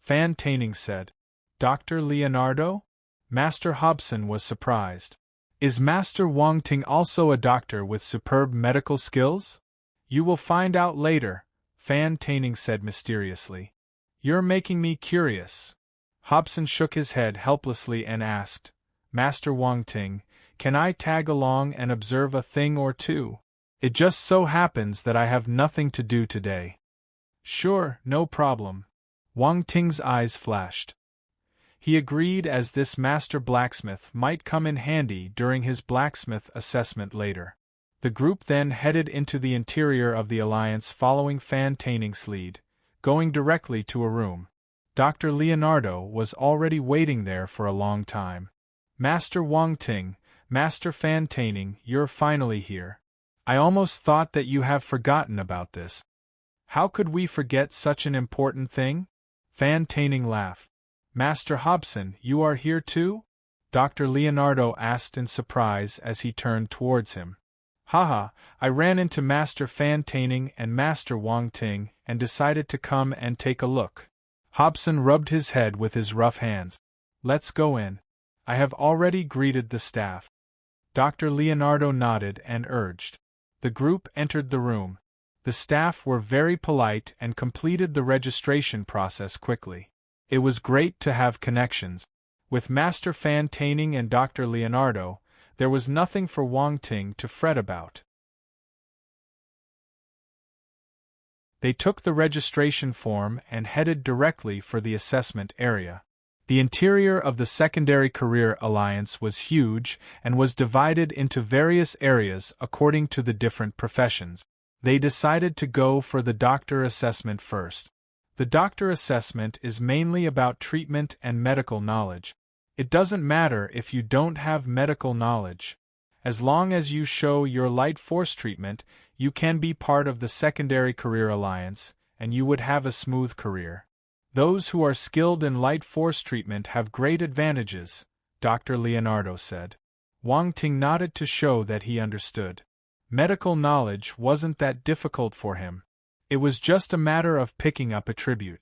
Fan Taining said. "Dr. Leonardo?" Master Hobson was surprised. "Is Master Wang Ting also a doctor with superb medical skills?" "You will find out later," Fan Taining said mysteriously. "You're making me curious." Hobson shook his head helplessly and asked, "Master Wang Ting, can I tag along and observe a thing or two? It just so happens that I have nothing to do today." "Sure, no problem." Wang Ting's eyes flashed. He agreed, as this master blacksmith might come in handy during his blacksmith assessment later. The group then headed into the interior of the Alliance following Fan Taining's lead, going directly to a room. Dr. Leonardo was already waiting there for a long time. "Master Wang Ting, Master Fan Taining, you're finally here. I almost thought that you have forgotten about this." "How could we forget such an important thing?" Fan Taining laughed. "Master Hobson, you are here too?" Dr. Leonardo asked in surprise as he turned towards him. "Haha, I ran into Master Fan Taining and Master Wang Ting and decided to come and take a look." Hobson rubbed his head with his rough hands. "Let's go in. I have already greeted the staff." Dr. Leonardo nodded and urged. The group entered the room. The staff were very polite and completed the registration process quickly. It was great to have connections. With Master Fan Taining and Dr. Leonardo, there was nothing for Wang Ting to fret about. They took the registration form and headed directly for the assessment area. The interior of the Secondary Career Alliance was huge and was divided into various areas according to the different professions. They decided to go for the doctor assessment first. The doctor assessment is mainly about treatment and medical knowledge. It doesn't matter if you don't have medical knowledge. As long as you show your light force treatment, you can be part of the Secondary Career Alliance, and you would have a smooth career. Those who are skilled in light force treatment have great advantages, Dr. Leonardo said. Wang Ting nodded to show that he understood. Medical knowledge wasn't that difficult for him. It was just a matter of picking up attribute.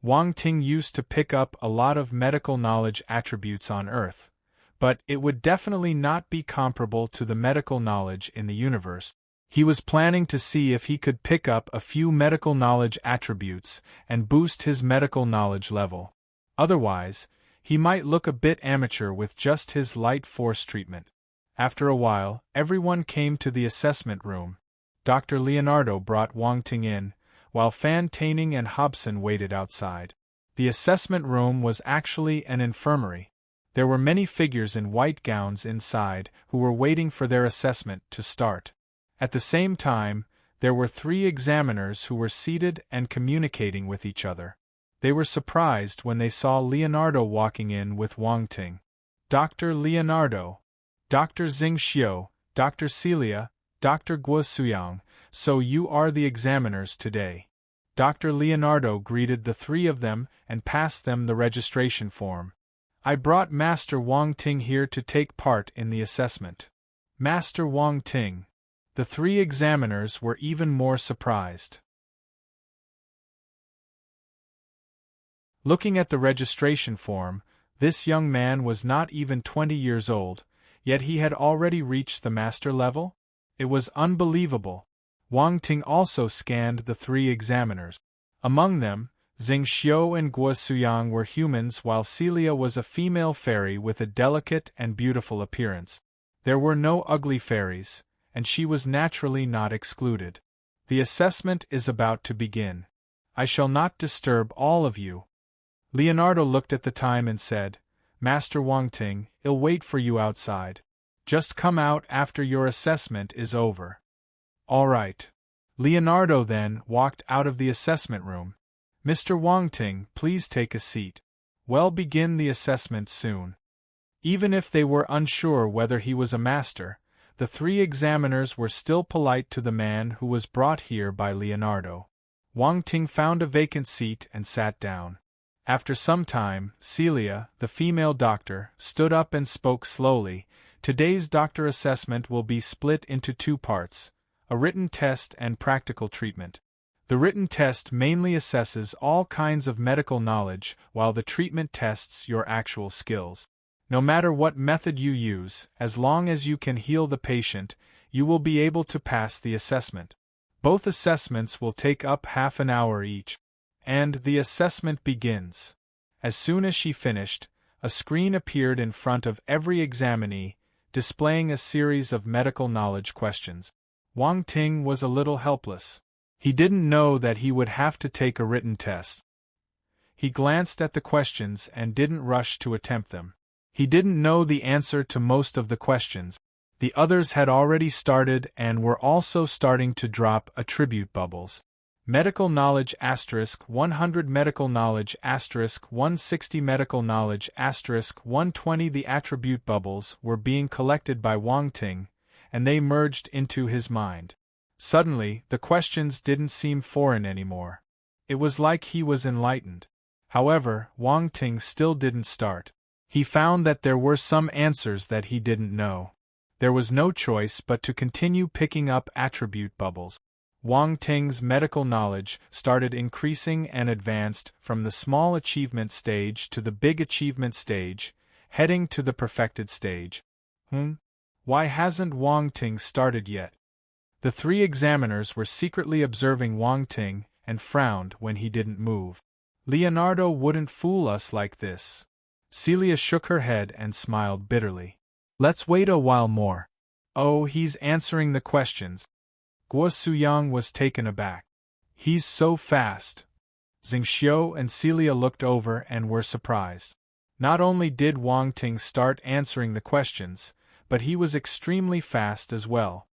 Wang Ting used to pick up a lot of medical knowledge attributes on Earth, but it would definitely not be comparable to the medical knowledge in the universe. He was planning to see if he could pick up a few medical knowledge attributes and boost his medical knowledge level. Otherwise, he might look a bit amateur with just his light force treatment. After a while, everyone came to the assessment room. Dr. Leonardo brought Wang Ting in, while Fan Taining and Hobson waited outside. The assessment room was actually an infirmary. There were many figures in white gowns inside who were waiting for their assessment to start. At the same time, there were 3 examiners who were seated and communicating with each other. They were surprised when they saw Leonardo walking in with Wang Ting. Dr. Leonardo, Dr. Xingxiu, Dr. Celia, Dr. Guo Suyang, so you are the examiners today. Dr. Leonardo greeted the three of them and passed them the registration form. I brought Master Wang Ting here to take part in the assessment. Master Wang Ting. The three examiners were even more surprised. Looking at the registration form, this young man was not even 20 years old, yet he had already reached the master level? It was unbelievable. Wang Ting also scanned the three examiners. Among them, Xingxiu and Guo Suyang were humans while Celia was a female fairy with a delicate and beautiful appearance. There were no ugly fairies, and she was naturally not excluded. The assessment is about to begin. I shall not disturb all of you. Leonardo looked at the time and said, Master Wang Ting, I'll wait for you outside. Just come out after your assessment is over. All right. Leonardo then walked out of the assessment room. Mr. Wang Ting, please take a seat. We'll begin the assessment soon. Even if they were unsure whether he was a master, the three examiners were still polite to the man who was brought here by Leonardo. Wang Ting found a vacant seat and sat down. After some time, Celia, the female doctor, stood up and spoke slowly. Today's doctor assessment will be split into two parts, a written test and practical treatment. The written test mainly assesses all kinds of medical knowledge, while the treatment tests your actual skills. No matter what method you use, as long as you can heal the patient, you will be able to pass the assessment. Both assessments will take up half an hour each. And the assessment begins. As soon as she finished, a screen appeared in front of every examinee, displaying a series of medical knowledge questions. Wang Ting was a little helpless. He didn't know that he would have to take a written test. He glanced at the questions and didn't rush to attempt them. He didn't know the answer to most of the questions. The others had already started and were also starting to drop attribute bubbles. Medical knowledge * 100 medical knowledge * 160 medical knowledge * 120. The attribute bubbles were being collected by Wang Ting, and they merged into his mind. Suddenly, the questions didn't seem foreign anymore. It was like he was enlightened. However, Wang Ting still didn't start. He found that there were some answers that he didn't know. There was no choice but to continue picking up attribute bubbles. Wang Ting's medical knowledge started increasing and advanced from the small achievement stage to the big achievement stage, heading to the perfected stage. Why hasn't Wang Ting started yet? The three examiners were secretly observing Wang Ting and frowned when he didn't move. Leonardo wouldn't fool us like this. Celia shook her head and smiled bitterly. Let's wait a while more. Oh, he's answering the questions. Guo Suyang was taken aback. He's so fast. Xingxiu and Celia looked over and were surprised. Not only did Wang Ting start answering the questions, but he was extremely fast as well.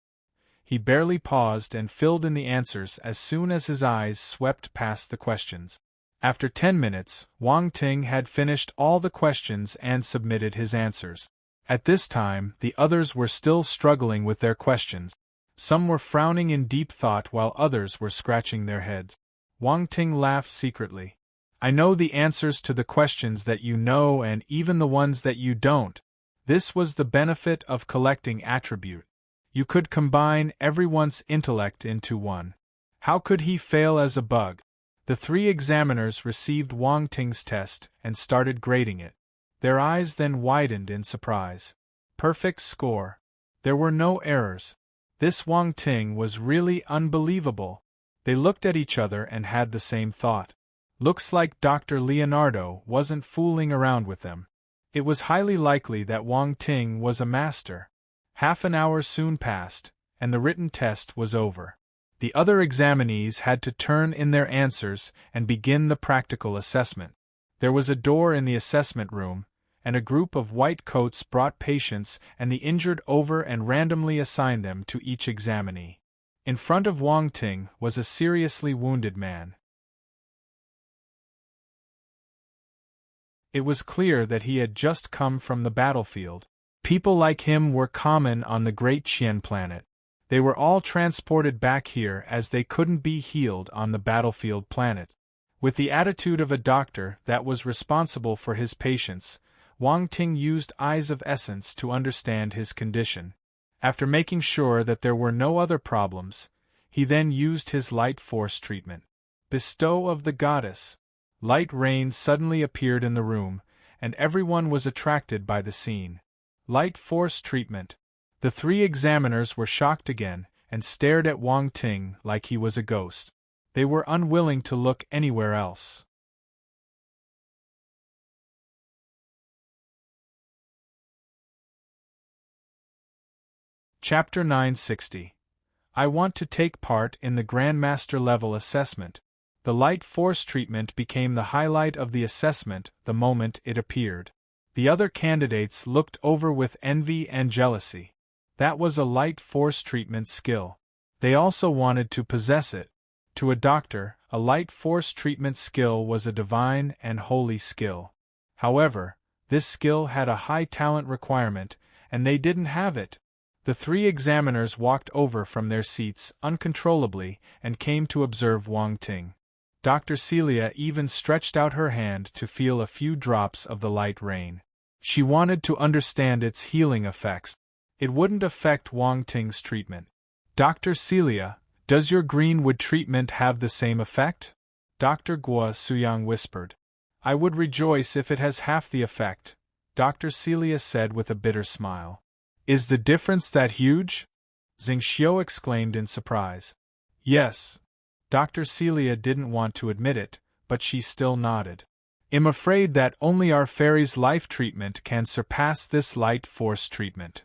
He barely paused and filled in the answers as soon as his eyes swept past the questions. After 10 minutes, Wang Ting had finished all the questions and submitted his answers. At this time, the others were still struggling with their questions. Some were frowning in deep thought while others were scratching their heads. Wang Ting laughed secretly. I know the answers to the questions that you know and even the ones that you don't. This was the benefit of collecting attribute. You could combine everyone's intellect into one. How could he fail as a bug? The three examiners received Wang Ting's test and started grading it. Their eyes then widened in surprise. Perfect score. There were no errors. This Wang Ting was really unbelievable. They looked at each other and had the same thought. Looks like Dr. Leonardo wasn't fooling around with them. It was highly likely that Wang Ting was a master. Half an hour soon passed, and the written test was over. The other examinees had to turn in their answers and begin the practical assessment. There was a door in the assessment room, and a group of white coats brought patients and the injured over and randomly assigned them to each examinee. In front of Wang Ting was a seriously wounded man. It was clear that he had just come from the battlefield. People like him were common on the great Qian planet. They were all transported back here as they couldn't be healed on the battlefield planet. With the attitude of a doctor that was responsible for his patients, Wang Ting used Eyes of Essence to understand his condition. After making sure that there were no other problems, he then used his light force treatment. Bestow of the goddess. Light rain suddenly appeared in the room, and everyone was attracted by the scene. Light force treatment. The three examiners were shocked again, and stared at Wang Ting like he was a ghost. They were unwilling to look anywhere else. Chapter 960. I want to take part in the Grandmaster level assessment. The light force treatment became the highlight of the assessment the moment it appeared. The other candidates looked over with envy and jealousy. That was a light force treatment skill. They also wanted to possess it. To a doctor, a light force treatment skill was a divine and holy skill. However, this skill had a high talent requirement, and they didn't have it. The three examiners walked over from their seats uncontrollably and came to observe Wang Ting. Dr. Celia even stretched out her hand to feel a few drops of the light rain. She wanted to understand its healing effects. It wouldn't affect Wang Ting's treatment. Dr. Celia, does your greenwood treatment have the same effect? Dr. Guo Suyang whispered. I would rejoice if it has half the effect, Dr. Celia said with a bitter smile. Is the difference that huge? Xingxiu exclaimed in surprise. Yes. Dr. Celia didn't want to admit it, but she still nodded. I'm afraid that only our fairy's life treatment can surpass this light force treatment.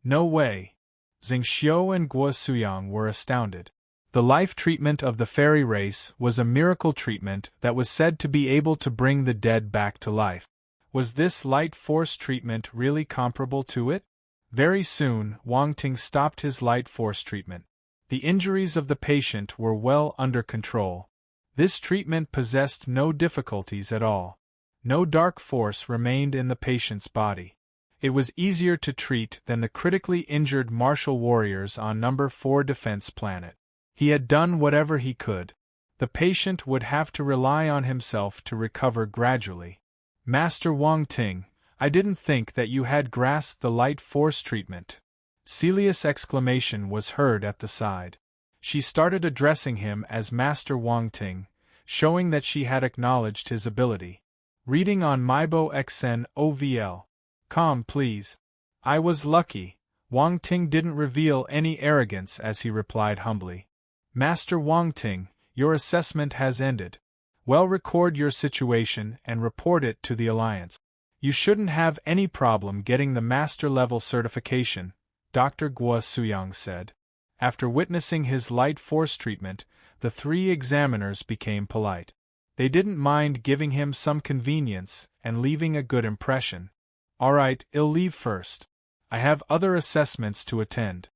No way. Xingxiu and Guo Suyang were astounded. The life treatment of the fairy race was a miracle treatment that was said to be able to bring the dead back to life. Was this light force treatment really comparable to it? Very soon, Wang Ting stopped his light force treatment. The injuries of the patient were well under control. This treatment possessed no difficulties at all. No dark force remained in the patient's body. It was easier to treat than the critically injured martial warriors on number 4 defense planet. He had done whatever he could. The patient would have to rely on himself to recover gradually. Master Wang Ting, I didn't think that you had grasped the light force treatment. Celia's exclamation was heard at the side. She started addressing him as Master Wang Ting, showing that she had acknowledged his ability. Reading on Maibo Xn OVL. Calm, please. I was lucky. Wang Ting didn't reveal any arrogance as he replied humbly. Master Wang Ting, your assessment has ended. Well, record your situation and report it to the Alliance. You shouldn't have any problem getting the master-level certification, Dr. Guo Suyang said. After witnessing his light force treatment, the three examiners became polite. They didn't mind giving him some convenience and leaving a good impression. All right, I'll leave first. I have other assessments to attend.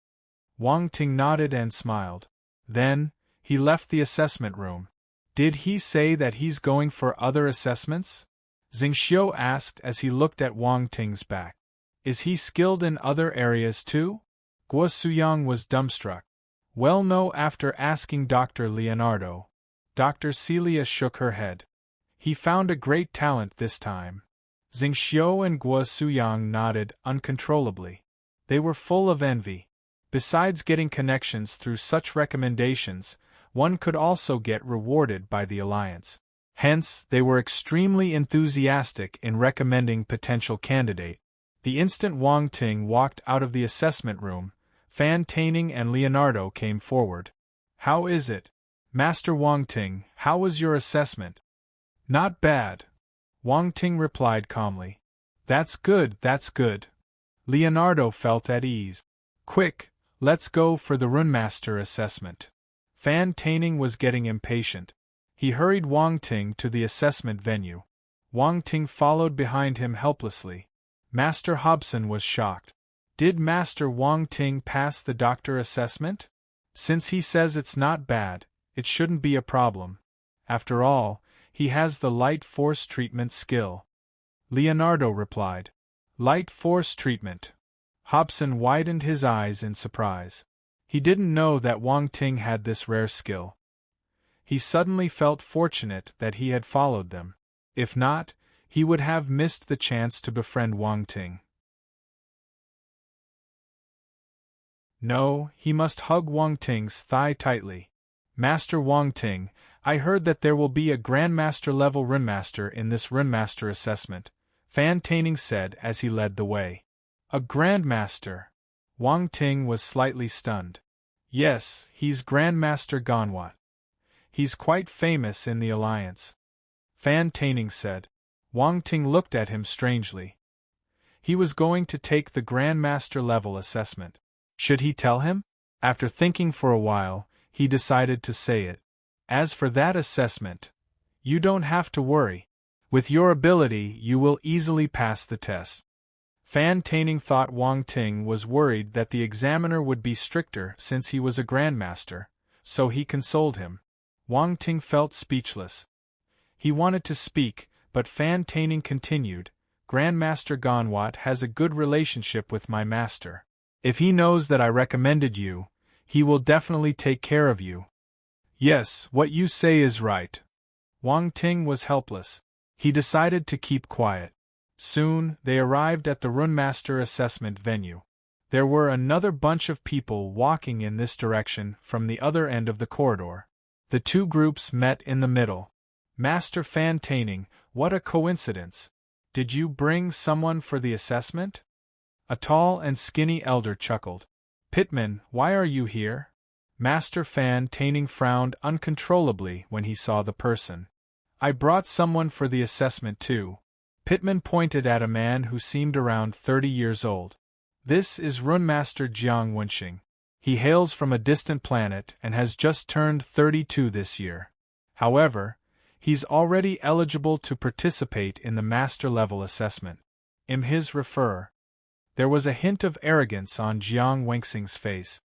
Wang Ting nodded and smiled. Then, he left the assessment room. Did he say that he's going for other assessments? Xingxiu asked as he looked at Wang Ting's back. Is he skilled in other areas too? Guo Suyang was dumbstruck. Well, no, after asking Dr. Leonardo. Dr. Celia shook her head. He found a great talent this time. Xingxiu and Guo Suyang nodded uncontrollably. They were full of envy. Besides getting connections through such recommendations, one could also get rewarded by the Alliance. Hence, they were extremely enthusiastic in recommending potential candidate. The instant Wang Ting walked out of the assessment room, Fan Taining and Leonardo came forward. How is it? Master Wang Ting, how was your assessment? Not bad. Wang Ting replied calmly. That's good, that's good. Leonardo felt at ease. Quick, let's go for the Runemaster assessment. Fan Taining was getting impatient. He hurried Wang Ting to the assessment venue. Wang Ting followed behind him helplessly. Master Hobson was shocked. Did Master Wang Ting pass the doctor assessment? Since he says it's not bad, it shouldn't be a problem. After all, he has the light force treatment skill. Leonardo replied. Light force treatment. Hobson widened his eyes in surprise. He didn't know that Wang Ting had this rare skill. He suddenly felt fortunate that he had followed them. If not, he would have missed the chance to befriend Wang Ting. No, he must hug Wang Ting's thigh tightly. Master Wang Ting, I heard that there will be a Grandmaster-level Runemaster in this Runemaster assessment, Fan Taining said as he led the way. A Grandmaster? Wang Ting was slightly stunned. Yes, he's Grandmaster Ganwat. He's quite famous in the Alliance. Fan Taining said. Wang Ting looked at him strangely. He was going to take the Grandmaster-level assessment. Should he tell him? After thinking for a while, he decided to say it. As for that assessment, you don't have to worry. With your ability, you will easily pass the test. Fan Taining thought Wang Ting was worried that the examiner would be stricter since he was a Grandmaster, so he consoled him. Wang Ting felt speechless. He wanted to speak, but Fan Taining continued, Grandmaster Ganwat has a good relationship with my master. If he knows that I recommended you, he will definitely take care of you. Yes, what you say is right. Wang Ting was helpless. He decided to keep quiet. Soon, they arrived at the Runemaster assessment venue. There were another bunch of people walking in this direction from the other end of the corridor. The two groups met in the middle. Master Fan Taining, what a coincidence. Did you bring someone for the assessment? A tall and skinny elder chuckled. Pitman, why are you here? Master Fan Taining frowned uncontrollably when he saw the person. I brought someone for the assessment too. Pitman pointed at a man who seemed around 30 years old. This is Runemaster Jiang Wenxing. He hails from a distant planet and has just turned 32 this year. However, he's already eligible to participate in the master-level assessment. In his refer. There was a hint of arrogance on Jiang Wenxing's face.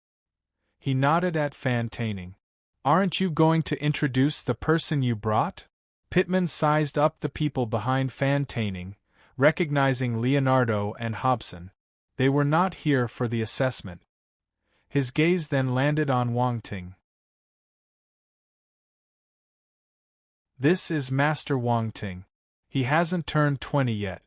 He nodded at Fan Taining. Aren't you going to introduce the person you brought? Pitman sized up the people behind Fan Taining, recognizing Leonardo and Hobson. They were not here for the assessment. His gaze then landed on Wang Ting. This is Master Wang Ting. He hasn't turned 20 yet.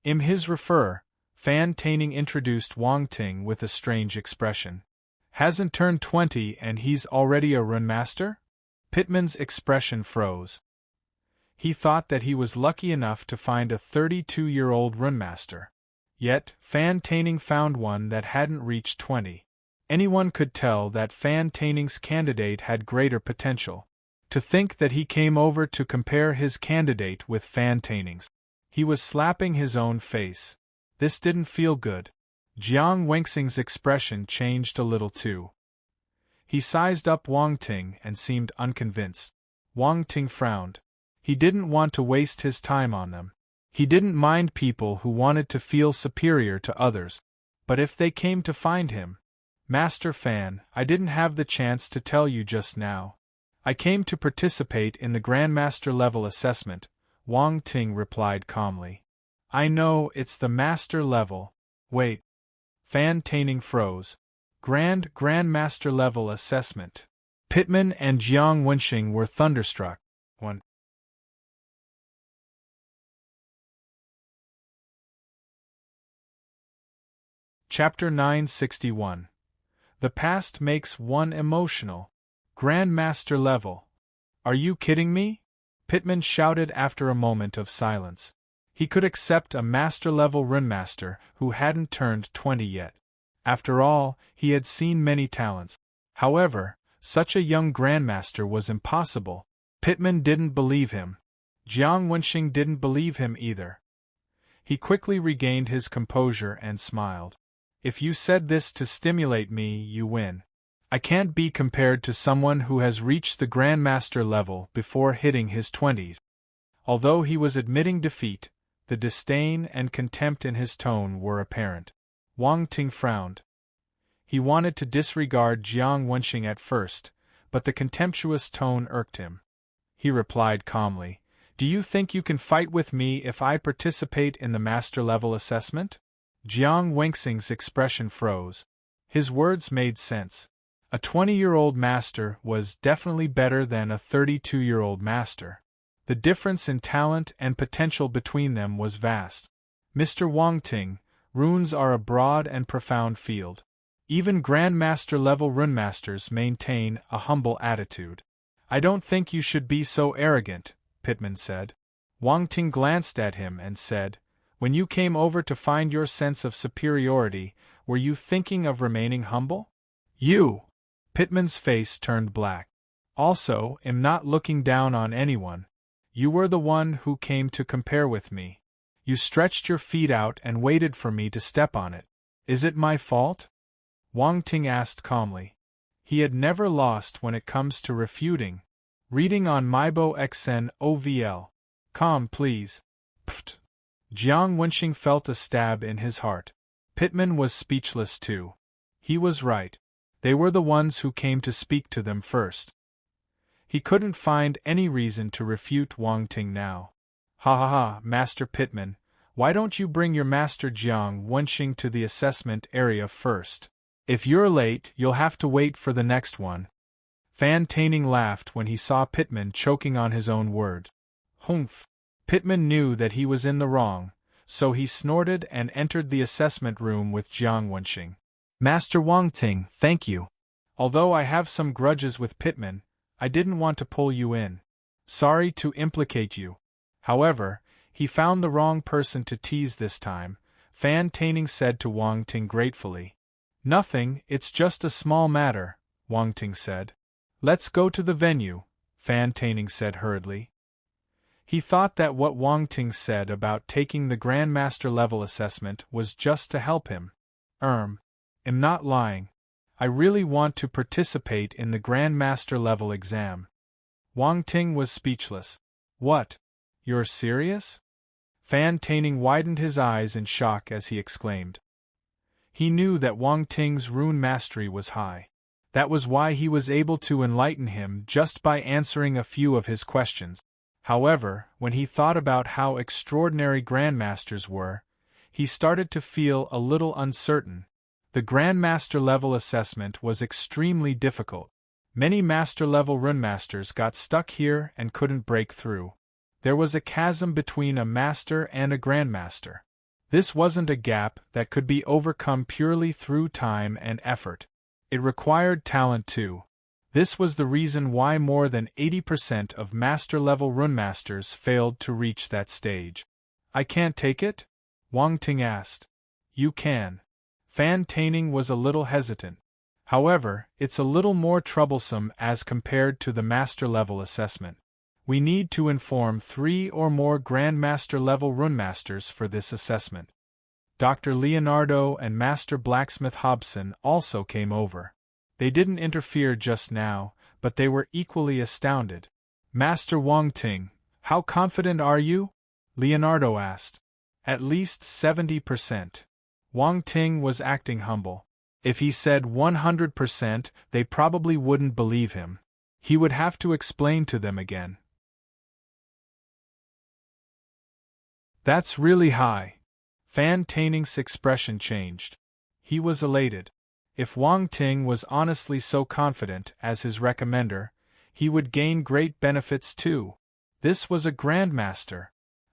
In his refer, Fan Taining introduced Wang Ting with a strange expression. Hasn't turned 20 and he's already a Runemaster? Pitman's expression froze. He thought that he was lucky enough to find a 32-year-old Runemaster. Yet, Fan Taining found one that hadn't reached 20. Anyone could tell that Fan Taining's candidate had greater potential. To think that he came over to compare his candidate with Fan Taining's. He was slapping his own face. This didn't feel good. Jiang Wenxing's expression changed a little too. He sized up Wang Ting and seemed unconvinced. Wang Ting frowned. He didn't want to waste his time on them. He didn't mind people who wanted to feel superior to others. But if they came to find him, Master Fan, I didn't have the chance to tell you just now. I came to participate in the Grandmaster level assessment, Wang Ting replied calmly. I know it's the Master level. Wait. Fan Taining froze. Grandmaster level assessment. Pitman and Jiang Wenxing were thunderstruck. 1. Chapter 961. The past makes one emotional. Grandmaster level. Are you kidding me? Pitman shouted after a moment of silence. He could accept a master-level Runemaster who hadn't turned 20 yet. After all, he had seen many talents. However, such a young Grandmaster was impossible. Pitman didn't believe him. Jiang Wenxing didn't believe him either. He quickly regained his composure and smiled. If you said this to stimulate me, you win. I can't be compared to someone who has reached the Grandmaster level before hitting his 20s. Although he was admitting defeat, the disdain and contempt in his tone were apparent. Wang Ting frowned. He wanted to disregard Jiang Wenxing at first, but the contemptuous tone irked him. He replied calmly, Do you think you can fight with me if I participate in the master-level assessment? Jiang Wenxing's expression froze. His words made sense. A 20-year-old master was definitely better than a 32-year-old master. The difference in talent and potential between them was vast. Mr. Wang Ting, runes are a broad and profound field. Even Grandmaster-level runemasters maintain a humble attitude. I don't think you should be so arrogant, Pittman said. Wang Ting glanced at him and said, when you came over to find your sense of superiority, were you thinking of remaining humble? You! Pittman's face turned black. Also, am not looking down on anyone. You were the one who came to compare with me. You stretched your feet out and waited for me to step on it. Is it my fault? Wang Ting asked calmly. He had never lost when it comes to refuting. Reading on Maibo Xn OVL. Calm, please. Pfft. Jiang Wenxing felt a stab in his heart. Pittman was speechless too. He was right. They were the ones who came to speak to them first. He couldn't find any reason to refute Wang Ting now. Ha ha ha, Master Pittman, why don't you bring your Master Jiang Wenxing to the assessment area first? If you're late, you'll have to wait for the next one. Fan Taining laughed when he saw Pittman choking on his own word. Humph! Pittman knew that he was in the wrong, so he snorted and entered the assessment room with Jiang Wenxing. Master Wang Ting, thank you. Although I have some grudges with Pittman, I didn't want to pull you in. Sorry to implicate you. However, he found the wrong person to tease this time, Fan Taining said to Wang Ting gratefully. Nothing, it's just a small matter, Wang Ting said. Let's go to the venue, Fan Taining said hurriedly. He thought that what Wang Ting said about taking the Grandmaster level assessment was just to help him. Am not lying. I really want to participate in the Grandmaster level exam. Wang Ting was speechless. What? You're serious? Fan Taining widened his eyes in shock as he exclaimed. He knew that Wang Ting's rune mastery was high. That was why he was able to enlighten him just by answering a few of his questions. However, when he thought about how extraordinary grandmasters were, he started to feel a little uncertain. The Grandmaster level assessment was extremely difficult. Many master-level runemasters got stuck here and couldn't break through. There was a chasm between a master and a grandmaster. This wasn't a gap that could be overcome purely through time and effort. It required talent too. This was the reason why more than 80% of master-level runemasters failed to reach that stage. I can't take it? Wang Ting asked. You can. Fan Taining was a little hesitant. However, it's a little more troublesome as compared to the master-level assessment. We need to inform 3 or more Grandmaster-level runemasters for this assessment. Dr. Leonardo and Master Blacksmith Hobson also came over. They didn't interfere just now, but they were equally astounded. Master Wang Ting, how confident are you? Leonardo asked. At least 70%. Wang Ting was acting humble. If he said 100%, they probably wouldn't believe him. He would have to explain to them again. That's really high. Fan Taining's expression changed. He was elated. If Wang Ting was honestly so confident as his recommender, he would gain great benefits too. This was a Grandmaster.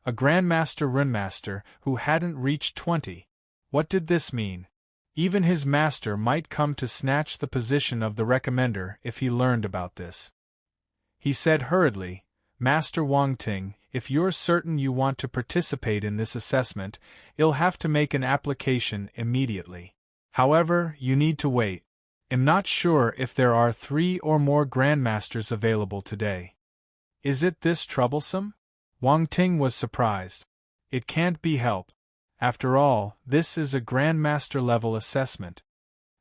A Grandmaster runemaster who hadn't reached 20. What did this mean? Even his master might come to snatch the position of the recommender if he learned about this. He said hurriedly, Master Wang Ting, if you're certain you want to participate in this assessment, you'll have to make an application immediately. However, you need to wait. I'm not sure if there are 3 or more Grandmasters available today. Is it this troublesome? Wang Ting was surprised. It can't be helped. After all, this is a Grandmaster-level assessment.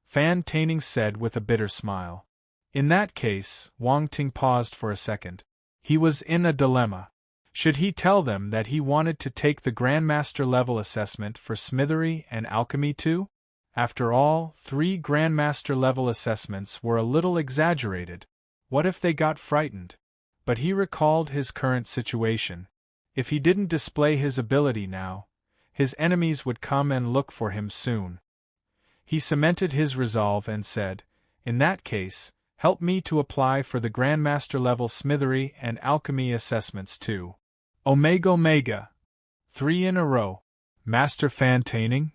Fan Taining said with a bitter smile. In that case, Wang Ting paused for a second. He was in a dilemma. Should he tell them that he wanted to take the Grandmaster-level assessment for smithery and alchemy too? After all, 3 Grandmaster-level assessments were a little exaggerated. What if they got frightened? But he recalled his current situation. If he didn't display his ability now, his enemies would come and look for him soon. He cemented his resolve and said, "In that case, help me to apply for the Grandmaster level Smithery and Alchemy assessments too. Omega Omega. 3 in a row. Master Fantaining?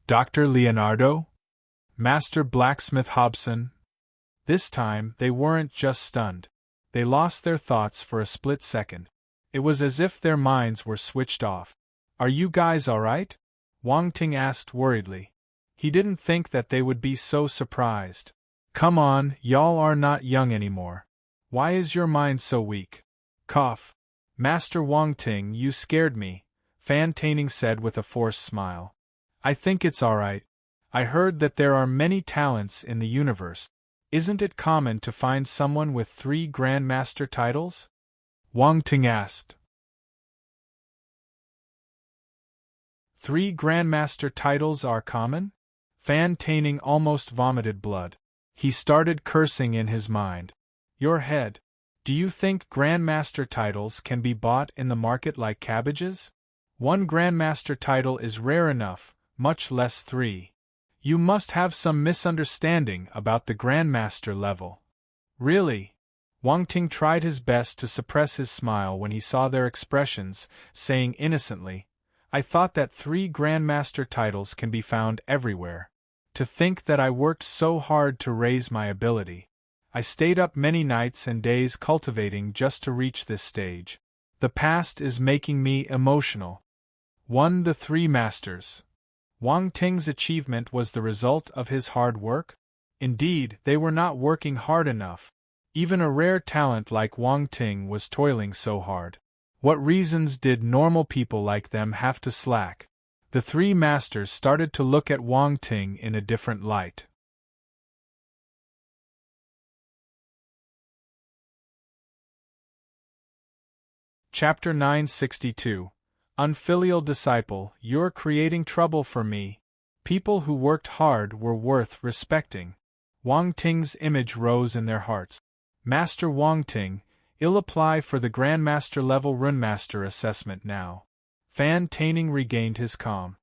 Dr. Leonardo? Master Blacksmith Hobson?" This time, they weren't just stunned. They lost their thoughts for a split second. It was as if their minds were switched off. "Are you guys alright?" Wang Ting asked worriedly. He didn't think that they would be so surprised. "Come on, y'all are not young anymore. Why is your mind so weak?" Cough. "Master Wang Ting, you scared me," Fantaining said with a forced smile. "I think it's alright. I heard that there are many talents in the universe. Isn't it common to find someone with 3 Grandmaster titles?" Wang Ting asked. 3 Grandmaster titles are common? Fantaining almost vomited blood. He started cursing in his mind. "Your head. Do you think Grandmaster titles can be bought in the market like cabbages? 1 Grandmaster title is rare enough, much less 3. You must have some misunderstanding about the Grandmaster level." "Really?" Wang Ting tried his best to suppress his smile when he saw their expressions, saying innocently, "I thought that 3 Grandmaster titles can be found everywhere. To think that I worked so hard to raise my ability. I stayed up many nights and days cultivating just to reach this stage. The past is making me emotional." Won the 3 masters. Wang Ting's achievement was the result of his hard work? Indeed, they were not working hard enough. Even a rare talent like Wang Ting was toiling so hard. What reasons did normal people like them have to slack? The 3 masters started to look at Wang Ting in a different light. Chapter 962. Unfilial Disciple, you're creating trouble for me. People who worked hard were worth respecting. Wang Ting's image rose in their hearts. "Master Wang Ting, I'll apply for the Grandmaster level Runemaster assessment now." Fantaining regained his calm.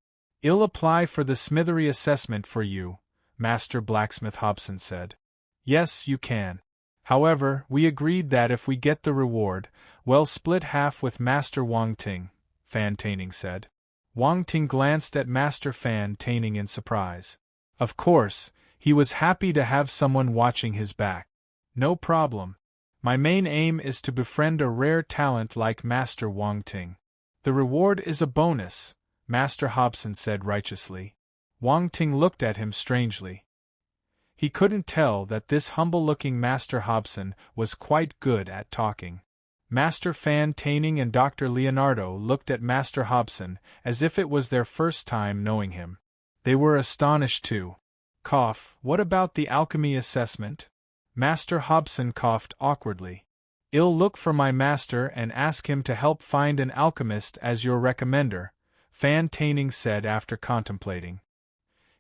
"I'll apply for the Smithery assessment for you," Master Blacksmith Hobson said. "Yes, you can. However, we agreed that if we get the reward, we'll split half with Master Wang Ting," Fantaining said. Wang Ting glanced at Master Fantaining in surprise. Of course, he was happy to have someone watching his back. "No problem. My main aim is to befriend a rare talent like Master Wang Ting. The reward is a bonus," Master Hobson said righteously. Wang Ting looked at him strangely. He couldn't tell that this humble-looking Master Hobson was quite good at talking. Master Fantaining and Dr. Leonardo looked at Master Hobson as if it was their first time knowing him. They were astonished too. Cough. "What about the alchemy assessment?" Master Hobson coughed awkwardly. "I'll look for my master and ask him to help find an alchemist as your recommender," Fantaining said after contemplating.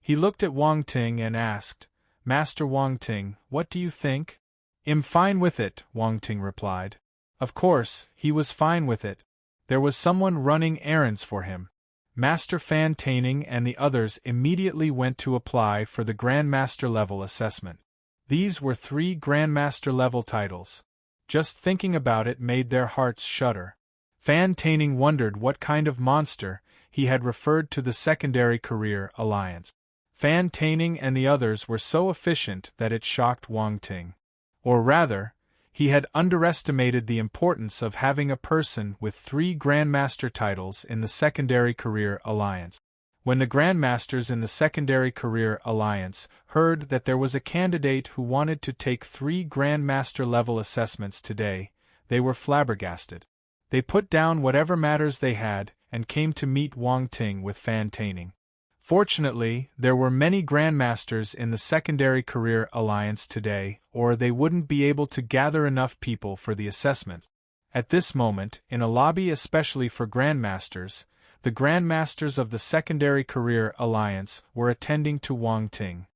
He looked at Wang Ting and asked, "Master Wang Ting, what do you think?" "I'm fine with it," Wang Ting replied. Of course, he was fine with it. There was someone running errands for him. Master Fantaining and the others immediately went to apply for the Grandmaster level assessment. These were 3 Grandmaster level titles. Just thinking about it made their hearts shudder. Fantaining wondered what kind of monster he had referred to the Secondary Career Alliance. Fantaining and the others were so efficient that it shocked Wang Ting. Or rather, he had underestimated the importance of having a person with 3 Grandmaster titles in the Secondary Career Alliance. When the Grandmasters in the Secondary Career Alliance heard that there was a candidate who wanted to take 3 Grandmaster level assessments today, they were flabbergasted. They put down whatever matters they had and came to meet Wang Ting with Fantaining. Fortunately, there were many Grandmasters in the Secondary Career Alliance today, or they wouldn't be able to gather enough people for the assessment. At this moment, in a lobby especially for Grandmasters, the Grandmasters of the Secondary Career Alliance were attending to Wang Ting.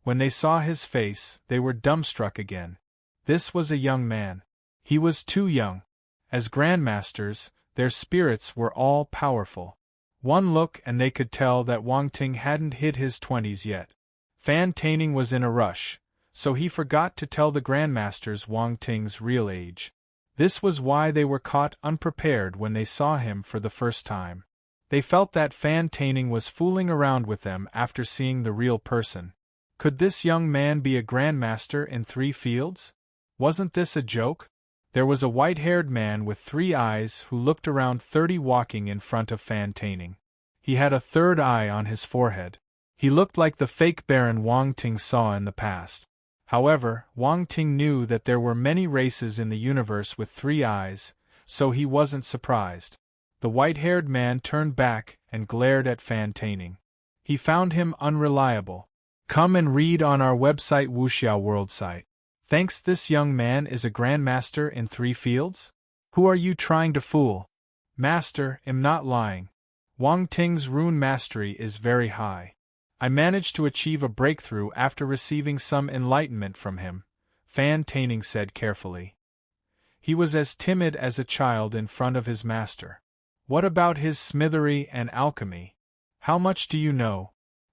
When they saw his face, they were dumbstruck again. This was a young man. He was too young. As Grandmasters, Their spirits were all powerful. One look and they could tell that Wang Ting hadn't hit his 20s yet. Fan Taining was in a rush, so he forgot to tell the grandmasters Wang Ting's real age. This was why they were caught unprepared when they saw him for the first time. They felt that Fan Taining was fooling around with them after seeing the real person. Could this young man be a grandmaster in 3 fields? Wasn't this a joke? There was a white-haired man with 3 eyes who looked around 30 walking in front of Fan Taining. He had a 3rd eye on his forehead. He looked like the fake Baron Wang Ting saw in the past. However, Wang Ting knew that there were many races in the universe with 3 eyes, so he wasn't surprised. The white-haired man turned back and glared at Fan Taining. He found him unreliable. Come and read on our website Wuxiao World site. Thanks, this young man is a grandmaster in 3 fields? Who are you trying to fool? Master, I'm not lying. Wang Ting's rune mastery is very high. I managed to achieve a breakthrough after receiving some enlightenment from him, Fan Taining said carefully. He was as timid as a child in front of his master. What about his smithery and alchemy? How much do you know?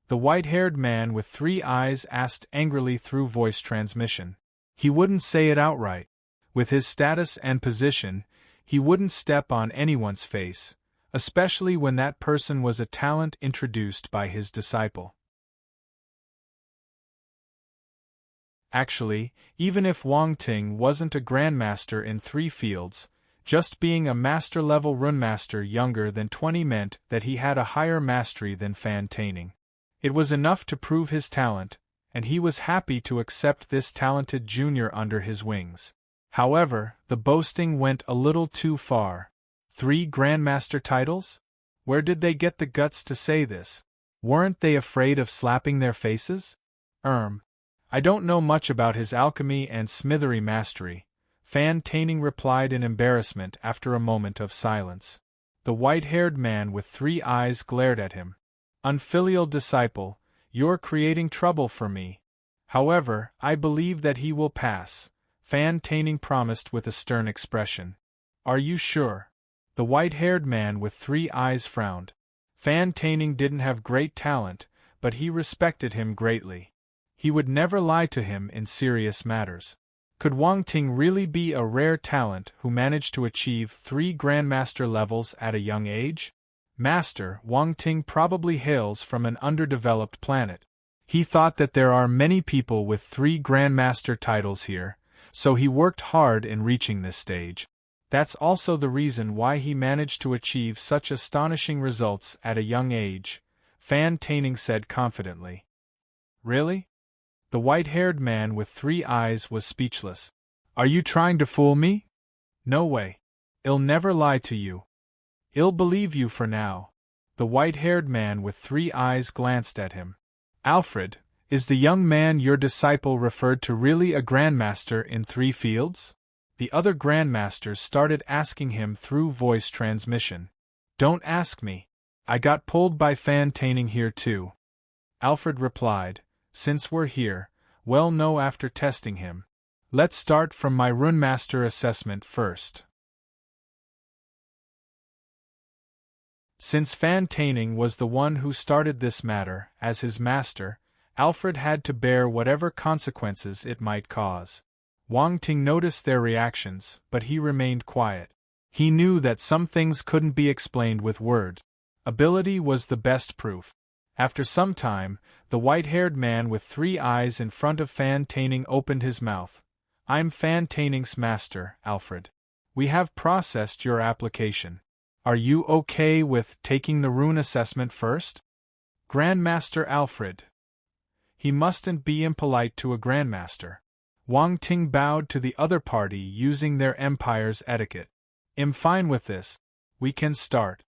The white-haired man with 3 eyes asked angrily through voice transmission. He wouldn't say it outright. With his status and position, he wouldn't step on anyone's face, especially when that person was a talent introduced by his disciple. Actually, even if Wang Ting wasn't a grandmaster in 3 fields, just being a master-level runemaster younger than 20 meant that he had a higher mastery than Fan Taining. It was enough to prove his talent, and he was happy to accept this talented junior under his wings. However, the boasting went a little too far. 3 grandmaster titles? Where did they get the guts to say this? Weren't they afraid of slapping their faces? I don't know much about his alchemy and smithery mastery, Fan Taining replied in embarrassment after a moment of silence. The white-haired man with 3 eyes glared at him. Unfilial disciple, you're creating trouble for me. However, I believe that he will pass, Fan Taining promised with a stern expression. Are you sure? The white-haired man with 3 eyes frowned. Fan Taining didn't have great talent, but he respected him greatly. He would never lie to him in serious matters. Could Wang Ting really be a rare talent who managed to achieve 3 grandmaster levels at a young age? Master, Wang Ting probably hails from an underdeveloped planet. He thought that there are many people with 3 grandmaster titles here, so he worked hard in reaching this stage. That's also the reason why he managed to achieve such astonishing results at a young age, Fan Taining said confidently. Really? The white-haired man with 3 eyes was speechless. Are you trying to fool me? No way. I'll never lie to you. I'll believe you for now. The white-haired man with 3 eyes glanced at him. Alfred, is the young man your disciple referred to really a grandmaster in 3 fields? The other grandmasters started asking him through voice transmission. Don't ask me. I got pulled by Fan Taining here too. Alfred replied, since we're here, well no after testing him. Let's start from my runemaster assessment first. Since Fan Taining was the one who started this matter, as his master, Alfred had to bear whatever consequences it might cause. Wang Ting noticed their reactions, but he remained quiet. He knew that some things couldn't be explained with words. Ability was the best proof. After some time, the white-haired man with 3 eyes in front of Fan Taining opened his mouth. I'm Fan Taining's master, Alfred. We have processed your application. Are you okay with taking the rune assessment first? Grandmaster Alfred. He mustn't be impolite to a grandmaster. Wang Ting bowed to the other party using their empire's etiquette. I'm fine with this. We can start.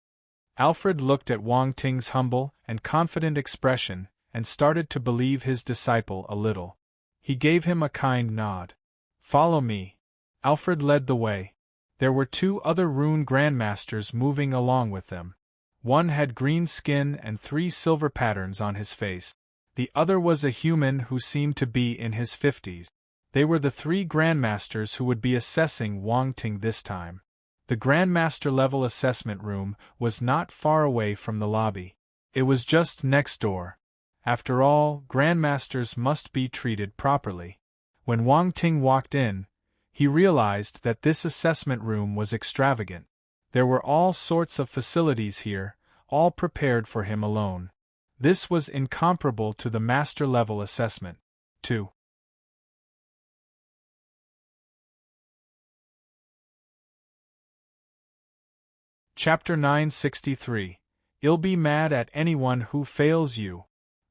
Alfred looked at Wang Ting's humble and confident expression and started to believe his disciple a little. He gave him a kind nod. Follow me. Alfred led the way. There were 2 other rune grandmasters moving along with them. One had green skin and 3 silver patterns on his face. The other was a human who seemed to be in his 50s. They were the 3 grandmasters who would be assessing Wang Ting this time. The Grandmaster level assessment room was not far away from the lobby. It was just next door. After all, Grandmasters must be treated properly. When Wang Ting walked in, he realized that this assessment room was extravagant. There were all sorts of facilities here, all prepared for him alone. This was incomparable to the master level assessment. 2. Chapter 963. You'll be mad at anyone who fails you.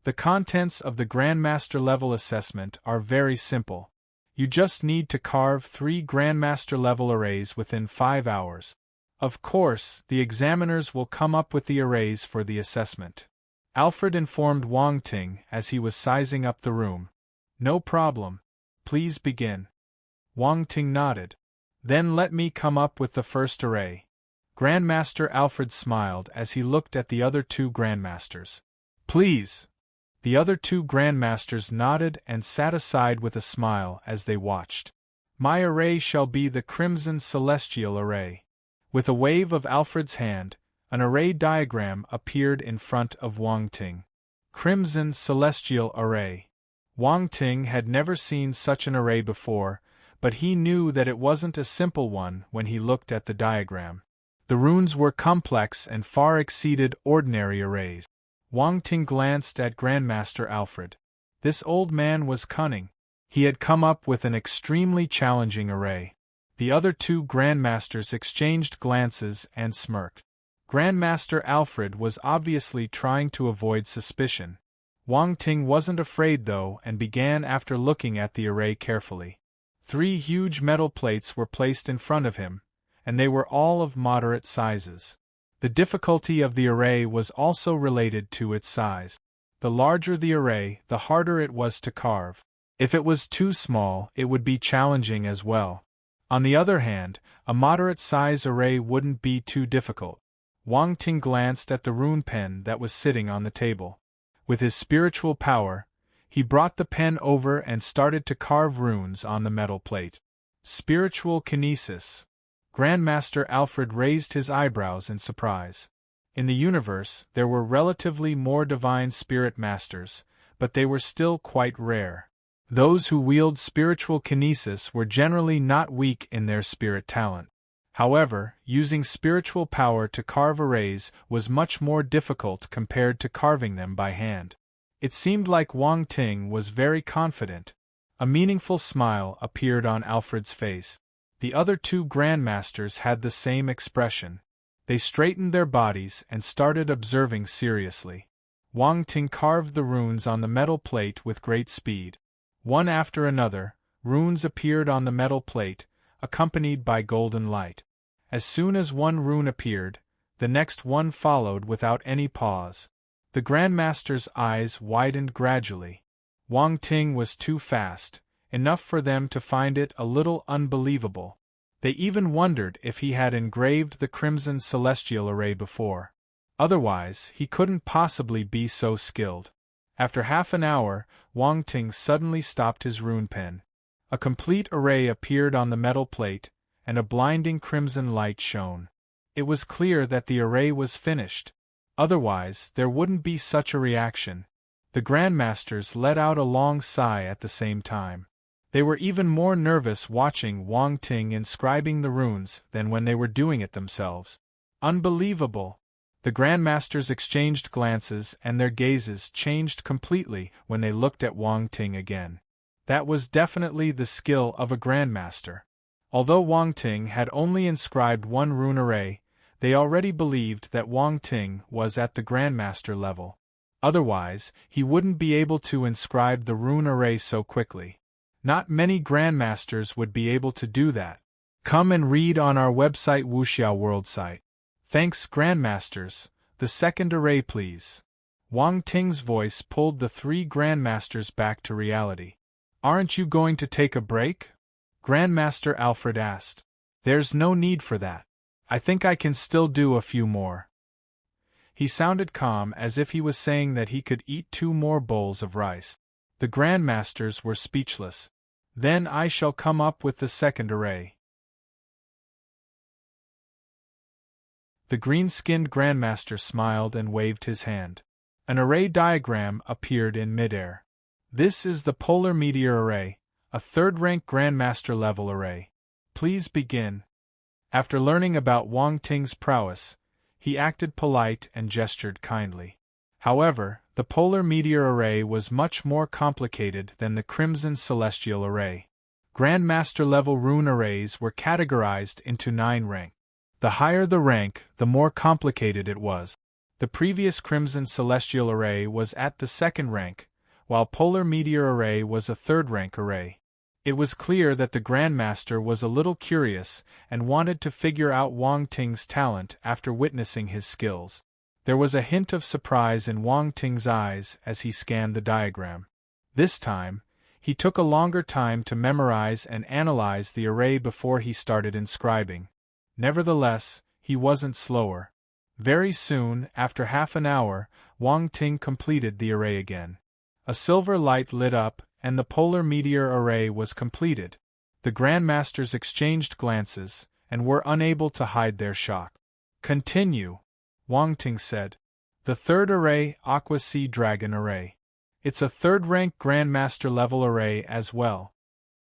The contents of the Grandmaster level assessment are very simple. You just need to carve 3 Grandmaster level arrays within 5 hours. Of course, the examiners will come up with the arrays for the assessment. Alfred informed Wang Ting as he was sizing up the room. No problem. Please begin. Wang Ting nodded. Then let me come up with the first array. Grandmaster Alfred smiled as he looked at the other 2 Grandmasters. Please. The other 2 Grandmasters nodded and sat aside with a smile as they watched. My array shall be the Crimson Celestial Array. With a wave of Alfred's hand, an array diagram appeared in front of Wang Ting. Crimson Celestial Array. Wang Ting had never seen such an array before, but he knew that it wasn't a simple one when he looked at the diagram. The runes were complex and far exceeded ordinary arrays. Wang Ting glanced at Grandmaster Alfred. This old man was cunning. He had come up with an extremely challenging array. The other 2 Grandmasters exchanged glances and smirked. Grandmaster Alfred was obviously trying to avoid suspicion. Wang Ting wasn't afraid though and began after looking at the array carefully. 3 huge metal plates were placed in front of him, and they were all of moderate sizes. The difficulty of the array was also related to its size. The larger the array, the harder it was to carve. If it was too small, it would be challenging as well. On the other hand, a moderate-size array wouldn't be too difficult. Wang Ting glanced at the rune pen that was sitting on the table. With his spiritual power, he brought the pen over and started to carve runes on the metal plate. Spiritual kinesis. Grandmaster Alfred raised his eyebrows in surprise. In the universe, there were relatively more divine spirit masters, but they were still quite rare. Those who wield spiritual kinesis were generally not weak in their spirit talent. However, using spiritual power to carve arrays was much more difficult compared to carving them by hand. It seemed like Wang Ting was very confident. A meaningful smile appeared on Alfred's face. The other 2 Grandmasters had the same expression. They straightened their bodies and started observing seriously. Wang Ting carved the runes on the metal plate with great speed. One after another, runes appeared on the metal plate, accompanied by golden light. As soon as one rune appeared, the next one followed without any pause. The Grandmaster's eyes widened gradually. Wang Ting was too fast, enough for them to find it a little unbelievable. They even wondered if he had engraved the Crimson Celestial Array before. Otherwise, he couldn't possibly be so skilled. After half an hour, Wang Ting suddenly stopped his rune pen. A complete array appeared on the metal plate, and a blinding crimson light shone. It was clear that the array was finished. Otherwise, there wouldn't be such a reaction. The Grandmasters let out a long sigh at the same time. They were even more nervous watching Wang Ting inscribing the runes than when they were doing it themselves. Unbelievable! The Grandmasters exchanged glances and their gazes changed completely when they looked at Wang Ting again. That was definitely the skill of a Grandmaster. Although Wang Ting had only inscribed 1 rune array, they already believed that Wang Ting was at the Grandmaster level. Otherwise, he wouldn't be able to inscribe the rune array so quickly. Not many Grandmasters would be able to do that. Come and read on our website Wuxiao World site. Thanks, Grandmasters. The second array, please. Wang Ting's voice pulled the 3 Grandmasters back to reality. Aren't you going to take a break? Grandmaster Alfred asked. There's no need for that. I think I can still do a few more. He sounded calm as if he was saying that he could eat 2 more bowls of rice. The Grandmasters were speechless. Then I shall come up with the second array. The green-skinned Grandmaster smiled and waved his hand. An array diagram appeared in midair. This is the polar meteor array, a third-rank Grandmaster level array. Please begin. After learning about Wang Ting's prowess, he acted polite and gestured kindly. However, the polar meteor array was much more complicated than the crimson celestial array. Grandmaster level rune arrays were categorized into 9 ranks. The higher the rank, the more complicated it was. The previous crimson celestial array was at the 2nd rank, while polar meteor array was a 3rd rank array. It was clear that the Grandmaster was a little curious and wanted to figure out Wang Ting's talent after witnessing his skills. There was a hint of surprise in Wang Ting's eyes as he scanned the diagram. This time, he took a longer time to memorize and analyze the array before he started inscribing. Nevertheless, he wasn't slower. Very soon, after half an hour, Wang Ting completed the array again. A silver light lit up, and the polar meteor array was completed. The Grandmasters exchanged glances, and were unable to hide their shock. "Continue," Wang Ting said. "The 3rd array, Aqua Sea Dragon Array. It's a 3rd-rank Grandmaster level array as well."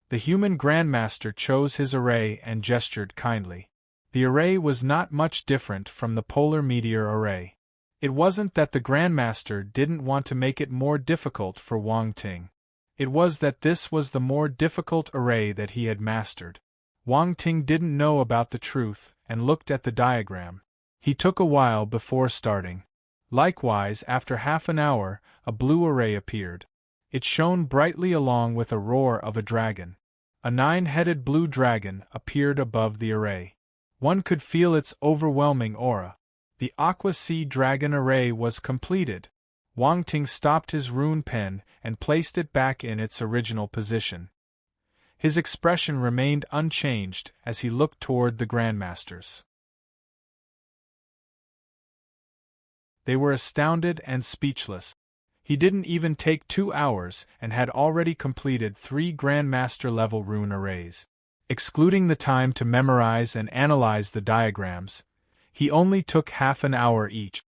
The human Grandmaster chose his array and gestured kindly. The array was not much different from the polar meteor array. It wasn't that the Grandmaster didn't want to make it more difficult for Wang Ting. It was that this was the more difficult array that he had mastered. Wang Ting didn't know about the truth and looked at the diagram. He took a while before starting. Likewise, after half an hour, a blue array appeared. It shone brightly along with a roar of a dragon. A 9-headed blue dragon appeared above the array. One could feel its overwhelming aura. The Aqua Sea Dragon Array was completed. Wang Ting stopped his rune pen and placed it back in its original position. His expression remained unchanged as he looked toward the Grandmasters. They were astounded and speechless. He didn't even take 2 hours and had already completed 3 Grandmaster-level rune arrays. Excluding the time to memorize and analyze the diagrams, he only took half an hour each.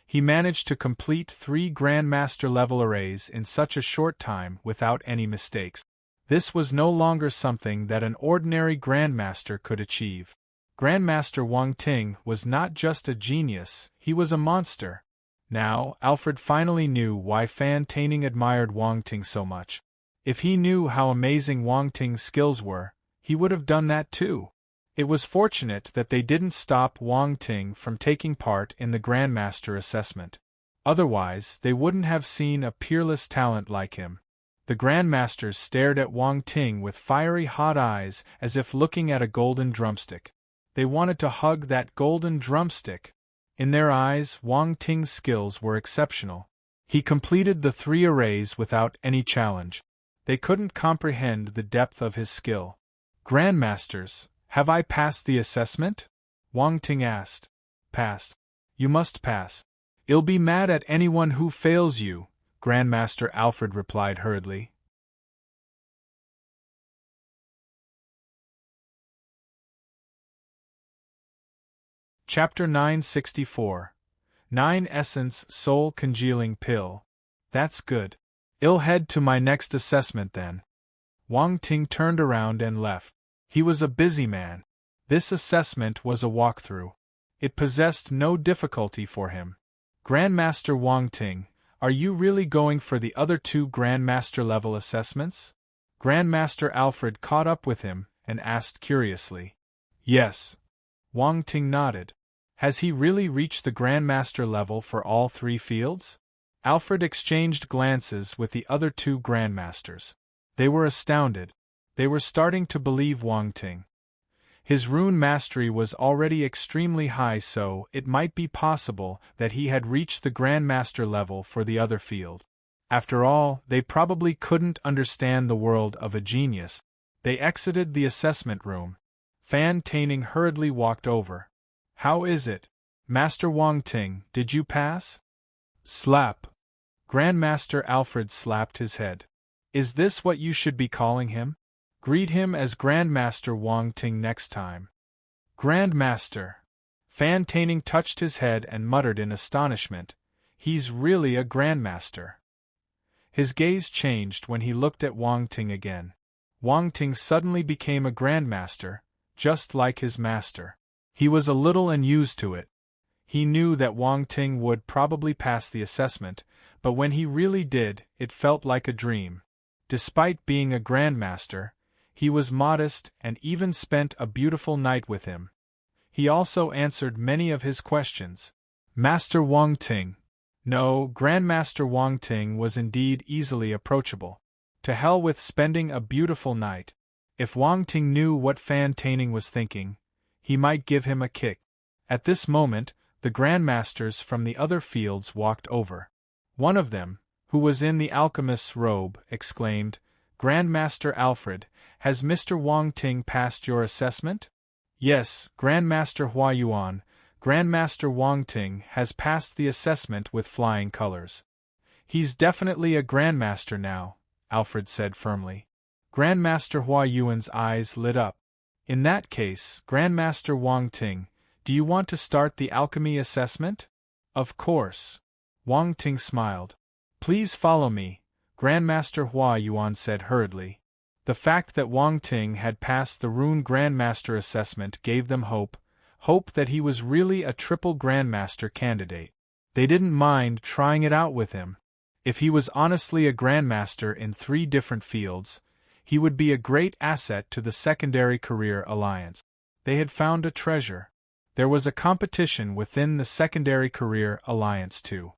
He managed to complete 3 Grandmaster-level arrays in such a short time without any mistakes. This was no longer something that an ordinary Grandmaster could achieve. Grandmaster Wang Ting was not just a genius, he was a monster. Now, Alfred finally knew why Fan Taining admired Wang Ting so much. If he knew how amazing Wang Ting's skills were, he would have done that too. It was fortunate that they didn't stop Wang Ting from taking part in the Grandmaster assessment. Otherwise, they wouldn't have seen a peerless talent like him. The Grandmasters stared at Wang Ting with fiery hot eyes as if looking at a golden drumstick. They wanted to hug that golden drumstick. In their eyes, Wang Ting's skills were exceptional. He completed the 3 arrays without any challenge. They couldn't comprehend the depth of his skill. "Grandmasters, have I passed the assessment?" Wang Ting asked. "Passed. You must pass. I'll be mad at anyone who fails you," Grandmaster Alfred replied hurriedly. Chapter 964. 9 Essence Soul Congealing Pill. That's good. I'll head to my next assessment then. Wang Ting turned around and left. He was a busy man. This assessment was a walkthrough. It possessed no difficulty for him. "Grandmaster Wang Ting, are you really going for the other 2 Grandmaster-level assessments?" Grandmaster Alfred caught up with him and asked curiously. "Yes." Wang Ting nodded. "Has he really reached the Grandmaster level for all 3 fields?" Alfred exchanged glances with the other 2 Grandmasters. They were astounded. They were starting to believe Wang Ting. His rune mastery was already extremely high, so it might be possible that he had reached the Grandmaster level for the other field. After all, they probably couldn't understand the world of a genius. They exited the assessment room. Fan Taining hurriedly walked over. "How is it? Master Wang Ting, did you pass?" Slap. Grandmaster Alfred slapped his head. "Is this what you should be calling him? Greet him as Grandmaster Wang Ting next time." "Grandmaster." Fan Taining touched his head and muttered in astonishment, "He's really a grandmaster." His gaze changed when he looked at Wang Ting again. Wang Ting suddenly became a grandmaster, just like his master. He was a little unused to it. He knew that Wang Ting would probably pass the assessment, but when he really did, it felt like a dream. Despite being a grandmaster, he was modest and even spent a beautiful night with him. He also answered many of his questions. Master Wang Ting. No, Grandmaster Wang Ting was indeed easily approachable. To hell with spending a beautiful night. If Wang Ting knew what Fan Taining was thinking, he might give him a kick. At this moment, the grandmasters from the other fields walked over. One of them, who was in the alchemist's robe, exclaimed, "Grandmaster Alfred, has Mr. Wang Ting passed your assessment?" "Yes, Grandmaster Hua Yuan, Grandmaster Wang Ting has passed the assessment with flying colors." "He's definitely a grandmaster now," Alfred said firmly. Grandmaster Hua Yuan's eyes lit up. "In that case, Grandmaster Wang Ting, do you want to start the alchemy assessment?" "Of course." Wang Ting smiled. "Please follow me," Grandmaster Hua Yuan said hurriedly. The fact that Wang Ting had passed the Rune Grandmaster assessment gave them hope that he was really a triple Grandmaster candidate. They didn't mind trying it out with him. If he was honestly a Grandmaster in 3 different fields, he would be a great asset to the Secondary Career Alliance. They had found a treasure. There was a competition within the Secondary Career Alliance too.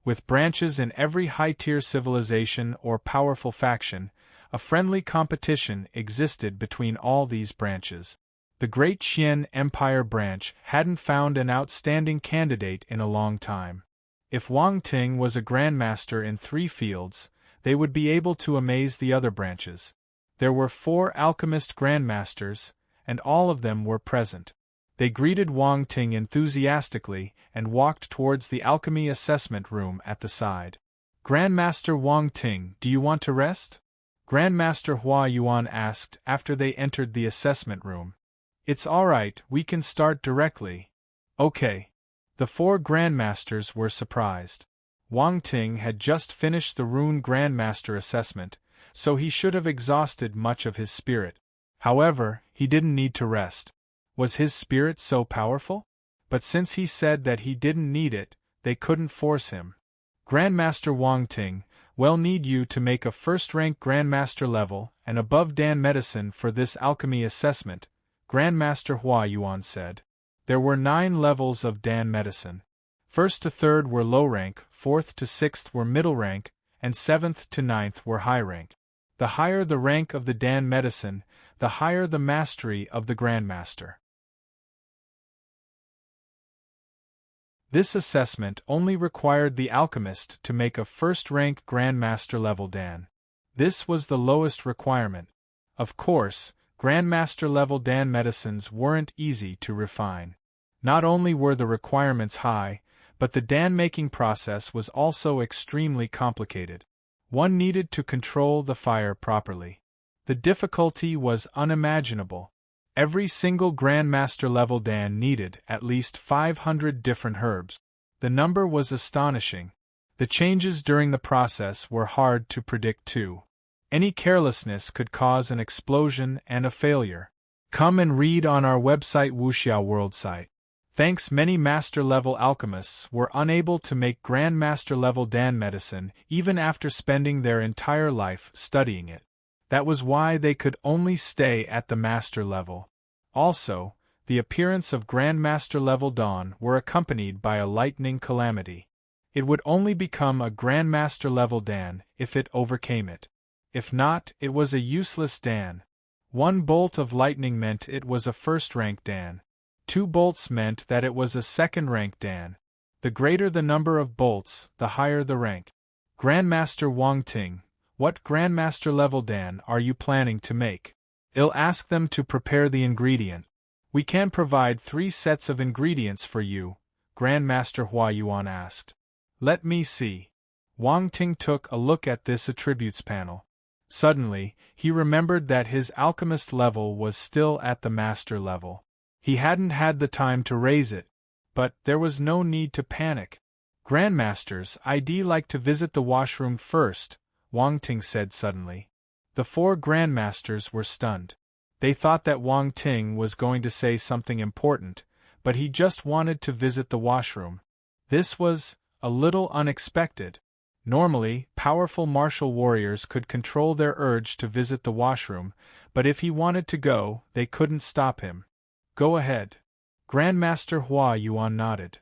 With branches in every high-tier civilization or powerful faction, a friendly competition existed between all these branches. The Great Qian Empire branch hadn't found an outstanding candidate in a long time. If Wang Ting was a grandmaster in 3 fields, they would be able to amaze the other branches. There were 4 alchemist grandmasters, and all of them were present. They greeted Wang Ting enthusiastically and walked towards the alchemy assessment room at the side. "Grandmaster Wang Ting, do you want to rest?" Grandmaster Hua Yuan asked after they entered the assessment room. "It's alright, we can start directly." "Okay." The 4 grandmasters were surprised. Wang Ting had just finished the Rune Grandmaster assessment, so he should have exhausted much of his spirit. However, he didn't need to rest. Was his spirit so powerful? But since he said that he didn't need it, they couldn't force him. "Grandmaster Wang Ting, we'll need you to make a first-rank Grandmaster level and above Dan medicine for this alchemy assessment," Grandmaster Hua Yuan said. There were 9 levels of Dan medicine. 1st to 3rd were low rank, 4th to 6th were middle rank, and 7th to 9th were high rank. The higher the rank of the Dan medicine, the higher the mastery of the Grandmaster. This assessment only required the alchemist to make a first-rank Grandmaster level Dan. This was the lowest requirement. Of course, Grandmaster level Dan medicines weren't easy to refine. Not only were the requirements high, but the Dan-making process was also extremely complicated. One needed to control the fire properly. The difficulty was unimaginable. Every single Grandmaster level Dan needed at least 500 different herbs. The number was astonishing. The changes during the process were hard to predict too. Any carelessness could cause an explosion and a failure. Come and read on our website Wuxia World site. Thanks, many master-level alchemists were unable to make Grandmaster-level Dan medicine even after spending their entire life studying it. That was why they could only stay at the master level. Also, the appearance of Grandmaster-level dawn were accompanied by a lightning calamity. It would only become a Grandmaster-level Dan if it overcame it. If not, it was a useless Dan. 1 bolt of lightning meant it was a first-rank Dan. 2 bolts meant that it was a second-rank Dan. The greater the number of bolts, the higher the rank. Grandmaster Wang Ting, what Grandmaster-level Dan are you planning to make? I'll ask them to prepare the ingredient. We can provide 3 sets of ingredients for you, Grandmaster Hua Yuan asked. Let me see. Wang Ting took a look at this attributes panel. Suddenly, he remembered that his alchemist level was still at the master level. He hadn't had the time to raise it. But there was no need to panic. Grandmasters, I'd like to visit the washroom first, Wang Ting said suddenly. The four grandmasters were stunned. They thought that Wang Ting was going to say something important, but he just wanted to visit the washroom. This was a little unexpected. Normally, powerful martial warriors could control their urge to visit the washroom, but if he wanted to go, they couldn't stop him. Go ahead. Grandmaster Hua Yuan nodded.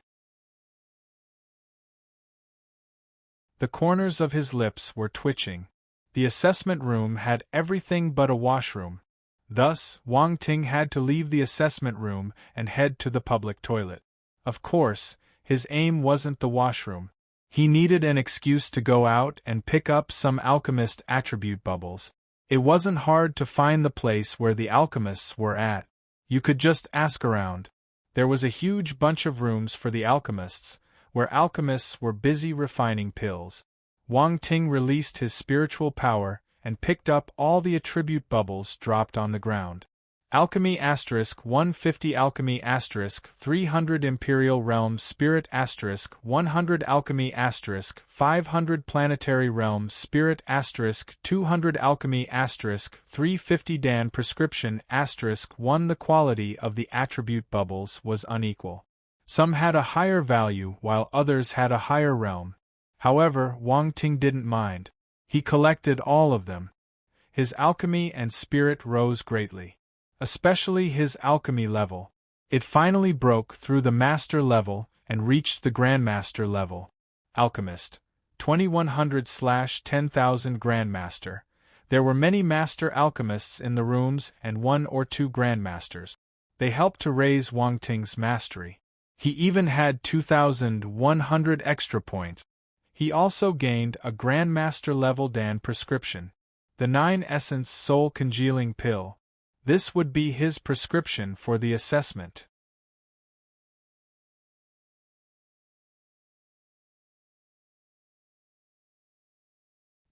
The corners of his lips were twitching. The assessment room had everything but a washroom. Thus, Wang Ting had to leave the assessment room and head to the public toilet. Of course, his aim wasn't the washroom. He needed an excuse to go out and pick up some alchemist attribute bubbles. It wasn't hard to find the place where the alchemists were at. You could just ask around. There was a huge bunch of rooms for the alchemists, where alchemists were busy refining pills. Wang Ting released his spiritual power and picked up all the attribute bubbles dropped on the ground. Alchemy *150 Alchemy *300 Imperial Realm Spirit *100 Alchemy *500 Planetary Realm Spirit *200 Alchemy *350 Dan Prescription *1 The quality of the attribute bubbles was unequal. Some had a higher value while others had a higher realm. However, Wang Ting didn't mind. He collected all of them. His alchemy and spirit rose greatly. Especially his alchemy level. It finally broke through the master level and reached the grandmaster level. Alchemist 2100/10,000 Grandmaster. There were many master alchemists in the rooms and 1 or 2 grandmasters. They helped to raise Wang Ting's mastery. He even had 2,100 extra points. He also gained a grandmaster level Dan prescription. The 9 Essence Soul Congealing Pill. This would be his prescription for the assessment.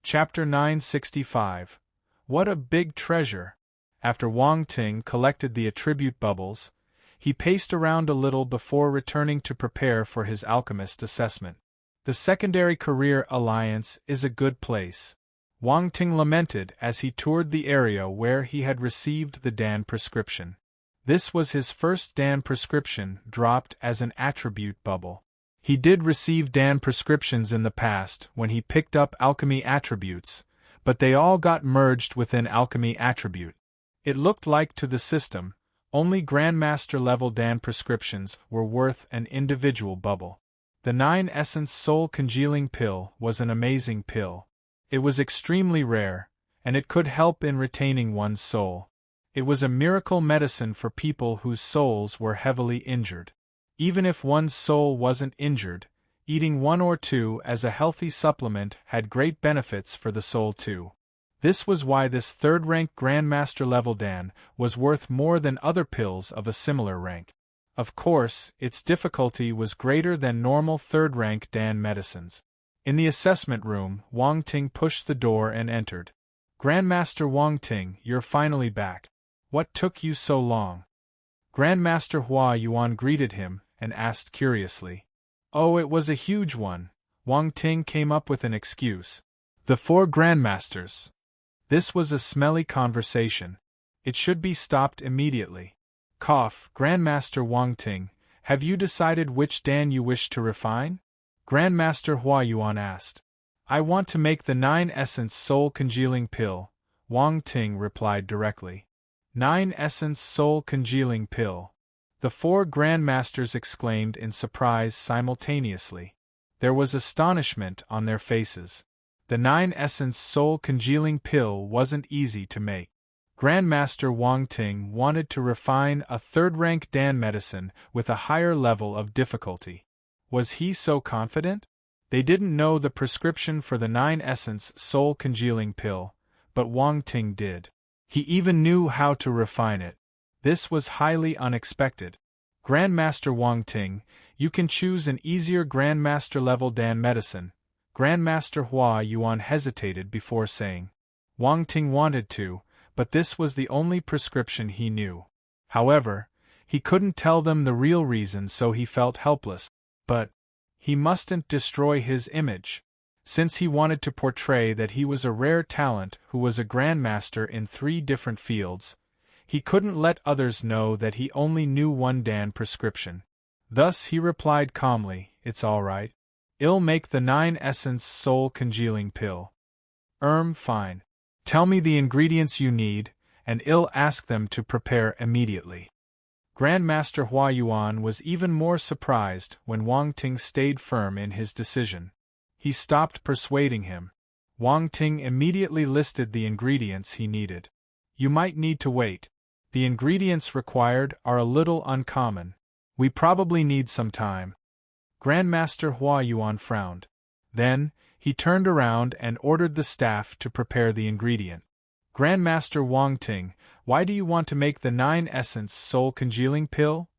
Chapter 965. What a big treasure! After Wang Ting collected the attribute bubbles, he paced around a little before returning to prepare for his alchemist assessment. The Secondary Career Alliance is a good place. Wang Ting lamented as he toured the area where he had received the Dan prescription. This was his first Dan prescription dropped as an attribute bubble. He did receive Dan prescriptions in the past when he picked up alchemy attributes, but they all got merged within alchemy attribute. It looked like to the system, only Grandmaster level Dan prescriptions were worth an individual bubble. The 9 Essence Soul Congealing Pill was an amazing pill. It was extremely rare, and it could help in retaining one's soul. It was a miracle medicine for people whose souls were heavily injured. Even if one's soul wasn't injured, eating 1 or 2 as a healthy supplement had great benefits for the soul too. This was why this 3rd-rank Grandmaster level Dan was worth more than other pills of a similar rank. Of course, its difficulty was greater than normal 3rd-rank Dan medicines. In the assessment room, Wang Ting pushed the door and entered. Grandmaster Wang Ting, you're finally back. What took you so long? Grandmaster Hua Yuan greeted him and asked curiously. Oh, it was a huge one. Wang Ting came up with an excuse. The 4 grandmasters. This was a smelly conversation. It should be stopped immediately. Cough, Grandmaster Wang Ting, have you decided which Dan you wish to refine? Grandmaster Hua Yuan asked. I want to make the 9 Essence Soul Congealing Pill, Wang Ting replied directly. 9 Essence Soul Congealing Pill. The 4 Grandmasters exclaimed in surprise simultaneously. There was astonishment on their faces. The 9 Essence Soul Congealing Pill wasn't easy to make. Grandmaster Wang Ting wanted to refine a 3rd-rank Dan medicine with a higher level of difficulty. Was he so confident? They didn't know the prescription for the 9 Essence Soul Congealing Pill, but Wang Ting did. He even knew how to refine it. This was highly unexpected. Grandmaster Wang Ting, you can choose an easier Grandmaster level Dan medicine. Grandmaster Hua Yuan hesitated before saying. Wang Ting wanted to, but this was the only prescription he knew. However, He couldn't tell them the real reason, so he felt helpless. But he mustn't destroy his image. Since he wanted to portray that he was a rare talent who was a grandmaster in 3 different fields, he couldn't let others know that he only knew one Dan prescription. Thus he replied calmly, "It's all right. I'll make the 9-essence soul congealing pill." Fine. Tell me the ingredients you need, and I'll ask them to prepare immediately." Grandmaster Huayuan was even more surprised when Wang Ting stayed firm in his decision. He stopped persuading him. Wang Ting immediately listed the ingredients he needed. "You might need to wait. The ingredients required are a little uncommon. We probably need some time." Grandmaster Huayuan frowned. Then, he turned around and ordered the staff to prepare the ingredient. "Grandmaster Wang Ting, why do you want to make the 9-essence soul congealing pill?"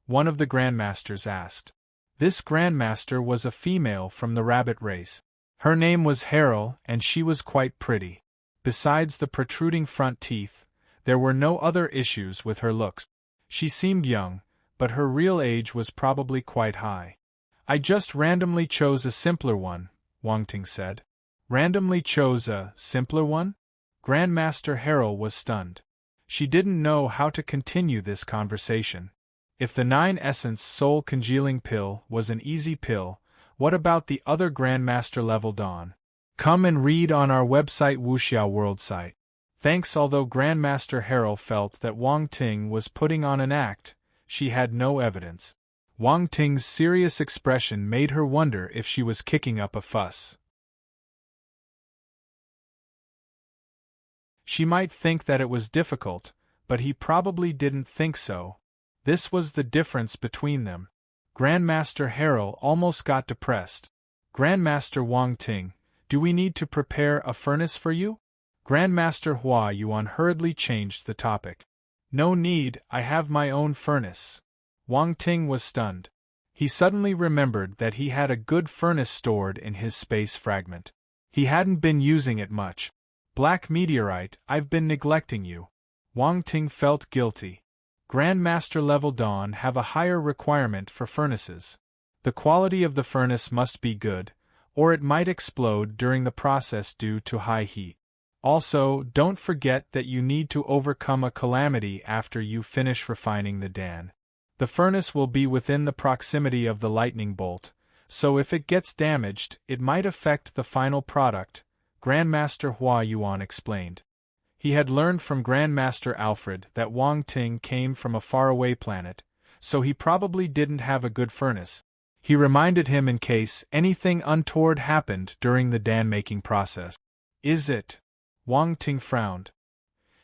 one of the grandmasters asked. This grandmaster was a female from the rabbit race. Her name was Harrel, and she was quite pretty. Besides the protruding front teeth, there were no other issues with her looks. She seemed young, but her real age was probably quite high. "I just randomly chose a simpler one," Wang Ting said. "Randomly chose a simpler one?" Grandmaster Harrel was stunned. She didn't know how to continue this conversation. If the 9-essence soul congealing pill was an easy pill, what about the other Grandmaster level Dawn? Come and read on our website Wuxiao World site. Thanks. Although Grandmaster Harrel felt that Wang Ting was putting on an act, she had no evidence. Wang Ting's serious expression made her wonder if she was kicking up a fuss. She might think that it was difficult, but he probably didn't think so. This was the difference between them. Grandmaster Harrel almost got depressed. "Grandmaster Wang Ting, do we need to prepare a furnace for you?" Grandmaster Huayuan hurriedly changed the topic. "No need, I have my own furnace." Wang Ting was stunned. He suddenly remembered that he had a good furnace stored in his space fragment. He hadn't been using it much. "Black meteorite, I've been neglecting you." Wang Ting felt guilty. Grandmaster level Dawn have a higher requirement for furnaces. The quality of the furnace must be good, or it might explode during the process due to high heat. Also, don't forget that you need to overcome a calamity after you finish refining the Dan. The furnace will be within the proximity of the lightning bolt, so if it gets damaged, it might affect the final product, Grandmaster Huayuan explained. He had learned from Grandmaster Alfred that Wang Ting came from a faraway planet, so he probably didn't have a good furnace. He reminded him in case anything untoward happened during the Dan-making process. "Is it?" Wang Ting frowned.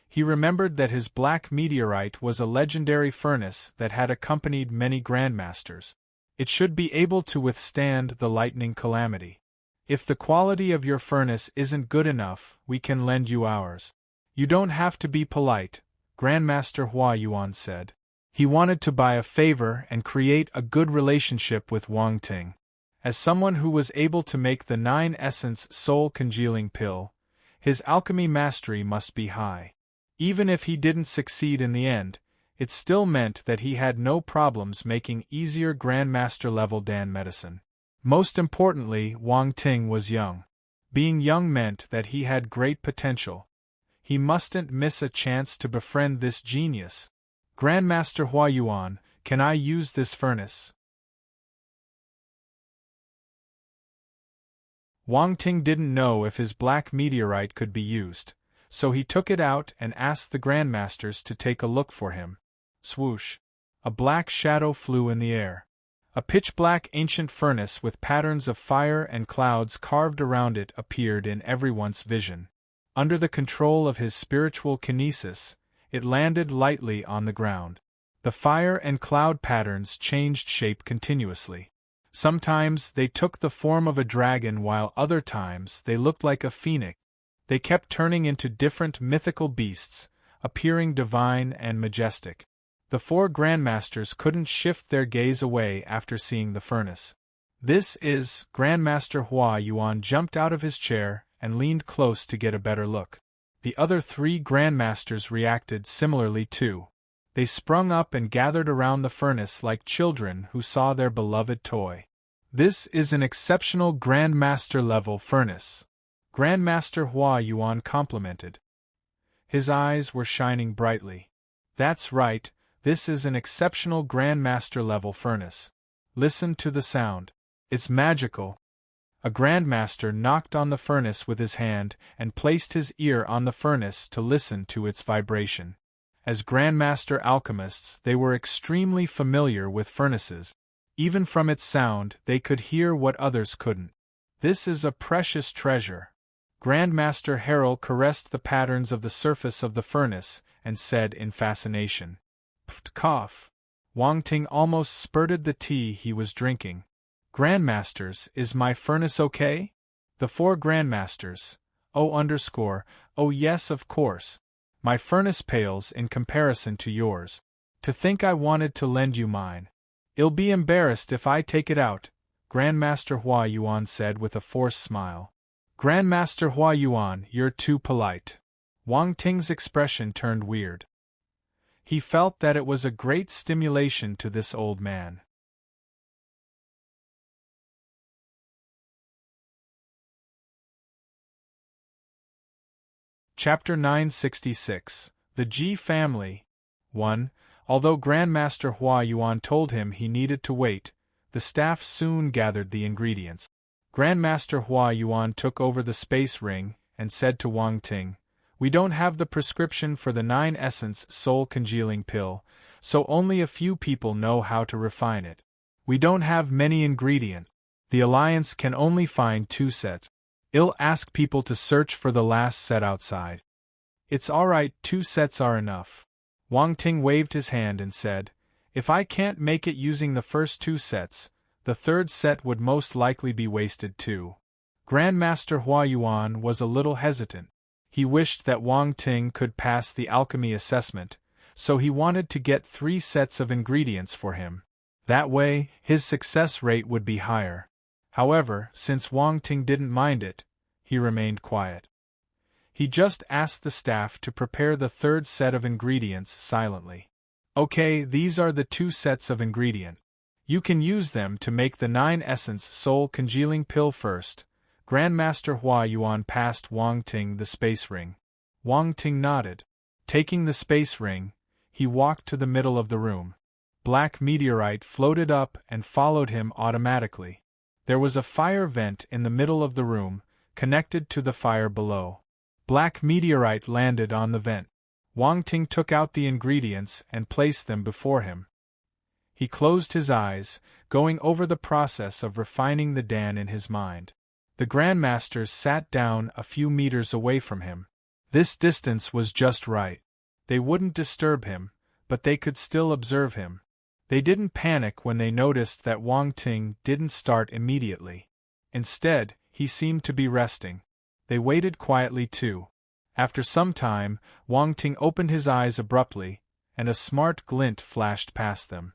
He remembered that his black meteorite was a legendary furnace that had accompanied many grandmasters. It should be able to withstand the lightning calamity. "If the quality of your furnace isn't good enough, we can lend you ours." "You don't have to be polite," Grandmaster Huayuan said. He wanted to buy a favor and create a good relationship with Wang Ting. As someone who was able to make the 9-essence soul congealing pill, his alchemy mastery must be high. Even if he didn't succeed in the end, it still meant that he had no problems making easier Grandmaster level Dan medicine. Most importantly, Wang Ting was young. Being young meant that he had great potential. He mustn't miss a chance to befriend this genius. "Grandmaster Huayuan, can I use this furnace?" Wang Ting didn't know if his black meteorite could be used, so he took it out and asked the grandmasters to take a look for him. Swoosh! A black shadow flew in the air. A pitch-black ancient furnace with patterns of fire and clouds carved around it appeared in everyone's vision. Under the control of his spiritual kinesis, it landed lightly on the ground. The fire and cloud patterns changed shape continuously. Sometimes they took the form of a dragon, while other times they looked like a phoenix. They kept turning into different mythical beasts, appearing divine and majestic. The 4 grandmasters couldn't shift their gaze away after seeing the furnace. "This is..." Grandmaster Huayuan jumped out of his chair and leaned close to get a better look. The other 3 grandmasters reacted similarly too. They sprung up and gathered around the furnace like children who saw their beloved toy. This is an exceptional Grandmaster level furnace, Grandmaster Hua Yuan complimented. His eyes were shining brightly. That's right, this is an exceptional Grandmaster level furnace. Listen to the sound. It's magical. A Grandmaster knocked on the furnace with his hand and placed his ear on the furnace to listen to its vibration. As Grandmaster alchemists, they were extremely familiar with furnaces. Even from its sound, they could hear what others couldn't. This is a precious treasure. Grandmaster Harrell caressed the patterns of the surface of the furnace and said in fascination. Pft cough. Wang Ting almost spurted the tea he was drinking. Grandmasters, is my furnace okay? The 4 Grandmasters. Oh yes, of course. My furnace pales in comparison to yours. To think I wanted to lend you mine. I'll be embarrassed if I take it out, Grandmaster Hua Yuan said with a forced smile. Grandmaster Hua Yuan, you're too polite. Wang Ting's expression turned weird. He felt that it was a great stimulation to this old man. Chapter 966. The Ji Family. 1. Although Grandmaster Hua Yuan told him he needed to wait, the staff soon gathered the ingredients. Grandmaster Hua Yuan took over the space ring and said to Wang Ting, "We don't have the prescription for the 9-essence soul congealing pill, so only a few people know how to refine it. We don't have many ingredients. The Alliance can only find 2 sets. I'll ask people to search for the last set outside." It's alright, 2 sets are enough. Wang Ting waved his hand and said, "If I can't make it using the first 2 sets, the 3rd set would most likely be wasted too." Grandmaster Hua Yuan was a little hesitant. He wished that Wang Ting could pass the alchemy assessment, so he wanted to get 3 sets of ingredients for him. That way, his success rate would be higher. However, since Wang Ting didn't mind it, he remained quiet. He just asked the staff to prepare the 3rd set of ingredients silently. Okay, these are the 2 sets of ingredients. You can use them to make the 9-essence soul congealing pill first. Grandmaster Hua Yuan passed Wang Ting the space ring. Wang Ting nodded. Taking the space ring, he walked to the middle of the room. Black meteorite floated up and followed him automatically. There was a fire vent in the middle of the room, connected to the fire below. Black meteorite landed on the vent. Wang Ting took out the ingredients and placed them before him. He closed his eyes, going over the process of refining the Dan in his mind. The Grandmasters sat down a few meters away from him. This distance was just right. They wouldn't disturb him, but they could still observe him. They didn't panic when they noticed that Wang Ting didn't start immediately. Instead, he seemed to be resting. They waited quietly too. After some time, Wang Ting opened his eyes abruptly, and a smart glint flashed past them.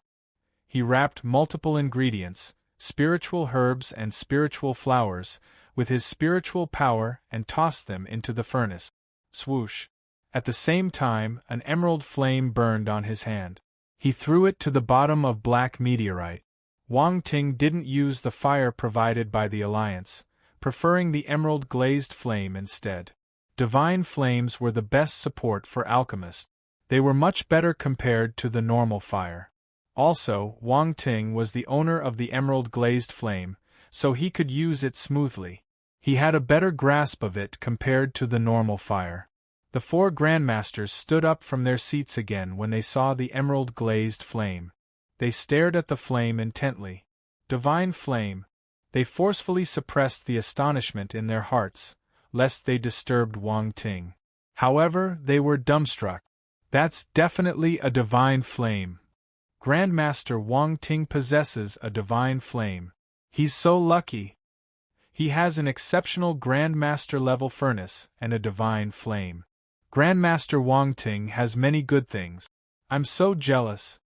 He wrapped multiple ingredients, spiritual herbs and spiritual flowers, with his spiritual power and tossed them into the furnace. Swoosh! At the same time, an emerald flame burned on his hand. He threw it to the bottom of black meteorite. Wang Ting didn't use the fire provided by the Alliance, preferring the emerald glazed flame instead. Divine flames were the best support for alchemists. They were much better compared to the normal fire. Also, Wang Ting was the owner of the emerald glazed flame, so he could use it smoothly. He had a better grasp of it compared to the normal fire. The 4 Grandmasters stood up from their seats again when they saw the emerald glazed flame. They stared at the flame intently. Divine flame. They forcefully suppressed the astonishment in their hearts, lest they disturbed Wang Ting. However, they were dumbstruck. That's definitely a divine flame. Grandmaster Wang Ting possesses a divine flame. He's so lucky. He has an exceptional Grandmaster level furnace and a divine flame. Grandmaster Wang Ting has many good things. I'm so jealous.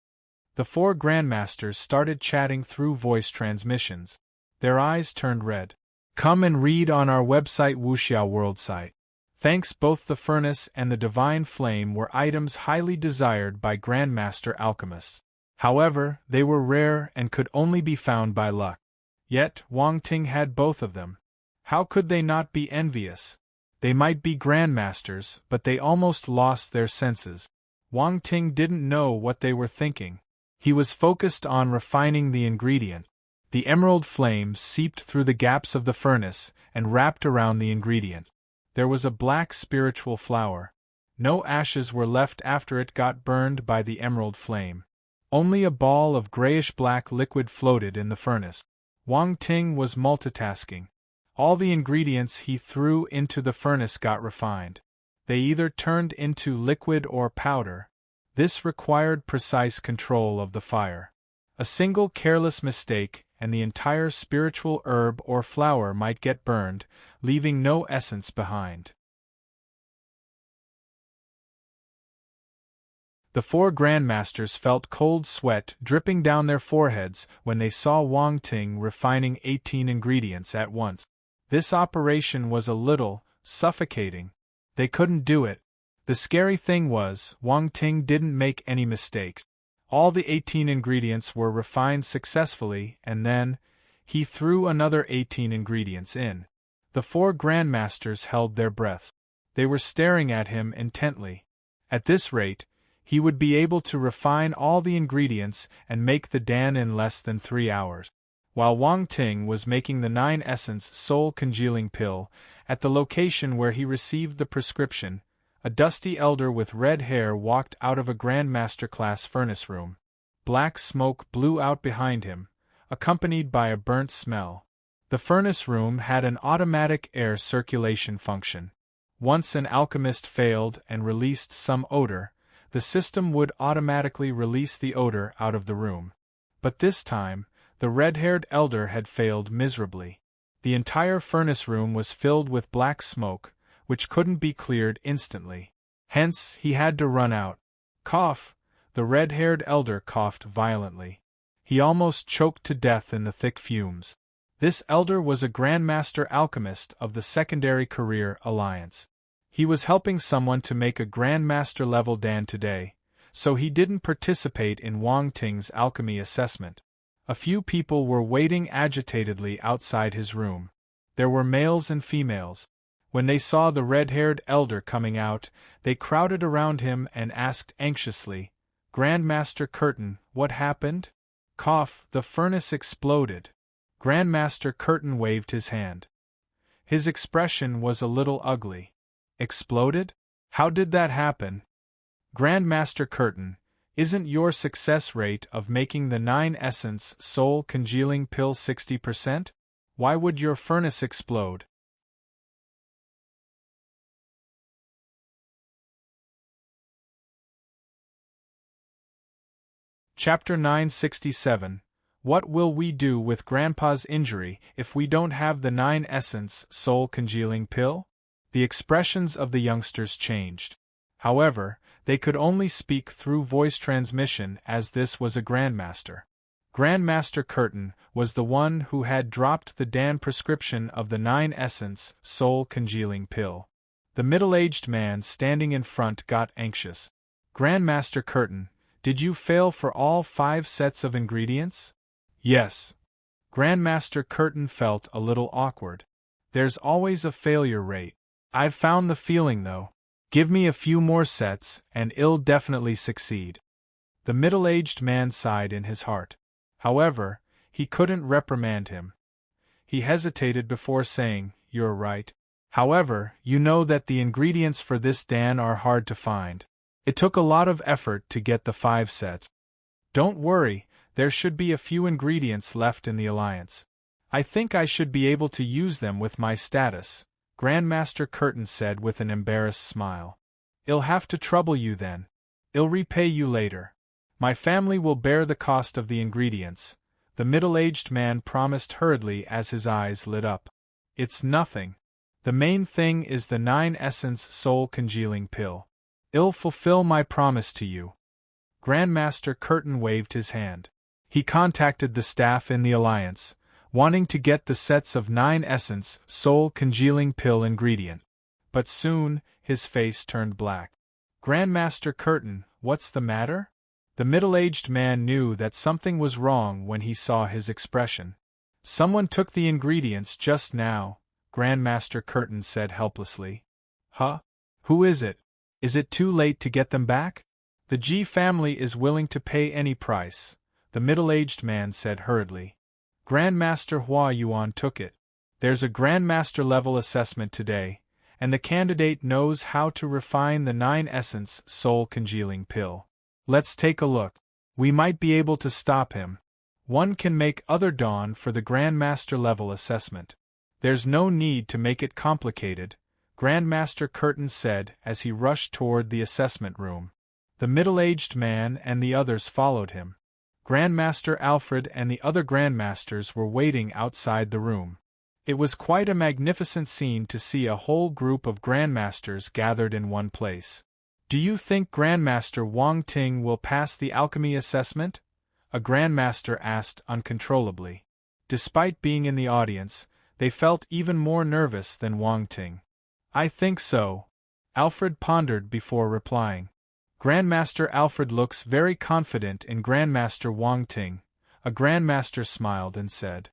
The 4 Grandmasters started chatting through voice transmissions. Their eyes turned red. Come and read on our website Wuxiao World site. Thanks, both the furnace and the divine flame were items highly desired by Grandmaster alchemists. However, they were rare and could only be found by luck. Yet, Wang Ting had both of them. How could they not be envious? They might be grandmasters, but they almost lost their senses. Wang Ting didn't know what they were thinking. He was focused on refining the ingredient. The emerald flame seeped through the gaps of the furnace and wrapped around the ingredient. There was a black spiritual flower. No ashes were left after it got burned by the emerald flame. Only a ball of grayish-black liquid floated in the furnace. Wang Ting was multitasking. All the ingredients he threw into the furnace got refined. They either turned into liquid or powder. This required precise control of the fire. A single careless mistake, and the entire spiritual herb or flower might get burned, leaving no essence behind. The four grandmasters felt cold sweat dripping down their foreheads when they saw Wang Ting refining 18 ingredients at once. This operation was a little suffocating. They couldn't do it. The scary thing was, Wang Ting didn't make any mistakes. All the 18 ingredients were refined successfully, and then he threw another 18 ingredients in. The four grandmasters held their breaths. They were staring at him intently. At this rate, he would be able to refine all the ingredients and make the Dan in less than 3 hours. While Wang Ting was making the 9-essence soul-congealing pill, at the location where he received the prescription, a dusty elder with red hair walked out of a Grandmaster class furnace room. Black smoke blew out behind him, accompanied by a burnt smell. The furnace room had an automatic air circulation function. Once an alchemist failed and released some odor, the system would automatically release the odor out of the room. But this time, the red-haired elder had failed miserably. The entire furnace room was filled with black smoke, which couldn't be cleared instantly. Hence, he had to run out. Cough! The red-haired elder coughed violently. He almost choked to death in the thick fumes. This elder was a Grandmaster alchemist of the Secondary Career Alliance. He was helping someone to make a Grandmaster-level Dan today, so he didn't participate in Wang Ting's alchemy assessment. A few people were waiting agitatedly outside his room. There were males and females. When they saw the red-haired elder coming out, they crowded around him and asked anxiously, "Grandmaster Curtain, what happened?" Cough, the furnace exploded. Grandmaster Curtain waved his hand. His expression was a little ugly. Exploded? How did that happen? Grandmaster Curtain, isn't your success rate of making the 9-essence soul-congealing pill 60%? Why would your furnace explode? Chapter 967. What will we do with Grandpa's injury if we don't have the 9-essence soul-congealing pill? The expressions of the youngsters changed. However, they could only speak through voice transmission as this was a Grandmaster. Grandmaster Curtain was the one who had dropped the Dan prescription of the 9-essence soul-congealing pill. The middle-aged man standing in front got anxious. Grandmaster Curtain, did you fail for all 5 sets of ingredients? Yes. Grandmaster Curtain felt a little awkward. There's always a failure rate. I've found the feeling though. Give me a few more sets, and I'll definitely succeed. The middle-aged man sighed in his heart. However, he couldn't reprimand him. He hesitated before saying, "You're right. However, you know that the ingredients for this Dan are hard to find. It took a lot of effort to get the 5 sets. Don't worry, there should be a few ingredients left in the alliance. I think I should be able to use them with my status," Grandmaster Curtain said with an embarrassed smile. "I'll have to trouble you then. I'll repay you later. My family will bear the cost of the ingredients," the middle-aged man promised hurriedly as his eyes lit up. "It's nothing. The main thing is the 9-essence soul-congealing pill. I'll fulfill my promise to you." Grandmaster Curtain waved his hand. He contacted the staff in the alliance, wanting to get the sets of 9-essence soul-congealing pill ingredient. But soon, his face turned black. Grandmaster Curtain, what's the matter? The middle-aged man knew that something was wrong when he saw his expression. Someone took the ingredients just now, Grandmaster Curtain said helplessly. Huh? Who is it? Is it too late to get them back? The G family is willing to pay any price, the middle-aged man said hurriedly. Grandmaster Hua Yuan took it. There's a Grandmaster level assessment today, and the candidate knows how to refine the 9-essence soul congealing pill. Let's take a look. We might be able to stop him. One can make other dawn for the Grandmaster level assessment. There's no need to make it complicated, Grandmaster Curtain said as he rushed toward the assessment room. The middle-aged man and the others followed him. Grandmaster Alfred and the other Grandmasters were waiting outside the room. It was quite a magnificent scene to see a whole group of Grandmasters gathered in one place. Do you think Grandmaster Wang Ting will pass the alchemy assessment? A Grandmaster asked uncontrollably. Despite being in the audience, they felt even more nervous than Wang Ting. I think so. Alfred pondered before replying. Grandmaster Alfred looks very confident in Grandmaster Wang Ting. A Grandmaster smiled and said,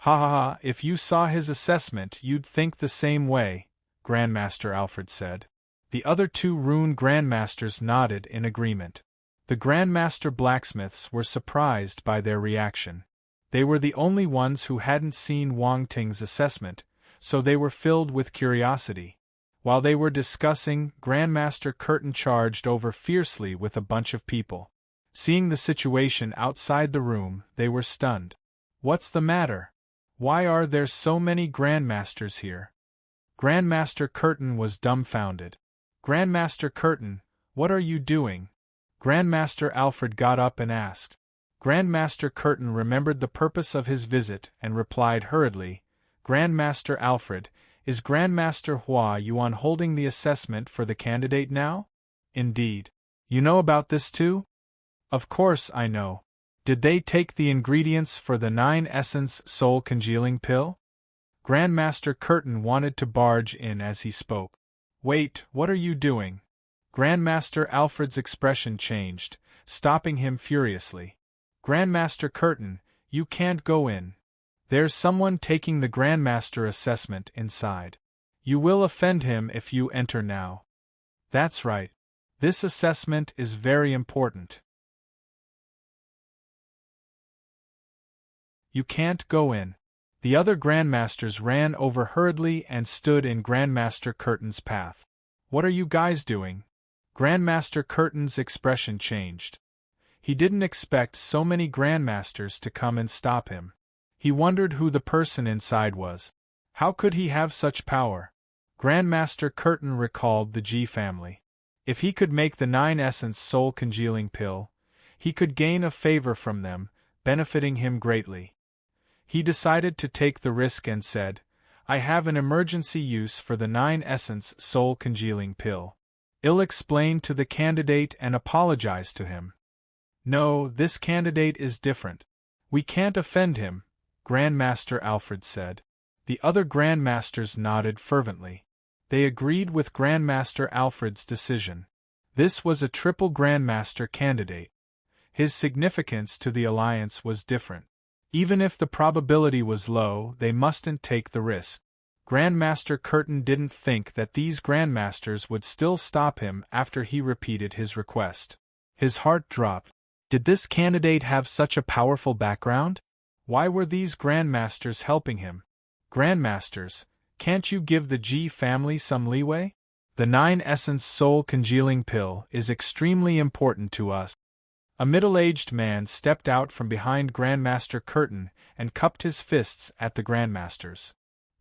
Ha ha ha, if you saw his assessment you'd think the same way, Grandmaster Alfred said. The other two Rune Grandmasters nodded in agreement. The Grandmaster Blacksmiths were surprised by their reaction. They were the only ones who hadn't seen Wang Ting's assessment, so they were filled with curiosity. While they were discussing, Grandmaster Curtain charged over fiercely with a bunch of people. Seeing the situation outside the room, they were stunned. What's the matter? Why are there so many Grandmasters here? Grandmaster Curtain was dumbfounded. Grandmaster Curtain, what are you doing? Grandmaster Alfred got up and asked. Grandmaster Curtain remembered the purpose of his visit and replied hurriedly, Grandmaster Alfred, is Grandmaster Hua Yuan holding the assessment for the candidate now? Indeed. You know about this too? Of course I know. Did they take the ingredients for the 9-essence soul congealing pill? Grandmaster Curtain wanted to barge in as he spoke. Wait, what are you doing? Grandmaster Alfred's expression changed, stopping him furiously. Grandmaster Curtain, you can't go in. There's someone taking the Grandmaster assessment inside. You will offend him if you enter now. That's right. This assessment is very important. You can't go in. The other Grandmasters ran over hurriedly and stood in Grandmaster Curtain's path. What are you guys doing? Grandmaster Curtain's expression changed. He didn't expect so many Grandmasters to come and stop him. He wondered who the person inside was. How could he have such power? Grandmaster Curtain recalled the G family. If he could make the 9-essence soul congealing pill, he could gain a favor from them, benefiting him greatly. He decided to take the risk and said, I have an emergency use for the 9-essence soul congealing pill. I'll explain to the candidate and apologize to him. No, this candidate is different. We can't offend him, Grandmaster Alfred said. The other Grandmasters nodded fervently. They agreed with Grandmaster Alfred's decision. This was a triple Grandmaster candidate. His significance to the alliance was different. Even if the probability was low, they mustn't take the risk. Grandmaster Curtain didn't think that these Grandmasters would still stop him after he repeated his request. His heart dropped. Did this candidate have such a powerful background? Why were these Grandmasters helping him? Grandmasters, can't you give the G family some leeway? The 9-essence soul congealing pill is extremely important to us. A middle-aged man stepped out from behind Grandmaster Curtain and cupped his fists at the Grandmasters.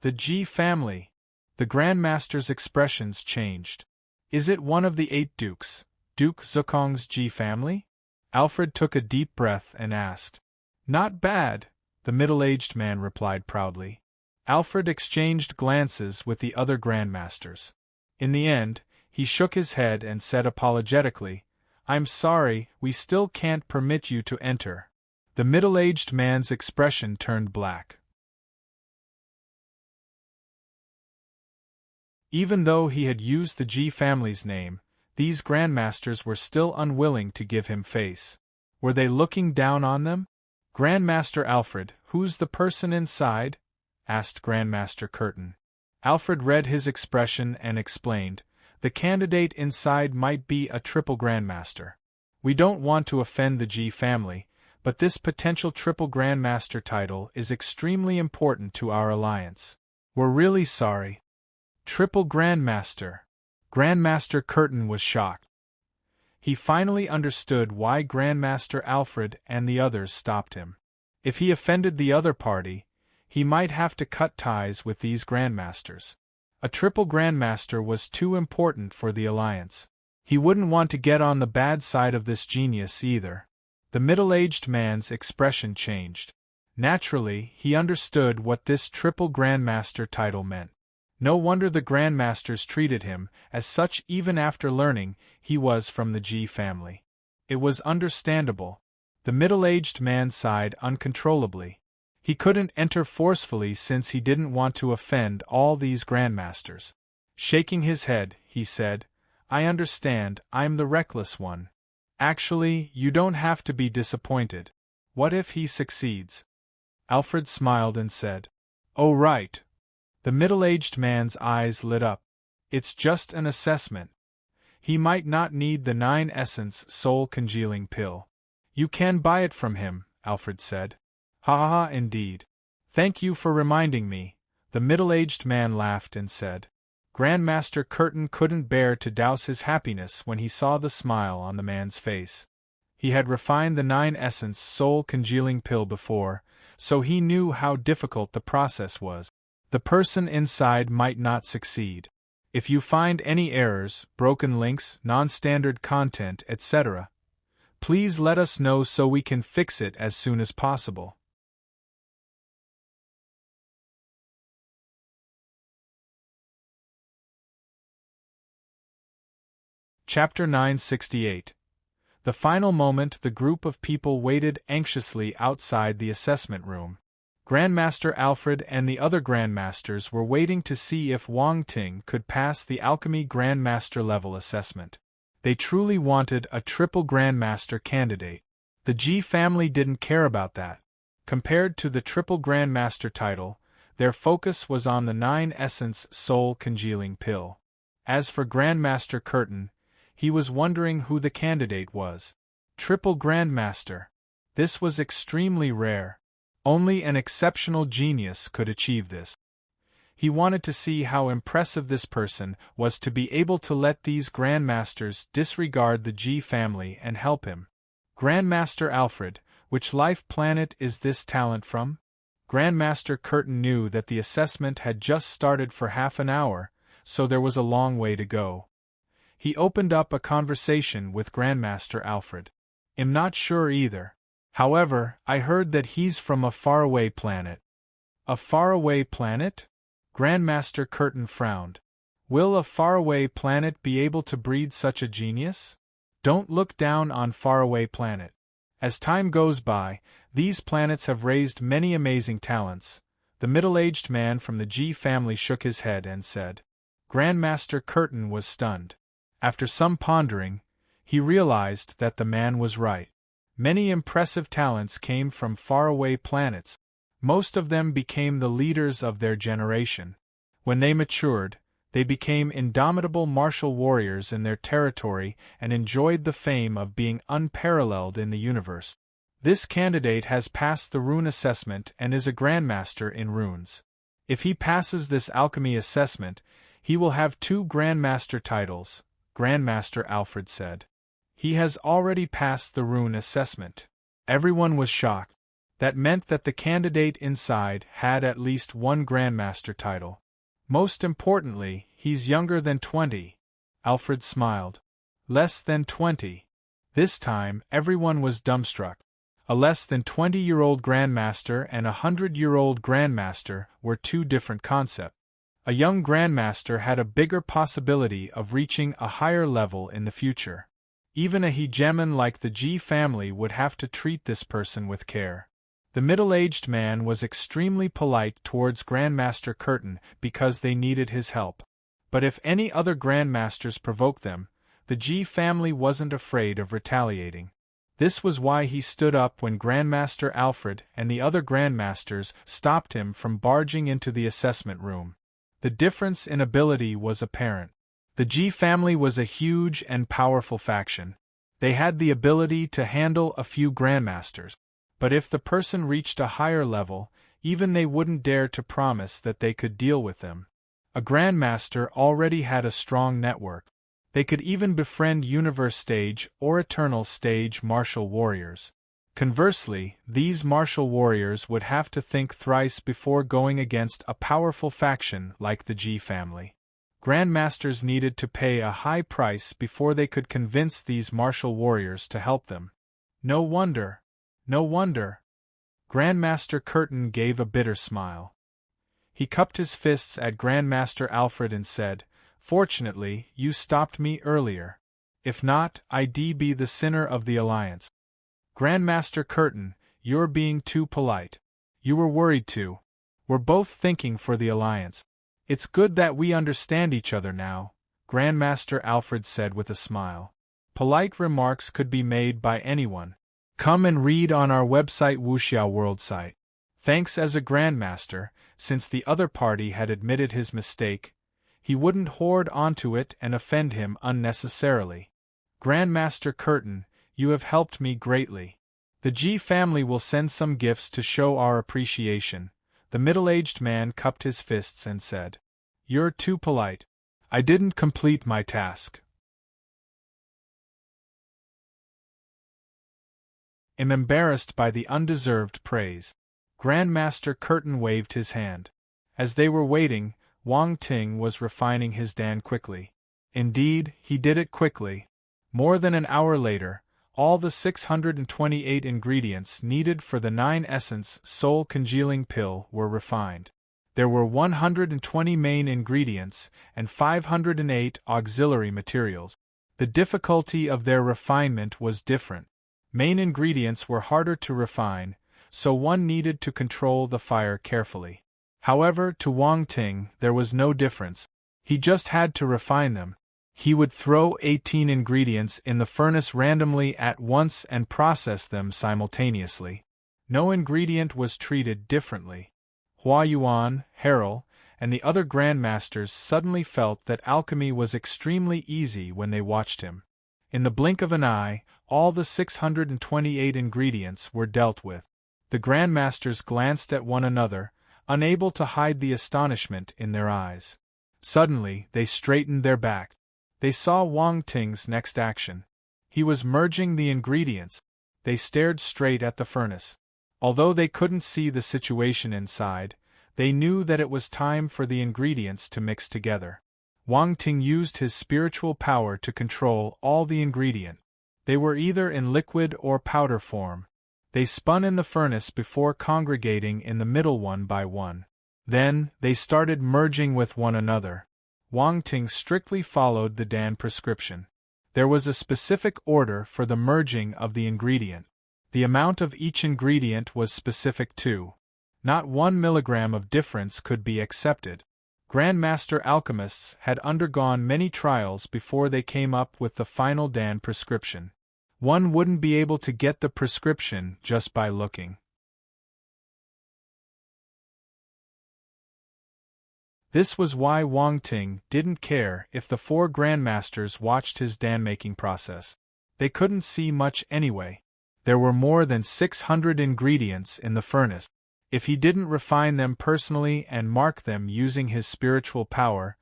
The G family. The Grandmaster's expressions changed. Is it one of the 8 dukes, Duke Zukong's G family? Alfred took a deep breath and asked. Not bad, the middle-aged man replied proudly. Alfred exchanged glances with the other Grandmasters. In the end, he shook his head and said apologetically, I'm sorry, we still can't permit you to enter. The middle-aged man's expression turned black. Even though he had used the G family's name, these grandmasters were still unwilling to give him face. Were they looking down on them? "Grandmaster Alfred, who's the person inside?" asked Grandmaster Curtin. Alfred read his expression and explained, "The candidate inside might be a triple grandmaster. We don't want to offend the G family, but this potential triple grandmaster title is extremely important to our alliance. We're really sorry." Triple grandmaster. Grandmaster Curtin was shocked. He finally understood why Grandmaster Alfred and the others stopped him. If he offended the other party, he might have to cut ties with these grandmasters. A triple grandmaster was too important for the alliance. He wouldn't want to get on the bad side of this genius either. The middle-aged man's expression changed. Naturally, he understood what this triple grandmaster title meant. No wonder the grandmasters treated him as such even after learning he was from the G family. It was understandable. The middle-aged man sighed uncontrollably. He couldn't enter forcefully since he didn't want to offend all these grandmasters. Shaking his head, he said, "I understand, I'm the reckless one. Actually, you don't have to be disappointed. What if he succeeds?" Alfred smiled and said, "Oh right." The middle-aged man's eyes lit up. "It's just an assessment. He might not need the 9-essence soul-congealing pill. You can buy it from him," Alfred said. "Ha ha ha, indeed. Thank you for reminding me," the middle-aged man laughed and said. Grandmaster Curtin couldn't bear to douse his happiness when he saw the smile on the man's face. He had refined the 9-essence soul-congealing pill before, so he knew how difficult the process was. The person inside might not succeed. If you find any errors, broken links, non-standard content, etc., please let us know so we can fix it as soon as possible. Chapter 968. The final moment. The group of people waited anxiously outside the assessment room. Grandmaster Alfred and the other grandmasters were waiting to see if Wang Ting could pass the alchemy grandmaster level assessment. They truly wanted a triple grandmaster candidate. The G family didn't care about that. Compared to the triple grandmaster title, their focus was on the 9-essence soul-congealing pill. As for Grandmaster Curtin, he was wondering who the candidate was. Triple grandmaster. This was extremely rare. Only an exceptional genius could achieve this. He wanted to see how impressive this person was to be able to let these grandmasters disregard the G family and help him. Grandmaster Alfred, which life planet is this talent from? Grandmaster Curtin knew that the assessment had just started for half an hour, so there was a long way to go. He opened up a conversation with Grandmaster Alfred. "I'm not sure either. However, I heard that he's from a faraway planet." "A faraway planet?" Grandmaster Curtin frowned. "Will a faraway planet be able to breed such a genius? Don't look down on faraway planet. As time goes by, these planets have raised many amazing talents." The middle-aged man from the G family shook his head and said. Grandmaster Curtin was stunned. After some pondering, he realized that the man was right. Many impressive talents came from faraway planets. Most of them became the leaders of their generation. When they matured, they became indomitable martial warriors in their territory and enjoyed the fame of being unparalleled in the universe. This candidate has passed the rune assessment and is a grandmaster in runes. If he passes this alchemy assessment, he will have 2 grandmaster titles, Grandmaster Alfred said. He has already passed the rune assessment. Everyone was shocked. That meant that the candidate inside had at least 1 grandmaster title. Most importantly, he's younger than 20. Alfred smiled. Less than 20. This time, everyone was dumbstruck. A less than 20-year-old grandmaster and a 100-year-old grandmaster were 2 different concepts. A young grandmaster had a bigger possibility of reaching a higher level in the future. Even a hegemon like the G family would have to treat this person with care. The middle-aged man was extremely polite towards Grandmaster Curtin because they needed his help. But if any other grandmasters provoked them, the G family wasn't afraid of retaliating. This was why he stood up when Grandmaster Alfred and the other grandmasters stopped him from barging into the assessment room. The difference in ability was apparent. The G family was a huge and powerful faction. They had the ability to handle a few grandmasters, but if the person reached a higher level, even they wouldn't dare to promise that they could deal with them. A grandmaster already had a strong network. They could even befriend Universe Stage or Eternal Stage martial warriors. Conversely, these martial warriors would have to think thrice before going against a powerful faction like the G family. Grandmasters needed to pay a high price before they could convince these martial warriors to help them. No wonder. No wonder. Grandmaster Curtin gave a bitter smile. He cupped his fists at Grandmaster Alfred and said, "Fortunately, you stopped me earlier. If not, I'd be the sinner of the alliance." Grandmaster Curtin, you're being too polite. You were worried too. We're both thinking for the alliance. It's good that we understand each other now, Grandmaster Alfred said with a smile. Polite remarks could be made by anyone. Come and read on our website Wuxiao World site. Thanks as a Grandmaster, since the other party had admitted his mistake, he wouldn't hoard onto it and offend him unnecessarily. Grandmaster Curtin, you have helped me greatly. The G family will send some gifts to show our appreciation. The middle-aged man cupped his fists and said, "You're too polite. I didn't complete my task." I'm embarrassed by the undeserved praise. Grandmaster Curtin waved his hand. As they were waiting, Wang Ting was refining his dan quickly. Indeed, he did it quickly. More than an hour later, all the 628 ingredients needed for the 9-essence soul congealing pill were refined. There were 120 main ingredients and 508 auxiliary materials. The difficulty of their refinement was different. Main ingredients were harder to refine, so one needed to control the fire carefully. However, to Wang Ting, there was no difference. He just had to refine them. He would throw 18 ingredients in the furnace randomly at once and process them simultaneously. No ingredient was treated differently. Hua Yuan, Harrell, and the other grandmasters suddenly felt that alchemy was extremely easy when they watched him. In the blink of an eye, all the 628 ingredients were dealt with. The grandmasters glanced at one another, unable to hide the astonishment in their eyes. Suddenly, they straightened their backs. They saw Wang Ting's next action. He was merging the ingredients. They stared straight at the furnace. Although they couldn't see the situation inside, they knew that it was time for the ingredients to mix together. Wang Ting used his spiritual power to control all the ingredients. They were either in liquid or powder form. They spun in the furnace before congregating in the middle one by one. Then, they started merging with one another. Wang Ting strictly followed the Dan prescription. There was a specific order for the merging of the ingredient. The amount of each ingredient was specific too. Not 1 milligram of difference could be accepted. Grandmaster alchemists had undergone many trials before they came up with the final Dan prescription. One wouldn't be able to get the prescription just by looking. This was why Wang Ting didn't care if the 4 grandmasters watched his dan-making process. They couldn't see much anyway. There were more than 600 ingredients in the furnace. If he didn't refine them personally and mark them using his spiritual power,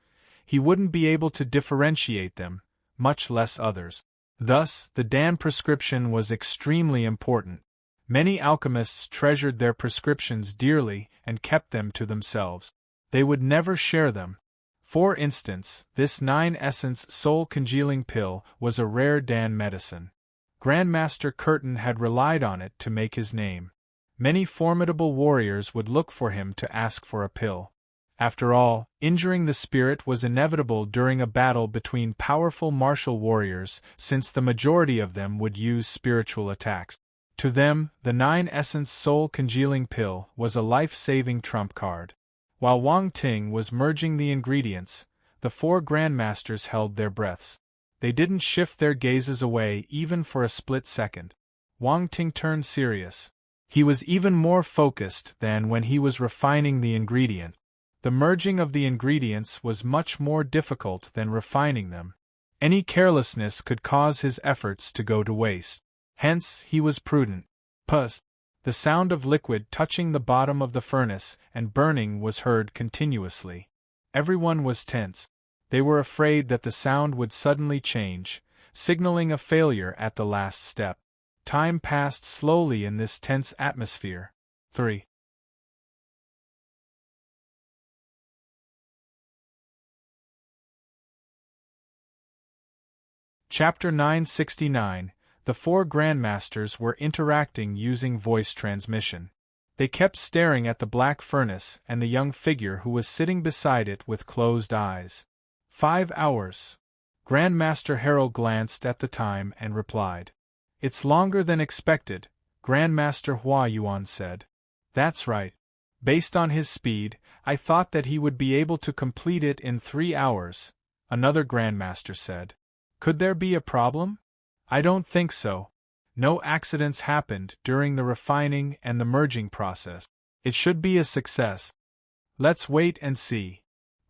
he wouldn't be able to differentiate them, much less others. Thus, the Dan prescription was extremely important. Many alchemists treasured their prescriptions dearly and kept them to themselves. They would never share them. For instance, this 9-essence soul congealing pill was a rare Dan medicine. Grandmaster Curtin had relied on it to make his name. Many formidable warriors would look for him to ask for a pill. After all, injuring the spirit was inevitable during a battle between powerful martial warriors, since the majority of them would use spiritual attacks. To them, the 9-essence soul congealing pill was a life-saving trump card. While Wang Ting was merging the ingredients, The four grandmasters held their breaths. They didn't shift their gazes away even for a split second. Wang Ting turned serious. He was even more focused than when he was refining the ingredient. The merging of the ingredients was much more difficult than refining them. Any carelessness could cause his efforts to go to waste. Hence, he was prudent. Puss! The sound of liquid touching the bottom of the furnace and burning was heard continuously. Everyone was tense. They were afraid that the sound would suddenly change, signaling a failure at the last step. Time passed slowly in this tense atmosphere. 3. Chapter 969. The four grandmasters were interacting using voice transmission. They kept staring at the black furnace and the young figure who was sitting beside it with closed eyes. 5 hours. Grandmaster Harold glanced at the time and replied. It's longer than expected, Grandmaster Hua Yuan said. That's right. Based on his speed, I thought that he would be able to complete it in 3 hours, another grandmaster said. Could there be a problem? I don't think so. No accidents happened during the refining and the merging process. It should be a success. Let's wait and see.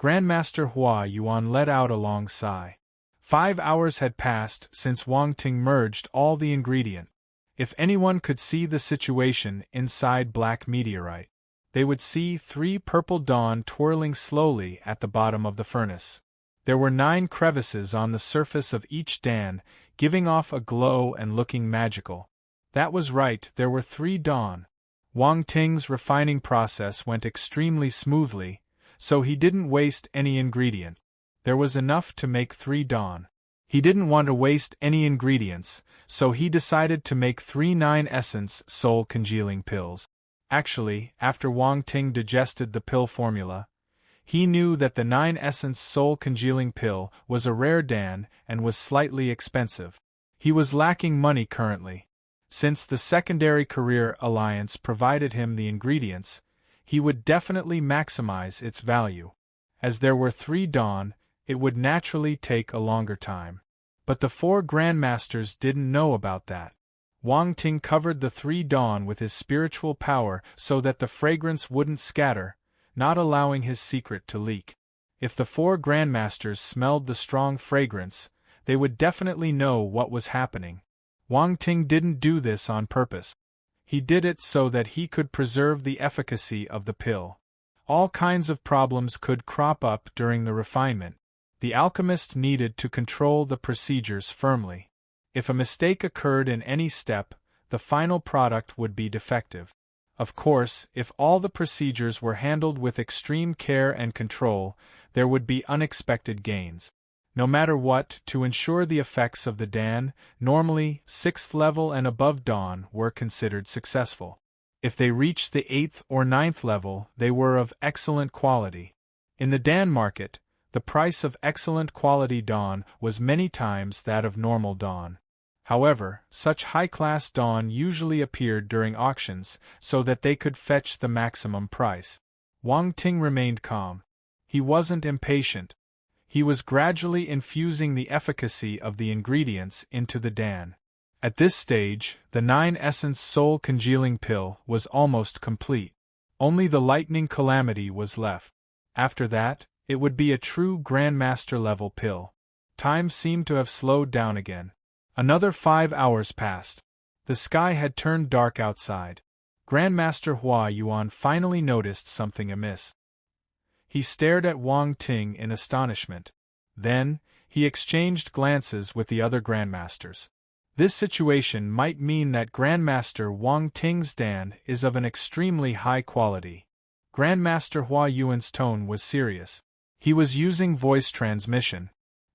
Grandmaster Hua Yuan let out a long sigh. 5 hours had passed since Wang Ting merged all the ingredient. If anyone could see the situation inside Black Meteorite, they would see 3 purple dawn twirling slowly at the bottom of the furnace. There were 9 crevices on the surface of each dan, giving off a glow and looking magical. That was right, there were 3 dawn. Wang Ting's refining process went extremely smoothly, so he didn't waste any ingredient. There was enough to make 3 dawn. He didn't want to waste any ingredients, so he decided to make 3 9-essence soul congealing pills. Actually, after Wang Ting digested the pill formula, he knew that the 9-essence soul congealing pill was a rare dan and was slightly expensive. He was lacking money currently. Since the secondary career alliance provided him the ingredients, he would definitely maximize its value. As there were 3 dawn, it would naturally take a longer time. But the 4 grandmasters didn't know about that. Wang Ting covered the 3 dawn with his spiritual power so that the fragrance wouldn't scatter, not allowing his secret to leak. If the 4 grandmasters smelled the strong fragrance, they would definitely know what was happening. Wang Ting didn't do this on purpose. He did it so that he could preserve the efficacy of the pill. All kinds of problems could crop up during the refinement. The alchemist needed to control the procedures firmly. If a mistake occurred in any step, the final product would be defective. Of course, if all the procedures were handled with extreme care and control, there would be unexpected gains. No matter what, to ensure the effects of the dan, normally 6th level and above dawn were considered successful. If they reached the 8th or 9th level, they were of excellent quality. In the dan market, the price of excellent quality dawn was many times that of normal dawn. However, such high-class dawn usually appeared during auctions so that they could fetch the maximum price. Wang Ting remained calm. He wasn't impatient. He was gradually infusing the efficacy of the ingredients into the dan. At this stage, the 9-essence soul congealing pill was almost complete. Only the lightning calamity was left. After that, it would be a true grandmaster-level pill. Time seemed to have slowed down again. Another 5 hours passed. The sky had turned dark outside. Grandmaster Hua Yuan finally noticed something amiss. He stared at Wang Ting in astonishment. Then, he exchanged glances with the other grandmasters. This situation might mean that Grandmaster Wang Ting's dan is of an extremely high quality. Grandmaster Hua Yuan's tone was serious. He was using voice transmission.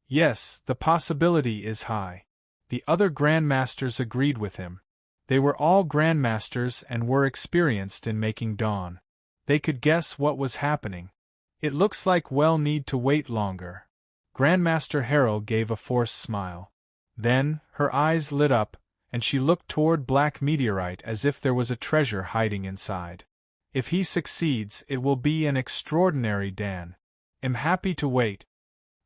Yes, the possibility is high. The other grandmasters agreed with him. They were all grandmasters and were experienced in making dawn. They could guess what was happening. It looks like we'll need to wait longer. Grandmaster Harold gave a forced smile. Then, her eyes lit up, and she looked toward Black Meteorite as if there was a treasure hiding inside. If he succeeds, it will be an extraordinary dan. I'm happy to wait.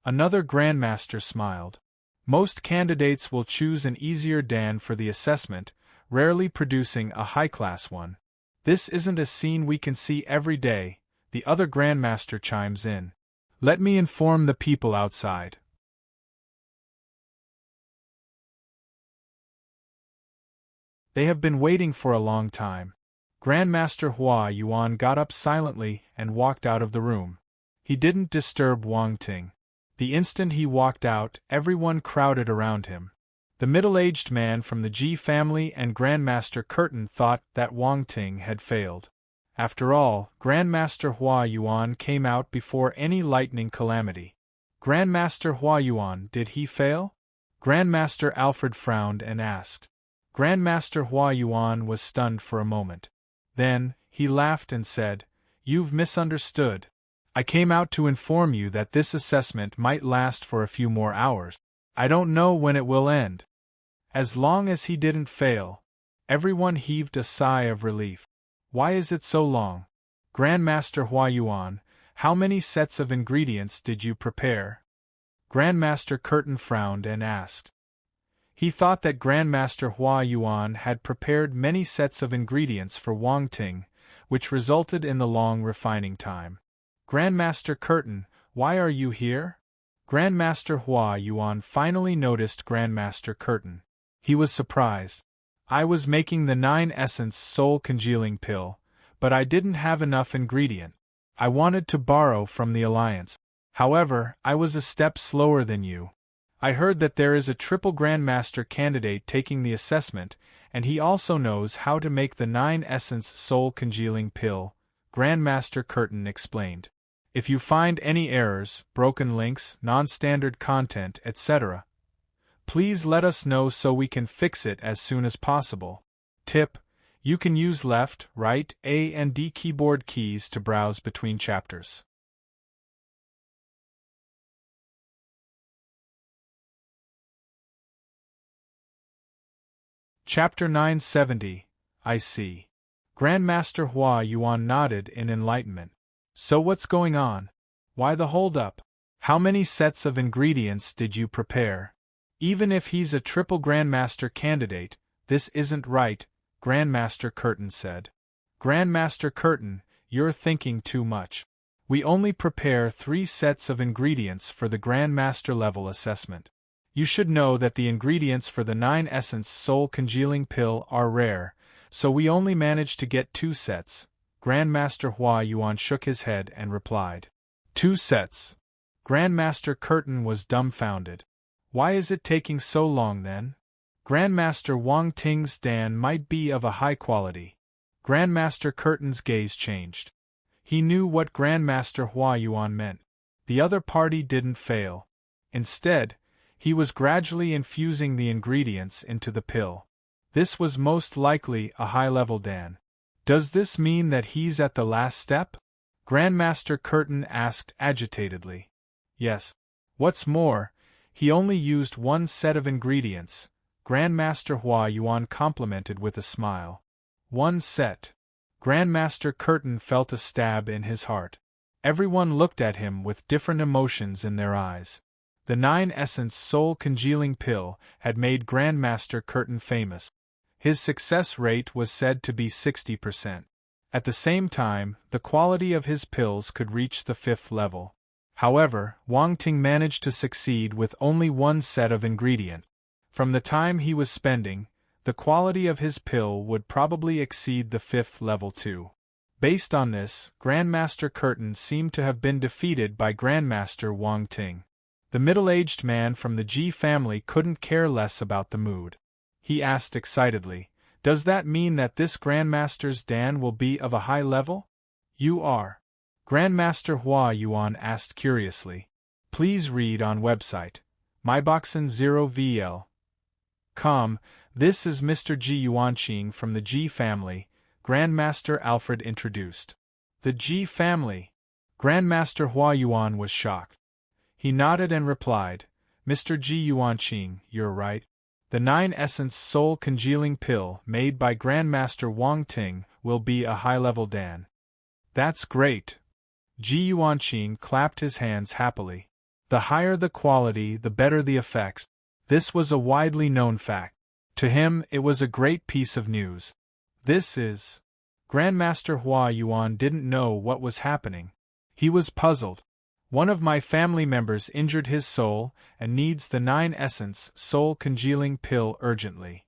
Another Grandmaster smiled. Most candidates will choose an easier Dan for the assessment, rarely producing a high-class one. This isn't a scene we can see every day, the other Grandmaster chimes in. Let me inform the people outside. They have been waiting for a long time. Grandmaster Hua Yuan got up silently and walked out of the room. He didn't disturb Wang Ting. The instant he walked out, everyone crowded around him. The middle-aged man from the Ji family and Grandmaster Curtin thought that Wang Ting had failed. After all, Grandmaster Hua Yuan came out before any lightning calamity. Grandmaster Hua Yuan, did he fail? Grandmaster Alfred frowned and asked. Grandmaster Hua Yuan was stunned for a moment. Then, he laughed and said, "You've misunderstood. I came out to inform you that this assessment might last for a few more hours. I don't know when it will end." As long as he didn't fail. Everyone heaved a sigh of relief. Why is it so long? Grandmaster Hua Yuan, how many sets of ingredients did you prepare? Grandmaster Curtin frowned and asked. He thought that Grandmaster Hua Yuan had prepared many sets of ingredients for Wang Ting, which resulted in the long refining time. Grandmaster Curtin, why are you here? Grandmaster Hua Yuan finally noticed Grandmaster Curtin. He was surprised. I was making the 9-essence soul congealing pill, but I didn't have enough ingredient. I wanted to borrow from the Alliance. However, I was a step slower than you. I heard that there is a triple Grandmaster candidate taking the assessment, and he also knows how to make the 9-essence soul congealing pill, Grandmaster Curtin explained. If you find any errors, broken links, non-standard content, etc., please let us know so we can fix it as soon as possible. Tip: you can use left, right, A and D keyboard keys to browse between chapters. Chapter 970, I see. Grandmaster Hua Yuan nodded in enlightenment. So what's going on? Why the hold-up? How many sets of ingredients did you prepare? Even if he's a triple Grandmaster candidate, this isn't right, Grandmaster Curtin said. Grandmaster Curtin, you're thinking too much. We only prepare 3 sets of ingredients for the Grandmaster level assessment. You should know that the ingredients for the 9-essence soul congealing pill are rare, so we only managed to get 2 sets. Grandmaster Hua Yuan shook his head and replied. 2 sets. Grandmaster Curtin was dumbfounded. Why is it taking so long then? Grandmaster Wang Ting's Dan might be of a high quality. Grandmaster Curtin's gaze changed. He knew what Grandmaster Hua Yuan meant. The other party didn't fail. Instead, he was gradually infusing the ingredients into the pill. This was most likely a high-level Dan. Does this mean that he's at the last step? Grandmaster Curtin asked agitatedly. Yes. What's more, he only used 1 set of ingredients, Grandmaster Hua Yuan complimented with a smile. 1 set. Grandmaster Curtin felt a stab in his heart. Everyone looked at him with different emotions in their eyes. The 9-essence soul congealing pill had made Grandmaster Curtin famous. His success rate was said to be 60%. At the same time, the quality of his pills could reach the 5th level. However, Wang Ting managed to succeed with only 1 set of ingredient. From the time he was spending, the quality of his pill would probably exceed the 5th level too. Based on this, Grandmaster Curtin seemed to have been defeated by Grandmaster Wang Ting. The middle-aged man from the Ji family couldn't care less about the mood. He asked excitedly, "Does that mean that this Grandmaster's Dan will be of a high level?" "You are." Grandmaster Hua Yuan asked curiously. Please read on website. myboxin0vl.com. This is Mr. Ji Yuanqing from the Ji family, Grandmaster Alfred introduced. The Ji family? Grandmaster Hua Yuan was shocked. He nodded and replied, "Mr. Ji Yuanqing, you're right. The 9-essence soul congealing pill made by Grandmaster Wang Ting will be a high-level Dan." "That's great." Ji Yuanqing clapped his hands happily. The higher the quality, the better the effects. This was a widely known fact. To him, it was a great piece of news. This is... Grandmaster Hua Yuan didn't know what was happening. He was puzzled. One of my family members injured his soul and needs the 9-essence soul congealing pill urgently.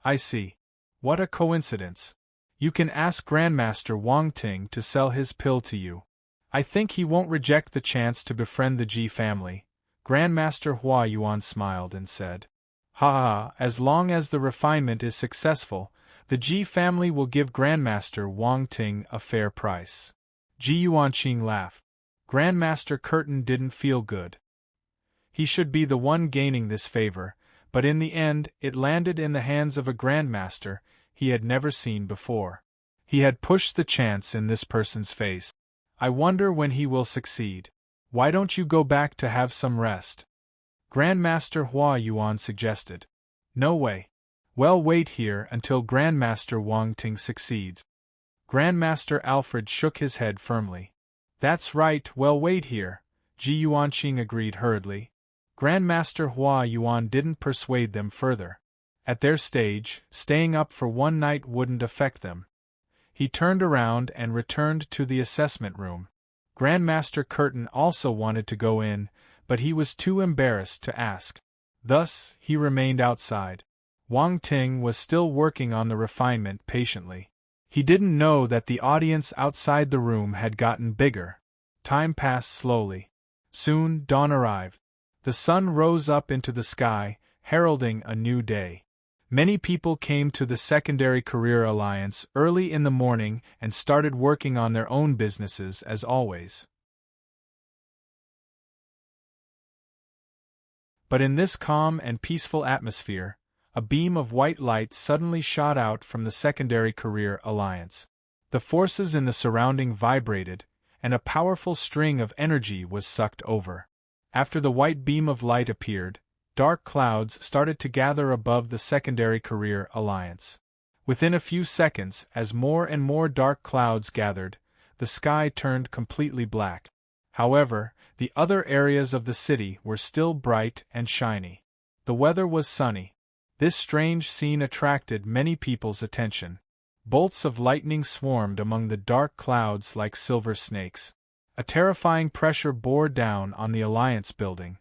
I see. What a coincidence. You can ask Grandmaster Wang Ting to sell his pill to you. I think he won't reject the chance to befriend the Ji family. Grandmaster Hua Yuan smiled and said, Ha ha, as long as the refinement is successful, the Ji family will give Grandmaster Wang Ting a fair price. Ji Yuanqing laughed. Grandmaster Curtin didn't feel good. He should be the one gaining this favor, but in the end it landed in the hands of a Grandmaster he had never seen before. He had pushed the chance in this person's face. I wonder when he will succeed. Why don't you go back to have some rest? Grandmaster Hua Yuan suggested. No way. Well, wait here until Grandmaster Wang Ting succeeds. Grandmaster Alfred shook his head firmly. That's right, well, wait here, Ji Yuanqing agreed hurriedly. Grandmaster Hua Yuan didn't persuade them further. At their stage, staying up for one night wouldn't affect them. He turned around and returned to the assessment room. Grandmaster Curtin also wanted to go in, but he was too embarrassed to ask. Thus, he remained outside. Wang Ting was still working on the refinement patiently. He didn't know that the audience outside the room had gotten bigger. Time passed slowly. Soon, dawn arrived. The sun rose up into the sky, heralding a new day. Many people came to the Secondary Career Alliance early in the morning and started working on their own businesses as always. But in this calm and peaceful atmosphere, a beam of white light suddenly shot out from the Secondary Career Alliance. The forces in the surrounding vibrated, and a powerful string of energy was sucked over. After the white beam of light appeared, dark clouds started to gather above the Secondary Career Alliance. Within a few seconds, as more and more dark clouds gathered, the sky turned completely black. However, the other areas of the city were still bright and shiny. The weather was sunny. This strange scene attracted many people's attention. Bolts of lightning swarmed among the dark clouds like silver snakes. A terrifying pressure bore down on the Alliance building.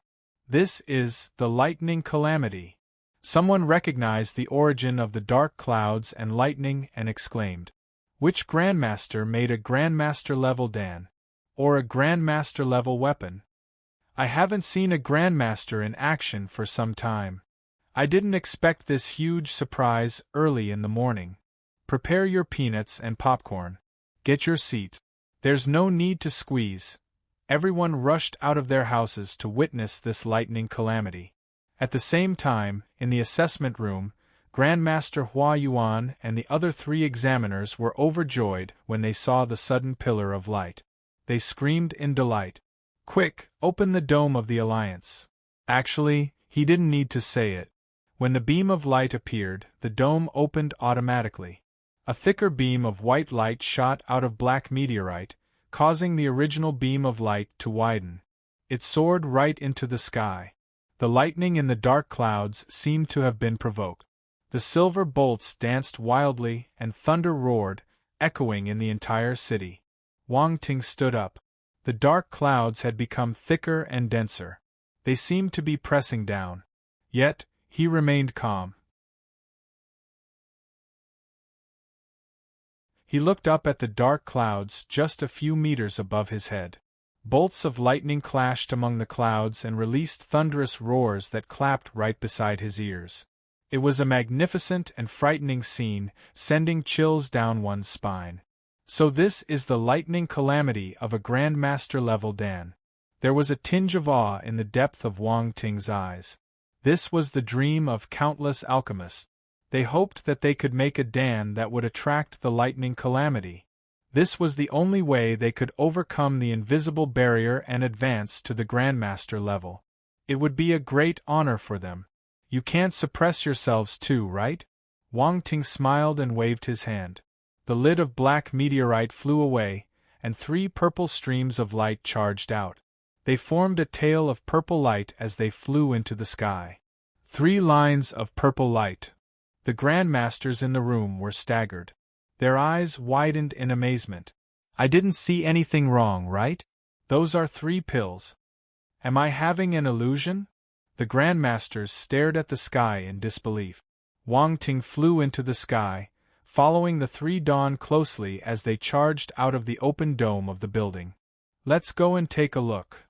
This is the lightning calamity. Someone recognized the origin of the dark clouds and lightning and exclaimed, "Which Grandmaster made a Grandmaster-level Dan? Or a Grandmaster-level weapon? I haven't seen a Grandmaster in action for some time. I didn't expect this huge surprise early in the morning. Prepare your peanuts and popcorn. Get your seats. There's no need to squeeze." Everyone rushed out of their houses to witness this lightning calamity. At the same time, in the assessment room, Grandmaster Hua Yuan and the other 3 examiners were overjoyed when they saw the sudden pillar of light. They screamed in delight. "Quick, open the dome of the Alliance." Actually, he didn't need to say it. When the beam of light appeared, the dome opened automatically. A thicker beam of white light shot out of black meteorite, causing the original beam of light to widen. It soared right into the sky. The lightning in the dark clouds seemed to have been provoked. The silver bolts danced wildly and thunder roared, echoing in the entire city. Wang Ting stood up. The dark clouds had become thicker and denser. They seemed to be pressing down. Yet, he remained calm. He looked up at the dark clouds just a few meters above his head. Bolts of lightning clashed among the clouds and released thunderous roars that clapped right beside his ears. It was a magnificent and frightening scene, sending chills down one's spine. So this is the lightning calamity of a Grandmaster-level Dan. There was a tinge of awe in the depth of Wang Ting's eyes. This was the dream of countless alchemists. They hoped that they could make a Dan that would attract the lightning calamity. This was the only way they could overcome the invisible barrier and advance to the Grandmaster level. It would be a great honor for them. You can't suppress yourselves too, right? Wang Ting smiled and waved his hand. The lid of black meteorite flew away, and 3 purple streams of light charged out. They formed a tail of purple light as they flew into the sky. 3 lines of purple light. The grandmasters in the room were staggered. Their eyes widened in amazement. I didn't see anything wrong, right? Those are 3 pills. Am I having an illusion? The grandmasters stared at the sky in disbelief. Wang Ting flew into the sky, following the 3 dawn closely as they charged out of the open dome of the building. Let's go and take a look.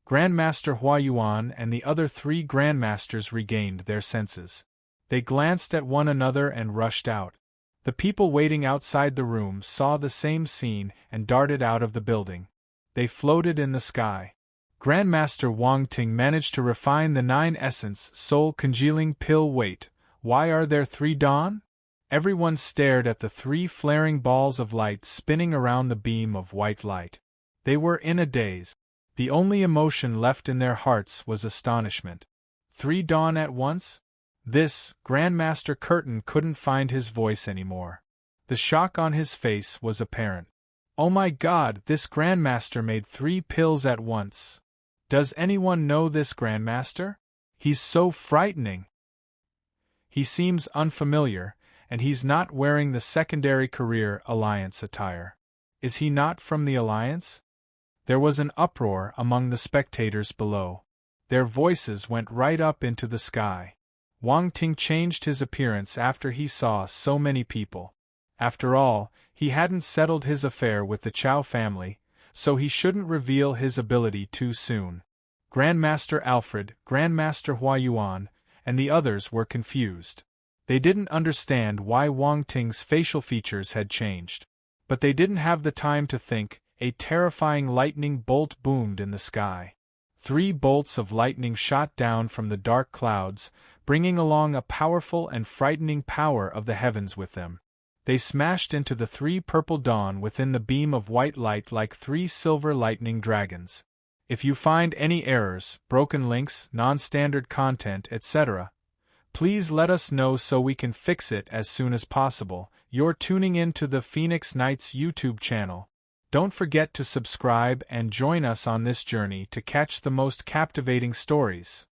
Grandmaster Huayuan and the other 3 grandmasters regained their senses. They glanced at one another and rushed out. The people waiting outside the room saw the same scene and darted out of the building. They floated in the sky. Grandmaster Wang Ting managed to refine the 9 essence soul congealing pill. Wait, why are there 3 dawn? Everyone stared at the 3 flaring balls of light spinning around the beam of white light. They were in a daze. The only emotion left in their hearts was astonishment. 3 dawn at once? This, Grandmaster Curtin couldn't find his voice anymore. The shock on his face was apparent. Oh my God, this Grandmaster made 3 pills at once. Does anyone know this Grandmaster? He's so frightening. He seems unfamiliar, and he's not wearing the secondary career Alliance attire. Is he not from the Alliance? There was an uproar among the spectators below. Their voices went right up into the sky. Wang Ting changed his appearance after he saw so many people. After all, he hadn't settled his affair with the Chow family, so he shouldn't reveal his ability too soon. Grandmaster Alfred, Grandmaster Huayuan, and the others were confused. They didn't understand why Wang Ting's facial features had changed. But they didn't have the time to think. A terrifying lightning bolt boomed in the sky. 3 bolts of lightning shot down from the dark clouds, bringing along a powerful and frightening power of the heavens with them. They smashed into the 3 purple dawn within the beam of white light like 3 silver lightning dragons. If you find any errors, broken links, non-standard content, etc., please let us know so we can fix it as soon as possible. You're tuning in to the Phoenix Knights YouTube channel. Don't forget to subscribe and join us on this journey to catch the most captivating stories.